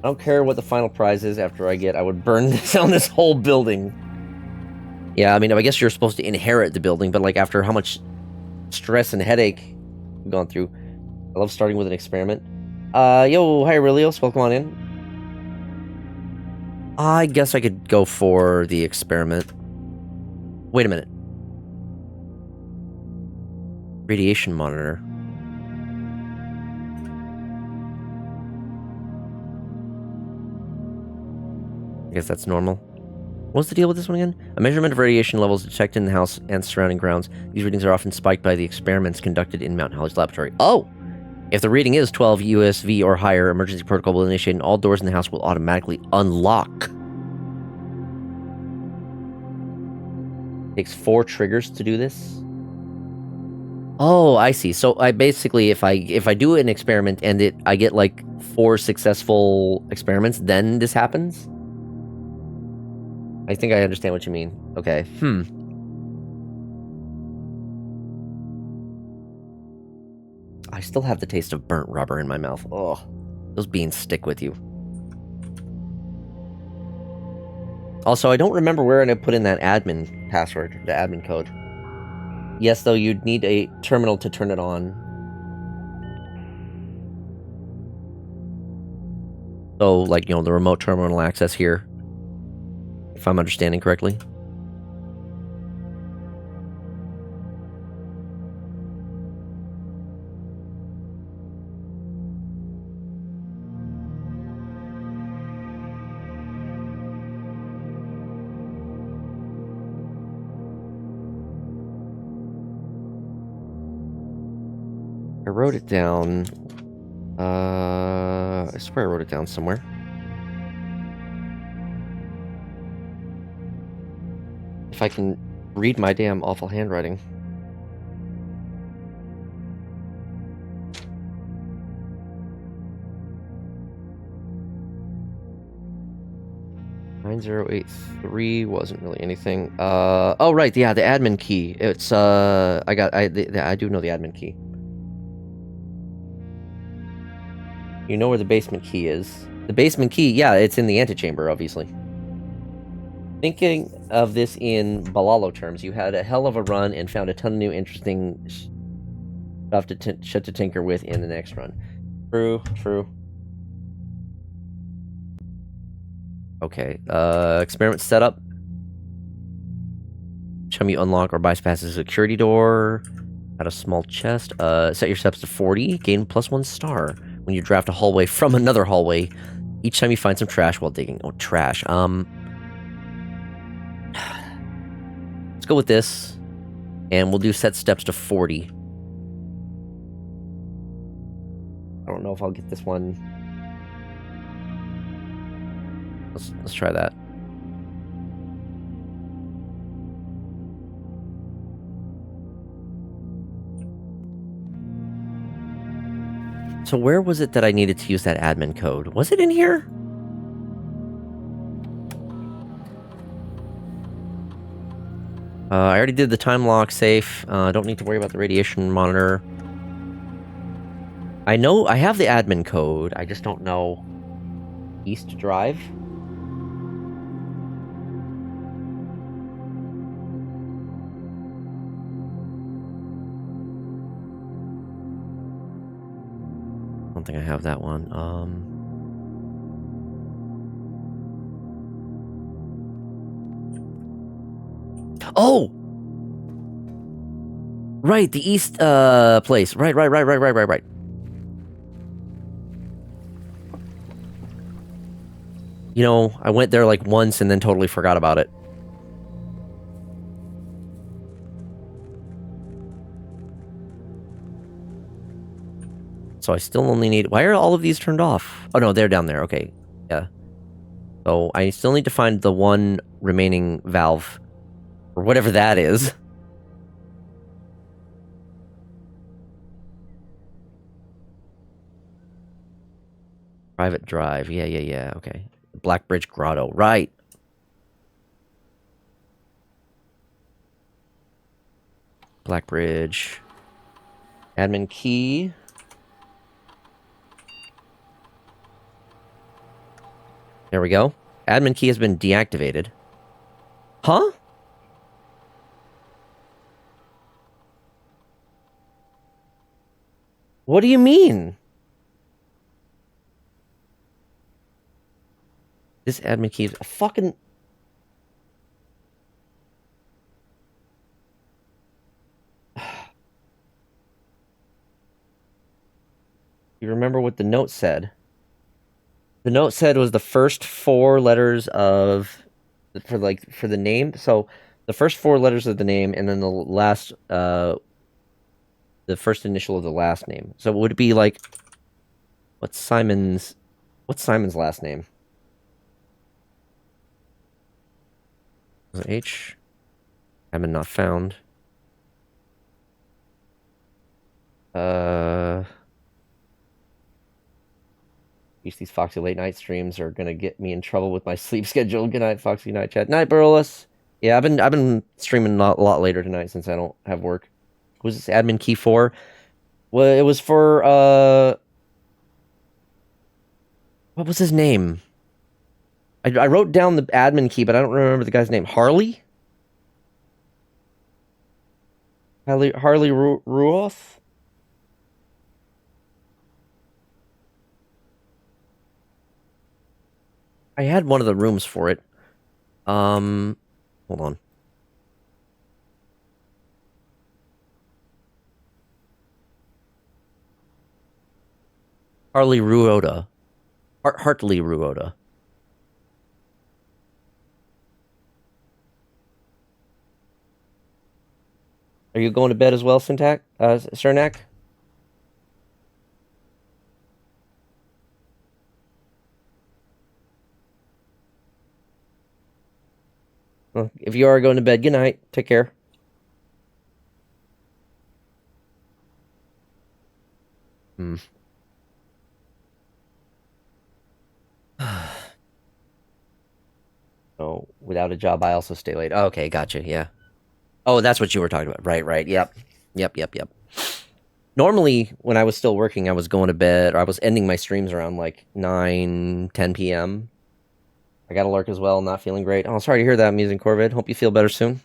don't care what the final prize is after I get... I would burn down this whole building. Yeah, I mean, I guess you're supposed to inherit the building, but, like, after how much stress and headache we've gone through, I love starting with an experiment. Yo, hi, Aurelios. Welcome on in. I guess I could go for the experiment. Wait a minute. Radiation monitor. I guess that's normal. What's the deal with this one again? A measurement of radiation levels detected in the house and surrounding grounds. These readings are often spiked by the experiments conducted in Mount Holly's laboratory. Oh! If the reading is 12 USV or higher, emergency protocol will initiate and all doors in the house will automatically unlock. Takes 4 triggers to do this. Oh, I see. So I basically, if I do an experiment and I get like 4 successful experiments, then this happens? I think I understand what you mean. Okay. I still have the taste of burnt rubber in my mouth. Oh, those beans stick with you. Also, I don't remember where I put in that admin password, the admin code. Yes, though, you'd need a terminal to turn it on. So, like, you know, the remote terminal access here. If I'm understanding correctly. I wrote it down. I swear I wrote it down somewhere. If I can read my damn awful handwriting. $9083 wasn't really anything. Oh right, yeah, the admin key. It's I do know the admin key. You know where the basement key is. The basement key, yeah, it's in the antechamber, obviously. Thinking of this in Balalo terms, you had a hell of a run and found a ton of new interesting stuff to tinker with in the next run. True, true. Okay, experiment setup. Show me unlock or bypass a security door. Add a small chest. Set your steps to 40. Gain +1 star when you draft a hallway from another hallway. Each time you find some trash while digging. Oh, trash. Let's go with this. And we'll do set steps to 40. I don't know if I'll get this one. Let's try that. So where was it that I needed to use that admin code? Was it in here? I already did the time lock safe. I don't need to worry about the radiation monitor. I know I have the admin code. I just don't know. East Drive? don't think I have that one. Oh! Right, the east place. Right. You know, I went there like once and then totally forgot about it. So I still only need... Why are all of these turned off? Oh, no, they're down there. Okay. Yeah. So I still need to find the one remaining valve. Or whatever that is. Private drive. Yeah. Okay. Black Bridge Grotto. Right. Black Bridge. Admin key. There we go. Admin key has been deactivated. Huh? What do you mean? This admin key is a fucking... You remember what the note said? The note said was the first 4 letters of... For the name. So, the first 4 letters of the name, and then the last... the first initial of the last name. So, would it be like... What's Simon's last name? Was it H? Haven't not found. These Foxy late night streams are gonna get me in trouble with my sleep schedule. Good night, Foxy Night Chat. Night, Burles. Yeah, I've been streaming a lot later tonight since I don't have work. What was this admin key for? Well, it was for what was his name? I wrote down the admin key, but I don't remember the guy's name. Harley Ruoth? I had one of the rooms for it. Hold on. Harley Ruoda. Hartley Ruoda. Are you going to bed as well, Cernak? Well, if you are going to bed, good night. Take care. Oh, without a job, I also stay late. Oh, okay, gotcha, yeah. Oh, that's what you were talking about. Right. Yep. Normally, when I was still working, I was going to bed, or I was ending my streams around like 9, 10 p.m. I got a lurk as well, not feeling great. Oh, sorry to hear that, Amusing Corvid. Hope you feel better soon.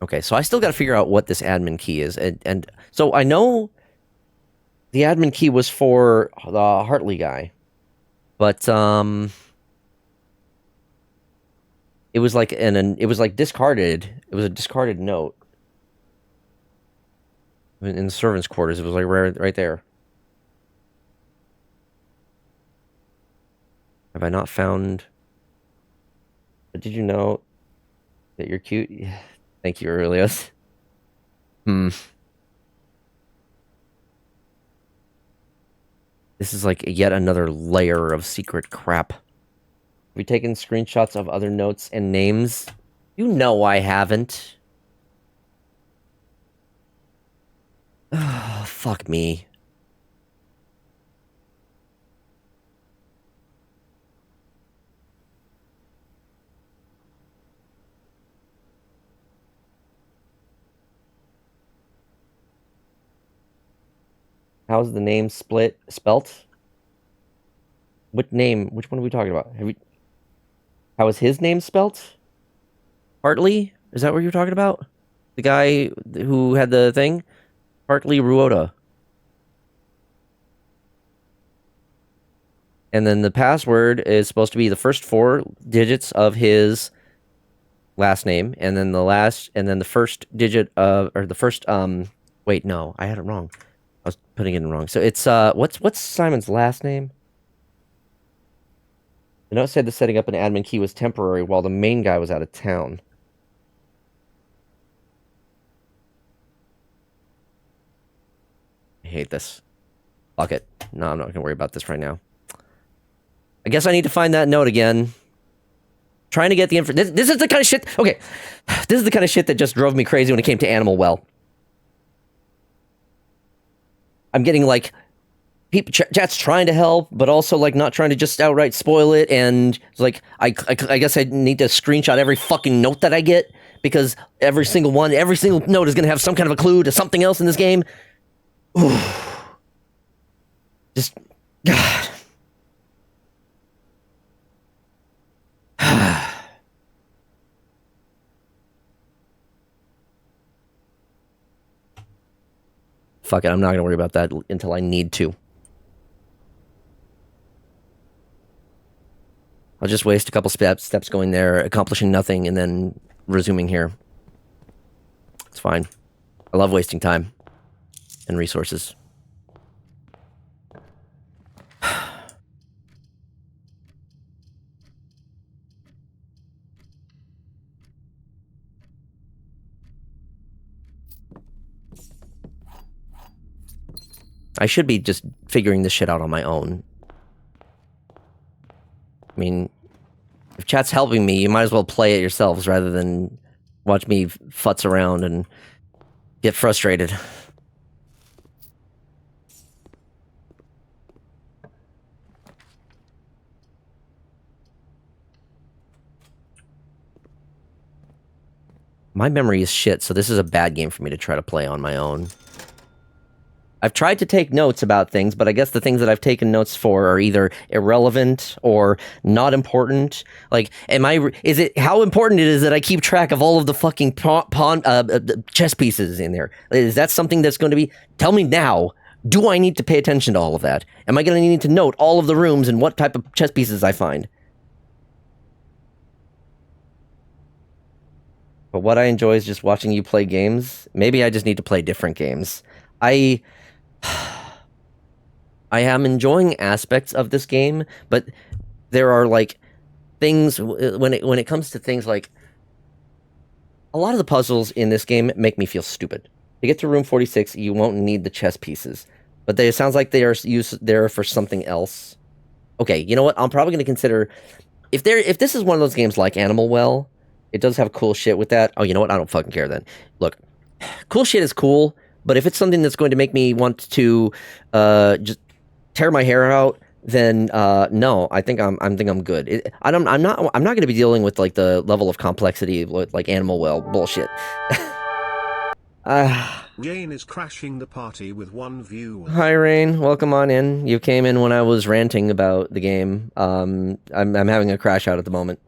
Okay, so I still got to figure out what this admin key is. And so I know the admin key was for the Hartley guy. But, it was like it was like discarded. It was a discarded note. In the servants' quarters, it was like right there. Have I not found... But did you know that you're cute? Thank you, Aurelius. This is like yet another layer of secret crap. Have you taken screenshots of other notes and names? You know I haven't. Fuck me. How's the name spelt? What name? Which one are we talking about? How is his name spelt? Hartley? Is that what you're talking about? The guy who had the thing? Hartley Ruoda. And then the password is supposed to be the first 4 digits of his last name, and then the first digit of, or the first, wait, no, I had it wrong. I was putting it in wrong. So it's, what's Simon's last name? The note said the setting up an admin key was temporary while the main guy was out of town. I hate this. Fuck it. No, I'm not gonna worry about this right now. I guess I need to find that note again. Trying to get the info. This is the kind of shit. Okay. This is the kind of shit that just drove me crazy when it came to Animal Well. I'm getting like, chat's trying to help, but also like not trying to just outright spoil it. And like, I guess I need to screenshot every fucking note that I get, because every single note is going to have some kind of a clue to something else in this game. Ooh. Just, God. Fuck it, I'm not going to worry about that until I need to. I'll just waste a couple steps going there, accomplishing nothing, and then resuming here. It's fine. I love wasting time and resources. I should be just figuring this shit out on my own. I mean, if chat's helping me, you might as well play it yourselves rather than watch me futz around and get frustrated. My memory is shit, so this is a bad game for me to try to play on my own. I've tried to take notes about things, but I guess the things that I've taken notes for are either irrelevant or not important. Like, is it how important it is that I keep track of all of the fucking chess pieces in there? Is that something that's going to be? Tell me now. Do I need to pay attention to all of that? Am I going to need to note all of the rooms and what type of chess pieces I find? But what I enjoy is just watching you play games. Maybe I just need to play different games. I am enjoying aspects of this game, but there are like things when it comes to things like a lot of the puzzles in this game make me feel stupid. To get to room 46, you won't need the chess pieces, but it sounds like they are used there for something else. Okay, you know what? I'm probably going to consider if this is one of those games like Animal Well, it does have cool shit with that. Oh, you know what? I don't fucking care then. Look, cool shit is cool. But if it's something that's going to make me want to just tear my hair out, then no, I think I'm good. I'm not going to be dealing with like the level of complexity like Animal Well bullshit. Jane is crashing the party with one view. Hi Rain, welcome on in. You came in when I was ranting about the game. I'm having a crash out at the moment.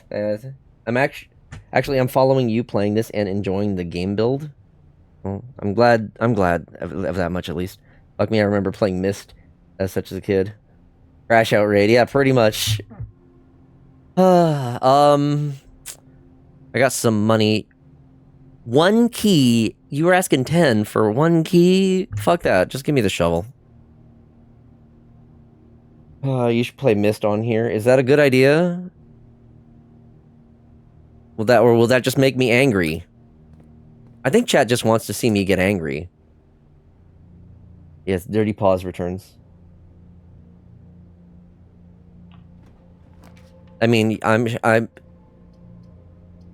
I'm following you playing this and enjoying the game build. Well, I'm glad of that much at least. Like me, I remember playing Myst as such as a kid. Crash out raid, yeah, pretty much. I got some money. 1 key. You were asking 10 for 1 key? Fuck that. Just give me the shovel. You should play Myst on here. Is that a good idea? Will that just make me angry? I think chat just wants to see me get angry. Yes, Dirty Paws returns. I mean, I'm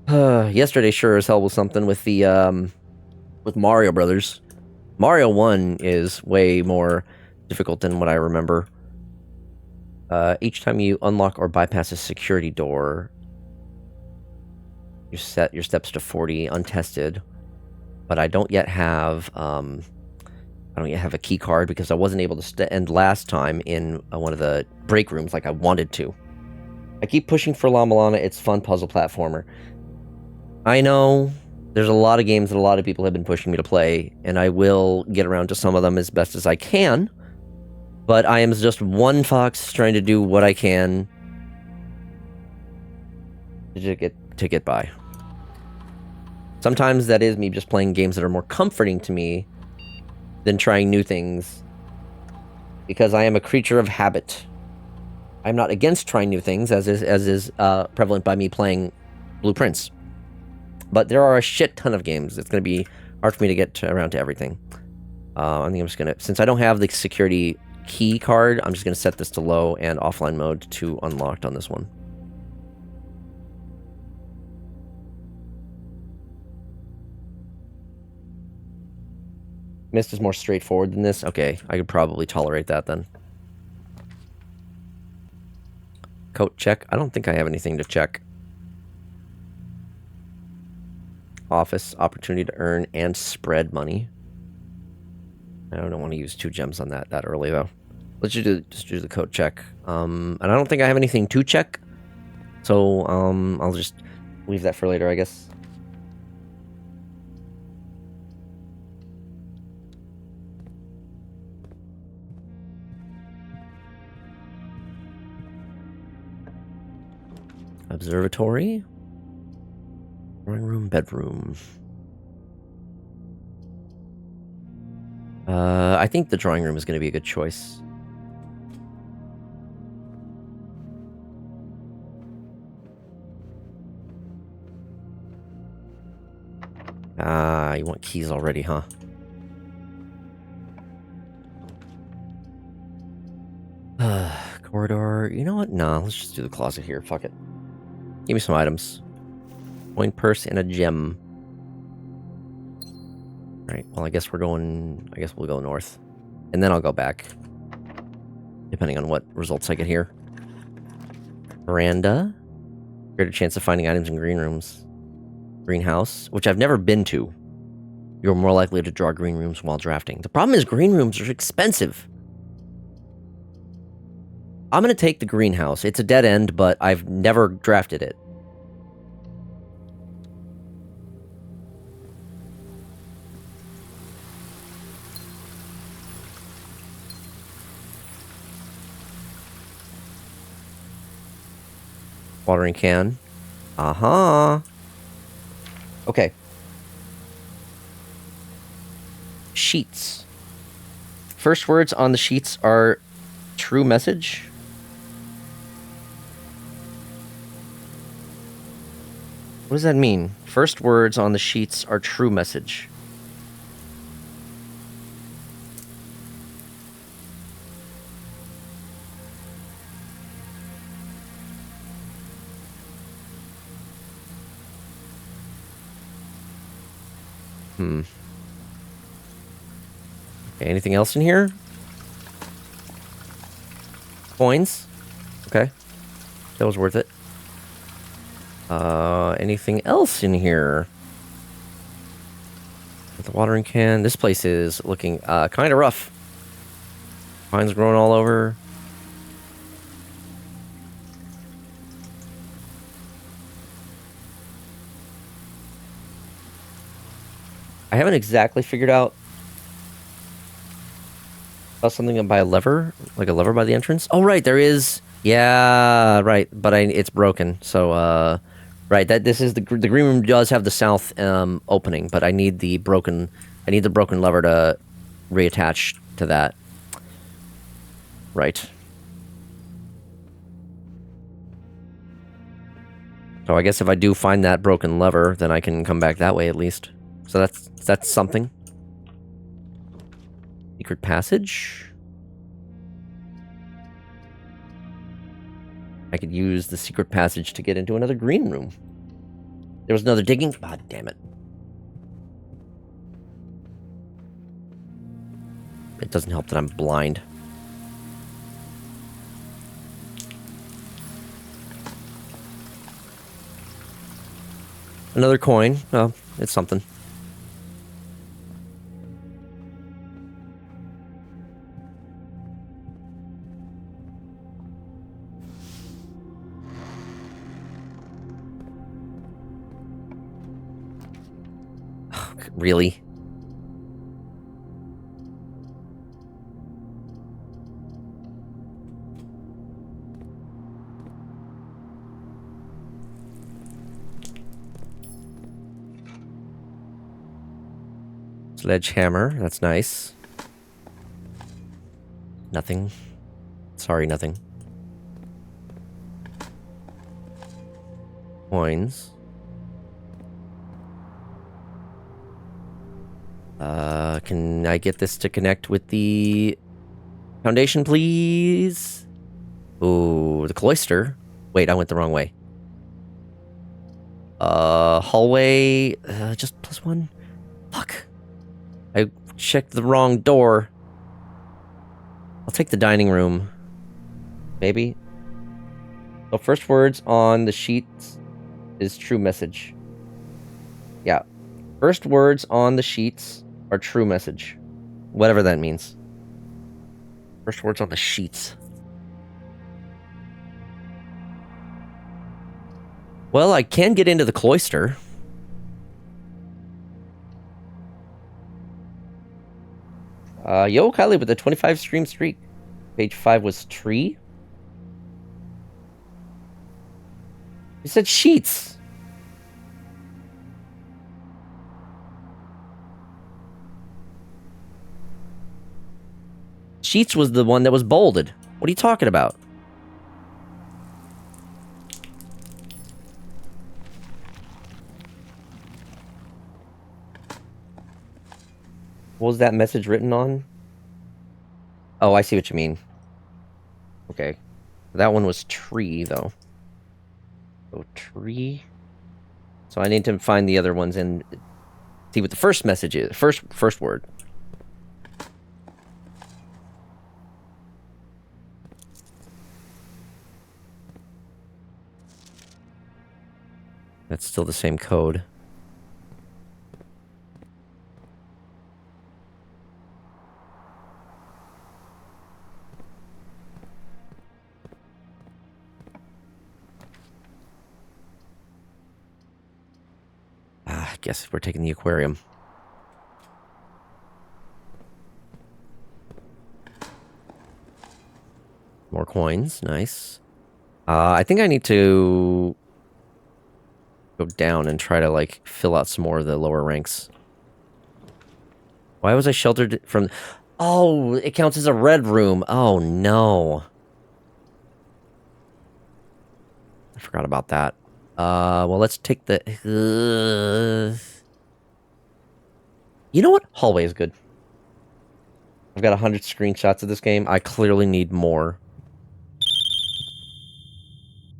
yesterday sure as hell was something with the with Mario Brothers. Mario 1 is way more difficult than what I remember. Each time you unlock or bypass a security door, you set your steps to 40 untested. But I don't yet have a key card because I wasn't able to end last time in one of the break rooms like I wanted to. I keep pushing for La Milana. It's fun puzzle platformer. I know there's a lot of games that a lot of people have been pushing me to play, and I will get around to some of them as best as I can. But I am just one fox trying to do what I can to get by. Sometimes that is me just playing games that are more comforting to me than trying new things. Because I am a creature of habit. I'm not against trying new things, as is prevalent by me playing Blueprints. But there are a shit ton of games. It's going to be hard for me to get around to everything. I think I'm just going to... Since I don't have the security key card, I'm just going to set this to low and offline mode to unlocked on this one. Mist is more straightforward than this. Okay, I could probably tolerate that then. Coat check. I don't think I have anything to check. Office, opportunity to earn and spread money. I don't want to use 2 gems on that early though. Let's just do the coat check. And I don't think I have anything to check. So I'll just leave that for later, I guess. Observatory. Drawing room, bedroom. I think the drawing room is going to be a good choice. Ah, you want keys already, huh? Corridor. You know what? No, let's just do the closet here. Fuck it. Give me some items. Coin purse and a gem. Right. Well, I guess we'll go north. And then I'll go back. Depending on what results I get here. Veranda. Greater chance of finding items in green rooms. Greenhouse, which I've never been to. You're more likely to draw green rooms while drafting. The problem is green rooms are expensive. I'm going to take the greenhouse. It's a dead end, but I've never drafted it. Watering can. Uh-huh. Okay. Sheets. First words on the sheets are true message. What does that mean? First words on the sheets are true message. Okay, anything else in here? Coins. Okay. That was worth it. Anything else in here? The watering can. This place is looking kind of rough. Vines growing all over. I haven't exactly figured out something by a lever, like a lever by the entrance. Oh, right, there is. Yeah, right, but it's broken. So, right, this is the green room does have the south opening, but I need the broken lever to reattach to that. Right. So I guess if I do find that broken lever, then I can come back that way at least. So that's something. Secret passage. I could use the secret passage to get into another green room. There was another digging. God damn it. It doesn't help that I'm blind. Another coin. Oh, it's something. Really? Sledgehammer. That's nice. Nothing. Sorry, nothing. Coins. Can I get this to connect with the foundation, please? Ooh, the cloister. Wait, I went the wrong way. Hallway. Just +1. Fuck. I checked the wrong door. I'll take the dining room. Maybe. So first words on the sheets is true message. Yeah. First words on the sheets are true message. Whatever that means. First words on the sheets. Well, I can get into the cloister. Yo, Kylie with the 25 stream streak. Page 5 was tree. You said sheets. Sheets was the one that was bolded. What are you talking about? What was that message written on? Oh, I see what you mean. Okay. That one was tree, though. So, tree. So I need to find the other ones and see what the first message is. First word. That's still the same code. I guess we're taking the aquarium. More coins, nice. I think I need to go down and try to, like, fill out some more of the lower ranks. Why was I sheltered from... Oh, it counts as a red room. Oh, no. I forgot about that. Well, let's take the... You know what? Hallway is good. I've got 100 screenshots of this game. I clearly need more.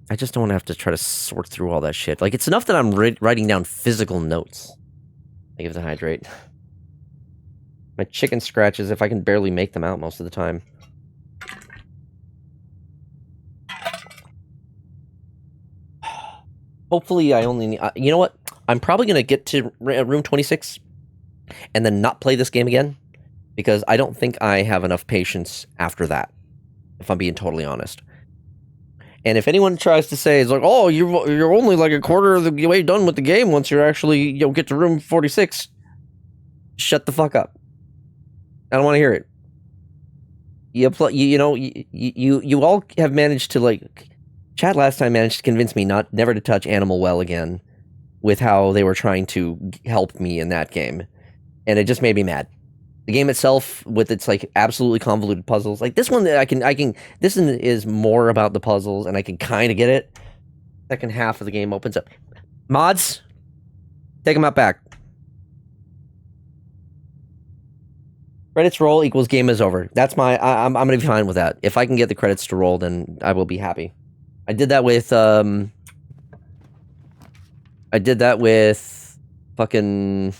I just don't want to have to try to sort through all that shit. Like, it's enough that I'm writing down physical notes. I give it a hydrate. My chicken scratches if I can barely make them out most of the time. Hopefully I only need... you know what? I'm probably going to get to room 26 and then not play this game again. Because I don't think I have enough patience after that. If I'm being totally honest. And if anyone tries to say, it's like, oh, you're only like a quarter of the way done with the game once you're actually, get to room 46. Shut the fuck up. I don't want to hear it. You all have managed to, like... Chat last time managed to convince me never to touch Animal Well again with how they were trying to help me in that game. And it just made me mad. The game itself, with its, like, absolutely convoluted puzzles, like this one, this one is more about the puzzles, and I can kind of get it. Second half of the game opens up. Mods, take them out back. Credits roll equals game is over. That's I'm gonna be fine with that. If I can get the credits to roll, then I will be happy. I did that with, fucking...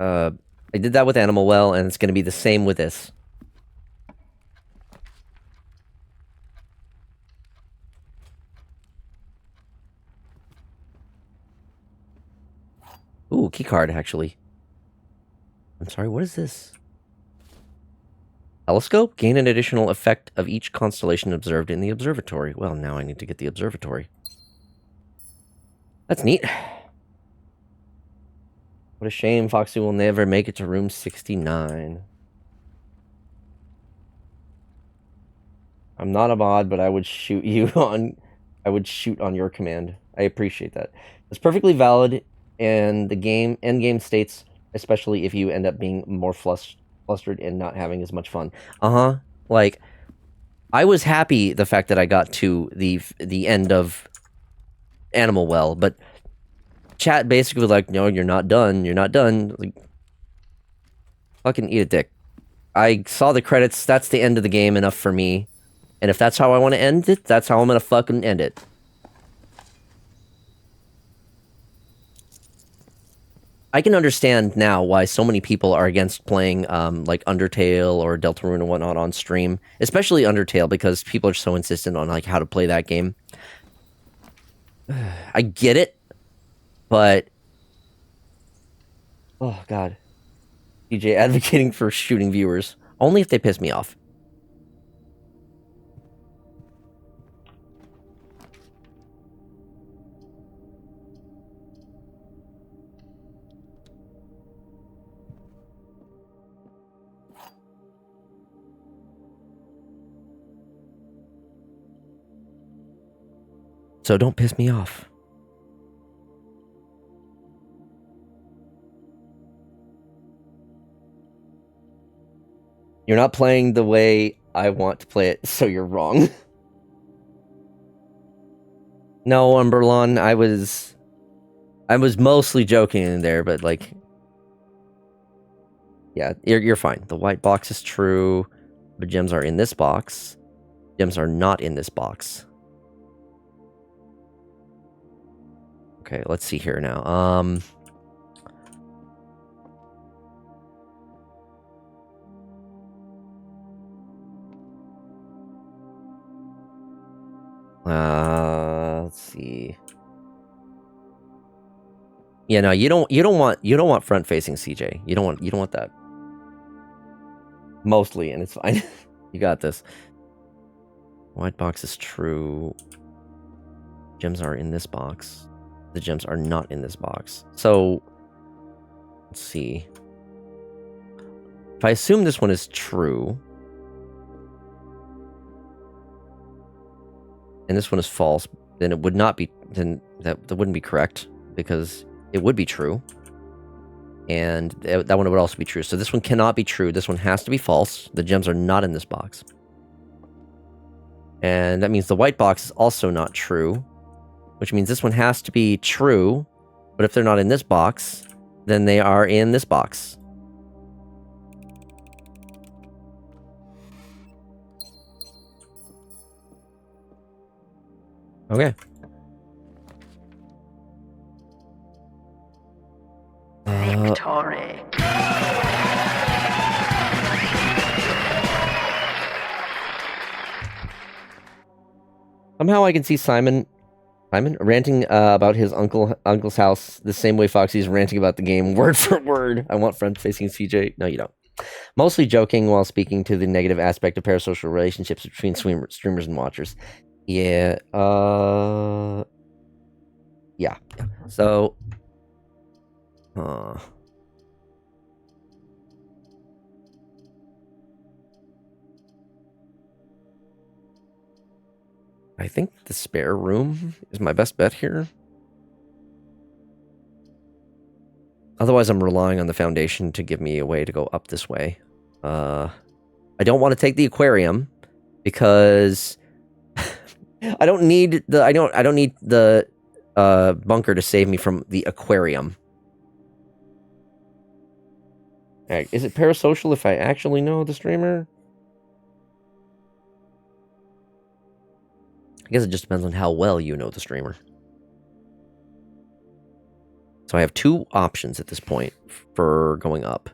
I did that with Animal Well, and it's gonna be the same with this. Ooh, keycard, actually. I'm sorry, what is this? Telescope? Gain an additional effect of each constellation observed in the observatory. Well, now I need to get the observatory. That's neat. What a shame Foxy will never make it to room 69. I'm not a mod, but I would shoot you on... I would shoot on your command. I appreciate that. It's perfectly valid, and the end game states, especially if you end up being more flustered and not having as much fun. Like, I was happy the fact that I got to the end of Animal Well, but chat basically was like, no, you're not done. You're not done. Like, fucking eat a dick. I saw the credits. That's the end of the game. Enough for me. And if that's how I want to end it, that's how I'm gonna fucking end it. I can understand now why so many people are against playing like Undertale or Deltarune and whatnot on stream, especially Undertale, because people are so insistent on like how to play that game. I get it, but oh god, DJ advocating for shooting viewers only if they piss me off. So don't piss me off. You're not playing the way I want to play it, so you're wrong. No, Umberlon, I was mostly joking in there, but like, yeah, you're fine. The white box is true. The gems are in this box. Gems are not in this box. Okay, let's see here now. Let's see. Yeah, no, you don't want front facing CJ. You don't want that. Mostly, and it's fine. You got this. White box is true. Gems are in this box. The gems are not in this box. So, let's see. If I assume this one is true, and this one is false, then it would not be. Then that wouldn't be correct, because it would be true, and that one would also be true. So this one cannot be true. This one has to be false. The gems are not in this box, and that means the white box is also not true. Which means this one has to be true, but if they're not in this box, then they are in this box. Okay. Victory. Somehow I can see Simon ranting about his uncle's house the same way Foxy's ranting about the game, word for word. I want front-facing CJ. No, you don't. Mostly joking while speaking to the negative aspect of parasocial relationships between streamers and watchers. Yeah. Yeah. So. I think the spare room is my best bet here. Otherwise, I'm relying on the foundation to give me a way to go up this way. I don't want to take the aquarium because I don't need the bunker to save me from the aquarium. Right, is it parasocial if I actually know the streamer? I guess it just depends on how well you know the streamer. So I have two options at this point for going up.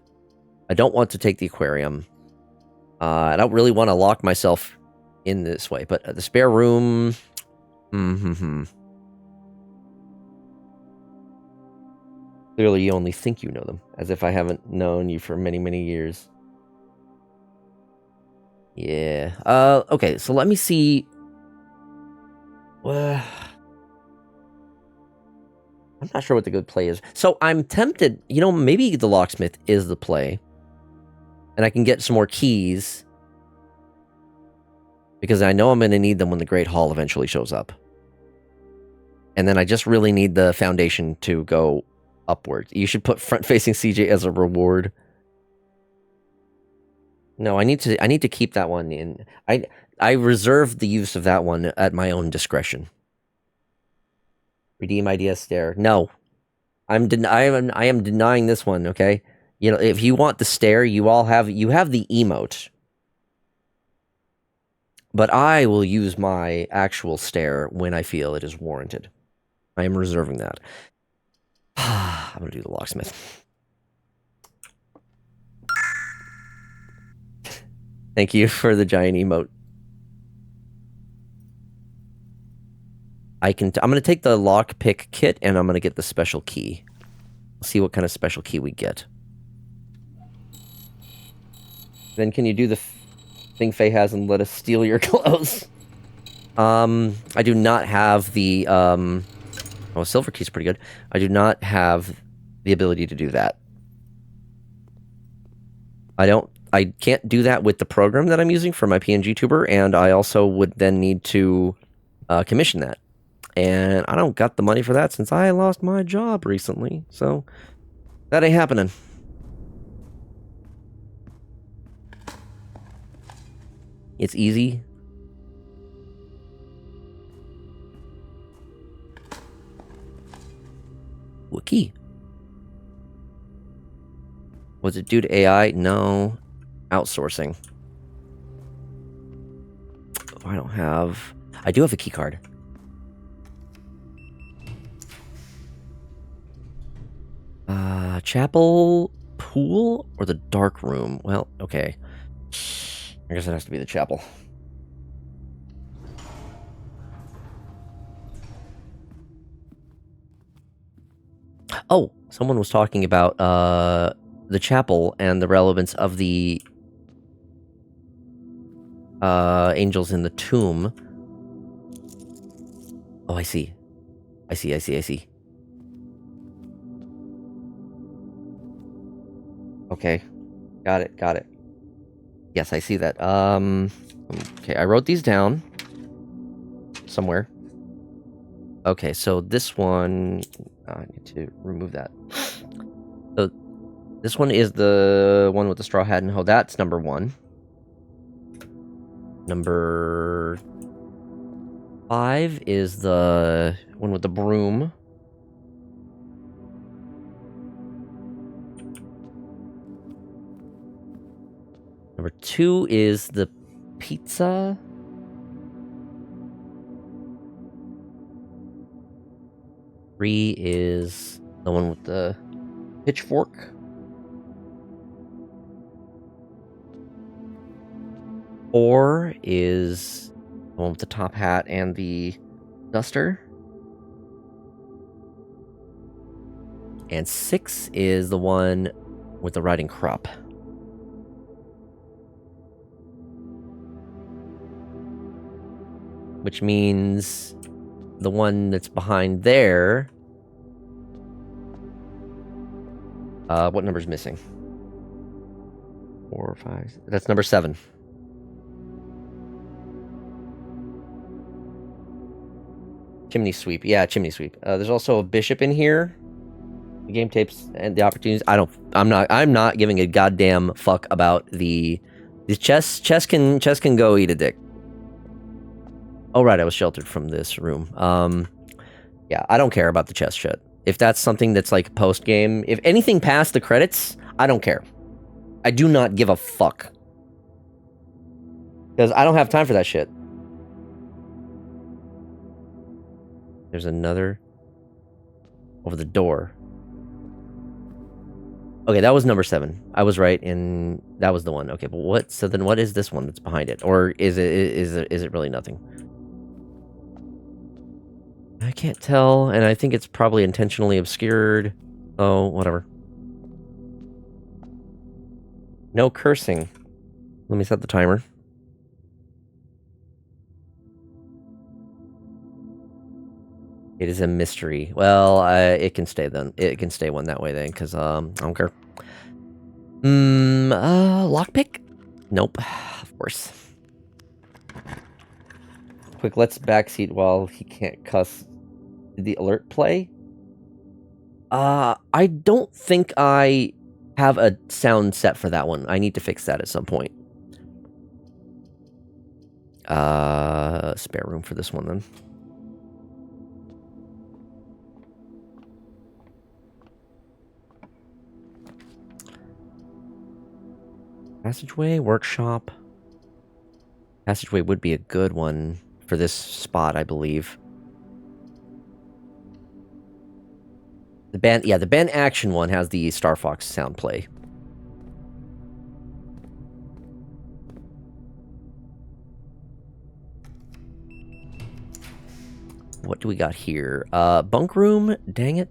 I don't want to take the aquarium. I don't really want to lock myself in this way, but the spare room... Clearly you only think you know them, as if I haven't known you for many, many years. Yeah. Okay, so let me see... Well, I'm not sure what the good play is. So I'm tempted, you know, maybe the locksmith is the play. And I can get some more keys. Because I know I'm going to need them when the Great Hall eventually shows up. And then I just really need the foundation to go upward. You should put front-facing CJ as a reward. No, I need to keep that one in. I reserve the use of that one at my own discretion. Redeem idea stare. No. I am denying this one, okay? You know, if you want the stare, you have the emote. But I will use my actual stare when I feel it is warranted. I am reserving that. I'm gonna do the locksmith. Thank you for the giant emote. I'm gonna take the lockpick kit and I'm gonna get the special key. We'll see what kind of special key we get. Then can you do the thing Faye has and let us steal your clothes? I do not have the oh, silver key's pretty good. I do not have the ability to do that. I can't do that with the program that I'm using for my PNG tuber, and I also would then need to commission that. And I don't got the money for that since I lost my job recently, so that ain't happening. It's easy. Wiki. Was it due to AI? No. Outsourcing. Oh, I don't have... I do have a key card. Chapel, pool, or the dark room? Well, okay. I guess it has to be the chapel. Oh, someone was talking about the chapel and the relevance of the angels in the tomb. Oh, I see. I see. Okay. Got it. Yes, I see that. Okay, I wrote these down somewhere. Okay, so this one... I need to remove that. So, this one is the one with the straw hat and hoe. That's number 1. Number 5 is the one with the broom. Number 2 is the pizza. Three is the one with the pitchfork. 4 is the one with the top hat and the duster. And 6 is the one with the riding crop. Which means the one that's behind there... what number's missing? 4 or 5. That's number 7. Chimney sweep. Yeah, chimney sweep. There's also a bishop in here. The game tapes and the opportunities. I'm not giving a goddamn fuck about the chess. Chess can go eat a dick. Oh right, I was sheltered from this room. Yeah, I don't care about the chess shit. If that's something that's like post game, if anything past the credits, I don't care. I do not give a fuck. Because I don't have time for that shit. There's another over the door. Okay, that was number 7. I was right, and that was the one. Okay, but what? So then, what is this one that's behind it, or is it really nothing? I can't tell, and I think it's probably intentionally obscured. Oh, whatever. No cursing. Let me set the timer. It is a mystery. Well, it can stay then. It can stay one that way then, because I don't care. Lockpick? Nope. Of course. Quick, let's backseat while he can't cuss Did the alert play? I don't think I have a sound set for that one. I need to fix that at some point. Spare room for this one then. Passageway, workshop. Passageway would be a good one for this spot, I believe. The band, yeah, the band action one has the Star Fox sound play. What do we got here? Bunk room, dang it.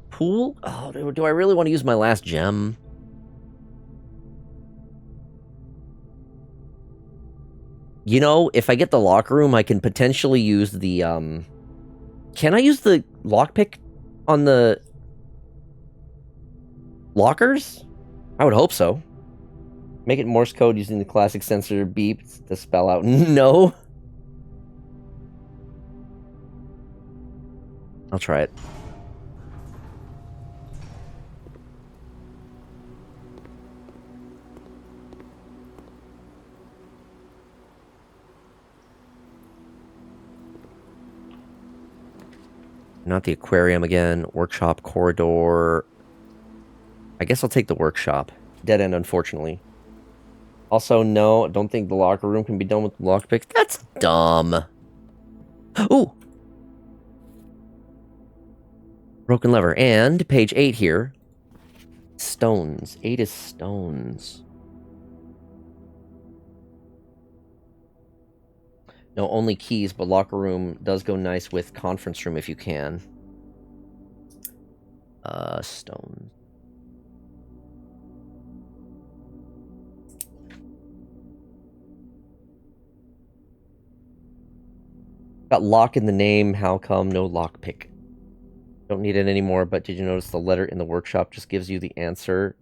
Pool? Oh, do I really want to use my last gem? You know, if I get the locker room, I can potentially use the, Can I use the lockpick on the lockers? I would hope so. Make it Morse code using the classic sensor beeps to spell out no. I'll try it. Not the aquarium again. Workshop, corridor. I guess I'll take the workshop. Dead end, unfortunately. Also, no, don't think the locker room can be done with the lockpick. That's dumb. Ooh! Broken lever. And page 8 here. Stones. 8 is stones. No, only keys, but locker room does go nice with conference room if you can. Stones. Got lock in the name, how come no lockpick? Don't need it anymore, but did you notice the letter in the workshop just gives you the answer?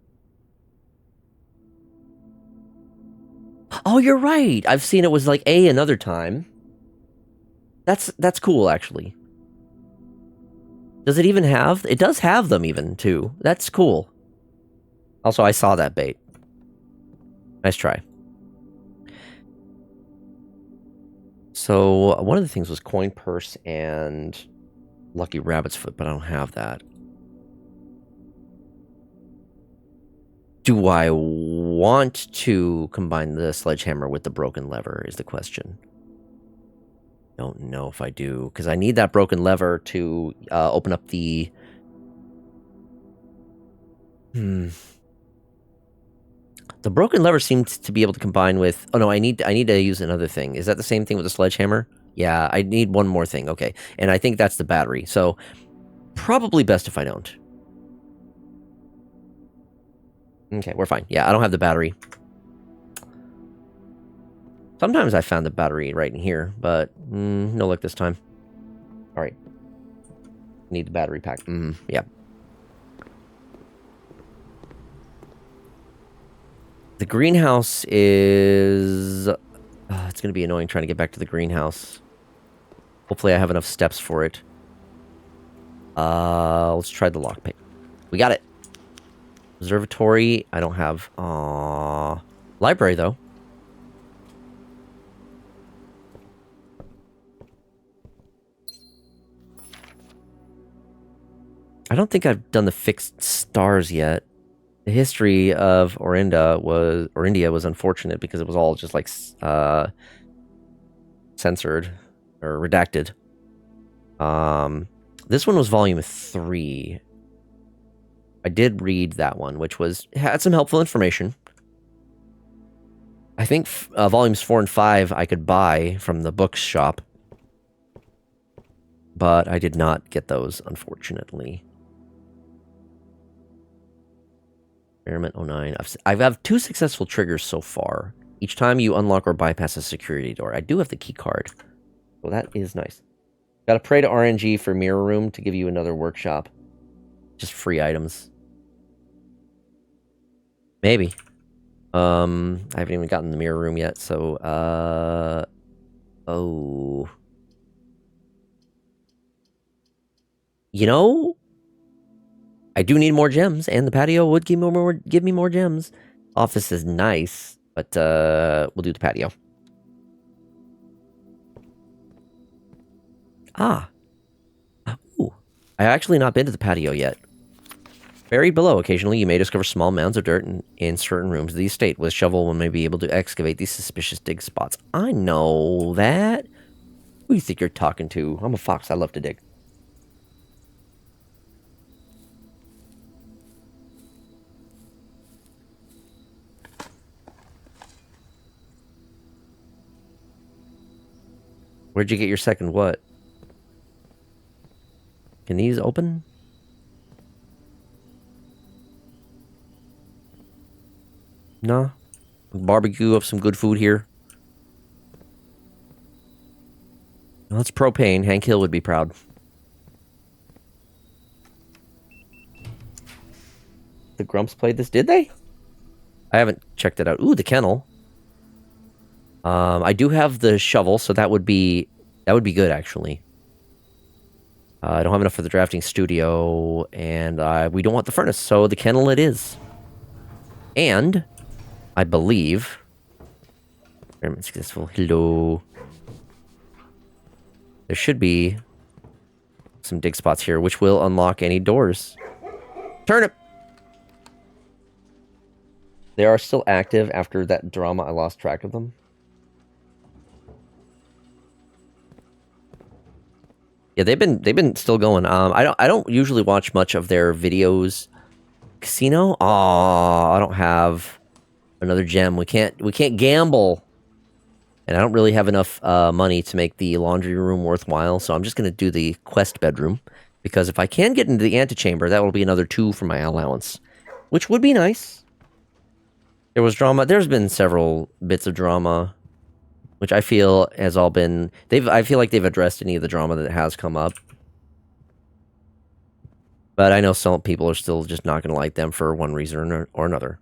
Oh, you're right! I've seen it was like A another time. That's cool, actually. Does it even have? It does have them even, too. That's cool. Also, I saw that bait. Nice try. So, one of the things was coin purse and lucky rabbit's foot, but I don't have that. Do I want to combine the sledgehammer with the broken lever is the question. Don't know if I do, because I need that broken lever to open up the... The broken lever seems to be able to combine with... Oh no, I need to use another thing. Is that the same thing with the sledgehammer? Yeah, I need one more thing. Okay, and I think that's the battery. So, probably best if I don't. Okay, we're fine. Yeah, I don't have the battery. Sometimes I found the battery right in here, but no luck this time. Alright. Need the battery pack. Yeah. The greenhouse is... it's going to be annoying trying to get back to the greenhouse. Hopefully I have enough steps for it. Let's try the lockpick. We got it. Observatory, I don't have... Library, though. I don't think I've done the fixed stars yet. The history of India was unfortunate because it was all just like censored or redacted. This one was volume 3. I did read that one, which had some helpful information. I think volumes 4 and 5 I could buy from the bookshop, but I did not get those, unfortunately. Experiment 09. I have 2 successful triggers so far. Each time you unlock or bypass a security door. I do have the key card. Well, that is nice. Gotta pray to RNG for Mirror Room to give you another workshop. Just free items. Maybe. I haven't even gotten the Mirror Room yet, so, oh. You know, I do need more gems, and the patio would give me more gems. Office is nice, but we'll do the patio. Ah. Ooh. I actually not been to the patio yet. Buried below, occasionally you may discover small mounds of dirt in certain rooms of the estate. With a shovel, one may be able to excavate these suspicious dig spots. I know that. Who do you think you're talking to? I'm a fox. I love to dig. Where'd you get your second what? Can these open? No. Barbecue up some good food here. Well, it's propane. Hank Hill would be proud. The Grumps played this, did they? I haven't checked it out. Ooh, the kennel. I do have the shovel, so that would be good actually. I don't have enough for the drafting studio, and we don't want the furnace, so the kennel it is. And I believe experiment successful. Hello. There should be some dig spots here, which will unlock any doors. Turnip. They are still active after that drama. I lost track of them. Yeah, they've been still going. I don't usually watch much of their videos. Casino? Aw, I don't have another gem. We can't gamble. And I don't really have enough money to make the laundry room worthwhile, so I'm just gonna do the quest bedroom. Because if I can get into the antechamber, that will be another 2 for my allowance. Which would be nice. There was drama. There's been several bits of drama, which I feel has all been... I feel like they've addressed any of the drama that has come up. But I know some people are still just not going to like them for one reason or another.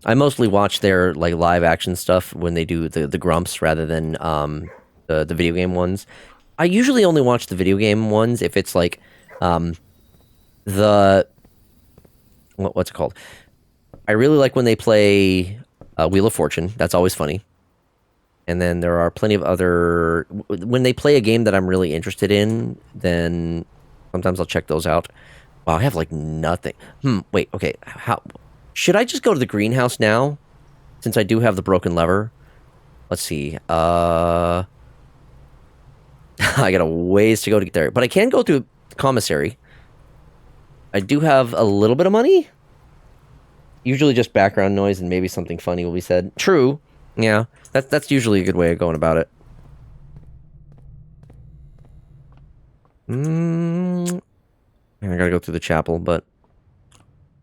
I mostly watch their like live action stuff when they do the Grumps rather than the video game ones. I usually only watch the video game ones if it's like what's it called? I really like when they play Wheel of Fortune. That's always funny. And then there are plenty of other... When they play a game that I'm really interested in, then sometimes I'll check those out. Wow, I have like nothing. Wait, okay. How... Should I just go to the greenhouse now? Since I do have the broken lever. Let's see. I got a ways to go to get there. But I can go through the commissary. I do have a little bit of money. Usually just background noise and maybe something funny will be said. True. Yeah. That's usually a good way of going about it. I gotta go through the chapel, but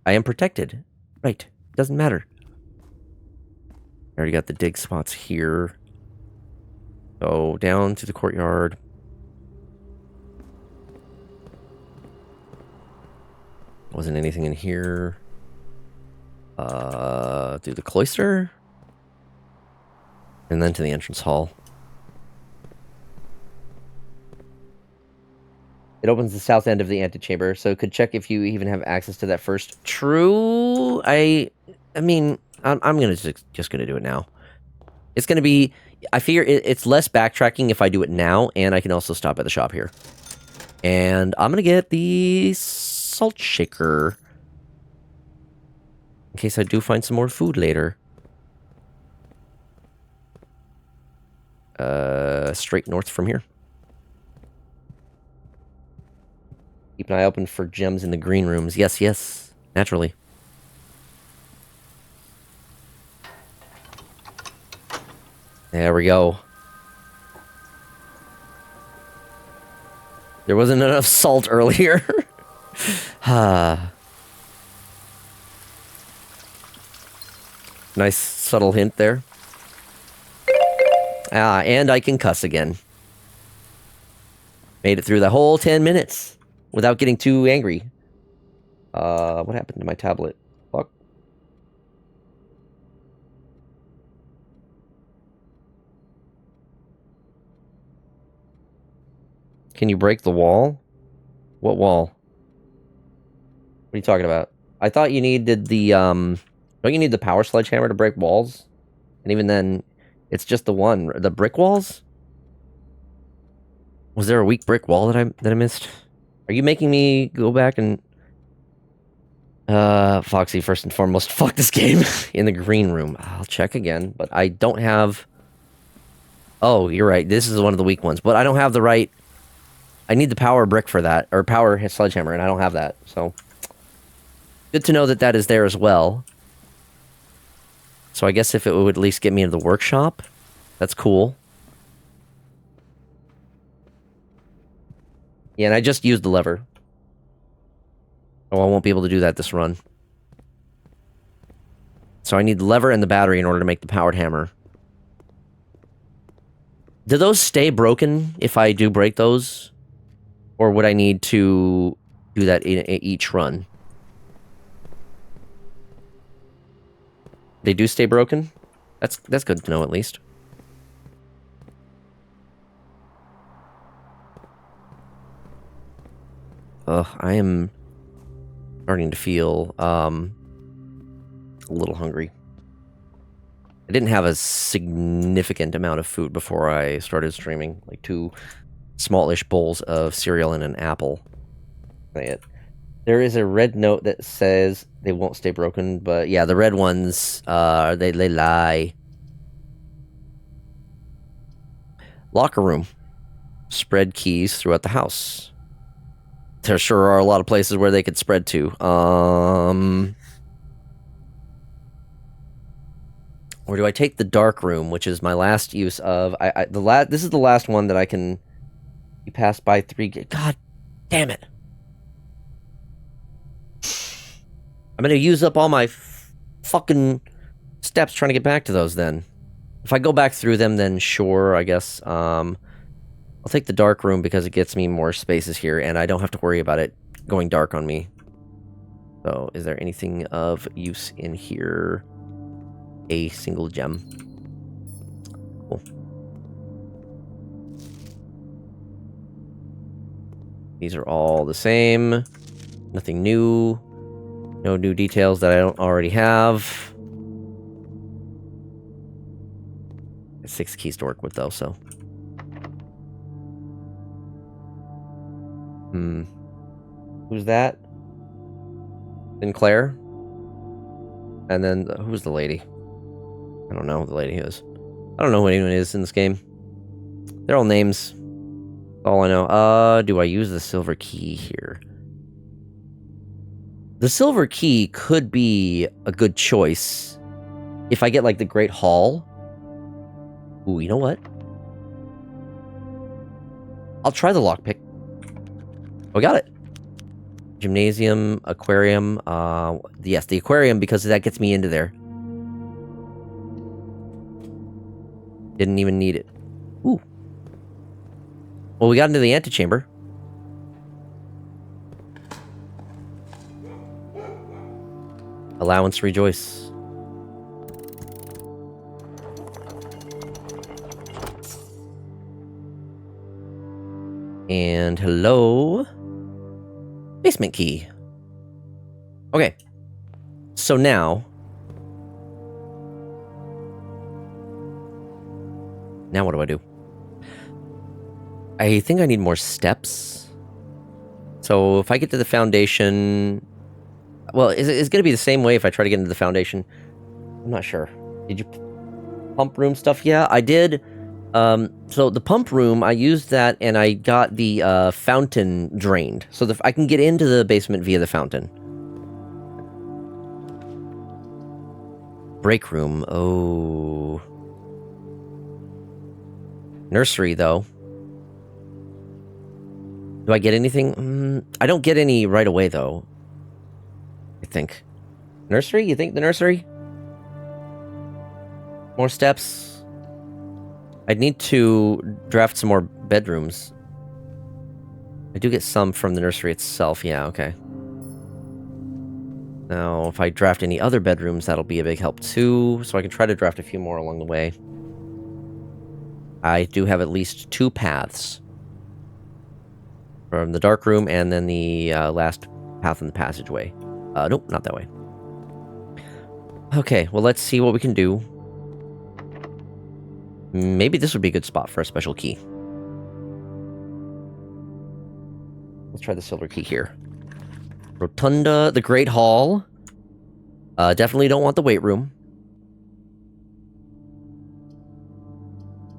I am protected. Right. Doesn't matter. I already got the dig spots here. Go down to the courtyard. Wasn't anything in here. Do the cloister. And then to the entrance hall. It opens the south end of the antechamber, so could check if you even have access to that first. True. I mean, I'm gonna just gonna do it now. It's gonna be. I figure it's less backtracking if I do it now, and I can also stop at the shop here. And I'm gonna get the salt shaker in case I do find some more food later. Straight north from here. Keep an eye open for gems in the green rooms. Yes, yes. Naturally. There we go. There wasn't enough salt earlier. Nice subtle hint there. And I can cuss again. Made it through the whole 10 minutes. Without getting too angry. What happened to my tablet? Fuck. Can you break the wall? What wall? What are you talking about? I thought you needed the, don't you need the power sledgehammer to break walls? And even then, it's just the one. The brick walls? Was there a weak brick wall that I missed? Are you making me go back and... Foxy, first and foremost, fuck this game. In the green room. I'll check again, but I don't have... Oh, you're right. This is one of the weak ones, but I don't have the right... I need the power brick for that, or power sledgehammer, and I don't have that, so... Good to know that that is there as well. So I guess if it would at least get me into the workshop, that's cool. Yeah, and I just used the lever. Oh, I won't be able to do that this run. So I need the lever and the battery in order to make the powered hammer. Do those stay broken if I do break those? Or would I need to do that in each run? They do stay broken? That's good to know, at least. Ugh, I am starting to feel a little hungry. I didn't have a significant amount of food before I started streaming, like 2 smallish bowls of cereal and an apple. There is a red note that says they won't stay broken, but yeah, the red ones, they lie. Locker room. Spread keys throughout the house. There sure are a lot of places where they could spread to. Or do I take the dark room, which is my last use of... This is the last one that I can... You pass by 3... God damn it. I'm gonna use up all my fucking steps trying to get back to those then. If I go back through them, then sure, I guess. I'll take the dark room because it gets me more spaces here, and I don't have to worry about it going dark on me. So, is there anything of use in here? A single gem. Cool. These are all the same. Nothing new. No new details that I don't already have. 6 keys to work with, though, so... Who's that? Sinclair? And then, who's the lady? I don't know who the lady is. I don't know who anyone is in this game. They're all names. That's all I know. Do I use the silver key here? The silver key could be a good choice if I get, like, the Great Hall. Ooh, you know what? I'll try the lockpick. Oh, got it. Gymnasium, aquarium. Yes, the aquarium, because that gets me into there. Didn't even need it. Ooh. Well, we got into the antechamber. Allowance rejoice. And hello. Basement key. Okay. So now... Now what do I do? I think I need more steps. So if I get to the foundation... Well, it's going to be the same way if I try to get into the foundation. I'm not sure. Did you pump room stuff? Yeah, I did. So the pump room, I used that and I got the fountain drained. So I can get into the basement via the fountain. Break room. Oh. Nursery, though. Do I get anything? I don't get any right away, though. I think. Nursery? You think the nursery? More steps? I'd need to draft some more bedrooms. I do get some from the nursery itself. Yeah, okay. Now, if I draft any other bedrooms, that'll be a big help, too. So I can try to draft a few more along the way. I do have at least 2 paths. From the dark room, and then the last path in the passageway. Nope, not that way. Okay, well, let's see what we can do. Maybe this would be a good spot for a special key. Let's try the silver key here. Rotunda, the Great Hall. Definitely don't want the weight room.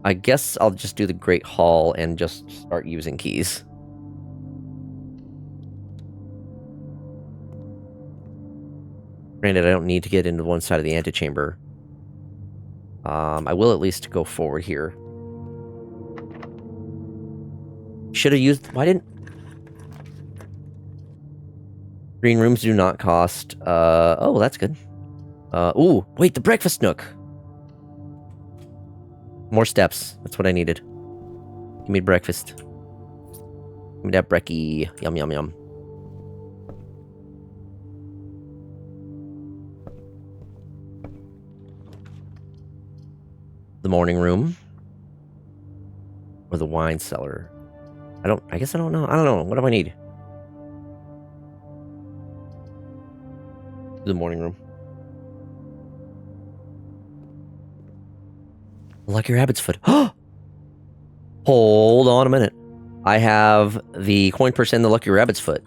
I guess I'll just do the Great Hall and just start using keys. Granted, I don't need to get into one side of the antechamber. I will at least go forward here. Should have used... Why didn't... Green rooms do not cost... Oh, that's good. Ooh, wait, the breakfast nook. More steps. That's what I needed. Give me breakfast. Give me that brekkie. Yum, yum, yum. The morning room. Or the wine cellar. I guess I don't know. I don't know. What do I need? The morning room. Lucky Rabbit's foot. Hold on a minute. I have the coin purse and the Lucky Rabbit's foot.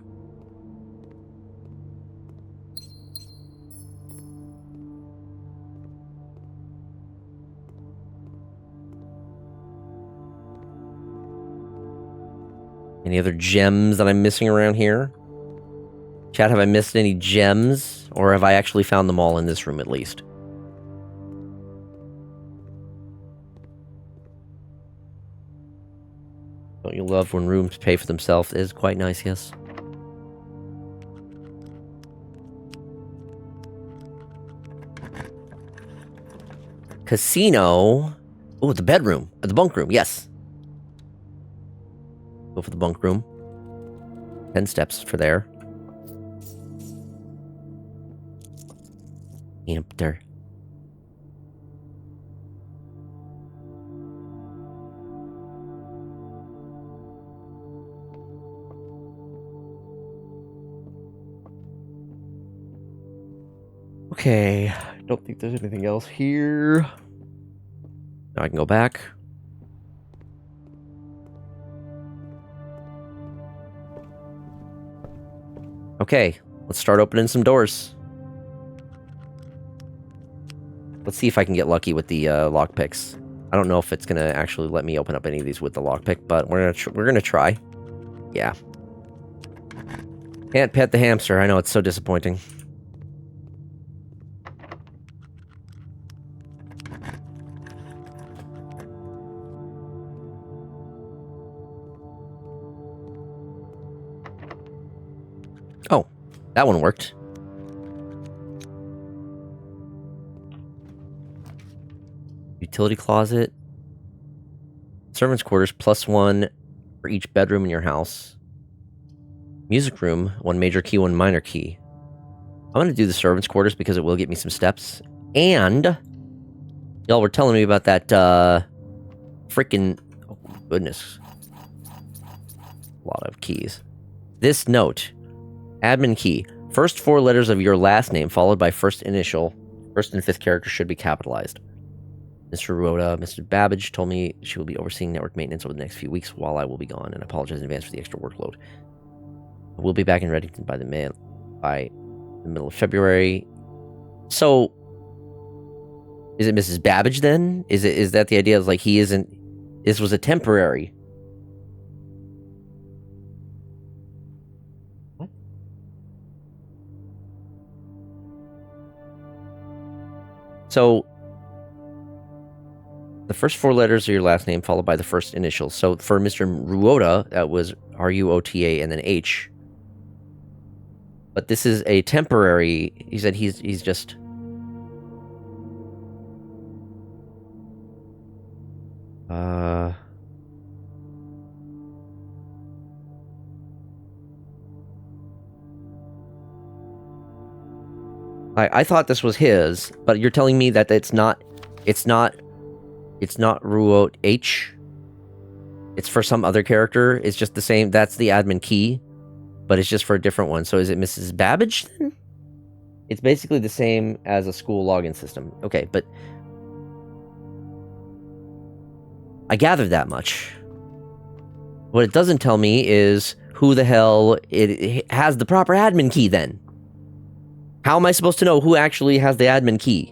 Any other gems that I'm missing around here? Chat, have I missed any gems? Or have I actually found them all in this room at least? Don't you love when rooms pay for themselves? It is quite nice, yes. Casino. Oh, the bedroom. The bunk room, yes. Go for the bunk room. 10 steps for there. Enter. Okay, I don't think there's anything else here. Now I can go back. Okay, let's start opening some doors. Let's see if I can get lucky with the lockpicks. I don't know if it's gonna actually let me open up any of these with the lockpick, but we're gonna try. Yeah. Can't pet the hamster. I know, it's so disappointing. Oh, that one worked. Utility closet. Servant's quarters, +1 for each bedroom in your house. Music room, 1 major key, 1 minor key. I'm going to do the servant's quarters because it will get me some steps. And y'all were telling me about that freaking... Oh, goodness. A lot of keys. This note. Admin key. First 4 letters of your last name followed by first initial. First and 5th character should be capitalized. Mr. Rhoda, Mr. Babbage told me she will be overseeing network maintenance over the next few weeks while I will be gone, and I apologize in advance for the extra workload. I will be back in Reddington by the middle of February. So, is it Mrs. Babbage then? Is that the idea? Of like he isn't? This was a temporary. What? So. The first 4 letters of your last name followed by the first initial. So for Mr. Ruota, that was R-U-O-T-A and then H. But this is a temporary... He said he's just... I thought this was his, but you're telling me that it's not Ruot H? It's for some other character. It's just the same. That's the admin key, but it's just for a different one. So is it Mrs. Babbage then? It's basically the same as a school login system. Okay, but I gathered that much. What it doesn't tell me is who the hell it has the proper admin key then. How am I supposed to know who actually has the admin key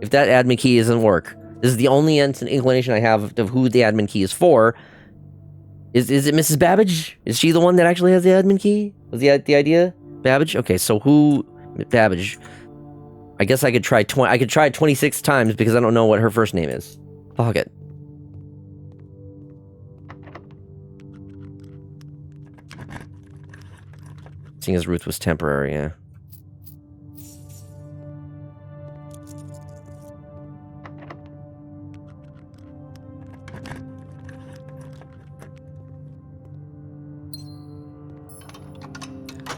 if that admin key doesn't work? This is the only inclination I have of who the admin key is for. Is it Mrs. Babbage? Is she the one that actually has the admin key? Was the idea? Babbage? Okay, so who... Babbage. I guess I could try 26 times because I don't know what her first name is. Fuck it. Seeing as Ruth was temporary, yeah.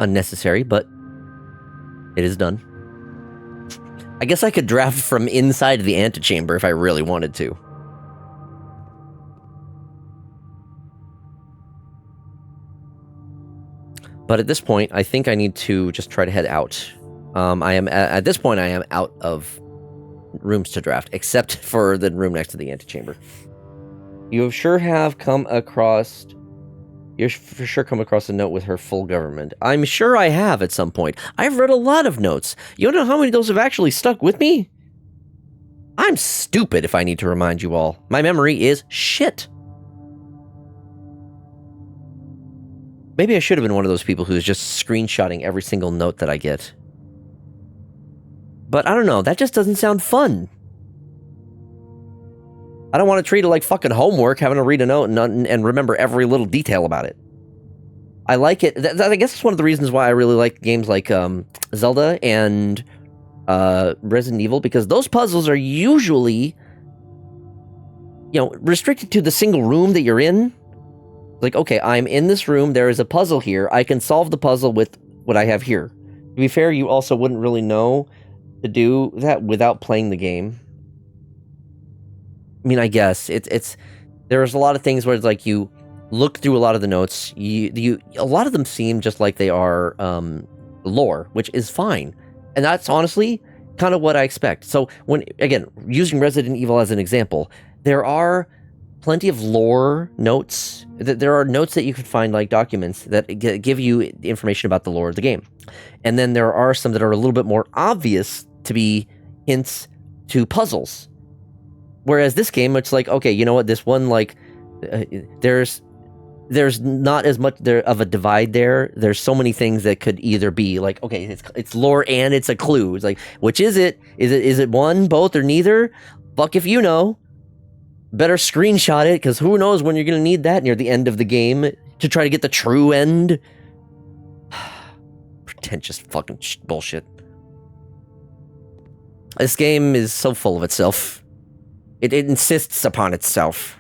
Unnecessary, but it is done. I guess I could draft from inside the antechamber if I really wanted to. But at this point, I think I need to just try to head out. At this point, I am out of rooms to draft, except for the room next to the antechamber. You have come across a note with her full government. I'm sure I have at some point. I've read a lot of notes. You know how many of those have actually stuck with me? I'm stupid if I need to remind you all. My memory is shit. Maybe I should have been one of those people who's just screenshotting every single note that I get. But I don't know, that just doesn't sound fun. I don't want to treat it like fucking homework, having to read a note and remember every little detail about it. I like it. I guess it's one of the reasons why I really like games like Zelda and Resident Evil, because those puzzles are usually, restricted to the single room that you're in. Like, okay, I'm in this room, there is a puzzle here, I can solve the puzzle with what I have here. To be fair, you also wouldn't really know to do that without playing the game. I mean, I guess there's a lot of things where it's like you look through a lot of the notes, a lot of them seem just like they are lore, which is fine. And that's honestly kind of what I expect. So when, again, using Resident Evil as an example, there are plenty of lore notes. There are notes that you can find, like documents, that give you information about the lore of the game. And then there are some that are a little bit more obvious to be hints to puzzles. Whereas this game, it's like, okay, you know what, this one, like, there's not as much of a divide there. There's so many things that could either be like, okay, it's lore and it's a clue. It's like, which is it? Is it one, both, or neither? Fuck if you know. Better screenshot it, because who knows when you're going to need that near the end of the game to try to get the true end. Pretentious fucking bullshit. This game is so full of itself. It insists upon itself.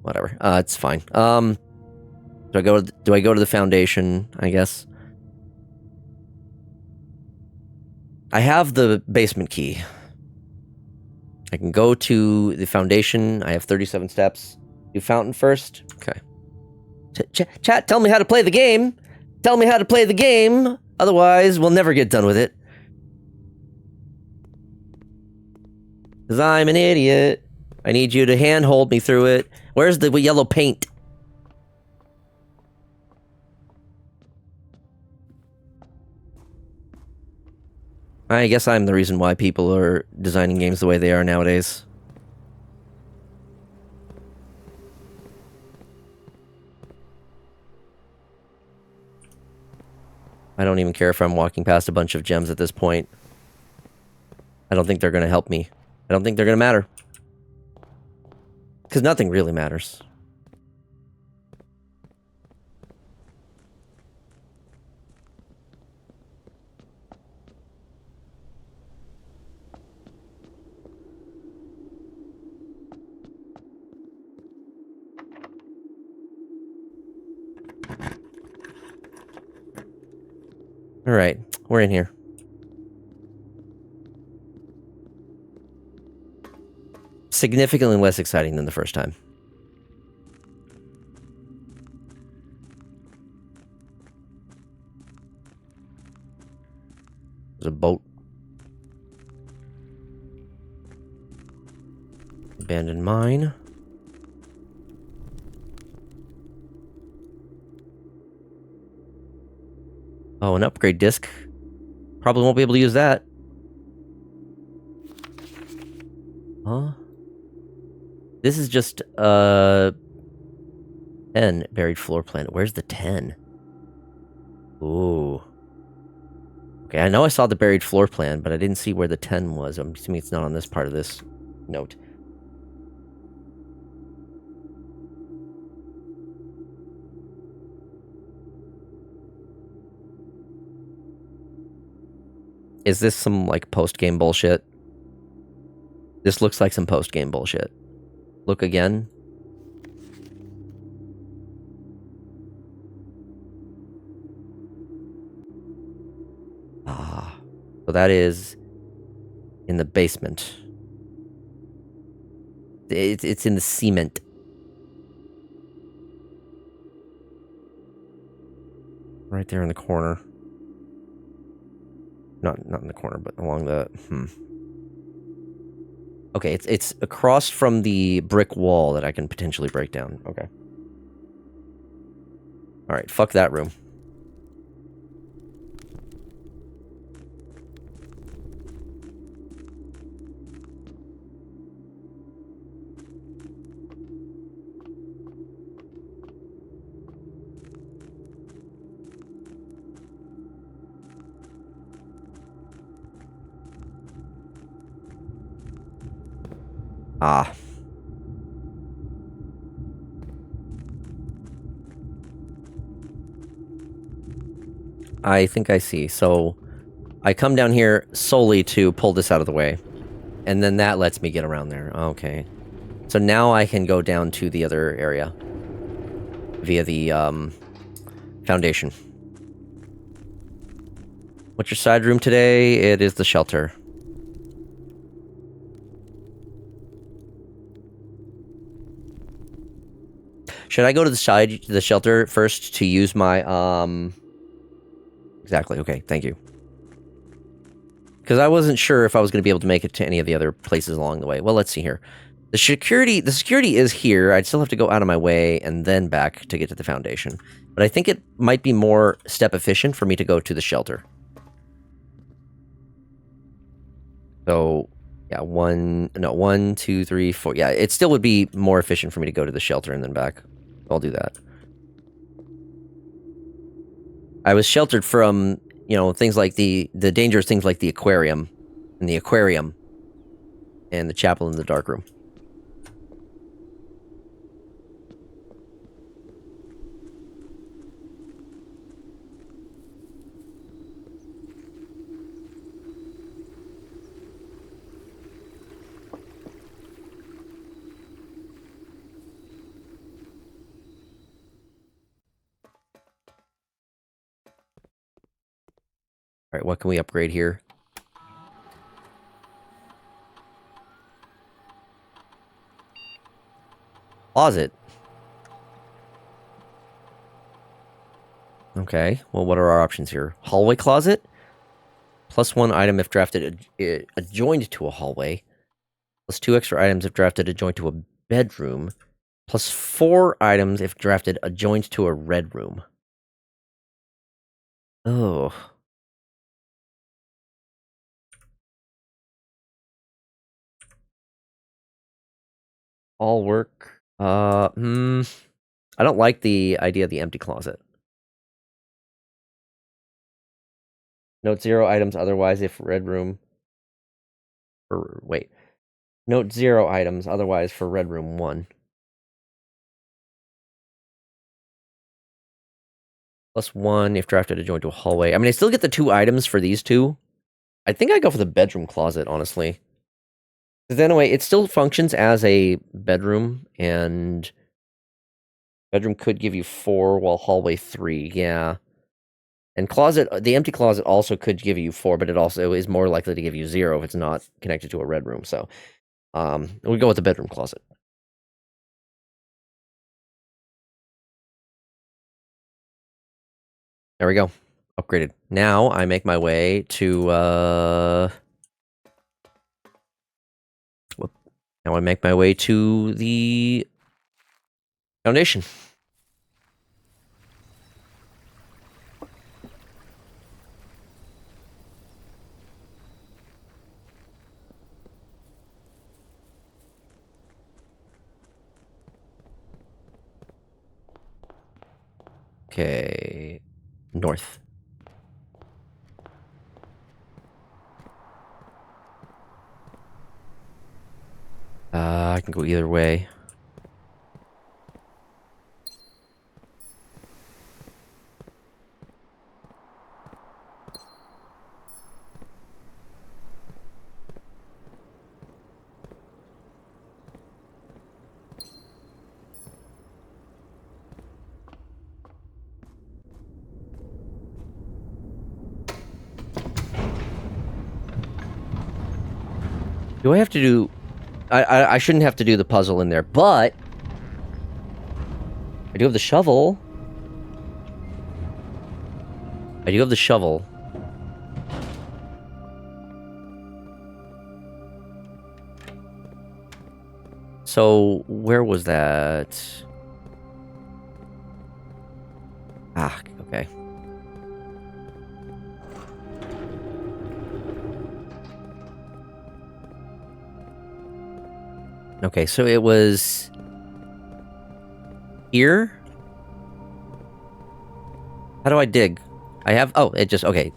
Whatever. It's fine. Do I go to the Foundation, I guess? I have the basement key. I can go to the Foundation. I have 37 steps. Do Fountain first. Okay. Chat, tell me how to play the game. Tell me how to play the game. Otherwise, we'll never get done with it. Because I'm an idiot. I need you to handhold me through it. Where's the yellow paint? I guess I'm the reason why people are designing games the way they are nowadays. I don't even care if I'm walking past a bunch of gems at this point. I don't think they're going to help me. I don't think they're going to matter. Because nothing really matters. Alright, we're in here. Significantly less exciting than the first time. Abandoned mine. Oh, an upgrade disc. Probably won't be able to use that. Huh? This is just, 10 buried floor plan. Where's the 10? Ooh. Okay, I know I saw the buried floor plan, but I didn't see where the 10 was. I'm assuming it's not on this part of this note. Is this some, like, post-game bullshit? This looks like some post-game bullshit. Look again. Ah. So that is in the basement. It's in the cement. Right there in the corner. Not in the corner, but along the... Okay, it's across from the brick wall that I can potentially break down. Okay. Alright, fuck that room. Ah. I think I see. So, I come down here solely to pull this out of the way. And then that lets me get around there. Okay. So now I can go down to the other area. Via the, foundation. What's your side room today? It is the shelter. Should I go to the shelter first to use my, Exactly, okay, thank you. Because I wasn't sure if I was going to be able to make it to any of the other places along the way. Well, let's see here. The security is here. I'd still have to go out of my way and then back to get to the foundation. But I think it might be more step efficient for me to go to the shelter. So, yeah, 1, 2, 3, 4. Yeah, it still would be more efficient for me to go to the shelter and then back. I'll do that. I was sheltered from, you know, things like the dangerous things like the aquarium, and the chapel in the dark room. Alright, what can we upgrade here? Closet. Okay, well, what are our options here? Hallway closet? +1 item if drafted adjoined to a hallway. +2 extra items if drafted adjoined to a bedroom. +4 items if drafted adjoined to a red room. Oh. All work. I don't like the idea of the empty closet. Note 0 items otherwise if red room. Or wait. Note 0 items otherwise for red room 1. +1 if drafted adjoined to a hallway. I mean, I still get the 2 items for these two. I think I go for the bedroom closet, honestly. Because anyway, it still functions as a bedroom, and bedroom could give you 4, while hallway 3, yeah. And closet, the empty closet also could give you 4, but it also is more likely to give you 0 if it's not connected to a red room, so... we go with the bedroom closet. There we go. Upgraded. Now, I make my way to, Now I make my way to the foundation. Okay, north. I can go either way. Do I have to do... I shouldn't have to do the puzzle in there, but... I do have the shovel. I do have the shovel. So, where was that? Ah, okay. Okay, so it was... here? How do I dig? I have... oh, it just... okay.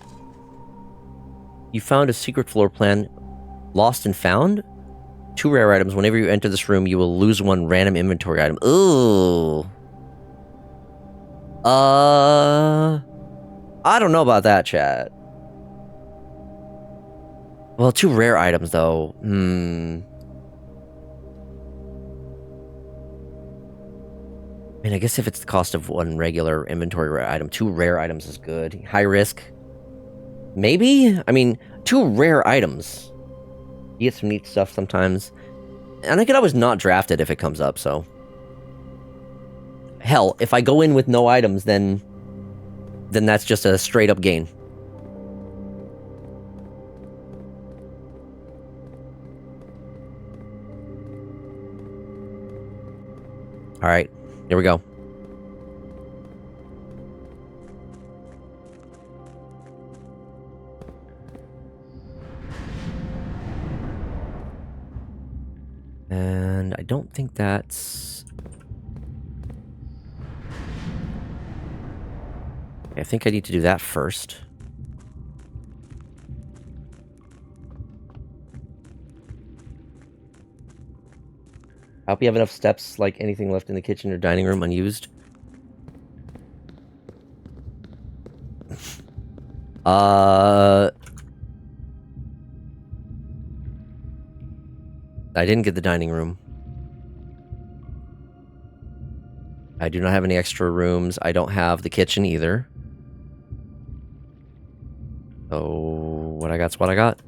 You found a secret floor plan. Lost and found? 2 rare items. Whenever you enter this room, you will lose 1 random inventory item. Ooh. I don't know about that, chat. Well, 2 rare items, though. I mean, I guess if it's the cost of 1 regular inventory item, 2 rare items is good. High risk. Maybe? I mean, 2 rare items. You get some neat stuff sometimes. And I could always not draft it if it comes up, so... hell, if I go in with no items, then that's just a straight-up gain. Alright, here we go. And I don't think that's... I think I need to do that first. I hope you have enough steps, like anything left in the kitchen or dining room unused. I didn't get the dining room. I do not have any extra rooms. I don't have the kitchen either. So, what I got's what I got.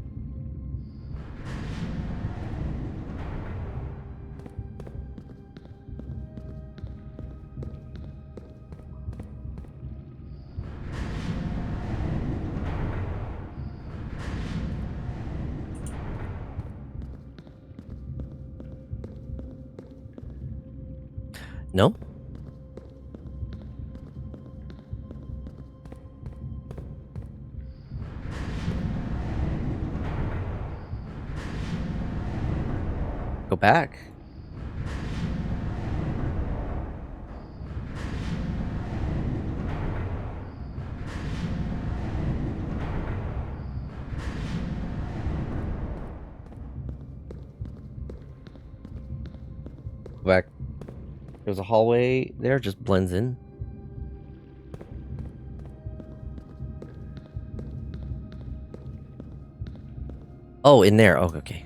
No? Go back. Go back. There's a hallway there, just blends in. Oh, in there. Oh, okay.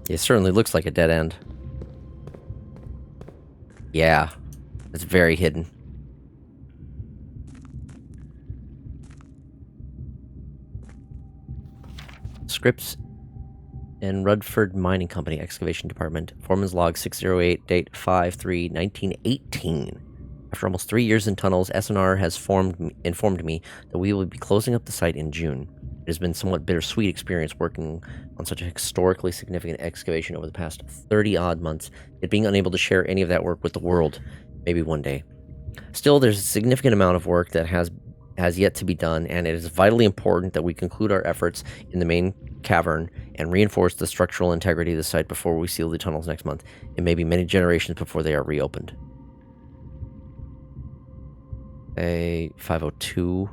It certainly looks like a dead end. Yeah, it's very hidden. Scripts and Rutherford Mining Company Excavation Department. Foreman's log 608, date 5/3/1918. After almost 3 years in tunnels, SNR has informed me that we will be closing up the site in June. It has been a somewhat bittersweet experience working on such a historically significant excavation over the past 30-odd months, yet being unable to share any of that work with the world. Maybe one day. Still, there's a significant amount of work that has yet to be done, and it is vitally important that we conclude our efforts in the main cavern and reinforce the structural integrity of the site before we seal the tunnels next month. It may be many generations before they are reopened. A 502.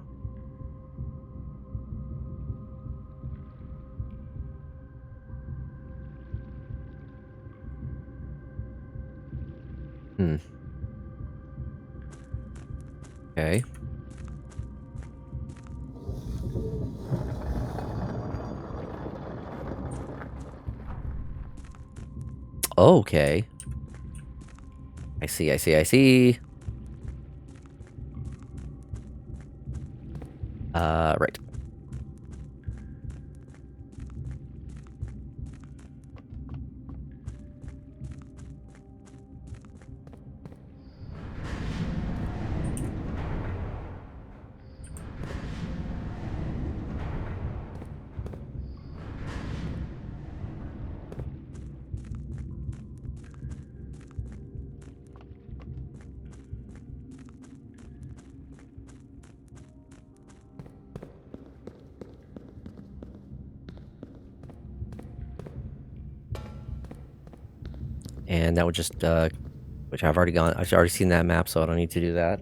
Okay. Okay. I see. Right. And that would just, which I've already seen that map, so I don't need to do that.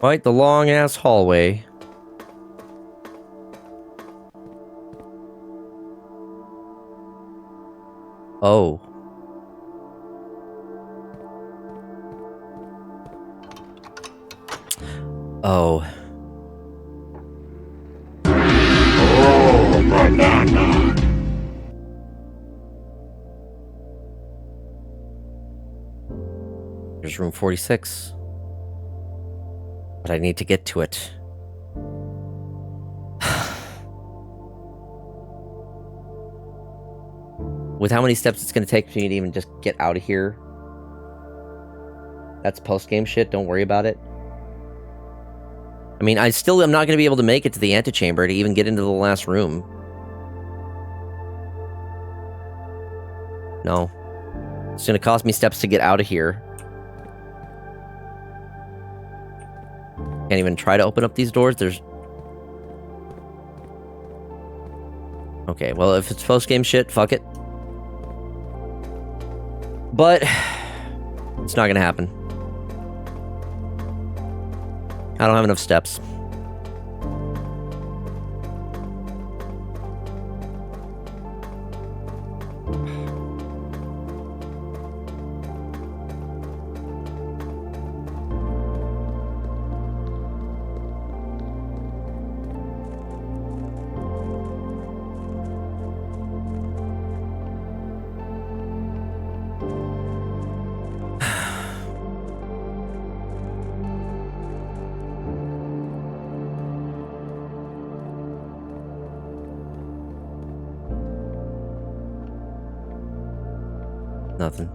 Quite the long-ass hallway. Oh. Oh. Oh, banana! There's room 46. But I need to get to it. With how many steps it's going to take for me to even just get out of here. That's post-game shit, don't worry about it. I mean, I still am not going to be able to make it to the antechamber to even get into the last room. No. It's going to cost me steps to get out of here. Can't even try to open up these doors. There's... Okay, well, if it's post-game shit, fuck it. But... it's not gonna happen. I don't have enough steps. Nothing.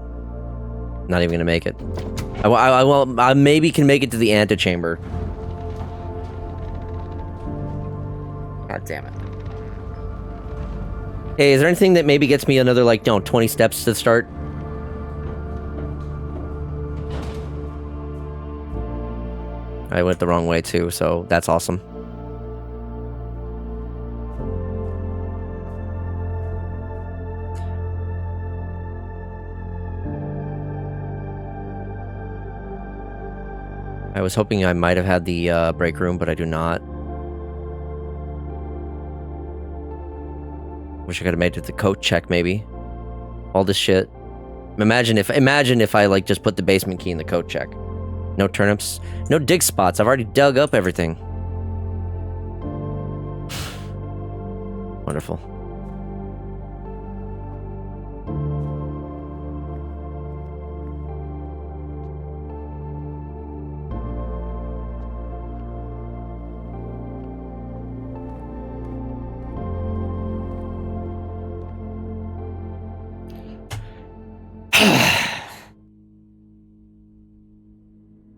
Not even gonna make it. I maybe can make it to the antechamber. God damn it. Hey, is there anything that maybe gets me another, like, 20 steps to start? I went the wrong way too, so that's awesome. I was hoping I might have had the break room, but I do not. Wish I could have made it to the coat check, maybe. all this shit. Imagine if I like just put the basement key in the coat check. No turnips, no dig spots. I've already dug up everything. Wonderful.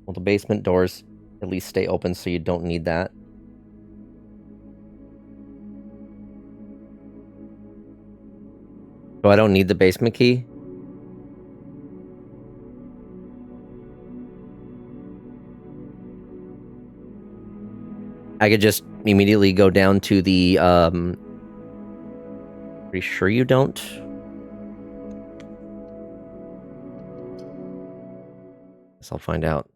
Well, the basement doors at least stay open, so you don't need that. So I don't need the basement key? I could just immediately go down to the, Pretty sure you don't? Guess I'll find out.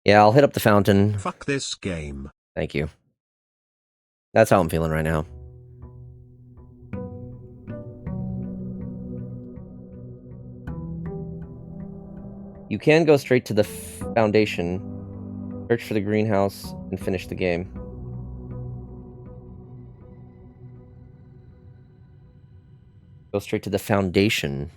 Yeah, I'll hit up the fountain. Fuck this game. Thank you. That's how I'm feeling right now. You can go straight to the foundation, search for the greenhouse, and finish the game. Go straight to the foundation.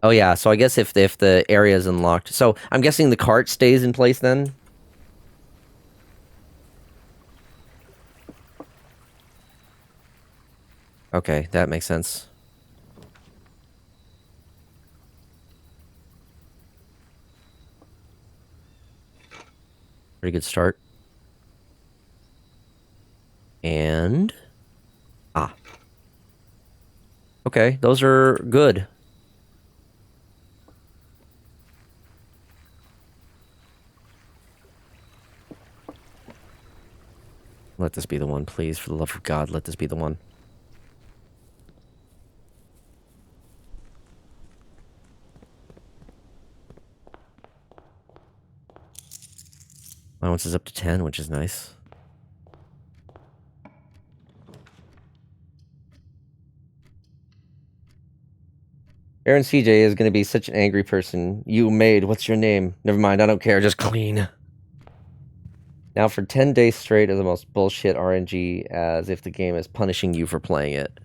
Oh yeah, so I guess if the area is unlocked. So I'm guessing the cart stays in place then? Okay, that makes sense. Pretty good start. And... Ah. Okay, those are good. Let this be the one, please. For the love of God, let this be the one. Allowance is up to 10, which is nice. Aaron CJ is going to be such an angry person. You maid, what's your name? Never mind, I don't care, just clean. Now for 10 days straight is the most bullshit RNG, as if the game is punishing you for playing it.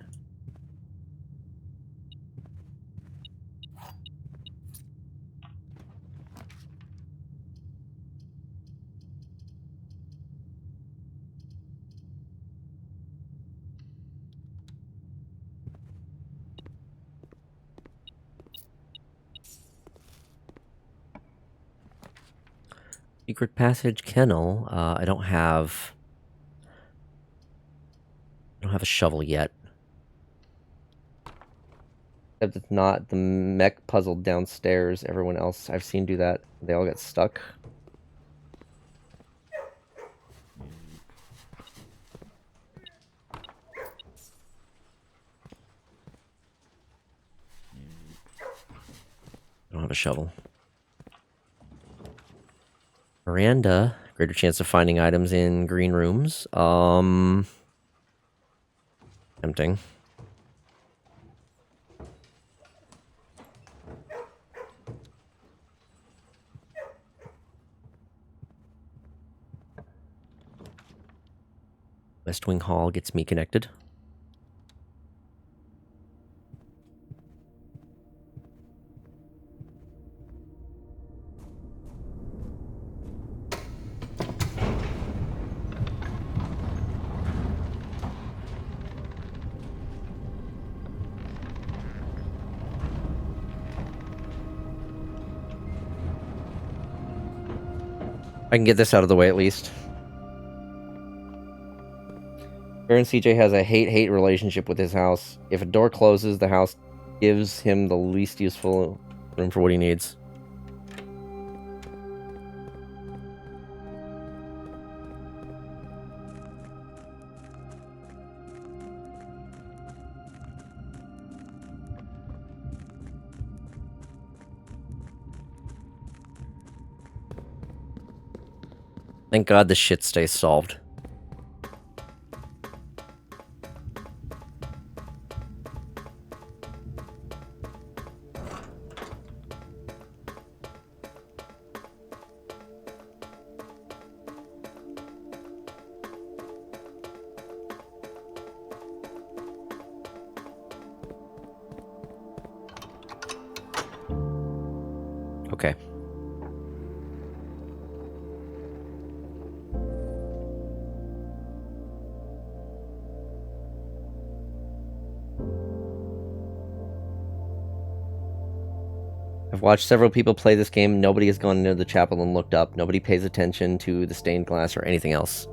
Secret passage kennel. I don't have a shovel yet. Except it's not the mech puzzle downstairs. Everyone else I've seen do that. They all get stuck. I don't have a shovel. Miranda, greater chance of finding items in green rooms. Tempting. West Wing Hall gets me connected. I can get this out of the way at least. Aaron CJ has a hate-hate relationship with his house. If a door closes, the house gives him the least useful room for what he needs. Thank God this shit stays solved. Okay. I've watched several people play this game. Nobody has gone into the chapel and looked up. Nobody pays attention to the stained glass or anything else.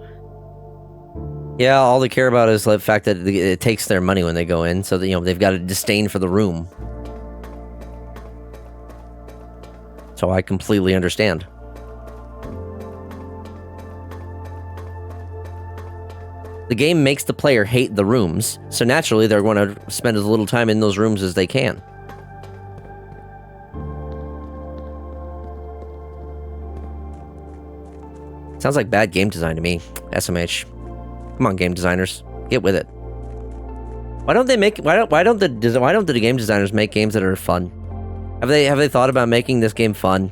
Yeah, all they care about is the fact that it takes their money when they go in, so that, you know, they've got a disdain for the room. So I completely understand. The game makes the player hate the rooms, so naturally they're going to spend as little time in those rooms as they can. Sounds like bad game design to me, SMH. Come on, game designers, get with it. Why don't the game designers make games that are fun? Have they thought about making this game fun?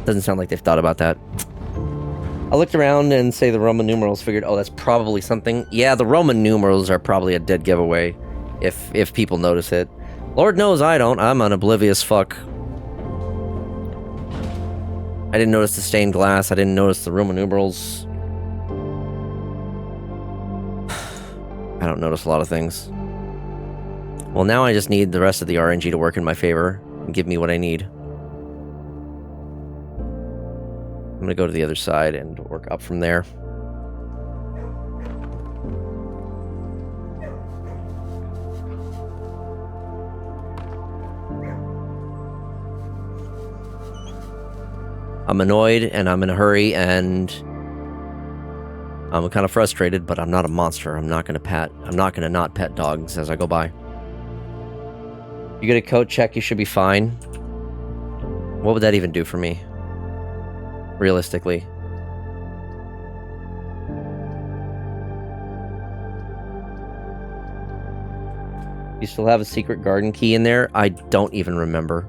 Doesn't sound like they've thought about that. I looked around and say the Roman numerals, figured, oh, that's probably something. Yeah, the Roman numerals are probably a dead giveaway if people notice it. Lord knows I don't. I'm an oblivious fuck. I didn't notice the stained glass. I didn't notice the Roman numerals. I don't notice a lot of things. Well, now I just need the rest of the RNG to work in my favor and give me what I need. I'm gonna go to the other side and work up from there. I'm annoyed and I'm in a hurry and I'm kind of frustrated, but I'm not a monster. I'm not gonna not pet dogs as I go by. You get a coat check, you should be fine. What would that even do for me? Realistically. You still have a secret garden key in there? I don't even remember.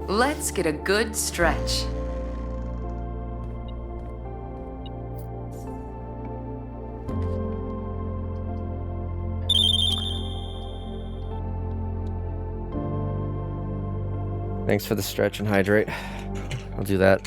Let's get a good stretch. Thanks for the stretch and hydrate. I'll do that.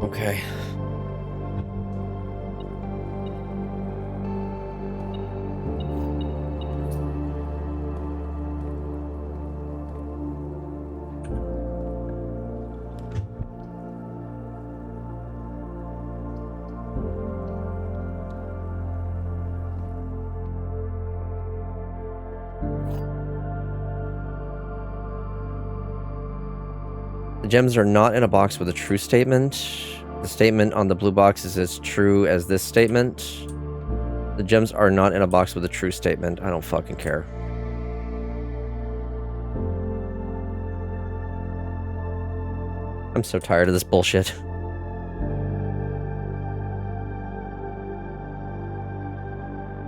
Okay. The gems are not in a box with a true statement. The statement on the blue box is as true as this statement. The gems are not in a box with a true statement. I don't fucking care. I'm so tired of this bullshit.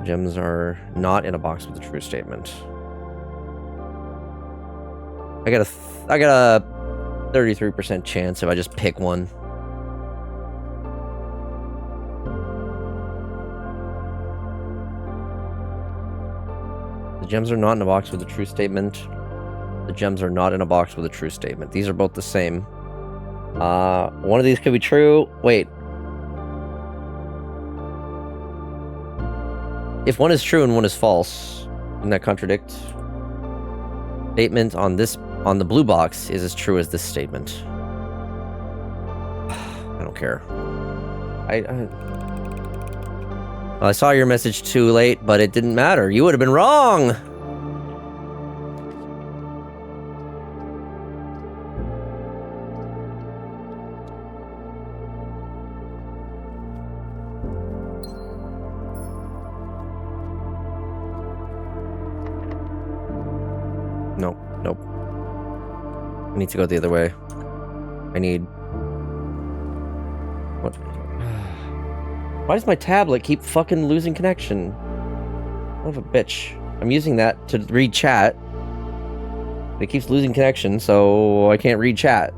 Gems are not in a box with a true statement. I got a 33% chance if I just pick one. The gems are not in a box with a true statement. The gems are not in a box with a true statement. These are both the same. One of these could be true. Wait. If one is true and one is false, doesn't that contradict? Statement on the blue box is as true as this statement. I don't care. Well, I saw your message too late, but it didn't matter. You would have been wrong. I need to go the other way. I need... What? Why does my tablet keep fucking losing connection? Son of a bitch. I'm using that to read chat. It keeps losing connection, so I can't read chat.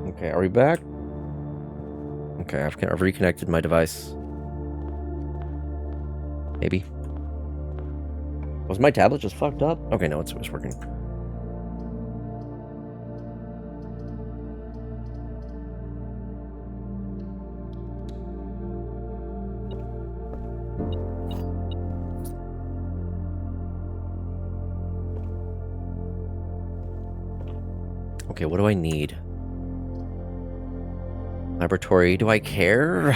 Okay, are we back? Okay, I've reconnected my device. Maybe. Was my tablet just fucked up? Okay, no, it's working. Okay, what do I need? Laboratory, do I care?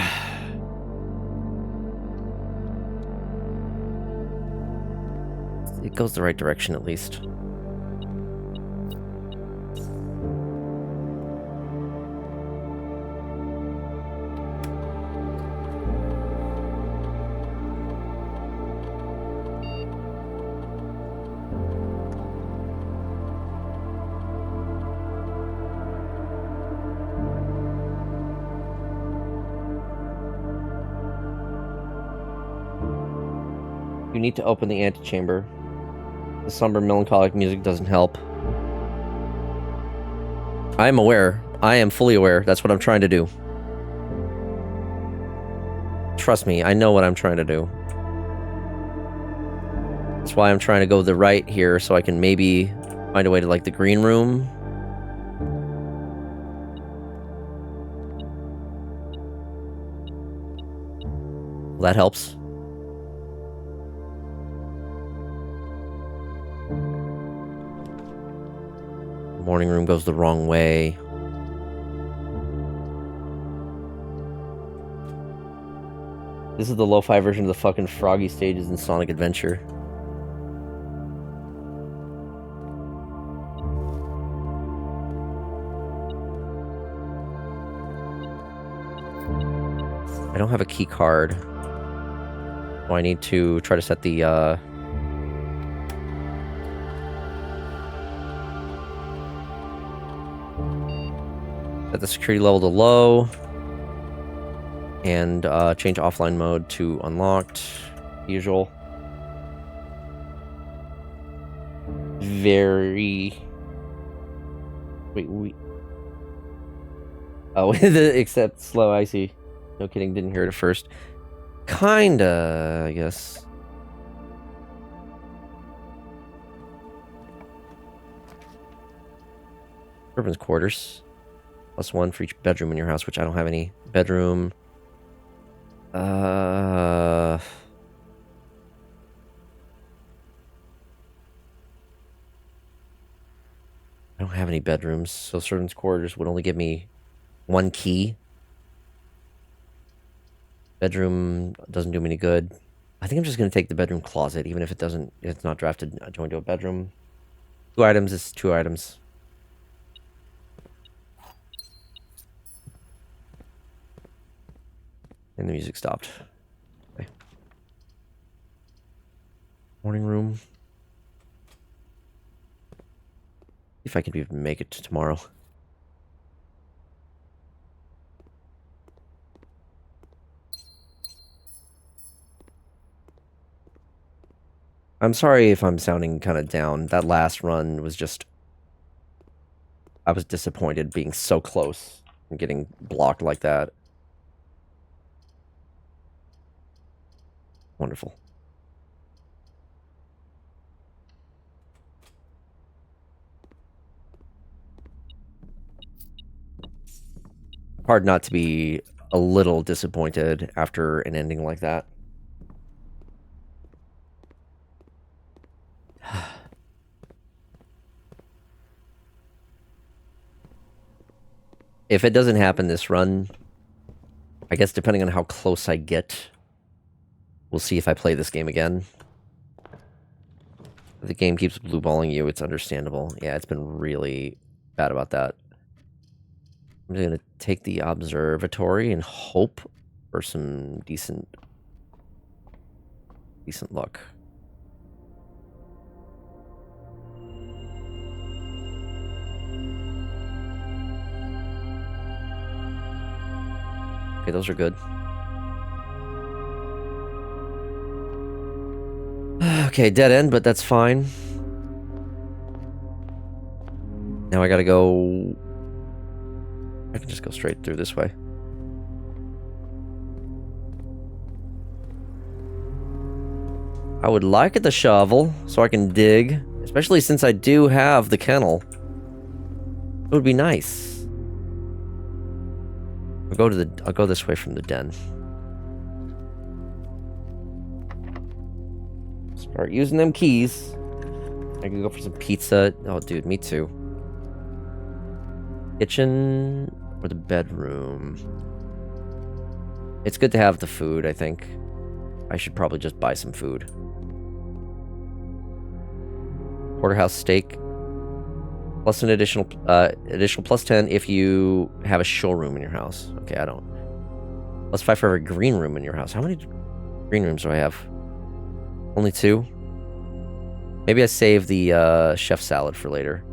It goes the right direction at least. You need to open the antechamber. The somber, melancholic music doesn't help. I am aware. I am fully aware. That's what I'm trying to do. Trust me, I know what I'm trying to do. That's why I'm trying to go to the right here, so I can maybe find a way to, like, the green room. Well, that helps. Morning room goes the wrong way. This is the lo-fi version of the fucking Froggy stages in Sonic Adventure. I don't have a key card. So I need to try to set the, set the security level to low. And change offline mode to unlocked. Usual. Very... Wait. Oh, except slow, I see. No kidding, didn't hear it at first. Kinda, I guess. Urban's quarters. +1 for each bedroom in your house, which I don't have any. Bedroom. I don't have any bedrooms, so servants' quarters would only give me 1 key. Bedroom doesn't do me any good. I think I'm just gonna take the bedroom closet, even if if it's not drafted joined to a bedroom. 2 items is 2 items. And the music stopped. Okay. Morning room. See if I can even make it to tomorrow. I'm sorry if I'm sounding kind of down. That last run was just... I was disappointed being so close and getting blocked like that. Wonderful. Hard not to be a little disappointed after an ending like that. If it doesn't happen this run, I guess depending on how close I get, we'll see if I play this game again. If the game keeps blue balling you, it's understandable. Yeah, it's been really bad about that. I'm just gonna take the observatory and hope for some decent luck. Okay, those are good. Okay, dead end, but that's fine. Now I gotta go... I can just go straight through this way. I would like the shovel, so I can dig. Especially since I do have the kennel. It would be nice. I'll go this way from the den. Start using them keys. I can go for some pizza. Oh, dude, me too. Kitchen or the bedroom? It's good to have the food, I think. I should probably just buy some food. Porterhouse steak. Plus an additional plus 10 if you have a showroom in your house. Okay, I don't. Plus 5 for every green room in your house. How many green rooms do I have? Only 2? Maybe I save the chef salad for later.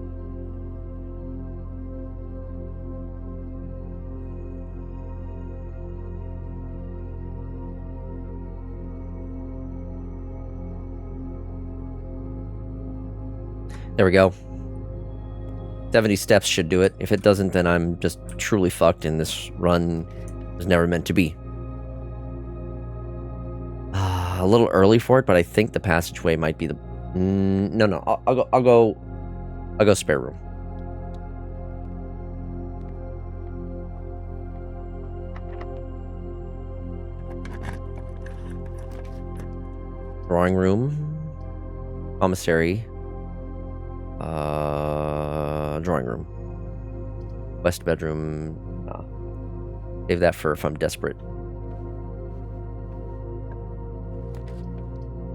There we go. 70 steps should do it. If it doesn't, then I'm just truly fucked and this run was never meant to be. A little early for it, but I think the passageway might be the... no. I'll go spare room. Drawing room. Commissary. Drawing room. West bedroom. Save that for if I'm desperate.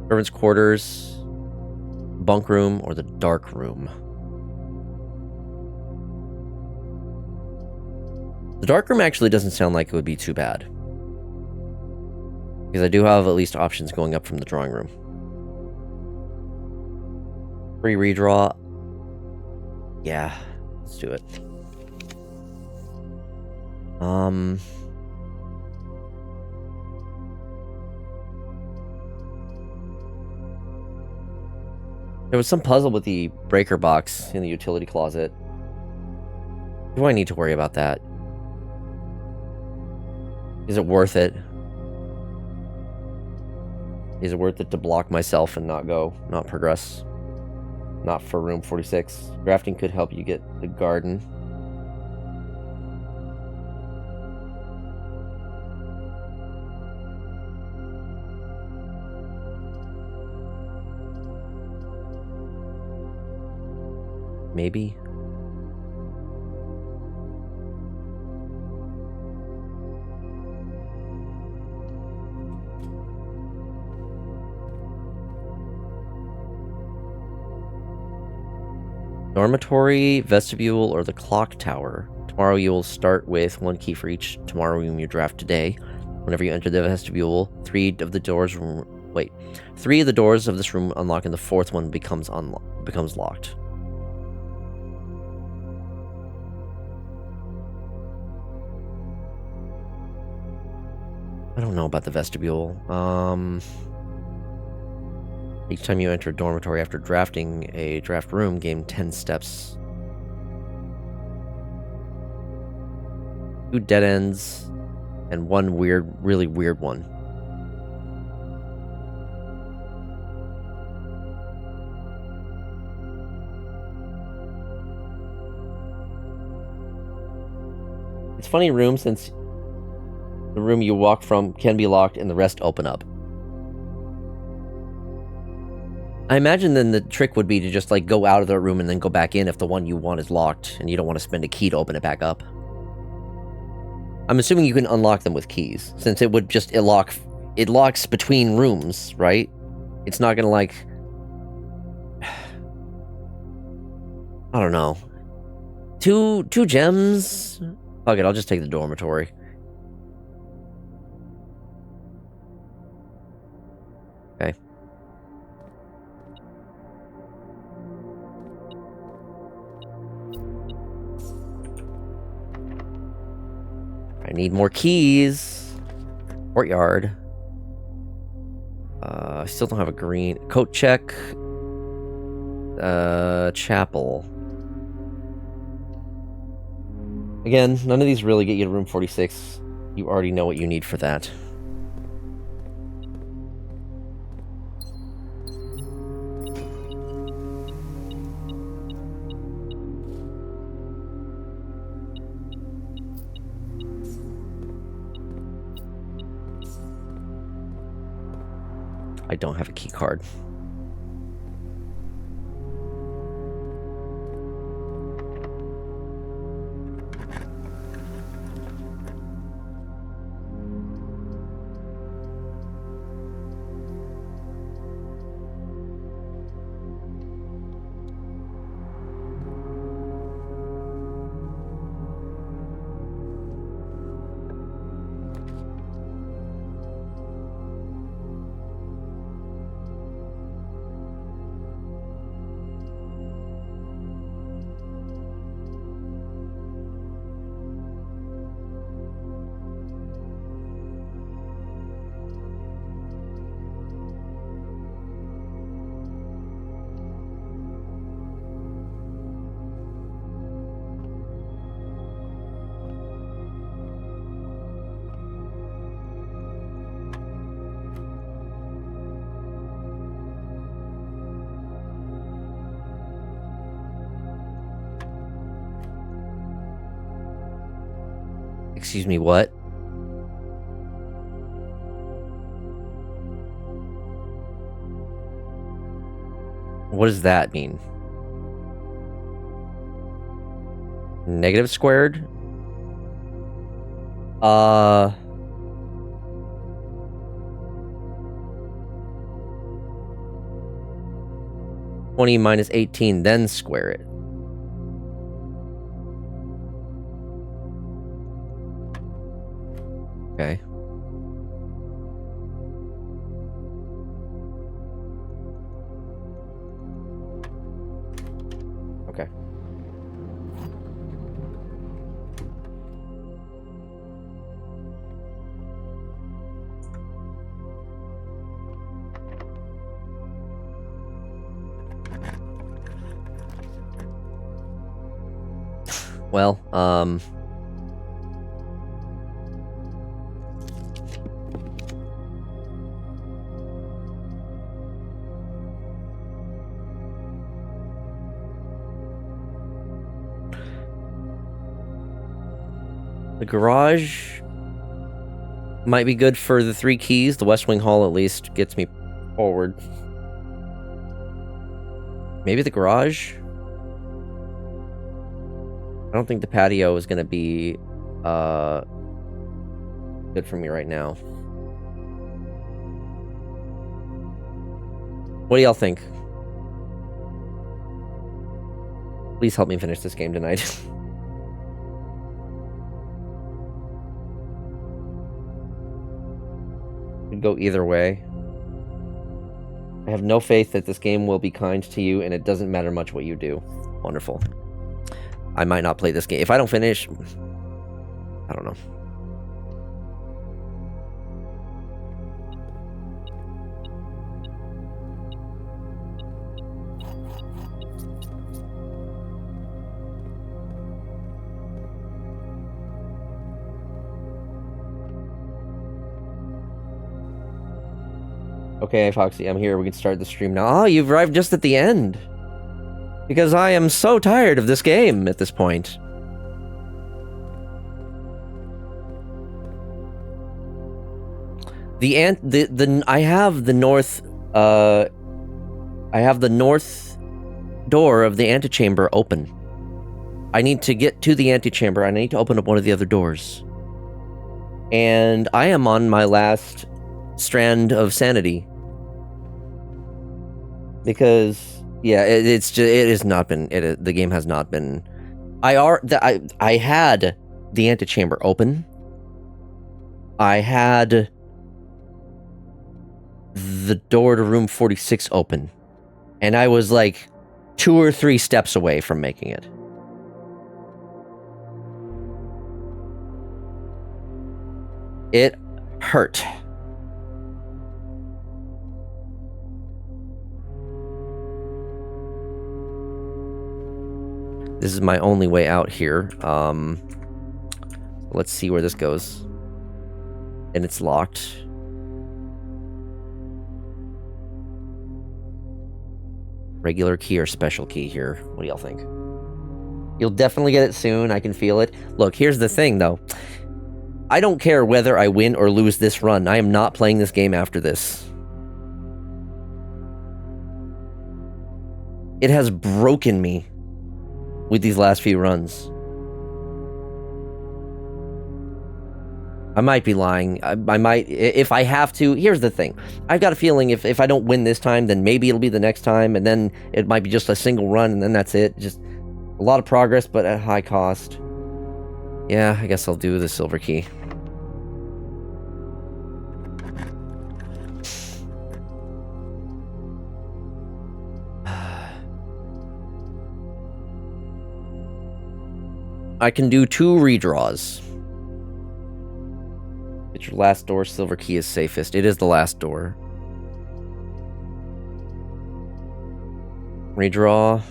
Servants' quarters. Bunk room or the dark room. The dark room actually doesn't sound like it would be too bad. Because I do have at least options going up from the drawing room. Free redraw. Yeah, let's do it. There was some puzzle with the breaker box in the utility closet. Do I need to worry about that? Is it worth it? Is it worth it to block myself and not progress? Not for room 46. Drafting could help you get the garden. Maybe. Dormitory, vestibule, or the clock tower. Tomorrow you will start with 1 key for each tomorrow room you draft today. Whenever you enter the vestibule, 3 of the doors of this room unlock and the 4th one becomes locked. I don't know about the vestibule. Each time you enter a dormitory after drafting a draft room, gain 10 steps. 2 dead ends, and 1 really weird one. It's funny room since the room you walk from can be locked and the rest open up. I imagine then the trick would be to just like go out of the room and then go back in if the one you want is locked and you don't want to spend a key to open it back up. I'm assuming you can unlock them with keys, since it would just it locks between rooms, right? It's not gonna like I don't know. Two gems? Fuck it, I'll just take the dormitory. need more keys. Courtyard. I still don't have a green. Coat check. Chapel. Again, none of these really get you to room 46. You already know what you need for that. I don't have a key card. Excuse me, what? What does that mean? Negative squared? 20 minus 18, then square it. Okay. Okay. Well, the garage might be good for the 3 keys. The West Wing Hall at least gets me forward. Maybe the garage? I don't think the patio is going to be good for me right now. What do y'all think? Please help me finish this game tonight. Could go either way. I have no faith that this game will be kind to you, and it doesn't matter much what you do. Wonderful. I might not play this game. If I don't finish, I don't know. Okay, Foxy, I'm here. We can start the stream now. Oh, you've arrived just at the end. Because I am so tired of this game at this point. I have the north door of the antechamber open. I need to get to the antechamber. I need to open up one of the other doors. And I am on my last strand of sanity. Because yeah, the game has not been. I had the antechamber open. I had the door to room 46 open, and I was like 2 or 3 steps away from making it. It hurt. This is my only way out here. Let's see where this goes. And it's locked. Regular key or special key here? What do y'all think? You'll definitely get it soon. I can feel it. Look, here's the thing, though. I don't care whether I win or lose this run. I am not playing this game after this. It has broken me with these last few runs. I might be lying. I might, if I have to. Here's the thing. I've got a feeling if I don't win this time, then maybe it'll be the next time, and then it might be just a single run, and then that's it. Just a lot of progress, but at high cost. Yeah, I guess I'll do the silver key. I can do 2 redraws. It's your last door. Silver key is safest. It is the last door. Redraw.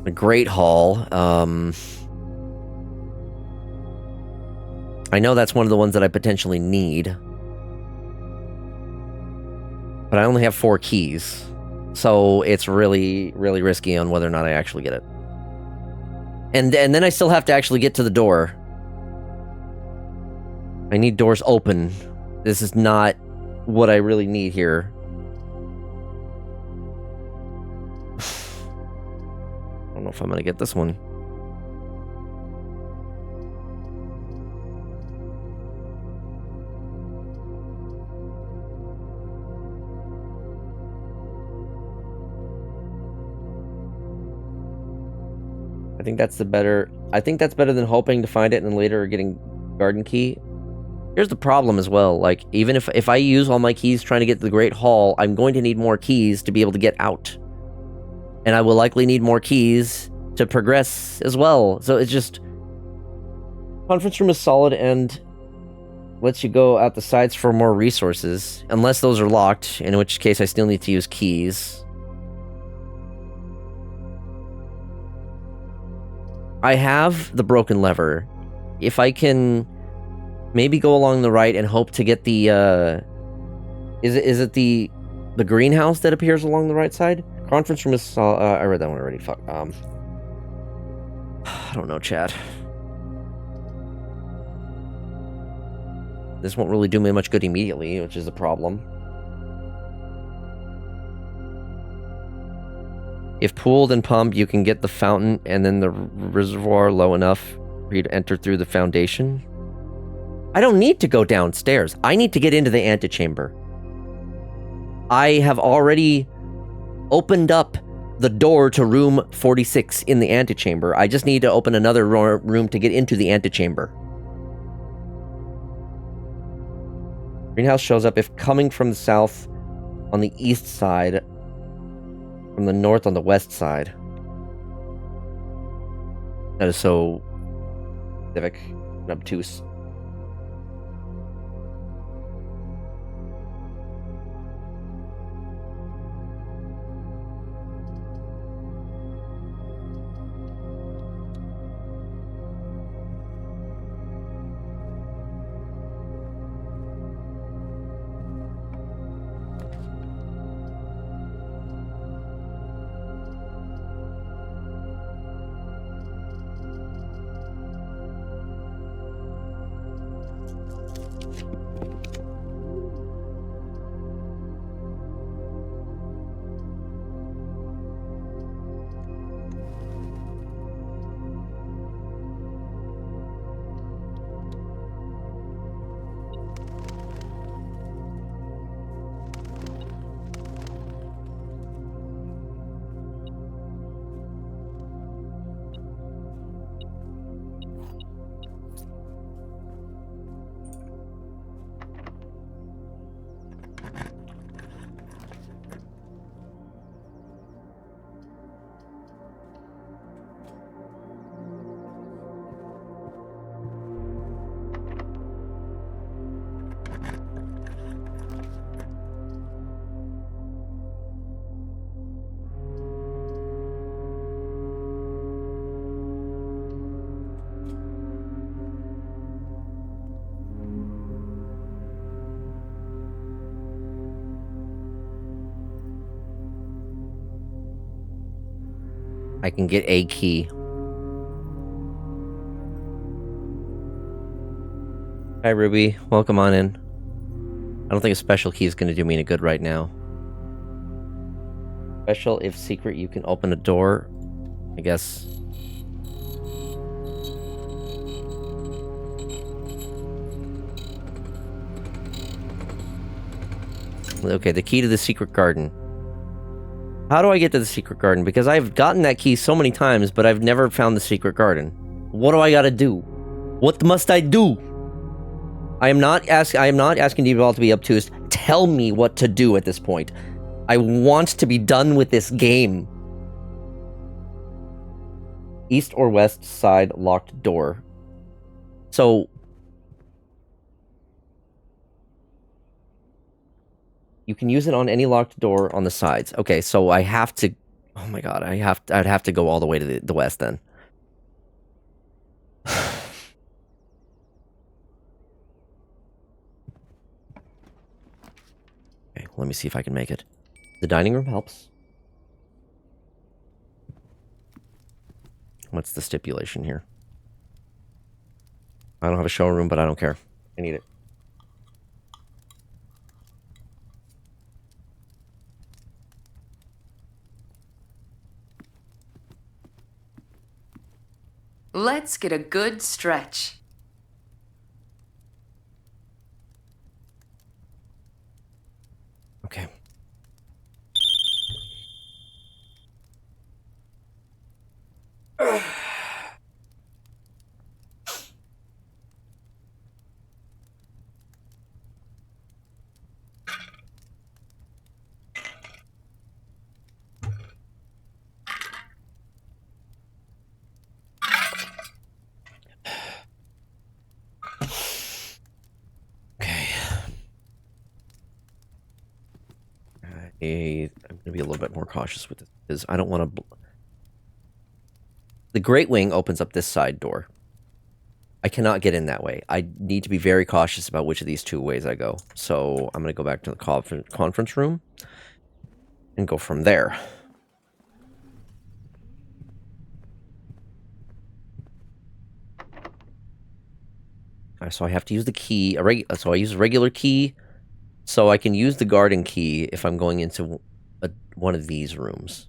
The Great Hall. I know that's one of the ones that I potentially need. But I only have 4 keys. So it's really, really risky on whether or not I actually get it. And then I still have to actually get to the door. I need doors open. This is not what I really need here. I don't know if I'm gonna get this one. I think that's better than hoping to find it and then later getting garden key. Here's the problem as well, like, even if I use all my keys trying to get to the Great Hall, I'm going to need more keys to be able to get out. And I will likely need more keys to progress as well. So it's just... Conference room is solid and lets you go out the sides for more resources. Unless those are locked, in which case I still need to use keys. I have the broken lever. If I can... maybe go along the right and hope to get the, is it the greenhouse that appears along the right side? Conference room is, I read that one already, fuck, I don't know, chat. This won't really do me much good immediately, which is a problem. If pooled and pumped, you can get the fountain and then the reservoir low enough for you to enter through the foundation. I don't need to go downstairs. I need to get into the antechamber. I have already opened up the door to room 46 in the antechamber. I just need to open another room to get into the antechamber. Greenhouse shows up if coming from the south on the east side, from the north on the west side. That is so specific and obtuse. I can get a key. Hi, Ruby. Welcome on in. I don't think a special key is going to do me any good right now. Special, if secret, you can open a door. I guess. Okay, the key to the secret garden. How do I get to the secret garden? Because I've gotten that key so many times, but I've never found the secret garden. What do I gotta do? What must I do? I am not asking you all to be obtuse. Tell me what to do at this point. I want to be done with this game. East or west side locked door. So you can use it on any locked door on the sides. Okay, so I have to. Oh my god, I'd have to go all the way to the west then. Okay, let me see if I can make it. The dining room helps. What's the stipulation here? I don't have a showroom, but I don't care. I need it. Let's get a good stretch. Okay. I'm going to be a little bit more cautious with this because I don't want to... The Great Wing opens up this side door. I cannot get in that way. I need to be very cautious about which of these two ways I go. So I'm going to go back to the conference room and go from there. So I have to use the key. So I use a regular key. So I can use the garden key if I'm going into one of these rooms.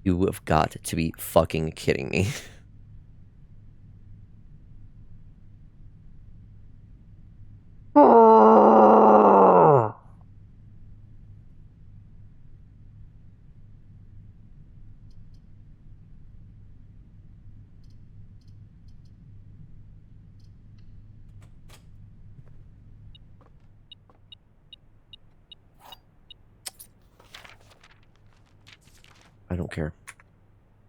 You have got to be fucking kidding me. I don't care.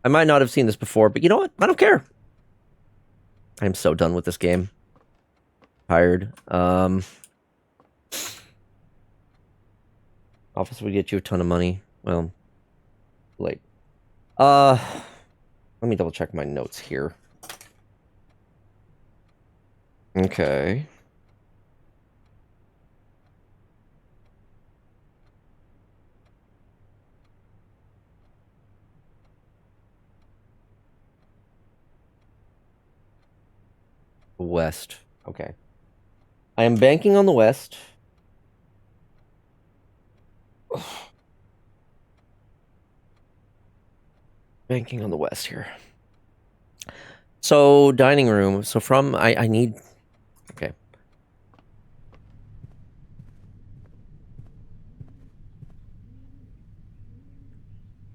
I might not have seen this before, but you know what? I don't care. I'm so done with this game. Tired. Office would get you a ton of money. Well, late. Let me double check my notes here. Okay. West. Okay. I am banking on the west. Banking on the west here. So, dining room. So from... I need... Okay.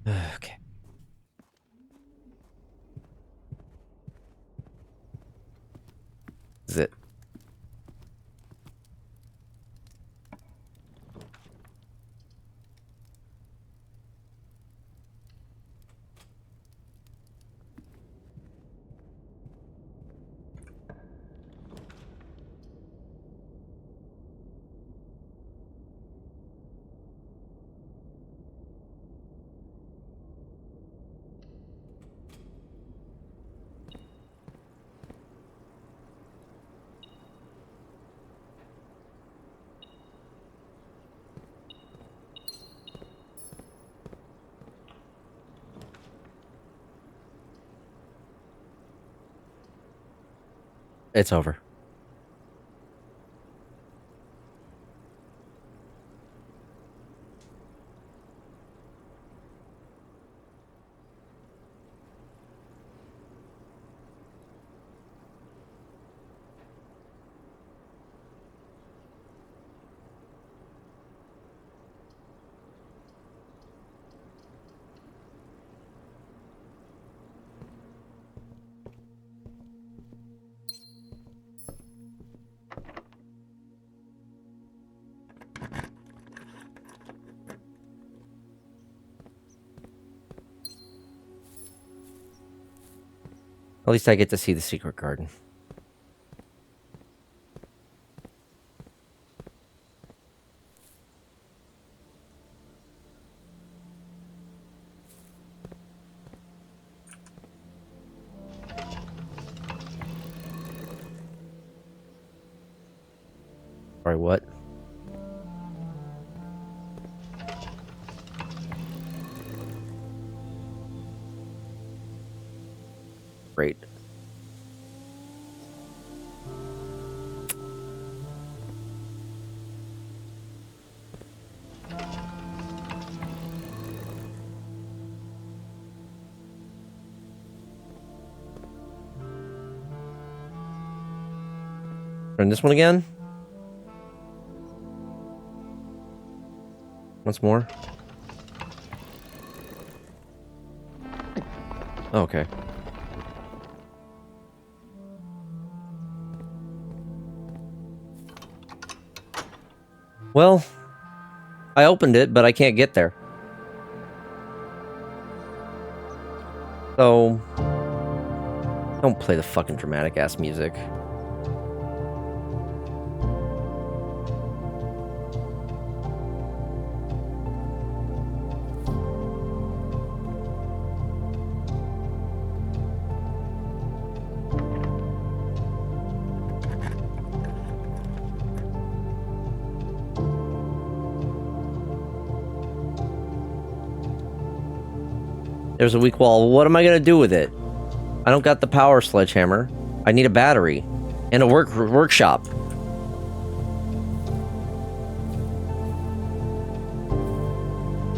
Okay. This is it. It's over. At least I get to see the secret garden. Sorry, what? Great. Turn this one again. Once more. Okay. Well, I opened it, but I can't get there. So, don't play the fucking dramatic ass music. There's a weak wall. What am I gonna do with it? I don't got the power sledgehammer. I need a battery and a workshop.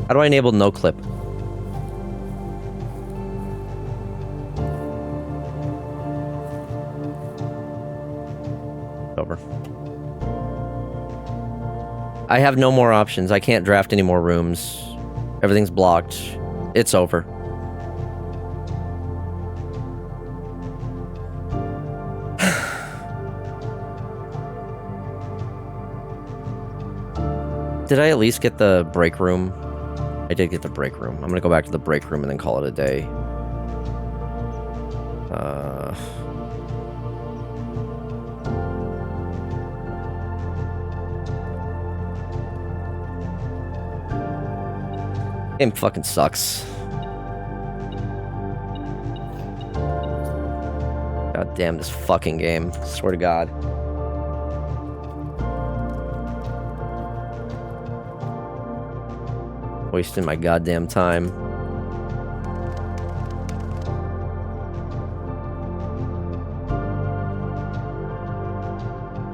How do I enable no clip? Over. I have no more options. I can't draft any more rooms. Everything's blocked. It's over. Did I at least get the break room? I did get the break room. I'm gonna go back to the break room and then call it a day. Game fucking sucks. God damn this fucking game. Swear to God. Wasting my goddamn time.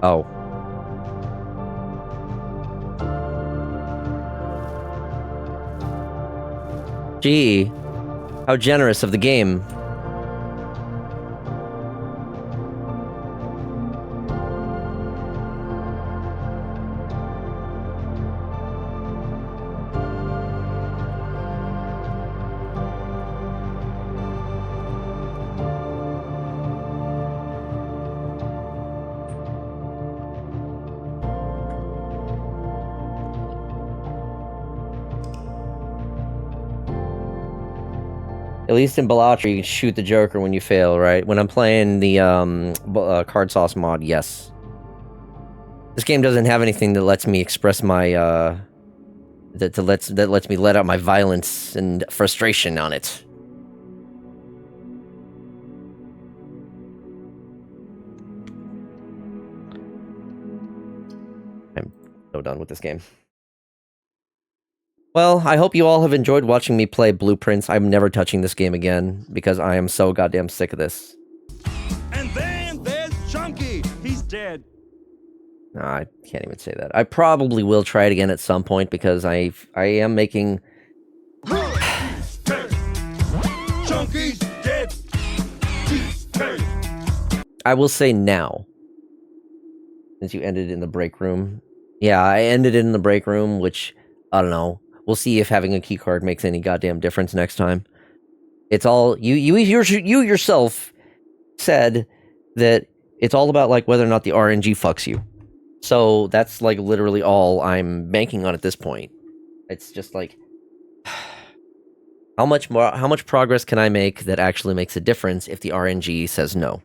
Oh. Gee, how generous of the game. At least in Balatri, you can shoot the Joker when you fail, right? When I'm playing the card sauce mod, yes. This game doesn't have anything that lets me express my that lets me let out my violence and frustration on it. I'm so done with this game. Well, I hope you all have enjoyed watching me play Blueprints. I'm never touching this game again because I am so goddamn sick of this. And then there's Chunky. dead. No, I can't even say that. I probably will try it again at some point because I am making. Chunky's dead. I will say now, since you ended in the break room. Yeah, I ended in the break room, which I don't know. We'll see if having a key card makes any goddamn difference next time. It's all you yourself said that it's all about like whether or not the RNG fucks you. So that's like literally all I'm banking on at this point. It's just like how much progress can I make that actually makes a difference if the RNG says no?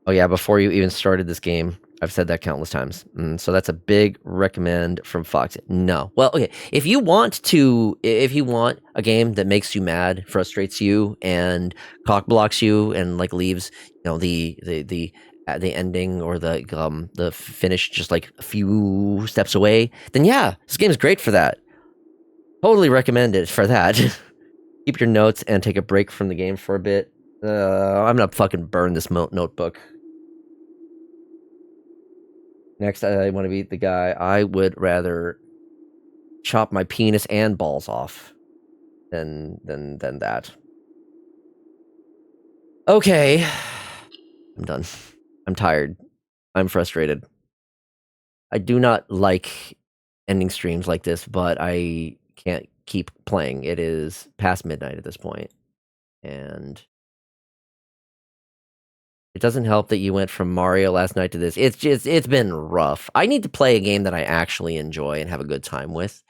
Oh yeah, before you even started this game, I've said that countless times. So that's a big recommend from Fox. No. Well, okay, if you want a game that makes you mad, frustrates you, and cock blocks you, and like leaves, the ending or the finish just like a few steps away, then yeah, this game is great for that. Totally recommend it for that. Keep your notes and take a break from the game for a bit. I'm gonna fucking burn this notebook. Next, I want to be the guy. I would rather chop my penis and balls off than that. Okay, I'm done. I'm tired. I'm frustrated. I do not like ending streams like this, but I can't keep playing. It is past midnight at this point, and it doesn't help that you went from Mario last night to this. It's been rough. I need to play a game that I actually enjoy and have a good time with.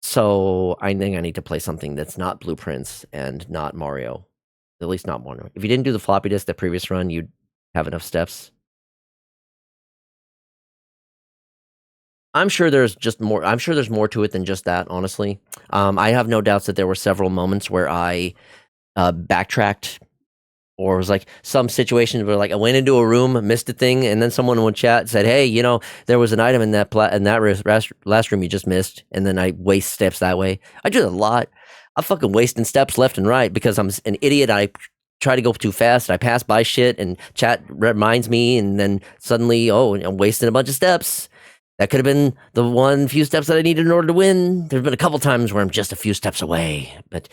So I think I need to play something that's not Blueprints and not Mario. At least not Mario. If you didn't do the floppy disk the previous run, you'd have enough steps. I'm sure there's more. I'm sure there's more to it than just that. Honestly, I have no doubts that there were several moments where I backtracked. Or it was like some situations where like I went into a room, missed a thing, and then someone would chat said, "Hey, there was an item in that last room you just missed," and then I waste steps that way. I do that a lot. I'm fucking wasting steps left and right because I'm an idiot. I try to go too fast. I pass by shit, and chat reminds me, and then suddenly, I'm wasting a bunch of steps. That could have been the few steps that I needed in order to win. There's been a couple times where I'm just a few steps away, but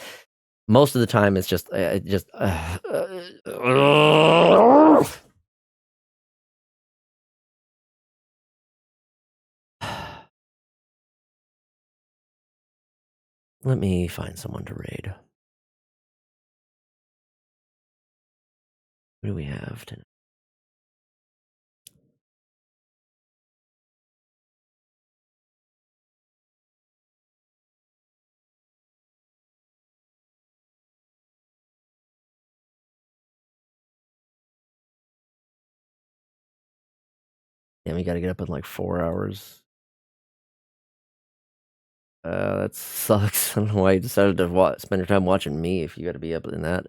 most of the time it's just let me find someone to raid. What do we have tonight? Yeah, we gotta get up in like 4 hours. That sucks. I don't know why you decided to spend your time watching me if you gotta be up in that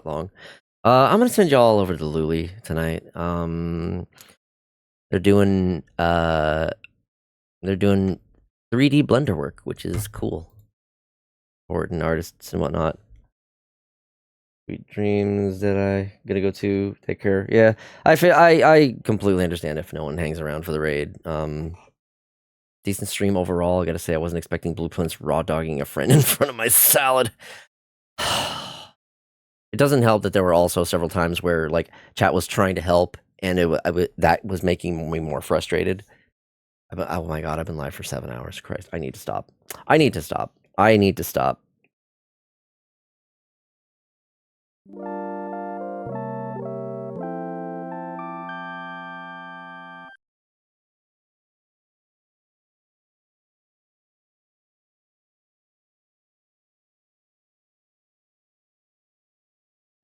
long. I'm gonna send y'all over to Luli tonight. They're doing 3D Blender work, which is cool. Important artists and whatnot. Sweet dreams that I gonna go to. Take care. Yeah, I completely understand if no one hangs around for the raid. Decent stream overall. I gotta say I wasn't expecting Blueprints raw dogging a friend in front of my salad. It doesn't help that there were also several times where like chat was trying to help, and that was making me more frustrated. Oh my god, I've been live for 7 hours. Christ, I need to stop. I need to stop. I need to stop.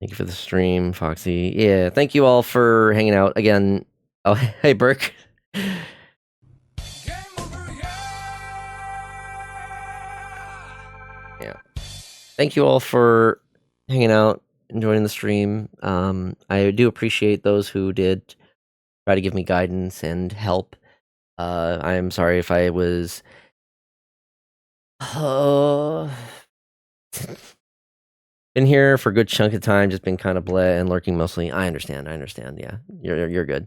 Thank you for the stream, Foxy. Yeah, thank you all for hanging out again. Oh, hey, Burke. Yeah. Thank you all for hanging out and joining the stream. I do appreciate those who did try to give me guidance and help. I am sorry if I was Been here for a good chunk of time, just been kind of bleh and lurking mostly. I understand. Yeah, you're good.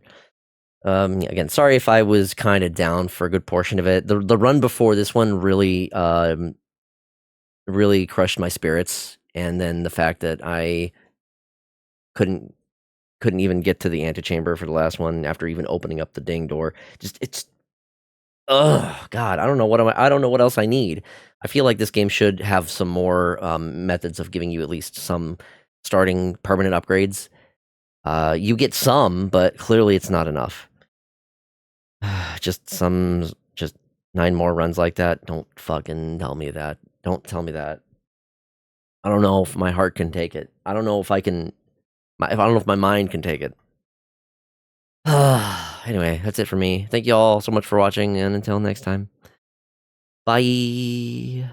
Again, sorry if I was kind of down for a good portion of it. The run before this one really really crushed my spirits, and then the fact that I couldn't even get to the antechamber for the last one after even opening up the dang door. Just it's God, I don't know I don't know what else I need. I feel like this game should have some more methods of giving you at least some starting permanent upgrades. You get some, but clearly it's not enough. just 9 more runs like that. Don't fucking tell me that. Don't tell me that. I don't know if my heart can take it. I don't know if I can. I don't know if my mind can take it. Anyway, that's it for me. Thank you all so much for watching, and until next time, bye.